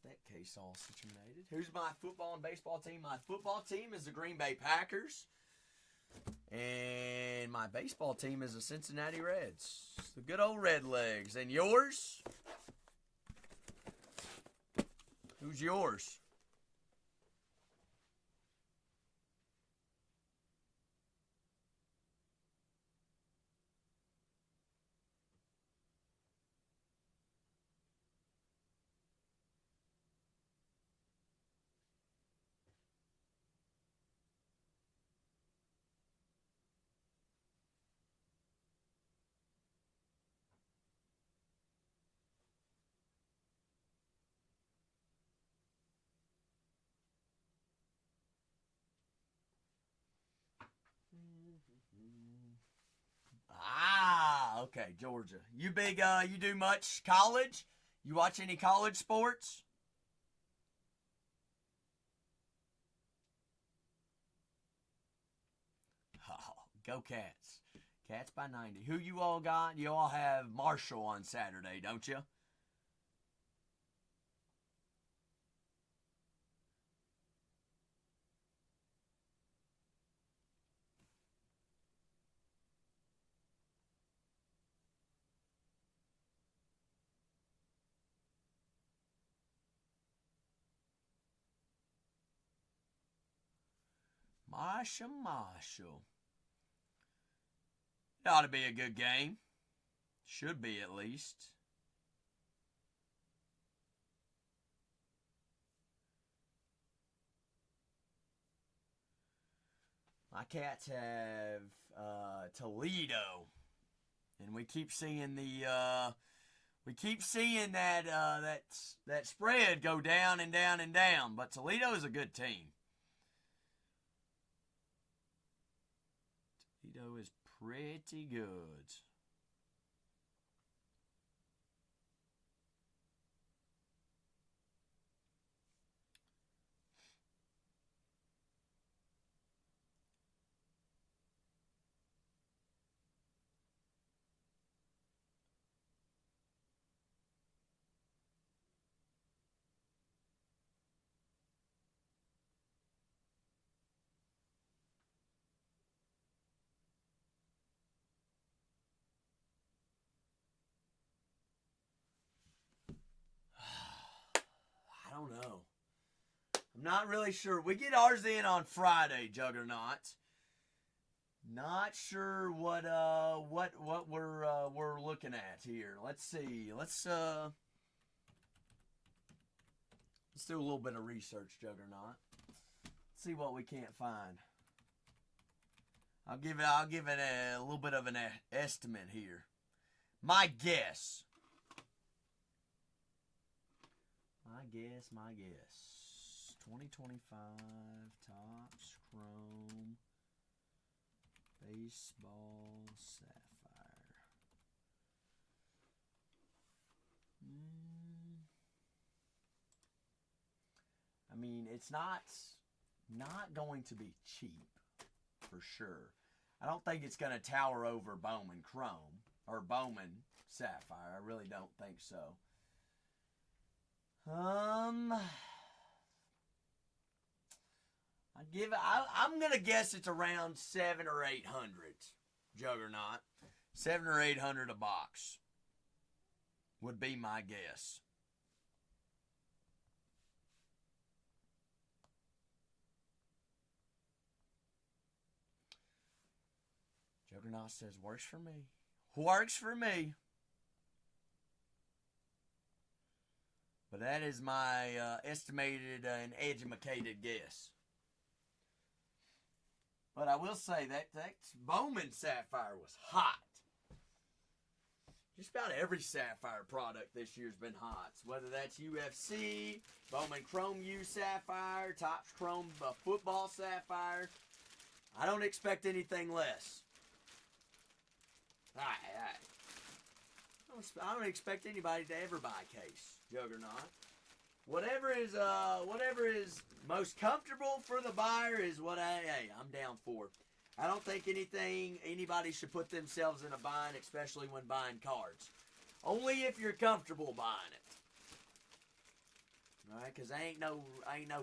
That case all situated. Who's my football and baseball team? My football team is the Green Bay Packers. And my baseball team is the Cincinnati Reds. The good old Redlegs. And yours? Who's yours? Ah, okay, Georgia. You big, you do much college? You watch any college sports? Oh, go Cats. Cats by 90. Who you all got? You all have Marshall on Saturday, don't you? Marshall. It ought to be a good game. Should be, at least. My Cats have Toledo, and we keep seeing that spread go down and down and down. But Toledo is a good team. Toledo is pretty good. I don't know. I'm not really sure. We get ours in on Friday, Juggernaut. Not sure what we're looking at here. Let's see. Let's do a little bit of research, Juggernaut. See what we can't find. I'll give it a little bit of an estimate here. My guess. My guess. 2025 Topps Chrome Baseball Sapphire. I mean, it's not going to be cheap, for sure. I don't think it's going to tower over Bowman Chrome or Bowman Sapphire. I really don't think so. I'm gonna guess it's around 700 or 800, Juggernaut. 700 or 800 a box would be my guess. Juggernaut says, works for me. Works for me. But that is my estimated and educated guess. But I will say that Bowman Sapphire was hot. Just about every Sapphire product this year's been hot. Whether that's UFC, Bowman Chrome U Sapphire, Topps Chrome Football Sapphire. I don't expect anything less. I don't expect anybody to ever buy a case, Juggernaut. Whatever is most comfortable for the buyer is what I'm down for. I don't think anybody should put themselves in a bind, especially when buying cards. Only if you're comfortable buying it. All right, because ain't no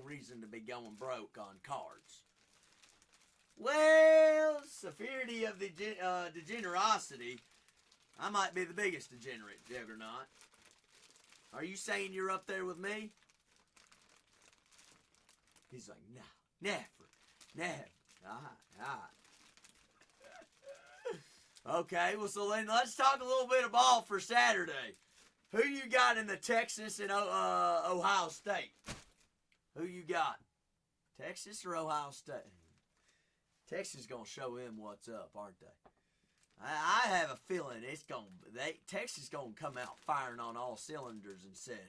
reason to be going broke on cards. Well, severity of the degenerosity, I might be the biggest degenerate, Juggernaut. Are you saying you're up there with me? He's like, no, never. Okay, well, so then let's talk a little bit of ball for Saturday. Who you got in the Texas and Ohio State? Who you got? Texas or Ohio State? Texas is gonna show them what's up, aren't they? I have a feeling Texas gonna come out firing on all cylinders and said,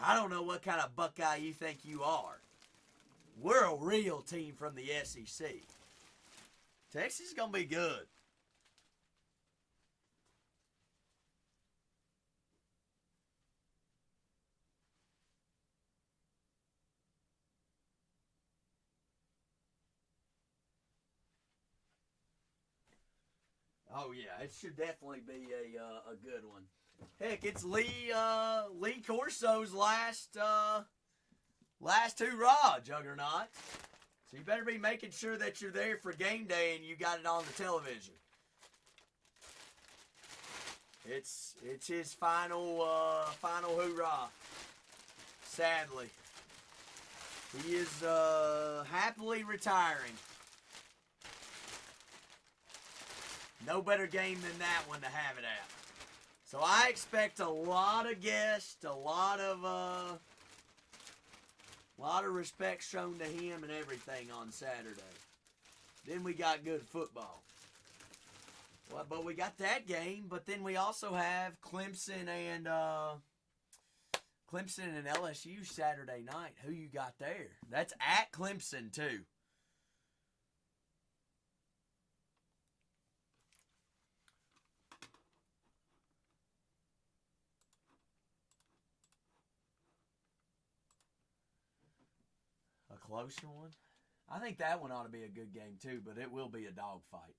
I don't know what kind of Buckeye you think you are. We're a real team from the SEC. Texas is gonna be good. Oh yeah, it should definitely be a good one. Heck, it's Lee Corso's last hurrah, Juggernaut. So you better be making sure that you're there for game day and you got it on the television. It's his final hurrah. Sadly, he is happily retiring. No better game than that one to have it at. So I expect a lot of guests, a lot of respect shown to him and everything on Saturday. Then we got good football. Well, but we got that game, but then we also have Clemson and LSU Saturday night. Who you got there? That's at Clemson too. Closer one? I think that one ought to be a good game too, but it will be a dogfight.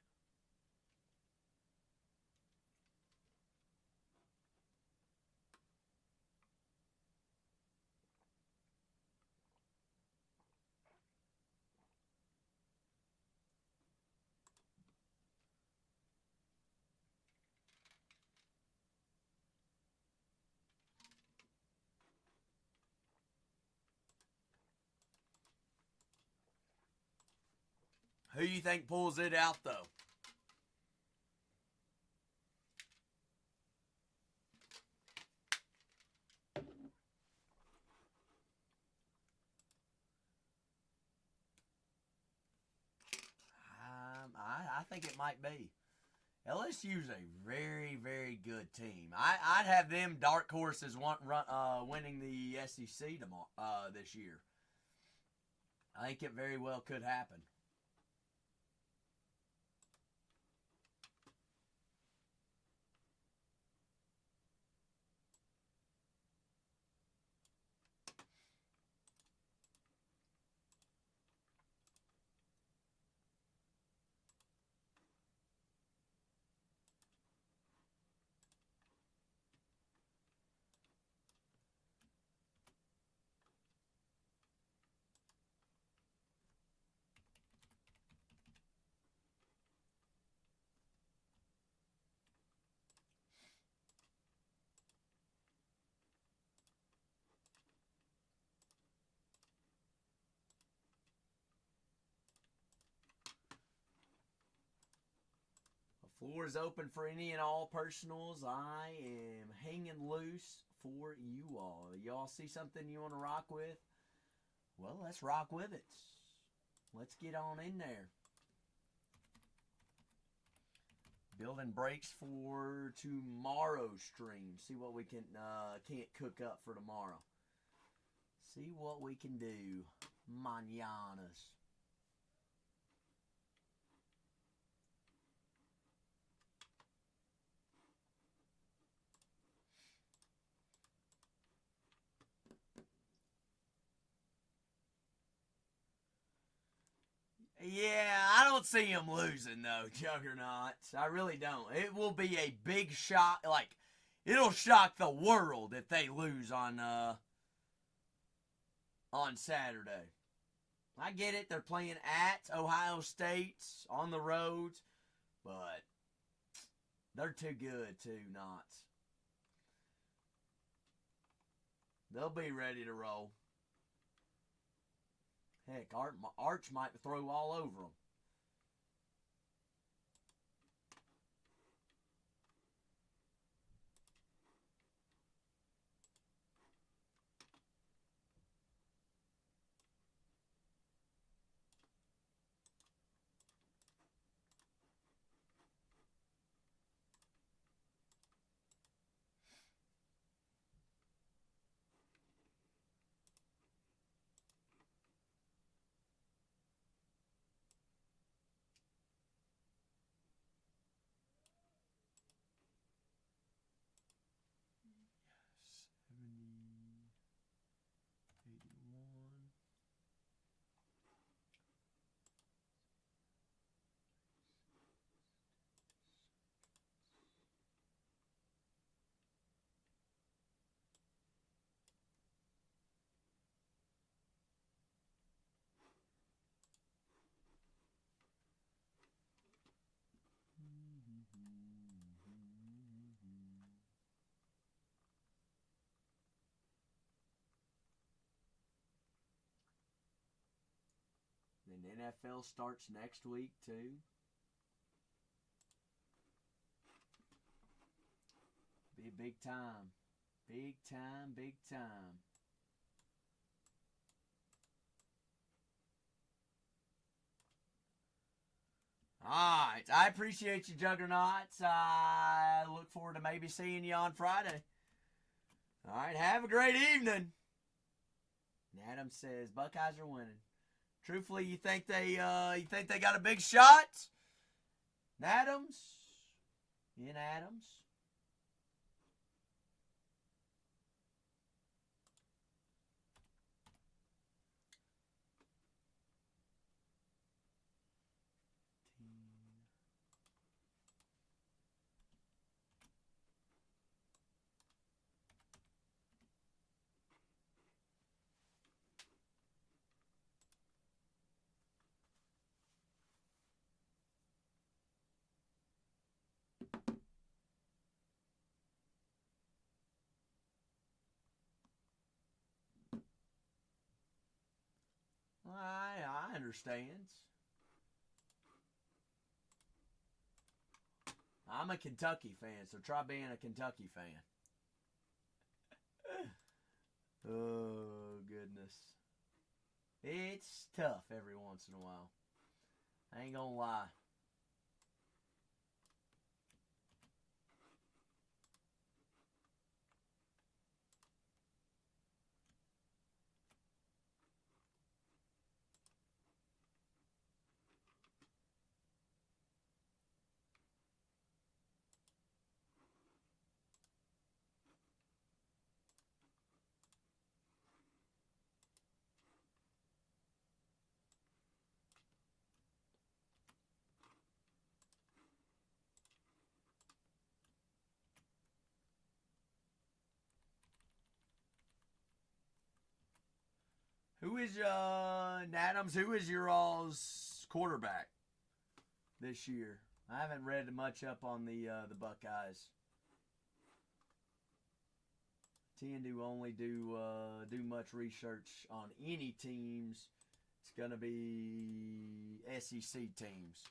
Who you think pulls it out, though? I think it might be. LSU's a very, very good team. I'd have them dark horses winning the SEC tomorrow, this year. I think it very well could happen. Floor is open for any and all personals. I am hanging loose for you all. Y'all see something you want to rock with? Well, let's rock with it. Let's get on in there. Building breaks for tomorrow's stream. See what we can't cook up for tomorrow. See what we can do. Mañanas. Yeah, I don't see him losing, though, Juggernauts. I really don't. It will be a big shock. Like, it'll shock the world if they lose on Saturday. I get it. They're playing at Ohio State on the roads, but they're too good, too, Knots. They'll be ready to roll. Heck, Arch might throw all over them. And NFL starts next week, too. Be a big time. Big time, big time. Alright, I appreciate you, Juggernauts. I look forward to maybe seeing you on Friday. Alright, have a great evening. And Adam says, Buckeyes are winning. Truthfully, you think they got a big shot? Adams? In Adams? I understand. I'm a Kentucky fan, so try being a Kentucky fan. Oh, goodness. It's tough every once in a while. I ain't gonna lie. Who is Adams? Who is your all's quarterback this year? I haven't read much up on the Buckeyes. Tend to only do much research on any teams. It's gonna be SEC teams.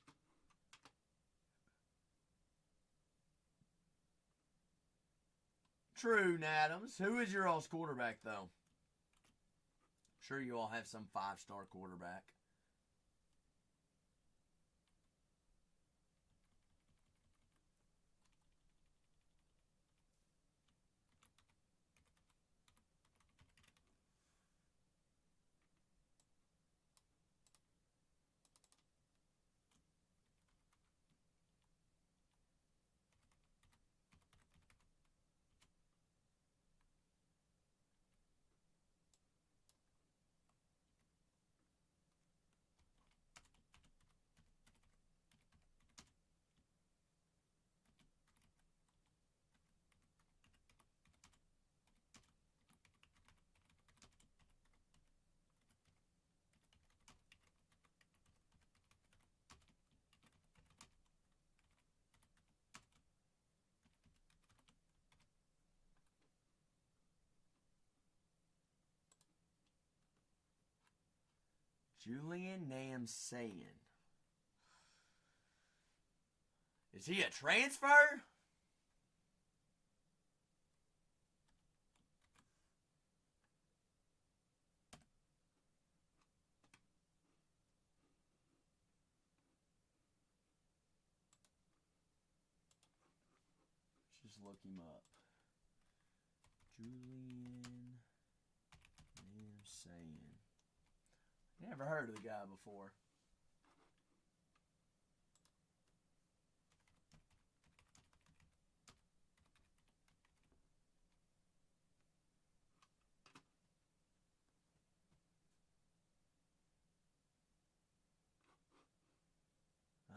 True, Adams. Who is your all's quarterback, though? I'm sure you all have some 5-star quarterback. Julian Namsayan. Is he a transfer? Let's just look him up. Julian Namsayan. Never heard of the guy before.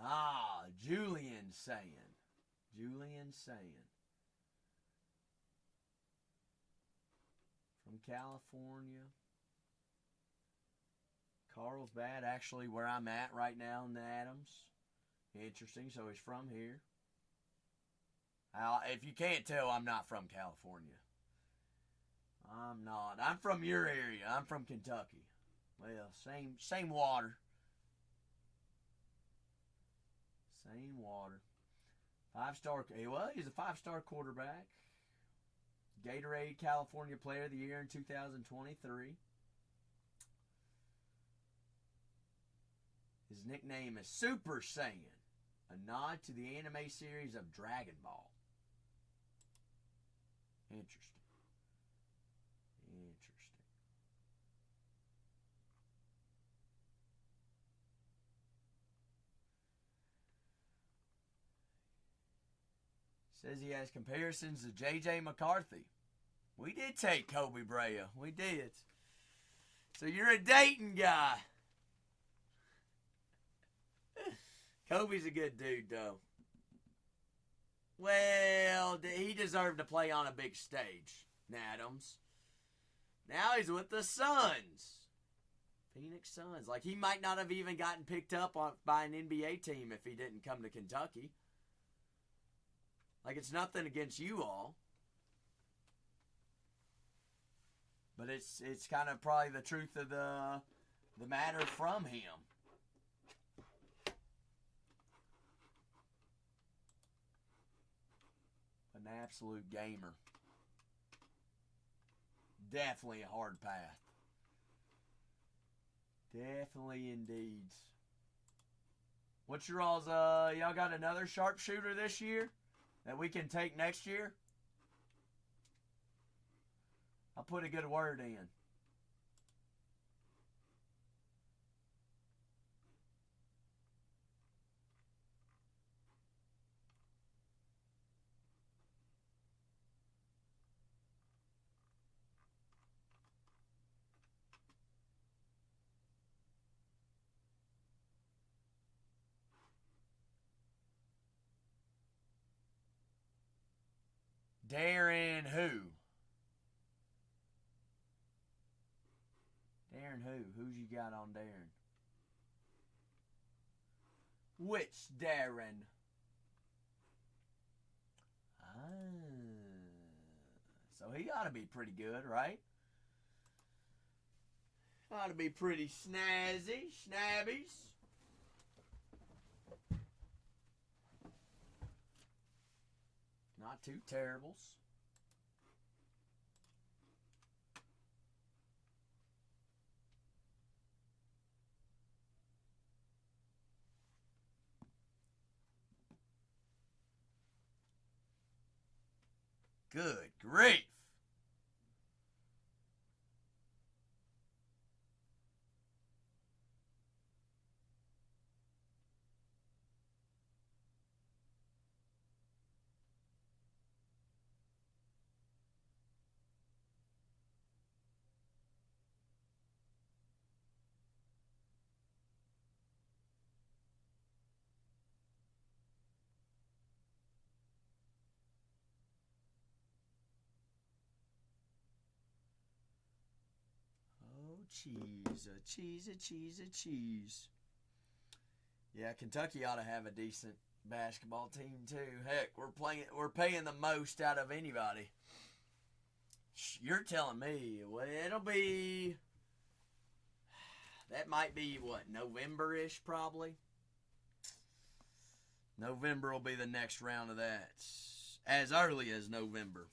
Ah, Julian Sayin. Julian Sayin. From California. Carlsbad, actually where I'm at right now in the Adams. Interesting, so he's from here. If you can't tell, I'm not from California. I'm not. I'm from your area. I'm from Kentucky. Well, same water. Same water. 5-star. Well, he's a 5-star quarterback. Gatorade California Player of the Year in 2023. His nickname is Super Saiyan, a nod to the anime series of Dragon Ball. Interesting. Says he has comparisons to J.J. McCarthy. We did take Kobe Bryant. We did. So you're a Dayton guy. Kobe's a good dude, though. Well, he deserved to play on a big stage, Adams. Now he's with the Suns. Phoenix Suns. Like, he might not have even gotten picked up by an NBA team if he didn't come to Kentucky. Like, it's nothing against you all. But it's kind of probably the truth of the matter from him. An absolute gamer. Definitely a hard path. Definitely indeed. What's your all's, y'all got another sharpshooter this year that we can take next year? I'll put a good word in. Darren who? Darren who? Who's you got on Darren? Which Darren? So he ought to be pretty good, right? Ought to be pretty snazzy, snabbies. Not too terribles. Good grief. Cheese. Yeah, Kentucky ought to have a decent basketball team too. Heck, we're paying the most out of anybody. You're telling me, well, it'll be, that might be what, November-ish probably? November will be the next round of that. As early as November.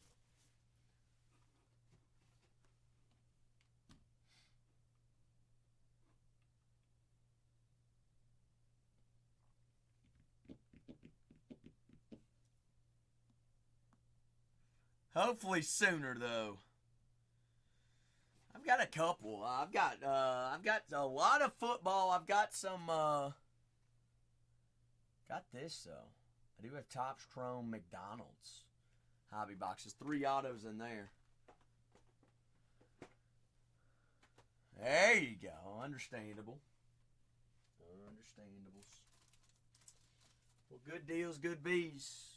Hopefully sooner though. I've got a couple. I've got a lot of football. I've got some got this though. I do have Topps Chrome McDonald's hobby boxes. 3 autos in there. There you go. Understandable. Understandables. Well, good deals, good bees.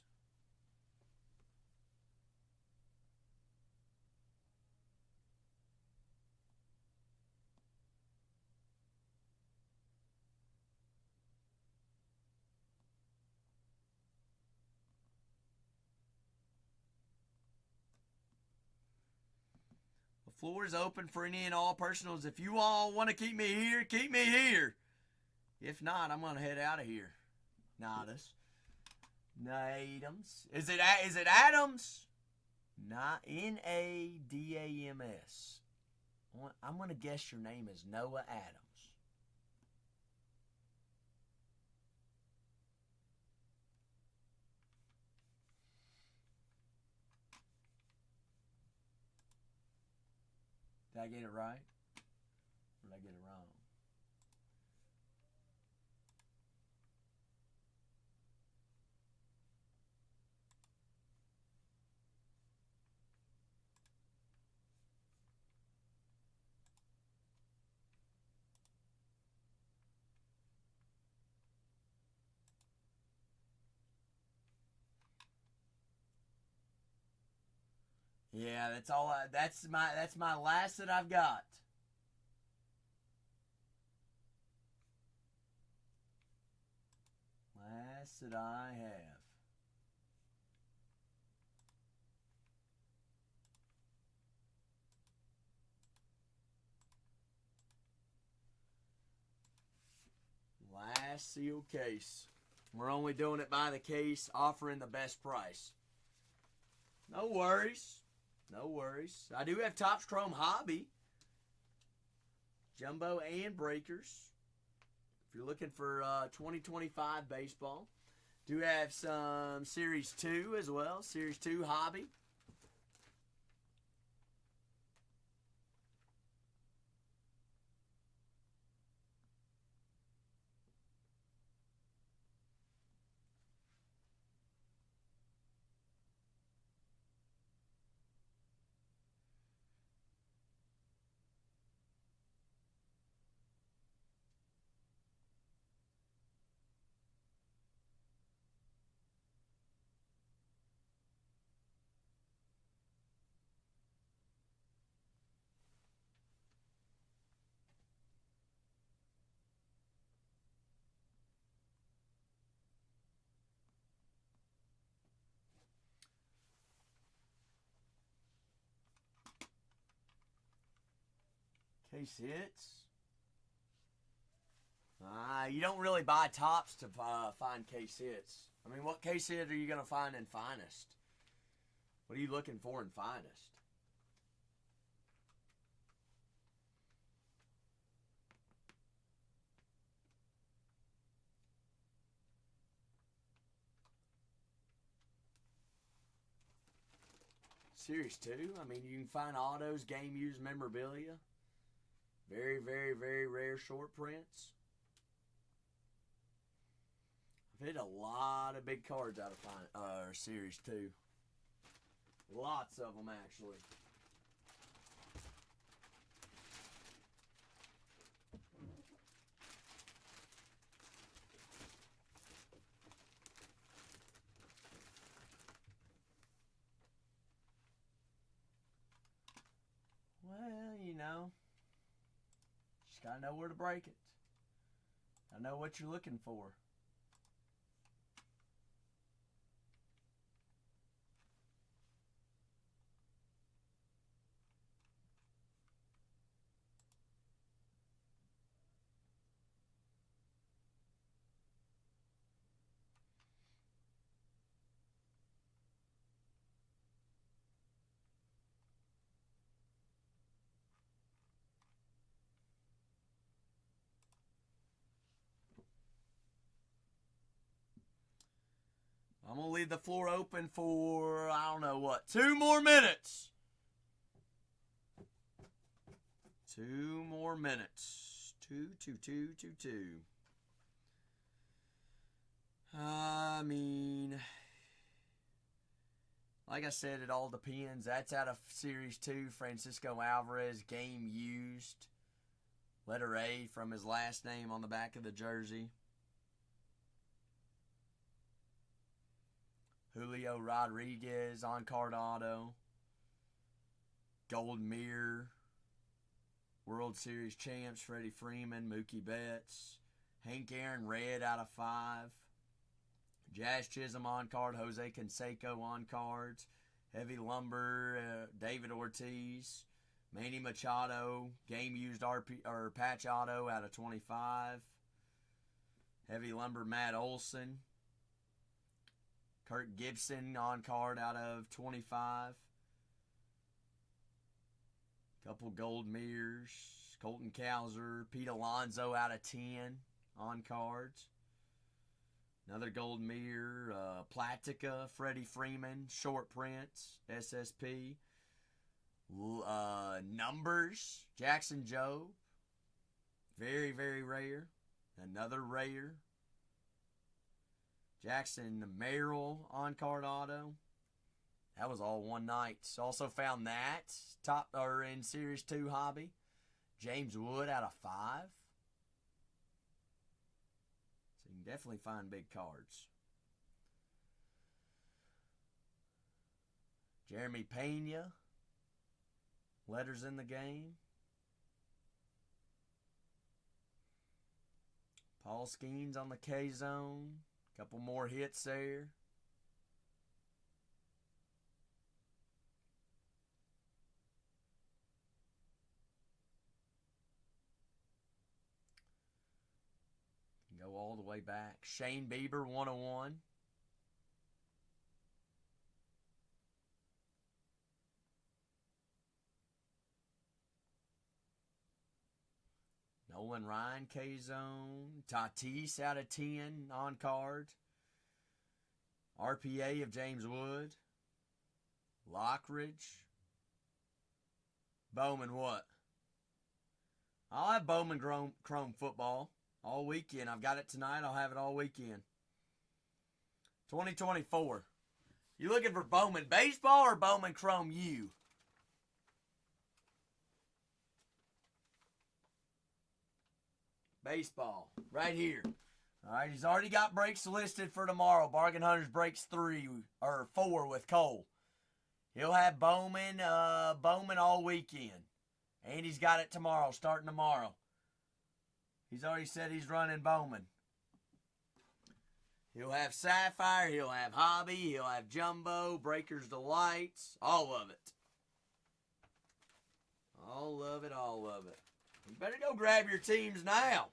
The floor is open for any and all personals. If you all want to keep me here, keep me here. If not, I'm going to head out of here. Nadams. Is it Adams? Not Nadams. I'm going to guess your name is Noah Adams. Did I get it right? Or did I get it wrong? Yeah, that's all. That's my last that I've got. Last that I have. Last sealed case. We're only doing it by the case, offering the best price. No worries. No worries. I do have Topps Chrome Hobby. Jumbo and breakers. If you're looking for 2025 baseball. Do have some Series 2 as well. Series 2 Hobby. Case hits. You don't really buy Topps to find case hits. I mean, what case hit are you going to find in Finest? What are you looking for in Finest? Series 2, I mean, you can find autos, game used memorabilia. Very, very, very rare short prints. I've hit a lot of big cards out of Series 2. Lots of them, actually. Well, you know, just gotta know where to break it. I know what you're looking for. I'm going to leave the floor open for, I don't know what, 2 more minutes. 2 more minutes. 2. I mean, like I said, it all depends. That's out of Series 2, Francisco Alvarez, game used. Letter A from his last name on the back of the jersey. Julio Rodriguez on card auto. Gold mirror. World Series champs Freddie Freeman, Mookie Betts. Hank Aaron red out of 5. Jazz Chisholm on card. Jose Canseco on cards. Heavy lumber. David Ortiz. Manny Machado. Game used patch auto out of 25. Heavy lumber Matt Olson. Kirk Gibson on card out of 25. Couple gold mirrors. Colton Cowser. Pete Alonso out of 10 on cards. Another gold mirror. Platica. Freddie Freeman. Short prints. SSP. Numbers. Jackson Jobe. Very, very rare. Another rare. Jackson Merrill on card auto. That was all one night. Also found that in Series 2 hobby. James Wood out of 5. So you can definitely find big cards. Jeremy Pena. Letters in the game. Paul Skeens on the K-Zone. Couple more hits there. Go all the way back. Shane Bieber, 101. Nolan Ryan, K-Zone. Tatis out of 10 on card. RPA of James Wood. Lockridge. Bowman what? I'll have Bowman Chrome football all weekend. I've got it tonight. I'll have it all weekend. 2024. You looking for Bowman baseball or Bowman Chrome U? Baseball. Right here. All right, he's already got breaks listed for tomorrow. Bargain Hunters breaks 4 with Cole. He'll have Bowman all weekend. And he's got it tomorrow, starting tomorrow. He's already said he's running Bowman. He'll have Sapphire, he'll have Hobby, he'll have Jumbo, Breakers Delights, all of it. All of it, all of it. You better go grab your teams now.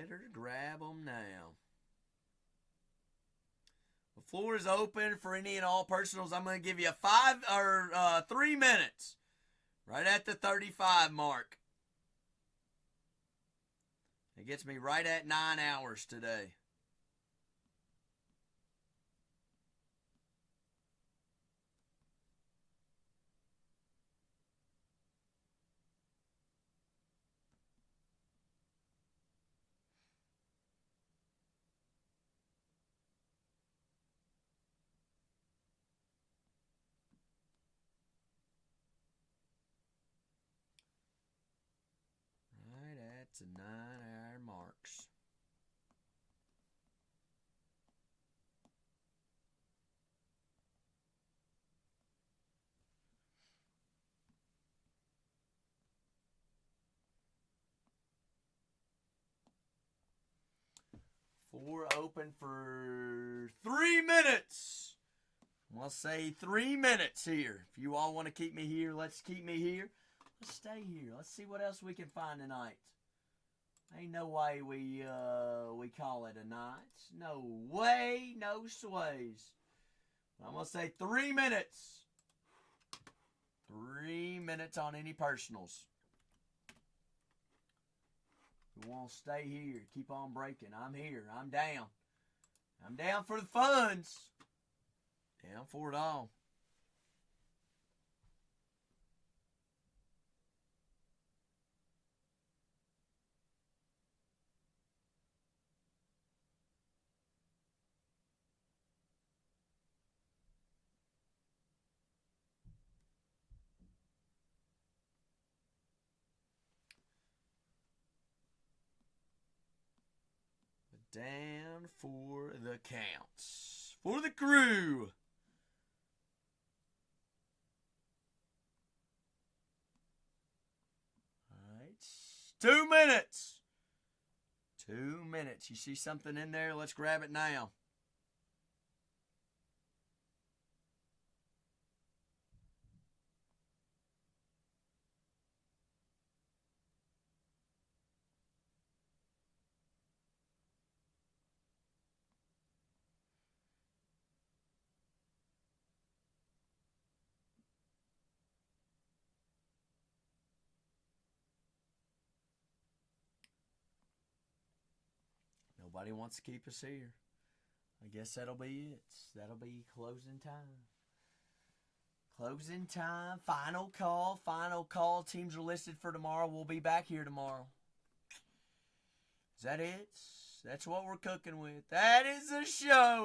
better grab them now. The floor is open for any and all personals. I'm going to give you 3 minutes. Right at the 35 mark. It gets me right at 9 hours today. Right at the 9-hour marks. Floor open for 3 minutes. We'll say 3 minutes here. If you all want to keep me here, let's keep me here. Let's stay here. Let's see what else we can find tonight. Ain't no way we call it a night. No way, no sways. I'm going to say 3 minutes. 3 minutes on any personals. You want to stay here. Keep on breaking. I'm here. I'm down. I'm down for the funds. Down for it all. Down for the counts. For the crew. All right. 2 minutes. 2 minutes. You see something in there? Let's grab it now. Nobody wants to keep us here. I guess that'll be it. That'll be closing time. Closing time. Final call. Final call. Teams are listed for tomorrow. We'll be back here tomorrow. Is that it? That's what we're cooking with. That is the show.